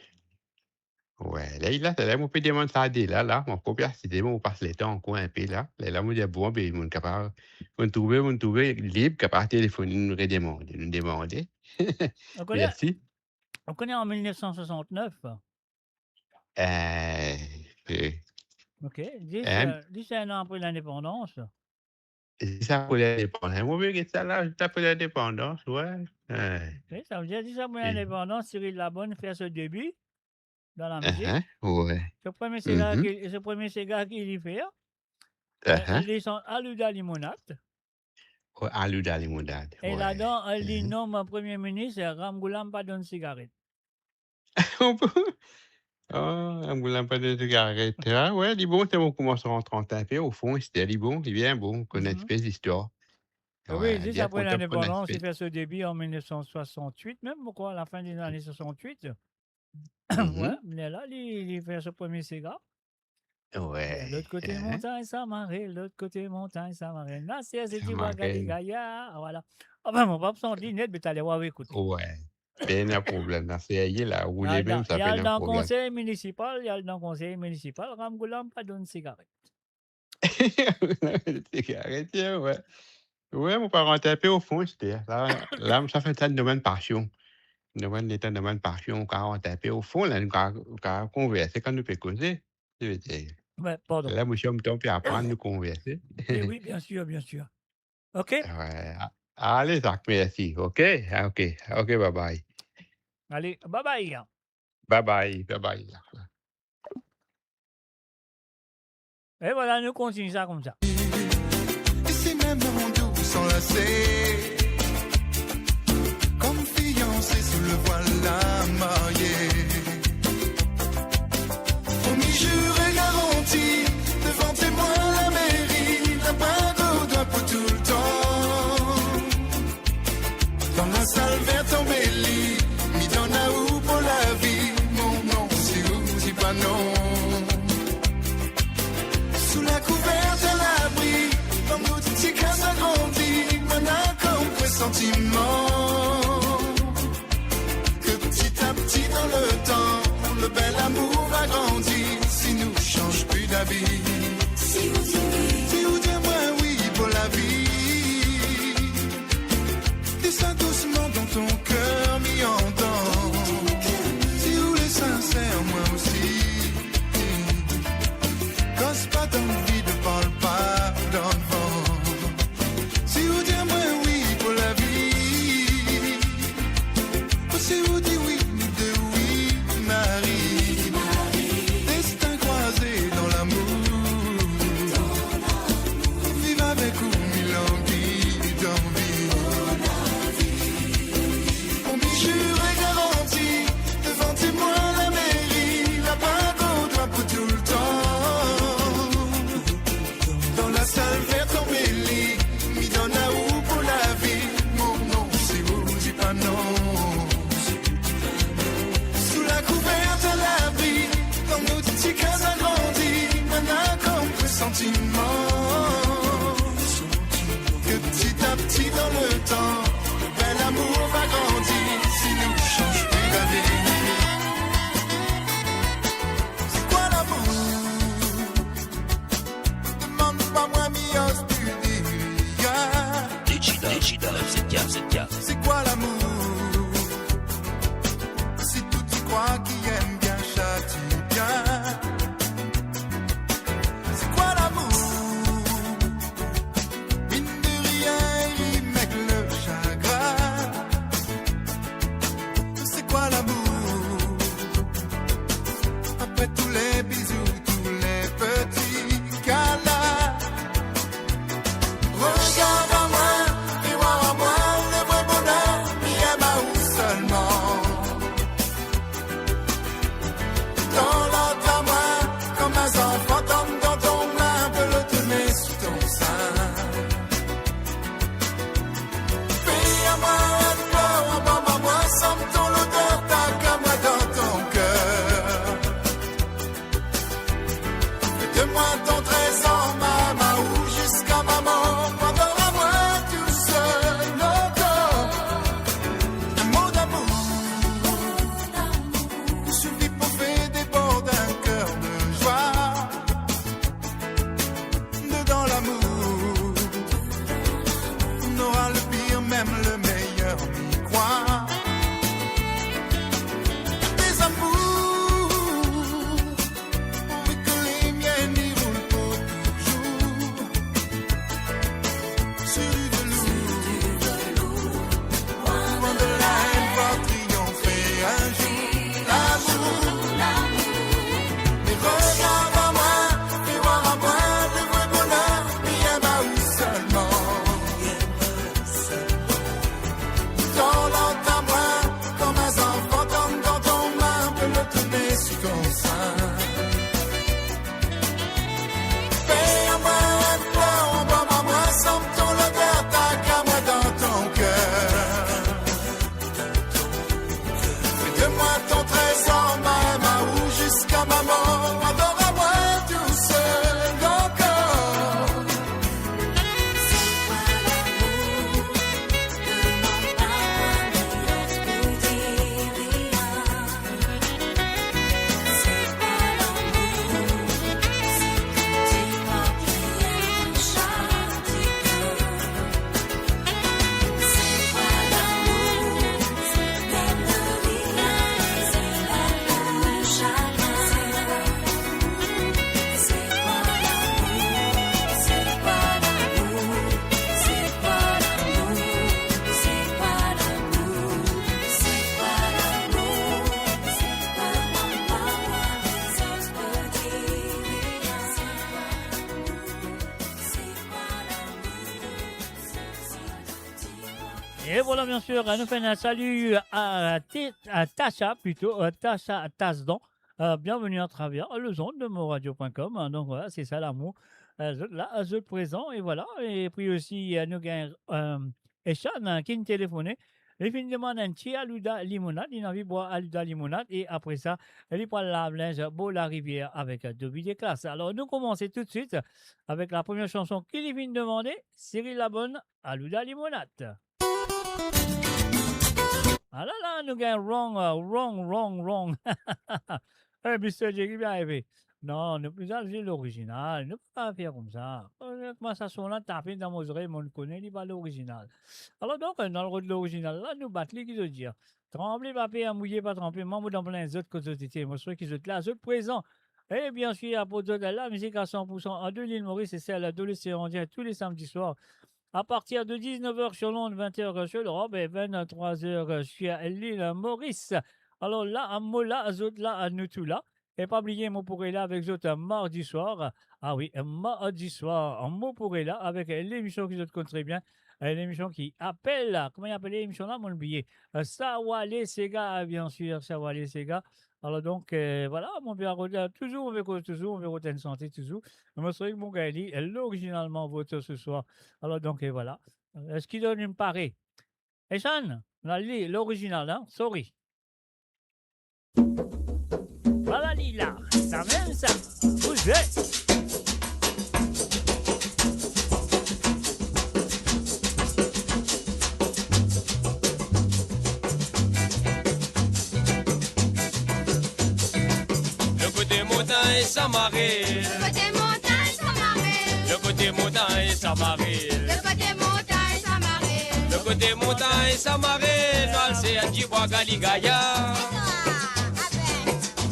Ouais, là, mon peut demander ça là, mon copie, c'est on passe le temps encore un peu là. Là, mon dit, bon, ben, mon capable, mon trouver libre, capable de téléphoner, nous demander. Merci. On connaît en 1969. Ok. 10 un an après l'indépendance. Ça pour l'indépendance. Moi, je ça là, ça pour l'indépendance, ouais. Okay, ça veut dire 10 ans après l'indépendance, Cyril Labonne fait ce début dans la musique. Ouais. Ce premier cigare qu'il y fait, ils sont à l'Oudalimonade. Ouais, à l'Oudalimonade. Et là-dedans, il nomme Premier ministre Ramgoulam pas d'une cigarette. Ramgoulam pas de cigarette. Ah, ouais, il est bon, c'est bon, commence à rentrer en peu. Au fond, c'était bon, il est bien bon, on connaît une espèce d'histoire. Oui, 10 après l'indépendance, il fait ce début en 1968, même pourquoi, à la fin des années 68. Ouais, mais là, il fait ce premier cigare. Ouais. L'autre côté montagne, ça marée, l'autre côté montagne, ça marée. Là, c'est du Gaïa, voilà. Enfin, mon papa, son lunette, mais t'allais voir, écoute. Ouais. Ben, un problème. Là, c'est là, où les mêmes, ça fait un problème. Il y a dans le conseil municipal, Ramgoulam, pas d'une cigarette. Cigarette, ouais. Ouais, mon parent était un peu au fond, c'était. Là, ça fait ça de domaine passion. Domaine d'état de domaine passion, quand on est un peu au fond, là, quand on converse, quand nous peut causer. Ouais, pardon. Là, moi, je me tombe à apprendre à nous converser. Oui, bien sûr, bien sûr. OK? Ouais. Allez, Zach, merci. OK? OK, bye bye. Allez, bye bye. Bye bye, bye bye. Et voilà, nous continuons ça comme ça. Et ces mêmes doux s'enlacer, comme fiancés sous le voile à marier. Promis, juré, garanti, devant témoin la mairie, la bague au doigt pour tout le temps. Dans la salle verte embellie, mis dans la houe pour la vie, mon nom, si vous dis pas non. Sous la couverte à l'abri, dans nos petits cas agrandis, on a comme pressentiment que petit à petit dans le temps, le bel amour va grandir si nous change plus d'habit. Si vous dites moi oui pour la vie, dis ça doucement dans ton cœur mis en dents. Si vous les sincère, moi aussi. Cause pas d'envie de parler pas dans le vent. Si vous dites moi oui pour la vie, ou si vous dites oui, nous deux oui, Marie. Destin croisé dans l'amour, vive avec vous, mille envies d'envie. On dit jure et garantie, devant témoin la mairie, la bague au doigt pour tout le temps. La salle verte embellie, mis dans la houe pour la vie. Mon nom, si vous dites pas non. sentiments. Que petit à petit dans le temps, le bel amour va grandir si nous changeons plus d'avis. C'est quoi l'amour? Demande pas moi, mios, tu dis. C'est quoi l'amour? Si tout y croit qui aime bien châtie bien. C'est quoi l'amour? Mine de rien, il met le chagrin. C'est quoi l'amour? Après tous les bisous, tous les petits câlins. Regarde à moi, et voir à moi le vrai bonheur, mi à ma ou seulement. Dans l'autre à moi, comme un enfant tombe dans ton main, peut le tenir sous ton sein. Fais à moi un fleur, un baume à moi, sens ton odeur, ta qu'à moi dans ton cœur. Fais de moi ton trésor, maman, ou jusqu'à maman, pendant à moi tout seul encore. Un mot d'amour suffit pour faire des bords d'un cœur de joie. Dedans l'amour, on aura le pire, même le meilleur m'y croit. Des amours, pourvu que les miennes y roulent pour toujours. Sur du velours, loin de la haine va triompher un jour. L'amour, mais regarde à moi, fais voir à moi le vrai bonheur, mi à ma ou seulement. Dans l'autre à moi, comme un enfant tombe dans ton main, peut le tenir sous ton sein. Fais à moi un fleur, un baume à moi, sens ton odeur, ta qu'à moi dans ton cœur. Fais de moi ton trésor, maman, ou jusqu'à maman, adore à moi tout seul encore. Et voilà, bien sûr, nous faisons un salut à Tasha, plutôt, Tasha Tasdan. Bienvenue à travers le zone de moradio.com. Donc voilà, c'est ça l'amour. Là, je présent, et voilà. Et puis aussi, nous avons Echan qui nous téléphone. Il finit de demander un petit aluda limonade. Il a envie de boire aluda limonade. Et après ça, il prend la linge beau la rivière avec deux billets de classe. Alors, nous commençons tout de suite avec la première chanson qu'il vient de demander. Cyril Labonne, aluda limonade. Ah là là, nous gagnons wrong. Eh, Mr. Jerry, bien arrivé. Non, ne plus aller l'original. Ne peut pas faire comme ça. Comment ça sonne là, taper dans mes oreilles, on connaît, il pas l'original. Alors donc, dans le rôle de l'original, là, nous battons, qui veut dire. Trembler, pas payer, mouiller, pas tremper, membre dans plein d'autres côtés. Moi, je qui sont là, ceux présents. Et bien sûr, à Port de la musique à 100% en de l'île Maurice, et celle de l'océan Indien tous les samedis soirs. À partir de 19h sur Londres, 20h sur l'Europe et 23h sur l'île Maurice. Alors là, à Mola, autres là, à nous tous là. Et pas oublier, moi pourrais là avec autres mardi soir. Ah oui, mardi soir, mot pourrait là avec l'émission qui vous très bien. L'émission qui appelle, comment il appelle l'émission là, mon oublié. Sawale Sega, bien sûr, Sawale Sega. Alors donc, voilà, mon père, toujours, on veut une santé, toujours. Je me souviens que mon gars, il est originalement voté ce soir. Alors donc, voilà. Est-ce qu'il donne une parée? Et Sean, l'original, hein? Sorry. Voilà, Lila, ça même ça. Vous êtes. montagne, ça m'arrête. Le côté montagne, ça m'arrête. Le côté montagne, ça m'arrête. Le côté montagne, ça m'arrête. Le côté montagne, ça m'arrête. Dans l'océan du bois Galigaya.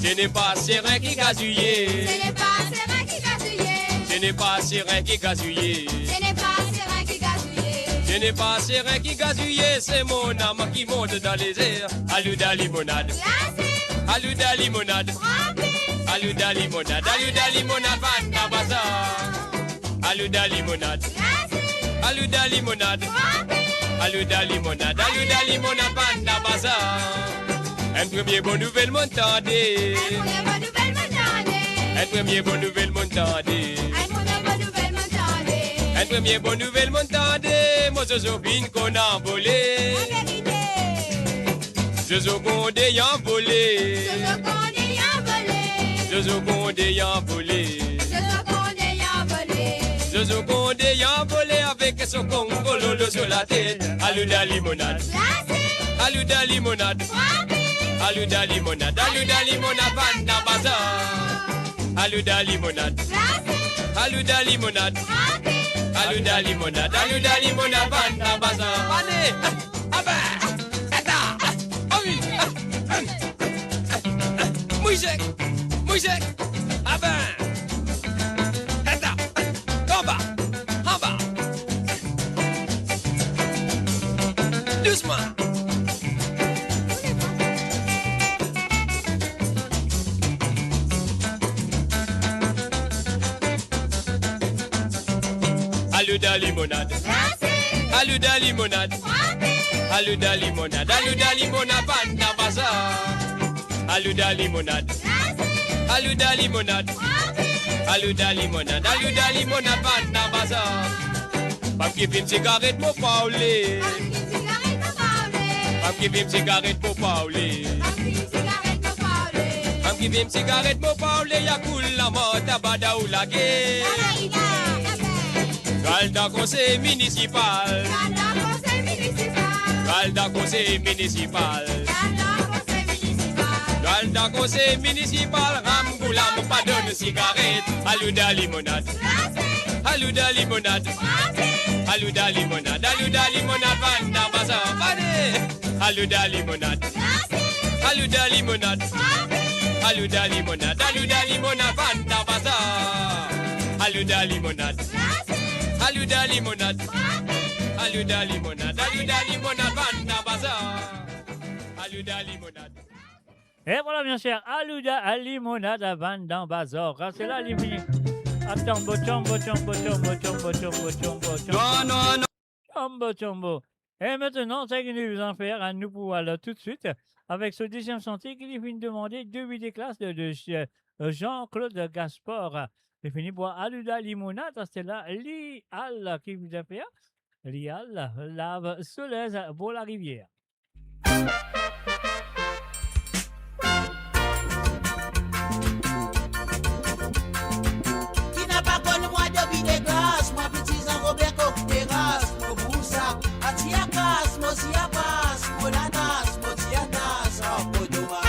Je n'ai pas serein qui gazouillé. Ce n'est pas serein qui gazouillé. Je n'ai pas serein qui gazouillé. Ce n'est pas serein qui gazouillé. Je n'ai pas serein qui gazouillé. C'est mon âme qui monte dans les airs. Alouda limonade. Alouda limonade. Alouda limonade. Alouda limonade. Vanda bazar. Alouda limonade. Alouda limonade. Alouda limonade. Alouda limonade. Vanda bazar. Un premier bonne nouvelle m'entendez. Un premier bonne nouvelle m'entendez. Un premier bonne nouvelle m'entendez. Moi zozo bin qu'on a volé. Zozo condé y'en volé. Zozo condé y'en volé. Zozo condé y'en volé avec son congololo sur la tête. Alouda limonade. Alouda limonade. Alouda limonade, alouda limonade, vanda bazar. Alouda limonade, alouda limonade, alouda limonade, alouda limonade, vanda bazar. Allez, ah ben, attends, ah oui, mouisek, ah ben, attends, en bas, doucement. Alouda limonade. Alouda limonade. Alouda limonade. Alouda limonade. Vanda bazar. Alouda limonade. Alouda limonade. Alouda limonade. Alouda limonade. Vanda bazar. Femme qui fume cigarette pour parler. Femme qui fume cigarette pour parler. Femme qui fume cigarette pour parler. Y'a cool la mort, tabada ou la guerre. Galda conseil municipal. Galda conseil municipal. Galda conseil municipal. Ramgoulam pas donne cigarette. Alouda limonade. Alouda limonade. Alouda limonade. Alouda limonade. Vanda bazar. Alouda limonade. Alouda limonade. Alouda limonade. Alouda limonade. Vanda bazar. Alouda limonade. Alouda limonade. Alouda limonade. Alouda limonade. Vanda bazar. Alouda limonade. Et voilà, bien sûr, Alouda limonade à Vanda bazar. C'est là, les filles. Attends, chombo. Chombo. Et maintenant, c'est que nous allons faire à nous pour aller tout de suite avec ce deuxième chantier qui vient demander deux des classes de Jean-Claude Gaspard. C'est fini pour Alouda limonade, c'est là Lial qui vous a fait. Lial, lave soleil pour la rivière. Qui n'a pas connu moi depuis des grâces, moi petit Jean-Robert Coqueras, mon Boussac, Atiakas, mon Siapas, mon Lanas, mon Tiatas, en Podomai.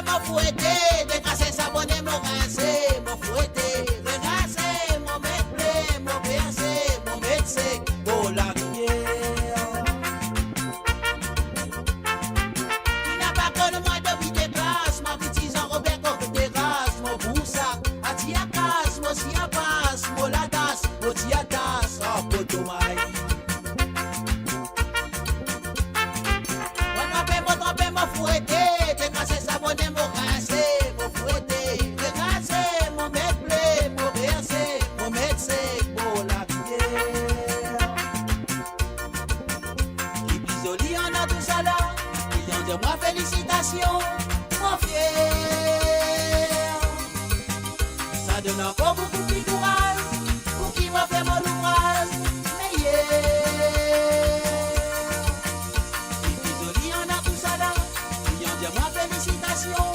Mon fouetté, décrasser, s'abonner, mon rincé, mon fouetté, regasser, mon méplé, mon bercé, mon médecin, pour la rivière. Qui n'a pas connu moi depuis des classes, ma petite Jean-Robert Coqueras, mon Boussac, Atiakas, mon Siapas, mon Ladas, mon Tiatas, en Potomai. Mon fouetté, décrasser, s'abonner, mon rincé, mon fouetté, regasser, mon méplé, mon bercé, mon médecin, pour la rivière. Qui bisoli en a tout ça là, ils ont dit moi félicitations, mon fier. Ça donne encore beaucoup plus de courage, pour qui m'a fait mon ouvrage, mais qui bisoli en a tout ça là, ils ont dit moi félicitations,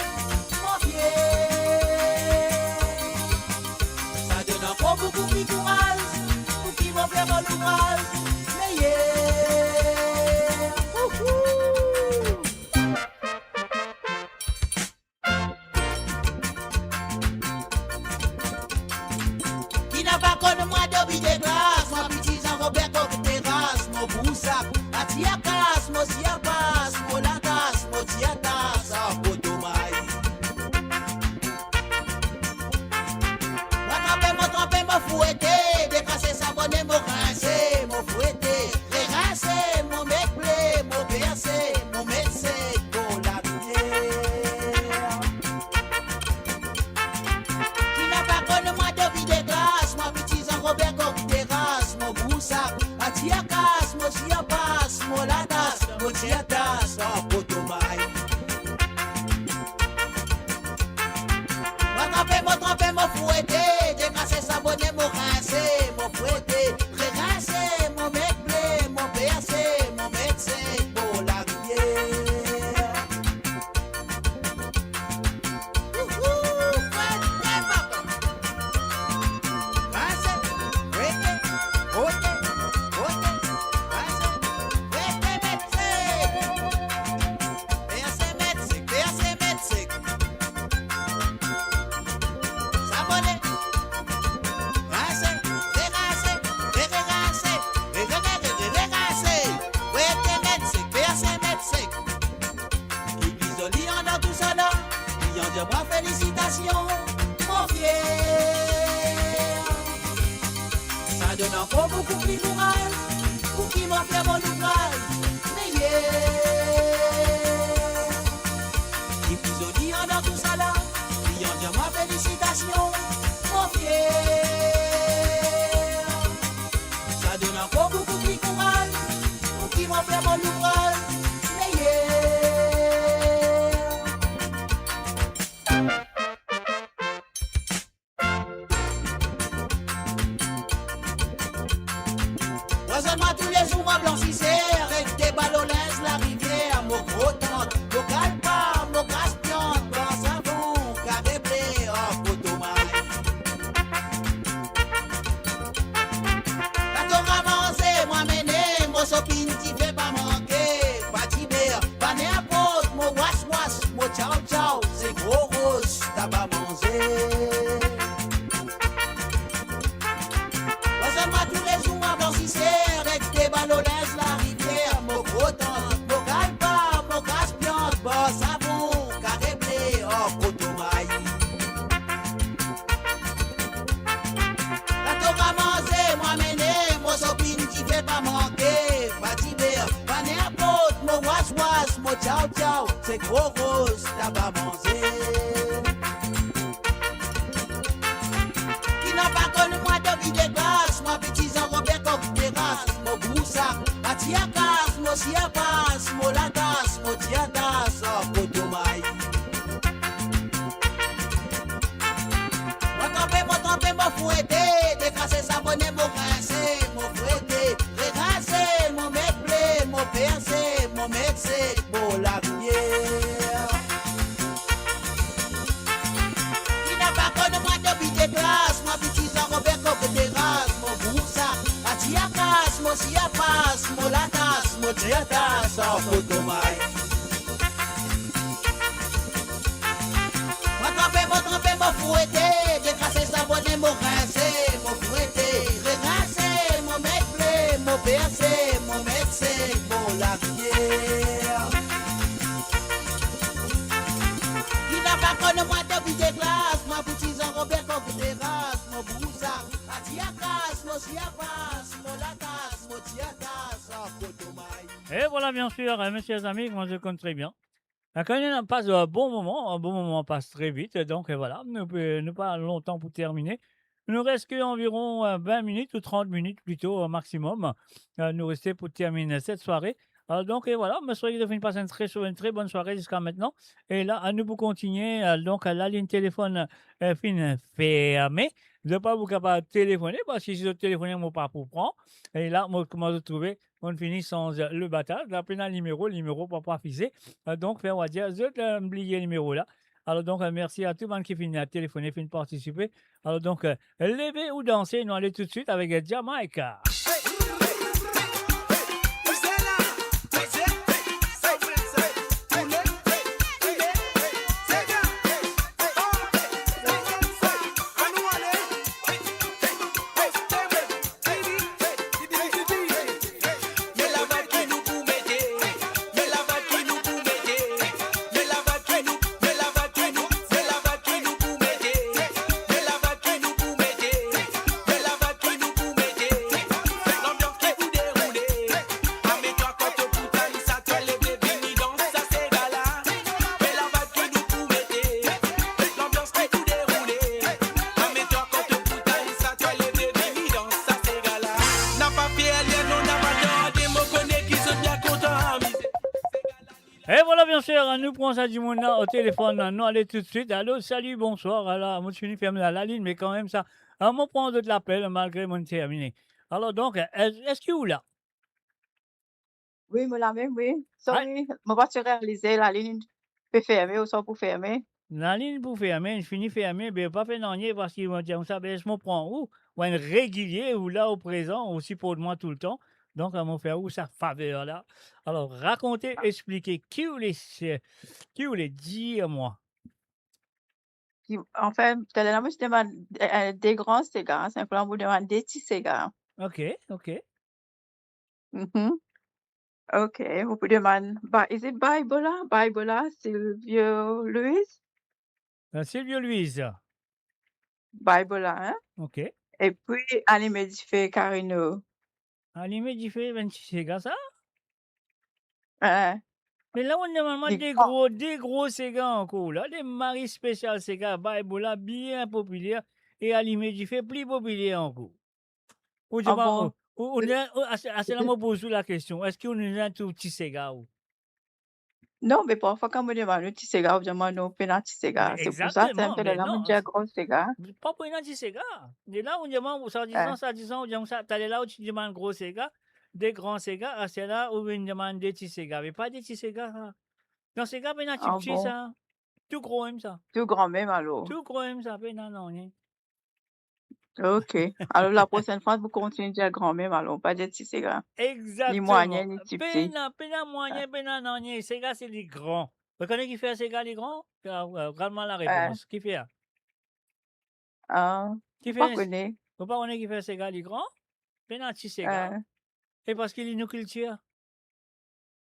mon fier. Ça donne encore beaucoup plus de courage, pour qui m'a fait mon ouvrage, mais nation, mon fier. Ça donne encore beaucoup de courage, pour qui m'en fait mon ouvrage, Raisonnement tous les jours, ma blanchissée, avec des ballonaises, la rivière, mon gros tante, mon calpa, mon caspion, blanc savon, carré blé, oh, potomage. La tour avancée, moi mené, mon sopine, t'y fais pas manquer, pas tibère, pas n'importe, mon wash, mon ciao, c'est gros rose, t'as pas mangé. Raisonnement tous les jours, ma blanchissée, avec des ballonaises, la rivière, mon gros tante, mon calpa, mon caspion, bon savon, carré blé, oh, potomaille. La tour avancée, moi mené, mon sopine qui fait pas manquer, pas tibère, pas n'importe, mon wash, mon ciao, c'est gros rose, t'as pas mangé. Qui n'a pas connu moi de vie de glace, moi petit Jean-Robert comme terrasse, mon broussard, à tiakas, mon siapas, mon lagas, mon tiatas, oh, potomaille. Mon trempé, mon fouetté, décrasser, s'abonner, mon rincé, mon fouetté, régrasser, mon méblé, mon percé, mon médecé, mon larmière. Qui n'a pas connu moi de vie de glace, moi petit Jean-Robert comme terrasse, mon broussard, à tiakas, mon siapas, mon lagas, mon tiatas, oh, potomaille. Mon trempé, mon fouetté, décrasser, s'abonner, mon rincé, mon fouetté, régrasser, mon méblé, mon percé, mon médecé, mon larmière. Qui n'a pas connu moi de vie de glace, moi petit Jean-Robert comme terrasse, mon broussard, à tiakas, mon siapas, mon lagas, mon tiatas, oh, potomaille. Et voilà, bien sûr, mes chers amis, moi je compte très bien. Quand on passe un bon moment passe très vite, donc voilà, nous pas longtemps pour terminer. Il nous reste qu'environ 20 minutes ou 30 minutes plutôt au maximum. Nous rester pour terminer cette soirée. Donc et voilà, je souhaite de finir passer une très bonne soirée jusqu'à maintenant. Et là, à nous pour continuer, donc la ligne téléphone fin fermée. Je ne pas vous capable de téléphoner parce que si je téléphone, je ne pas pour prendre. Et là, moi, comment je trouver, on finit sans le battage. La peine numéro pas affiché. Donc, on va dire, je vais oublier le numéro là. Alors donc, merci à tout le monde qui finit à téléphoner, finit participer. Alors donc, levez ou dansez, nous allons tout de suite avec Jamaica. Et voilà, bien sûr, nous prenons ça du monde là au téléphone. Nous allons tout de suite. Allô, salut, bonsoir. Alors, moi, je suis fermé la ligne, mais quand même, ça. On va prendre d'autres appels malgré mon terminé. Alors, donc, est-ce que vous là? Oui, moi la même, oui. Sorry, ma voiture est réalisée, la ligne peut fermer ou soit pour fermer. La ligne pour fermer, je finis fermer, mais pas fait n'en parce qu'ils vont dire ça, ben, je m'en prends où? Ou un régulier, ou là au présent, aussi pour moi tout le temps. Donc, on va faire où sa faveur là? Alors, racontez, expliquez, qui vous les dire, moi? En fait, moi, je demande des grands cigares, simplement, vous demandez des petits cigares. OK, OK. Mhm. OK, vous pouvez demander, is it Bibola, Silvio Luis? Silvio Luis. Bibola, hein? OK. Et puis, Animé Diffé Carino. Animé Diffé 26 cigares, ça? Mais là, on demande des gros Sega encore, là. Des maris spécial Sega, Ebola, bien populaire. Et Alimé, qui fait plus populaire encore. Ou Ah bon? c'est là, moi, pose la question. Est-ce qu'on a un tout petit Sega ou? Non, mais parfois, quand on demande un petit cigare, on demande un petit cigare. C'est pour ça, c'est un Exactement, peu de mais là, on non. dit un gros cigare. Pas pour un petit Sega. Et là, on demande, ça disant, on demande ça. T'allais là où tu demandes gros Sega, des grands Sega, c'est là où on demande des petits Sega. Mais pas des petits Sega, ça. Non, Sega, ben, un Ah petit, bon? ça. Tout gros, même ça. Tout grand même, alors. Tout gros, même ça. Ben, non, non. OK. Alors, la prochaine fois, vous continuez de dire grand même, alors, pas de petit cigare. Ni Exactement. moyen, ni petit petit. Pena moyen, pena non, Sega, c'est les grands. Vous connaissez qui fait Sega, les grands? Regarde-moi la réponse. Qui fait? Qui Pas fait? connaît. Vous pas connaître qui fait Sega, les grands? Pena petit Sega. Et parce qu'il est nos cultures.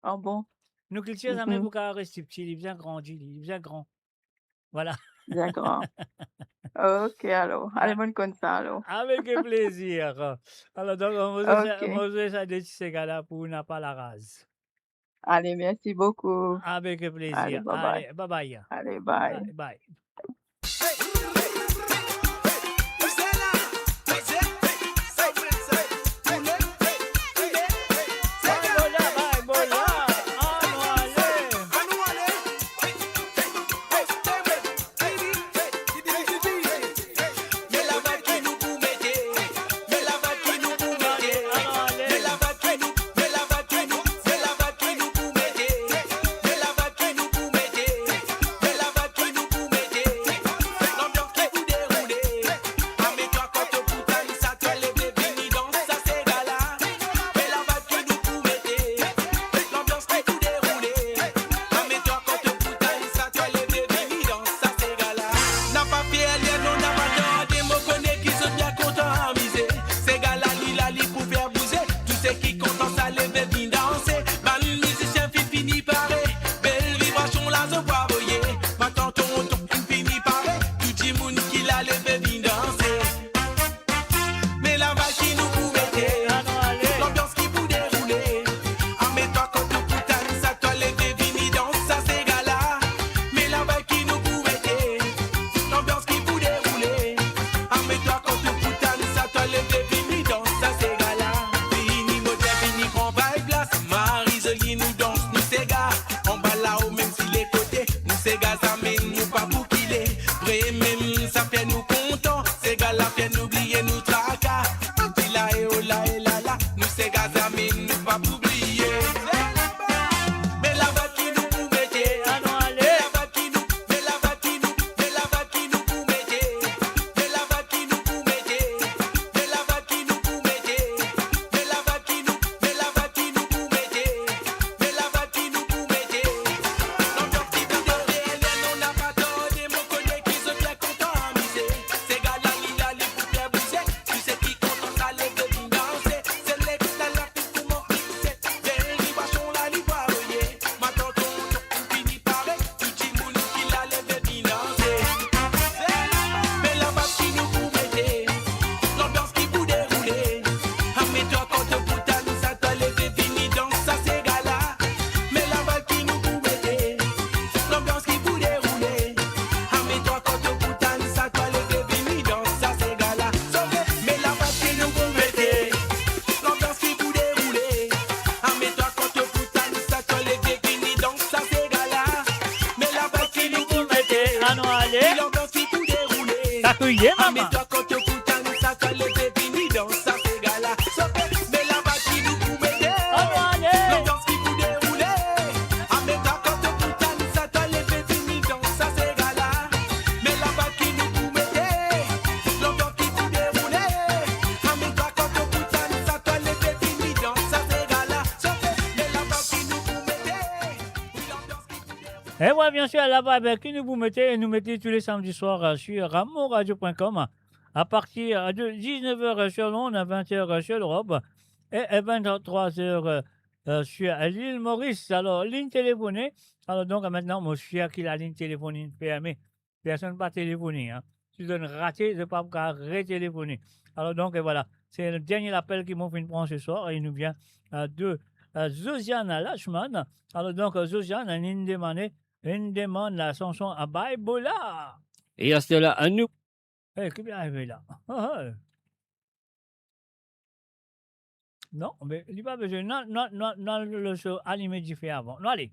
Ah bon? Nos cultures, ça même pour qu'à rester petit, il est bien grandi, il est bien grand. Voilà. Bien grand. OK, alors. Allez, bonne comme ça, alors. Avec plaisir. Alors, donc, on va jouer ça des petits Sega là pour n'a pas la rase. Allez, merci beaucoup. Avec Allez, plaisir. bye-bye. Allez, bye-bye. Allez, bye. Bye. Takouye, maman. Et voilà, bien sûr, là-bas, qui nous mettez tous les samedis soirs sur ramoradio.com à partir de 19h sur Londres, à 20h sur l'Europe et 23h sur l'île Maurice. Alors, ligne téléphonée. Alors, donc, maintenant, moi, je suis qui la ligne téléphonique fermée. Personne ne va téléphoner. Hein. Si tu donnes raté, je ne peux pas retéléphoner. Alors, donc, voilà. C'est le dernier appel qui m'ont fait prendre ce soir et il nous vient de Josiane Lachman. Alors donc, Josiane, elle demande la chanson à Baibola. Et à cela, à nous. Eh, qui est arrivé là? Non, mais il n'y a pas besoin. Non, le show animé du fait avant. Non, allez.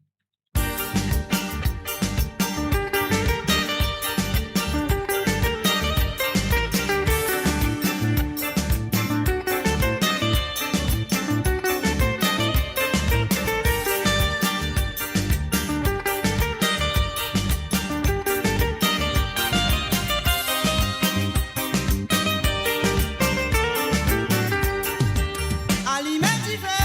Allumer du feu,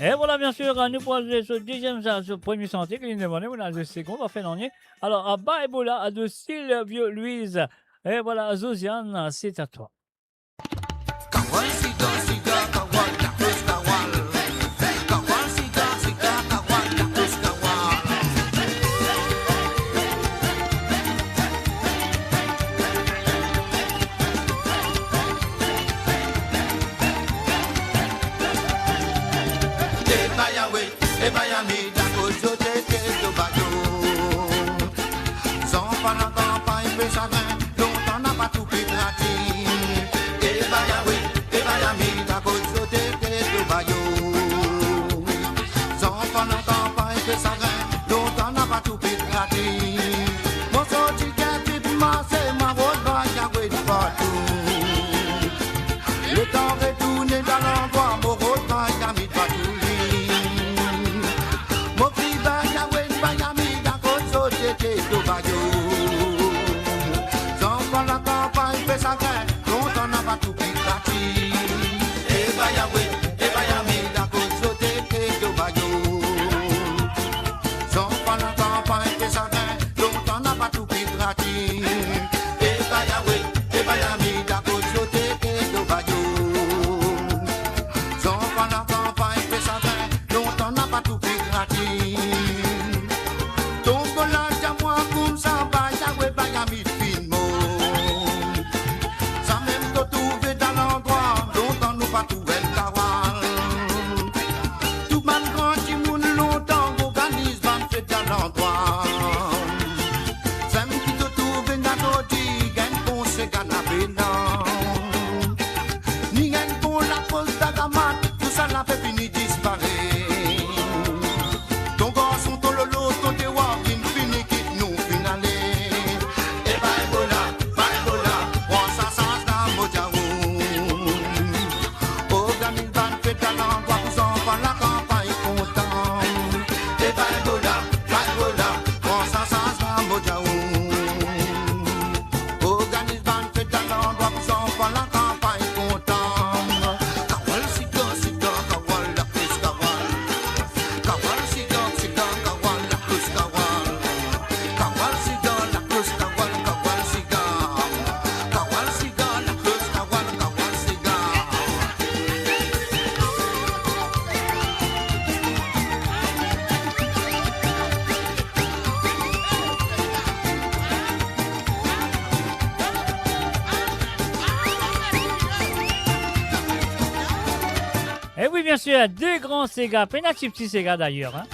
Et voilà, bien sûr, nous pour ce deuxième, ce premier santé que nous demandons, on a le second, on va faire l'année. Alors, à Baebola, à de Sylvio Louise. Et voilà, Zosiane, c'est à toi. Le temps retourné dans l'endroit, mon rôle va y ami pas tout mon cri va y avoir Bayami dans côte société de Bayo. Sans la campagne fait sa graine, dont on n'a pas tout picati. Et Bayami dans côte société de Bayo. Sans la campagne fait sa graine, dont on n'a pas tout picati. Et Bayami dans côte société de Bayo. Sans la campagne fait sa graine, dont on n'a pas tout picati. Et oui, bien sûr, deux grands Sega, pas un petit Sega d'ailleurs. Hein.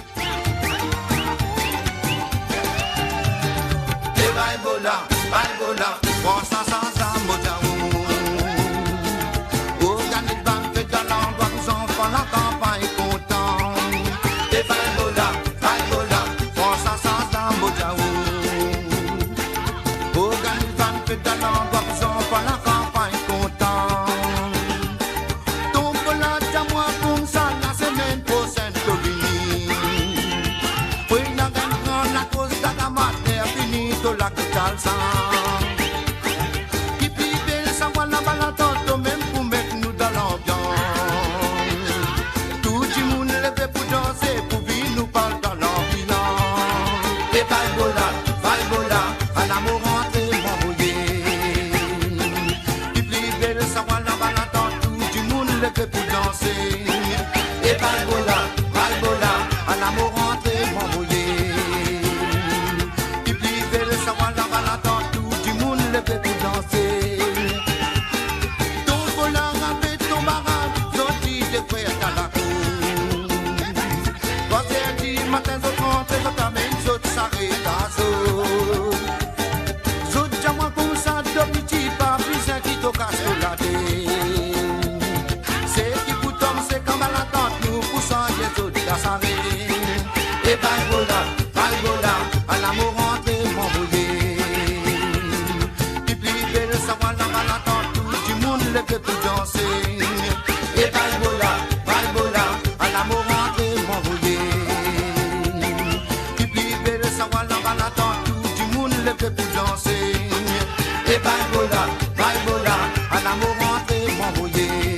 L'amour rentré m'envoyer.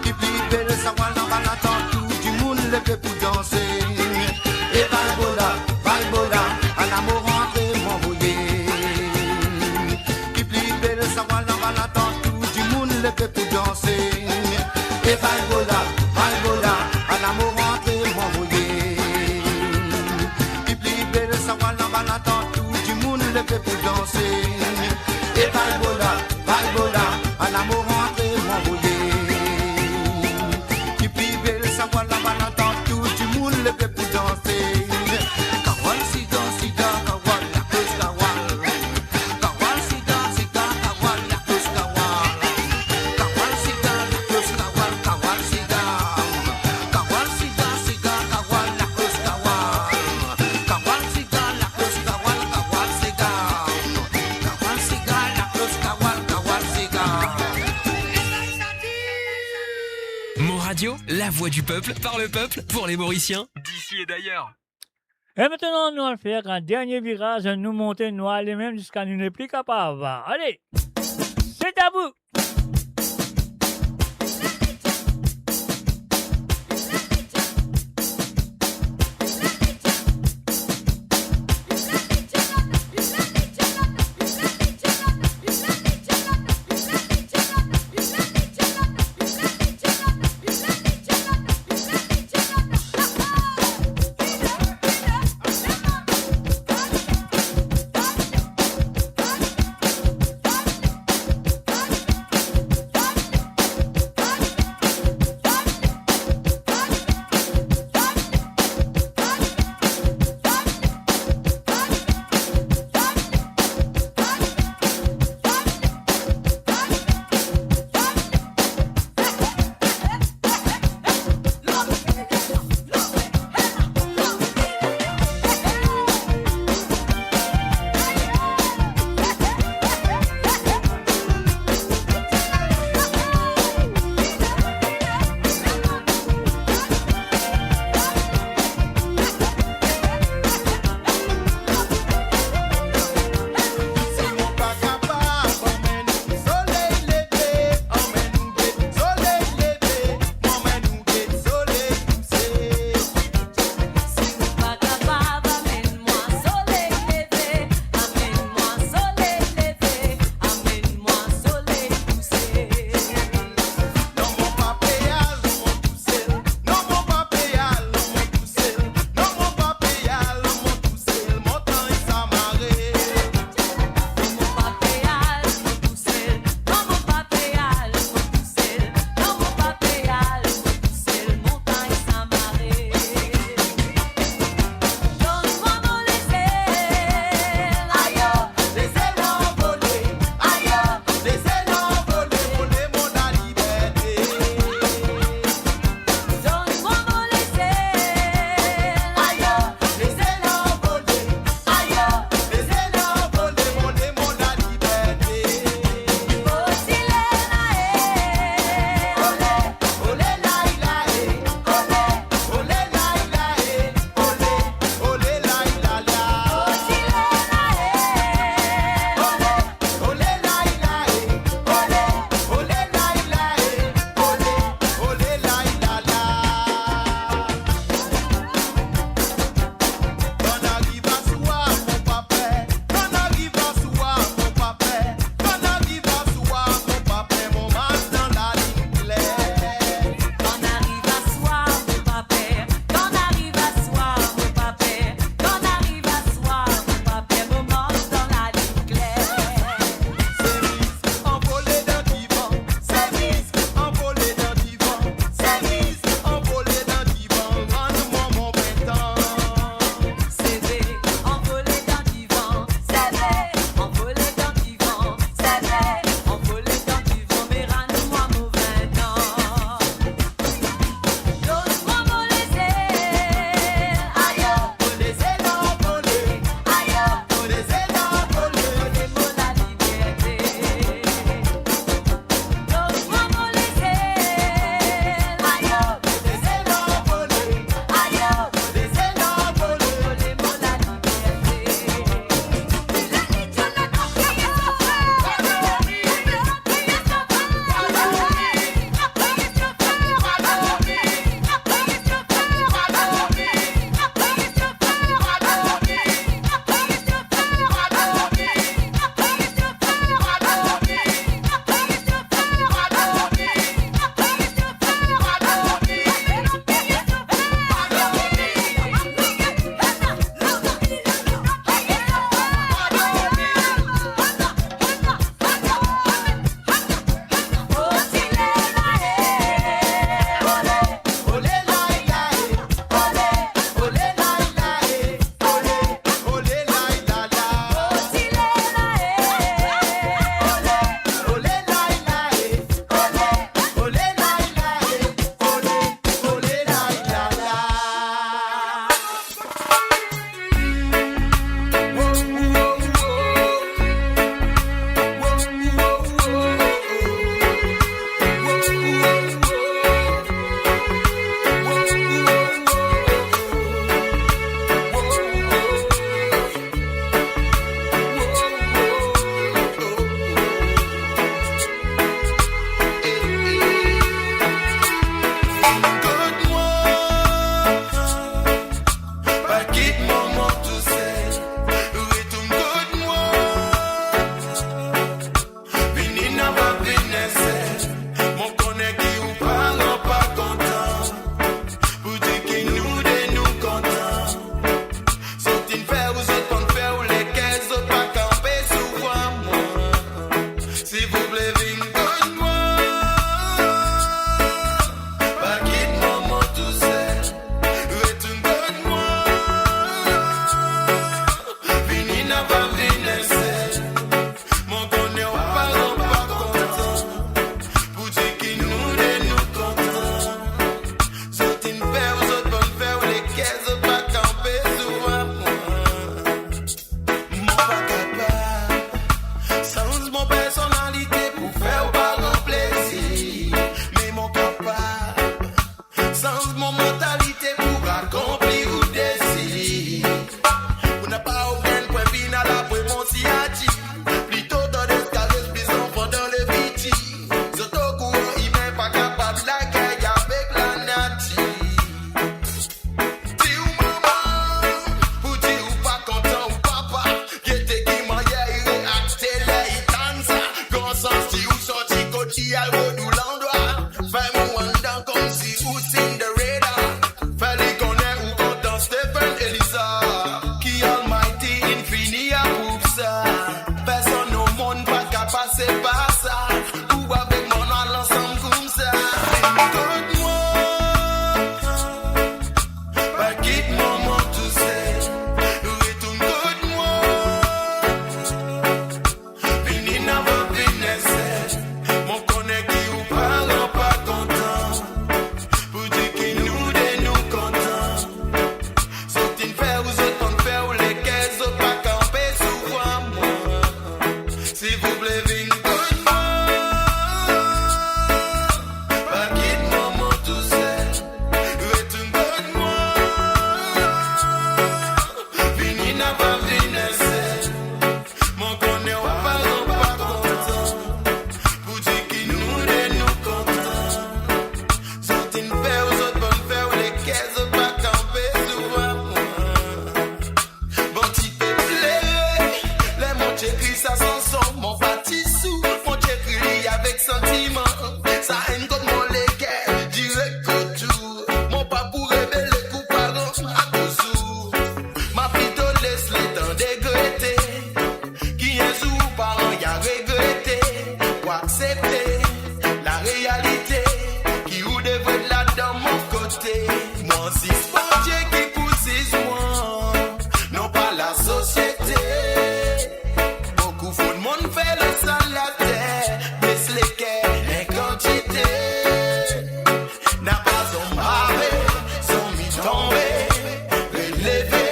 Qui plus belle, ça va la attendre. levé pour danser. Et Valgola, à l'amour rentré, m'envoyer. Il plie belle, ça va la balade, tout du monde levé pour danser. Et Valgola, à l'amour rentré, m'envoyer. Il plie belle, ça va la balade, tout du monde levé pour danser. Kawal sida, sida, kawal, la cause kawal. Kawal sida, sida, kawal, la cause kawal. Kawal sida, la cause kawal, kawal sida. Kawal sida, sida, kawal, la cause kawal. Kawal sida, la cause kawal, kawal sida. Kawal sida, la cause kawal, kawal sida. Mon radio, la voix du peuple, par le peuple, pour les Mauriciens, d'ici et d'ailleurs. Et maintenant, nous allons faire un dernier virage, nous monter, nous aller même jusqu'à nous n'est plus capable. Allez, c'est à vous. body al go l'endroit. Fais-moi un dent comme si ou Cinderella. Fais-les connaître ou content Stephen Elisa. Qui Almighty Infini approuve ça. Personne au monde pas qu'à passer par ça. Ou avec mon nom l'ensemble comme ça. Écoute-moi, pas quitte maman tout seul. Retourne écoute-moi. Fini n'a pas finesse. Mon connaît qui ou parle pas content. Pour dire qu'il nous dé nous content. Sorti faire ou autres on faire ou les caisses ou pas camper souvent moi. S'il vous plaît, viens écoute-moi. Pas quitte maman tout seul. Retourne écoute-moi. Fini n'a pas finesse. Mon connaît ou parle pas content. Pour dire qu'il nous dé nous content. Sorti faire ou autres on faire ou les caisses ou pas camper souvent moi. Bon petit peu plaire, les mots j'écris ça sans son, mon parti sous, mon j'écris avec sentiment, ça haine comme mon légué, direct autour, mon pas pour révéler coup parent à cause ma plutôt laisse les temps dégrêter, qui est sous parent y a regretté, pour accepter la réalité, qui ou devrait là dans mon côté, moi si bon Dieu qui pousse moi. Non pas la société. Beaucoup font de monde fait le sang la terre. Baisse les quais, les quantités. N'a pas embarré, sont mis tombés. Relevé,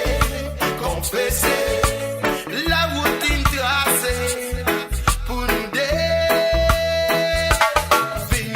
confessé. La routine tracée. Pour nous deux. Fin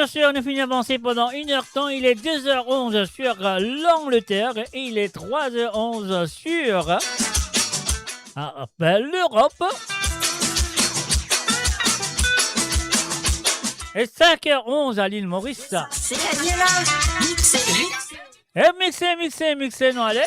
Sur ce, on a fini d'avancer pendant 1h temps. Il est 2h11 sur l'Angleterre et il est 3h11 sur l'Europe. Et 5h11 à l'île Maurice. C'est là, mixé. Et mixé, non allez.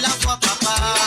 La voix papa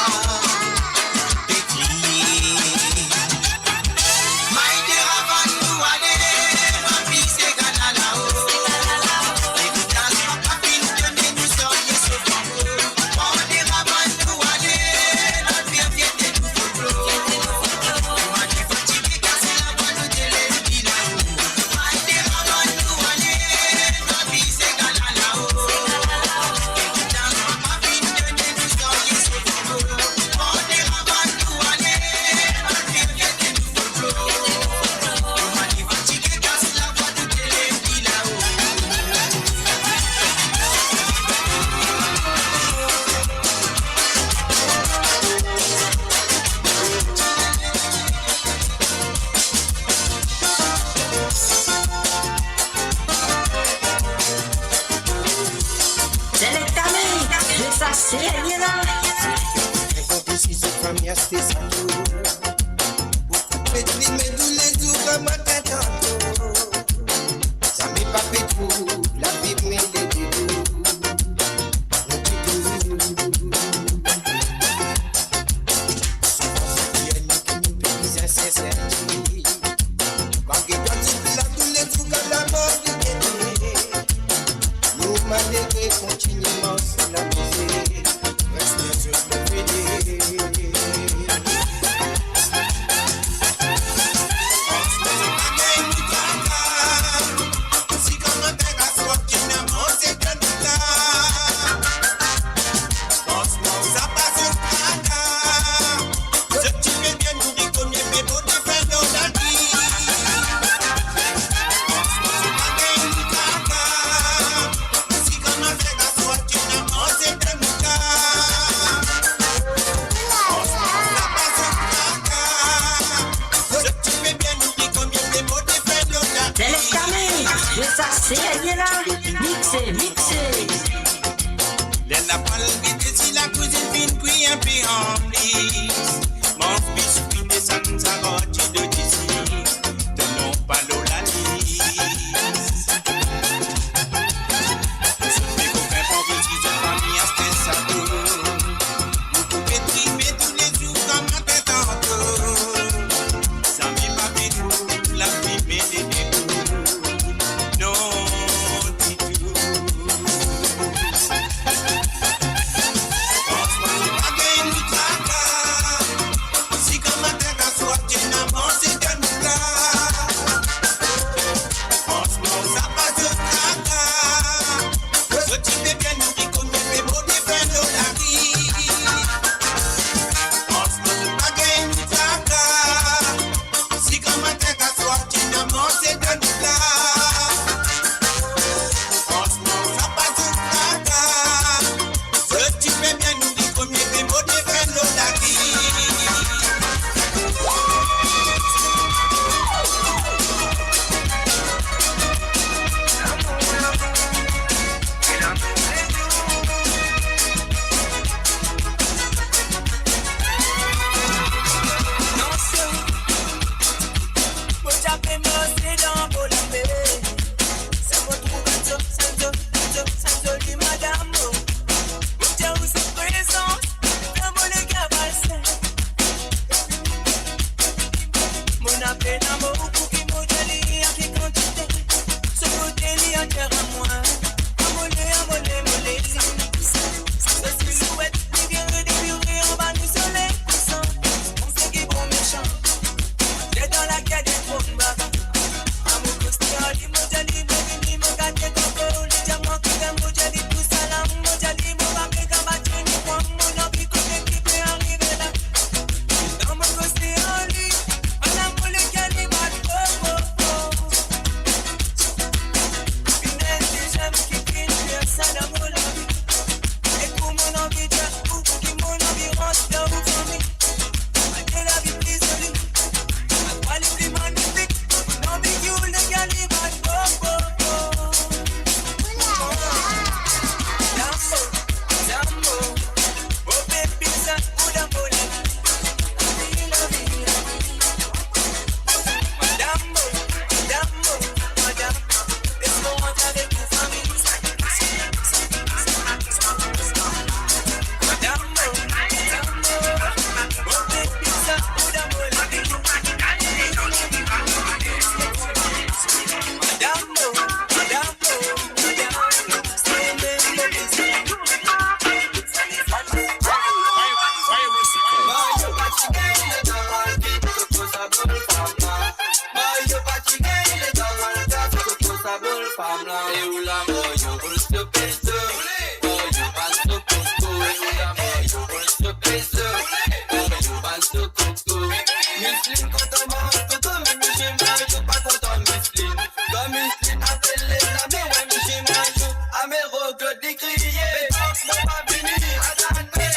au que des crier. Moi pas fini, attendez.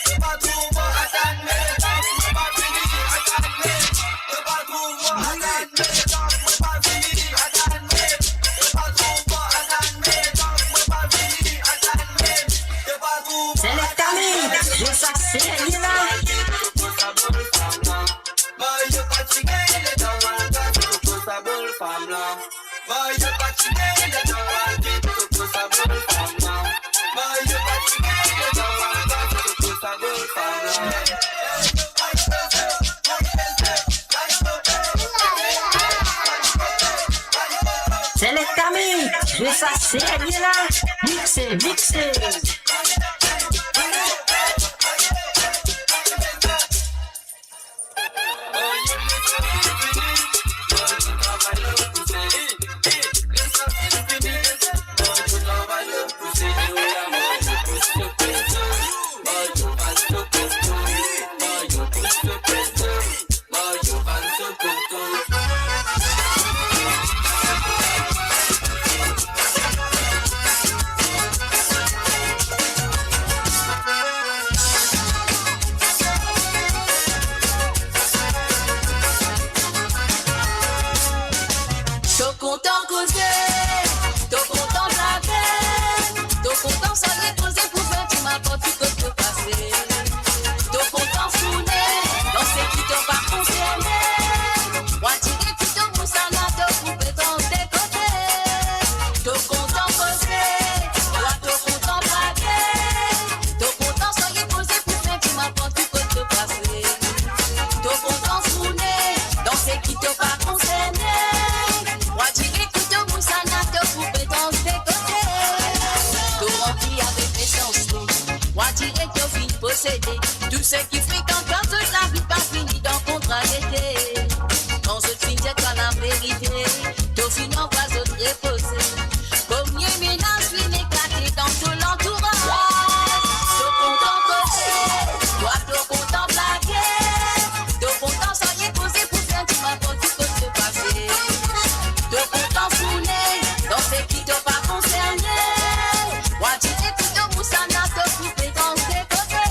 C'est pas trop moi, attendez. Moi pas fini, attendez. C'est pas trop moi, attendez. Moi pas fini, attendez. C'est pas trop moi, attendez. Moi pas fini, attendez. C'est pas trop moi. C'est les tamis, je ça c'est Lina. Yo fatigué, les gens vont pour sa bonne femme là. Yo fatigué, les gens vont pour sa bonne femme là. Yo fatigué, les gens vont pour sa bonne femme là. C'est les tamis, je ça c'est Lina. Mixé, mixé. T'es content causer, t'es content blaguer, t'es content s'aller poser pour faire tu m'apportes tout que tu peux passer. T'es content fouler, dans ce qui t'ont pas concerné. Moi tirer tout ton moussana, t'es coupé dans tes côtés. T'es content causer, toi t'es content blaguer, t'es content s'aller poser pour faire tu m'apportes tout que tu peux passer. T'es content fouler, dans ce qui t'ont pas concerné. Moi dirais que ton moussana te coupe dans tes côtés. Tout rempli avec essence. Moi dirais que tu finis posséder tout ce qui fréquente quand toute la vie pas fini dans contrat d'été. Quand je finis c'est toi la vérité. Tu finis en pas de te reposer. Combien de ménages finissent éclatés dans tout l'entourage. T'es content côté, toi t'es content blaguer. T'es content sans rien poser pour faire tu m'apportes tout que tu peux passer. T'es content fouler, dans ce qui t'ont pas concerné. Moi dirais que ton moussana te coupe dans tes côtés.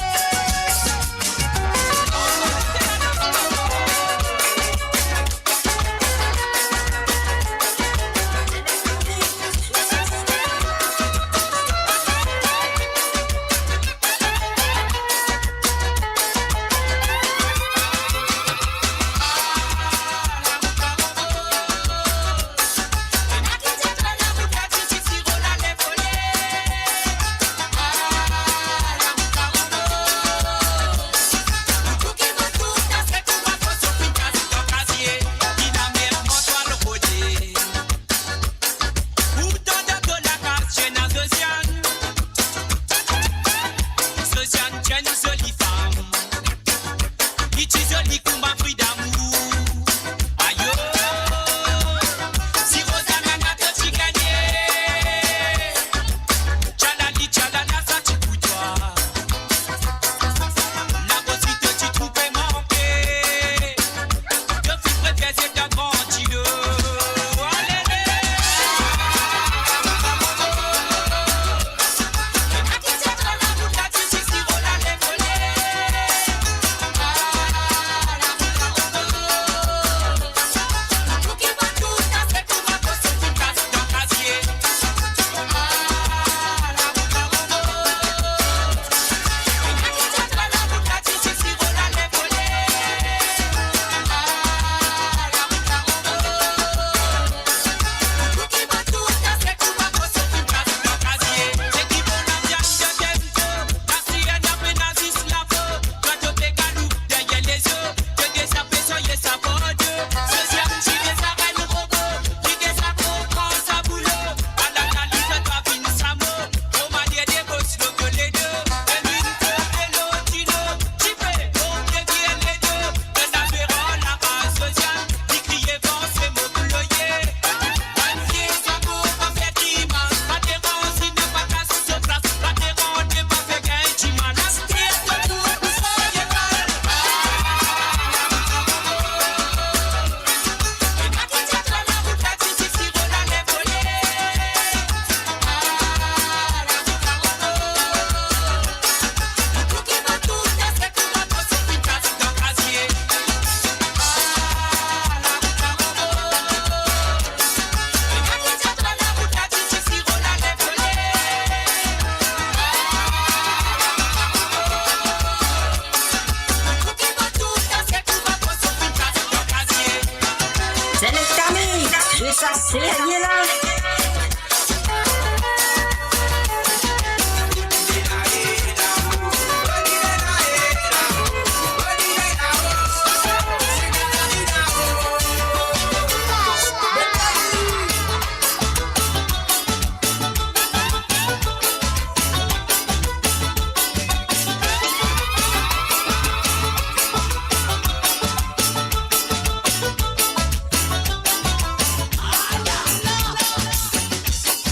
série-là.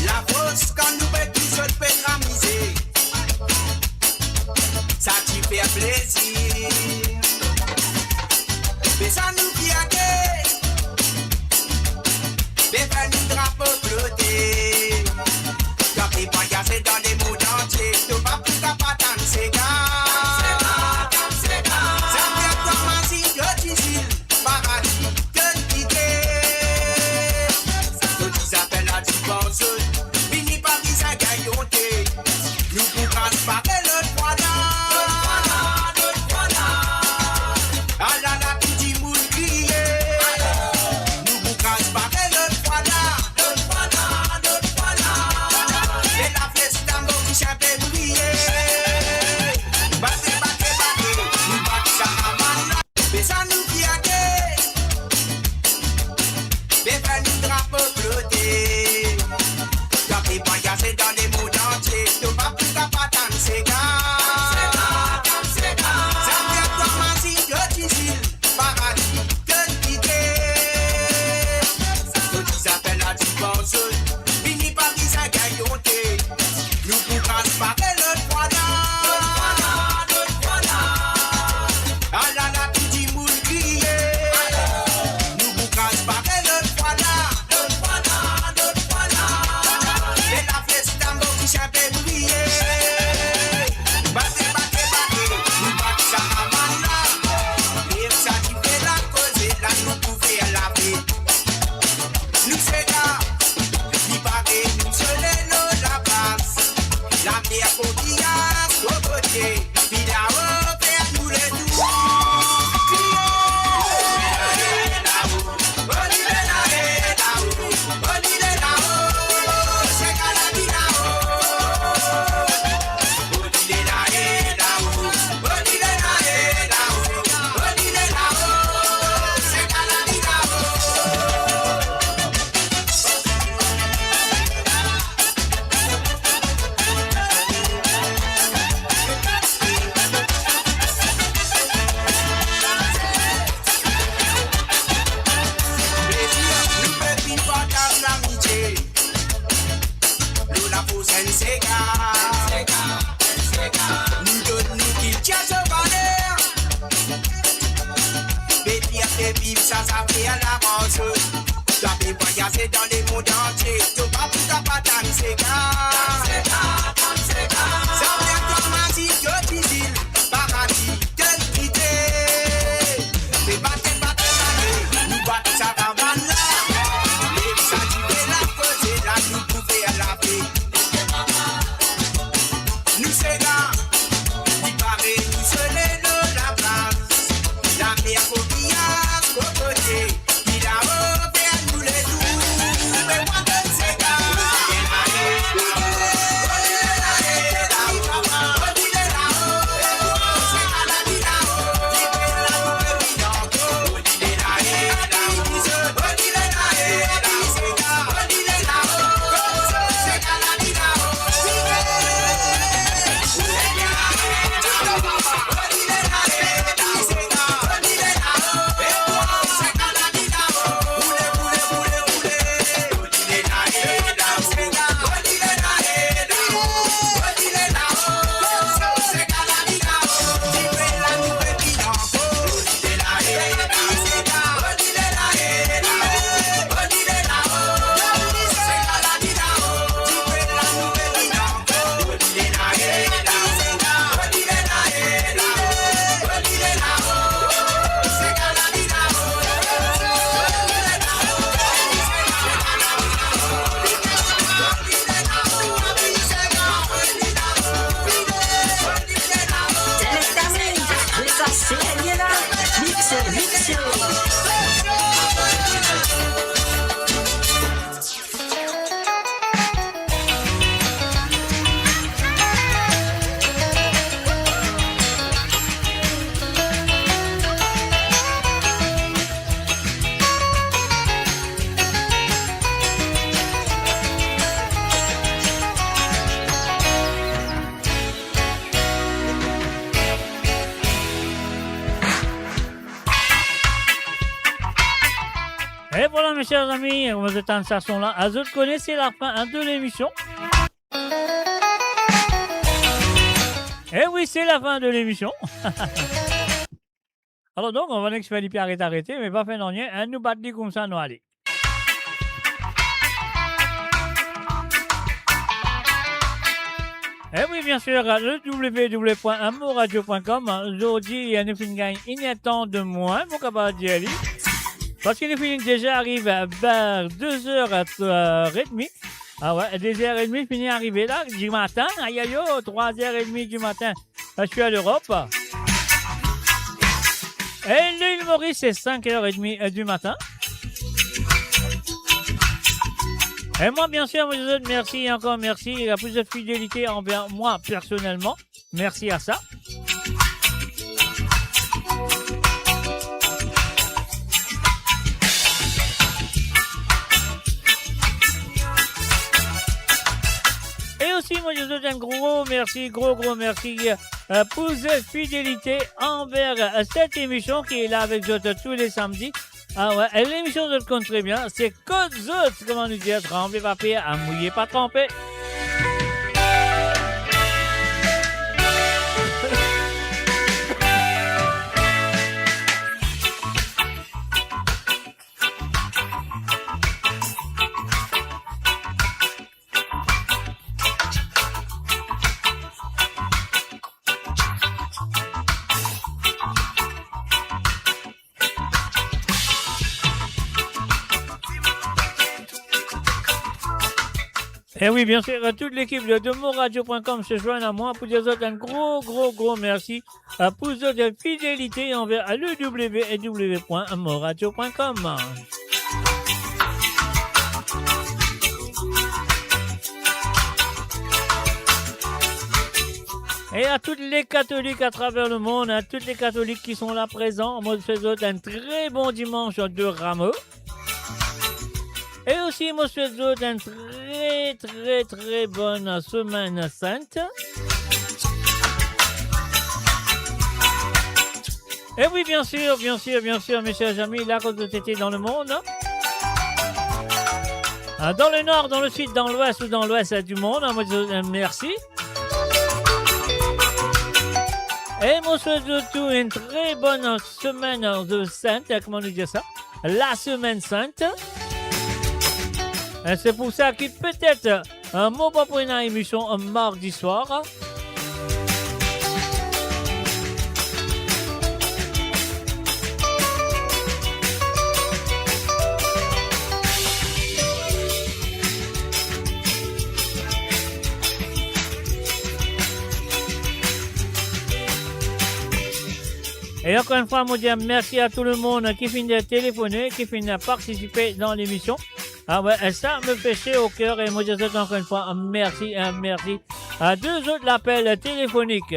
La force quand nous fait tout seul peut ramiser. Ça t'y fait plaisir. Mais ça nous qui a gay. Mais fait nous drapeau flotter. Quand t'es voyagé dans les mondes entiers, tu vas plus qu'à pas danser, gars. Ça vient comme un signe de difficile. Paradis, que quitter. Nous qui appellent la divorce. Fini par qui ça gagne au thé. Nous pour transporter le voilà. Ah là là, tout dit moule crier. Nous pour transporter le voilà. Et la flèche d'amour qui chante briller. Battez, battez, battez. Nous battez ça à mal. Mais ça nous qui a gay. Mais fait nous drapeau flotter. Quand t'es voyagé dans les mondes entiers, tu vas plus qu'à pas danser, gars. Ça vient comme un signe de difficile. Paradis, que quitter. Nous qui appellent la divorce. Fini par qui ça gagne au thé. Nous pour transporter le voilà. Ah là là, tout dit moule crier. Nous pour transporter le voilà. Et la flèche d'amour qui chante briller. Battez, battez, battez. Nous battez ça à mal. Et ça qui fait la cause, et là nous pouvons la paix. Nous c'est là, qui paraît, nous seuls nos la place. La mer pour qui a au côté, puis là-haut, vers nous les doux. Ça fait à la rose. Tu as voyagé dans les mondes entiers. Tu vas plus qu'à pas danser, gars. Ça vient comme un signe de difficile. Paradis, que quitter. Mais battez, battez, battez. Nous battez ça dans la main. Et ça tu fais la cause. Et là nous pouvons la paix. Nous c'est là. Il paraît nous seuls nous la place. La mer pour qui a au côté. Il a offert nous les doux. Mais moi de ces gars. Et voilà, mes chers amis, vous êtes en station là. À vous connaissez la fin de l'émission. Et oui, c'est la fin de l'émission. Alors donc, on va l'expédier arrêter, mais pas faire rien. Nous battre comme ça, nous aller. Et oui, bien sûr, le www.amourradio.com. Aujourd'hui, nous finissons inattendu de moins, mon capable d'y aller. Parce que nous finissons déjà arriver vers 2h30. Ah ouais, 2h30, fini arrivé là, du matin. Aïe aïe, 3h30 du matin. Je suis à l'Europe. Et l'île Maurice, c'est 5h30 du matin. Et moi, bien sûr, vous autres, merci et encore merci. Il y a plus de fidélité envers moi, personnellement. Merci à ça. Et aussi, moi, je vous donne un gros merci pour cette fidélité envers cette émission qui est là avec vous tous les samedis. Ah ouais, et l'émission je le compte très bien, c'est Code Zot, comment nous dire, tremblez papier, à mouiller pas tremper. Et oui, bien sûr, toute l'équipe de demoradio.com se joint à moi pour dire un gros merci pour votre fidélité envers le www.moradio.com. Et à tous les catholiques à travers le monde, à tous les catholiques qui sont là présents, moi je vous souhaite un très bon dimanche de Rameau. Et aussi, moi, je vous souhaite une très bonne semaine sainte. Et oui, bien sûr, mes chers amis, là, quand vous étiez dans le monde, dans le nord, dans le sud, dans l'ouest ou dans l'ouest du monde, moi, je vous souhaite merci. Et moi, je vous souhaite une très bonne semaine de sainte, comment on dit ça? La semaine sainte. C'est pour ça que peut-être un mot pas pour une émission un mardi soir. Et encore une fois, moi, dire merci à tout le monde qui finit de téléphoner, qui finit de participer dans l'émission. Ah ouais, ça me fait chier au cœur et moi je souhaite encore une fois un merci à deux autres appels téléphoniques.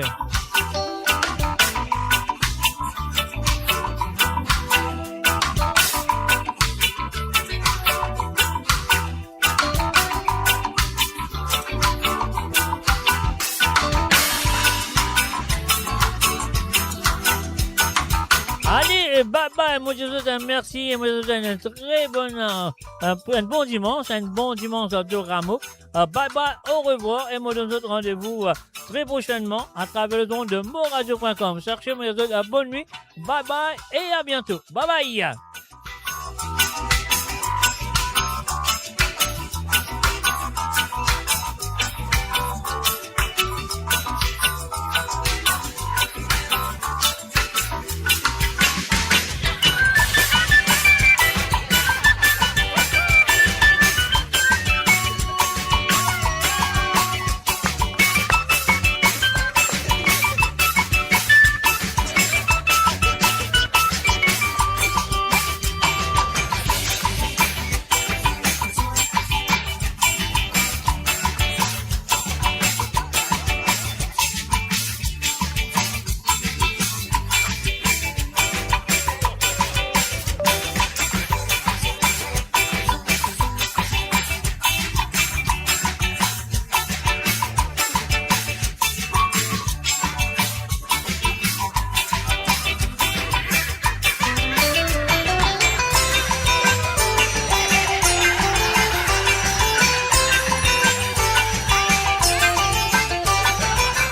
Allez, bye bye, moi je vous souhaite un merci et moi je vous souhaite un très bon dimanche, de Rameau. Bye bye, au revoir et moi je vous souhaite rendez-vous très prochainement à travers le don de moradio.com. Cherchez moi je vous souhaite bonne nuit, bye bye et à bientôt. Bye bye.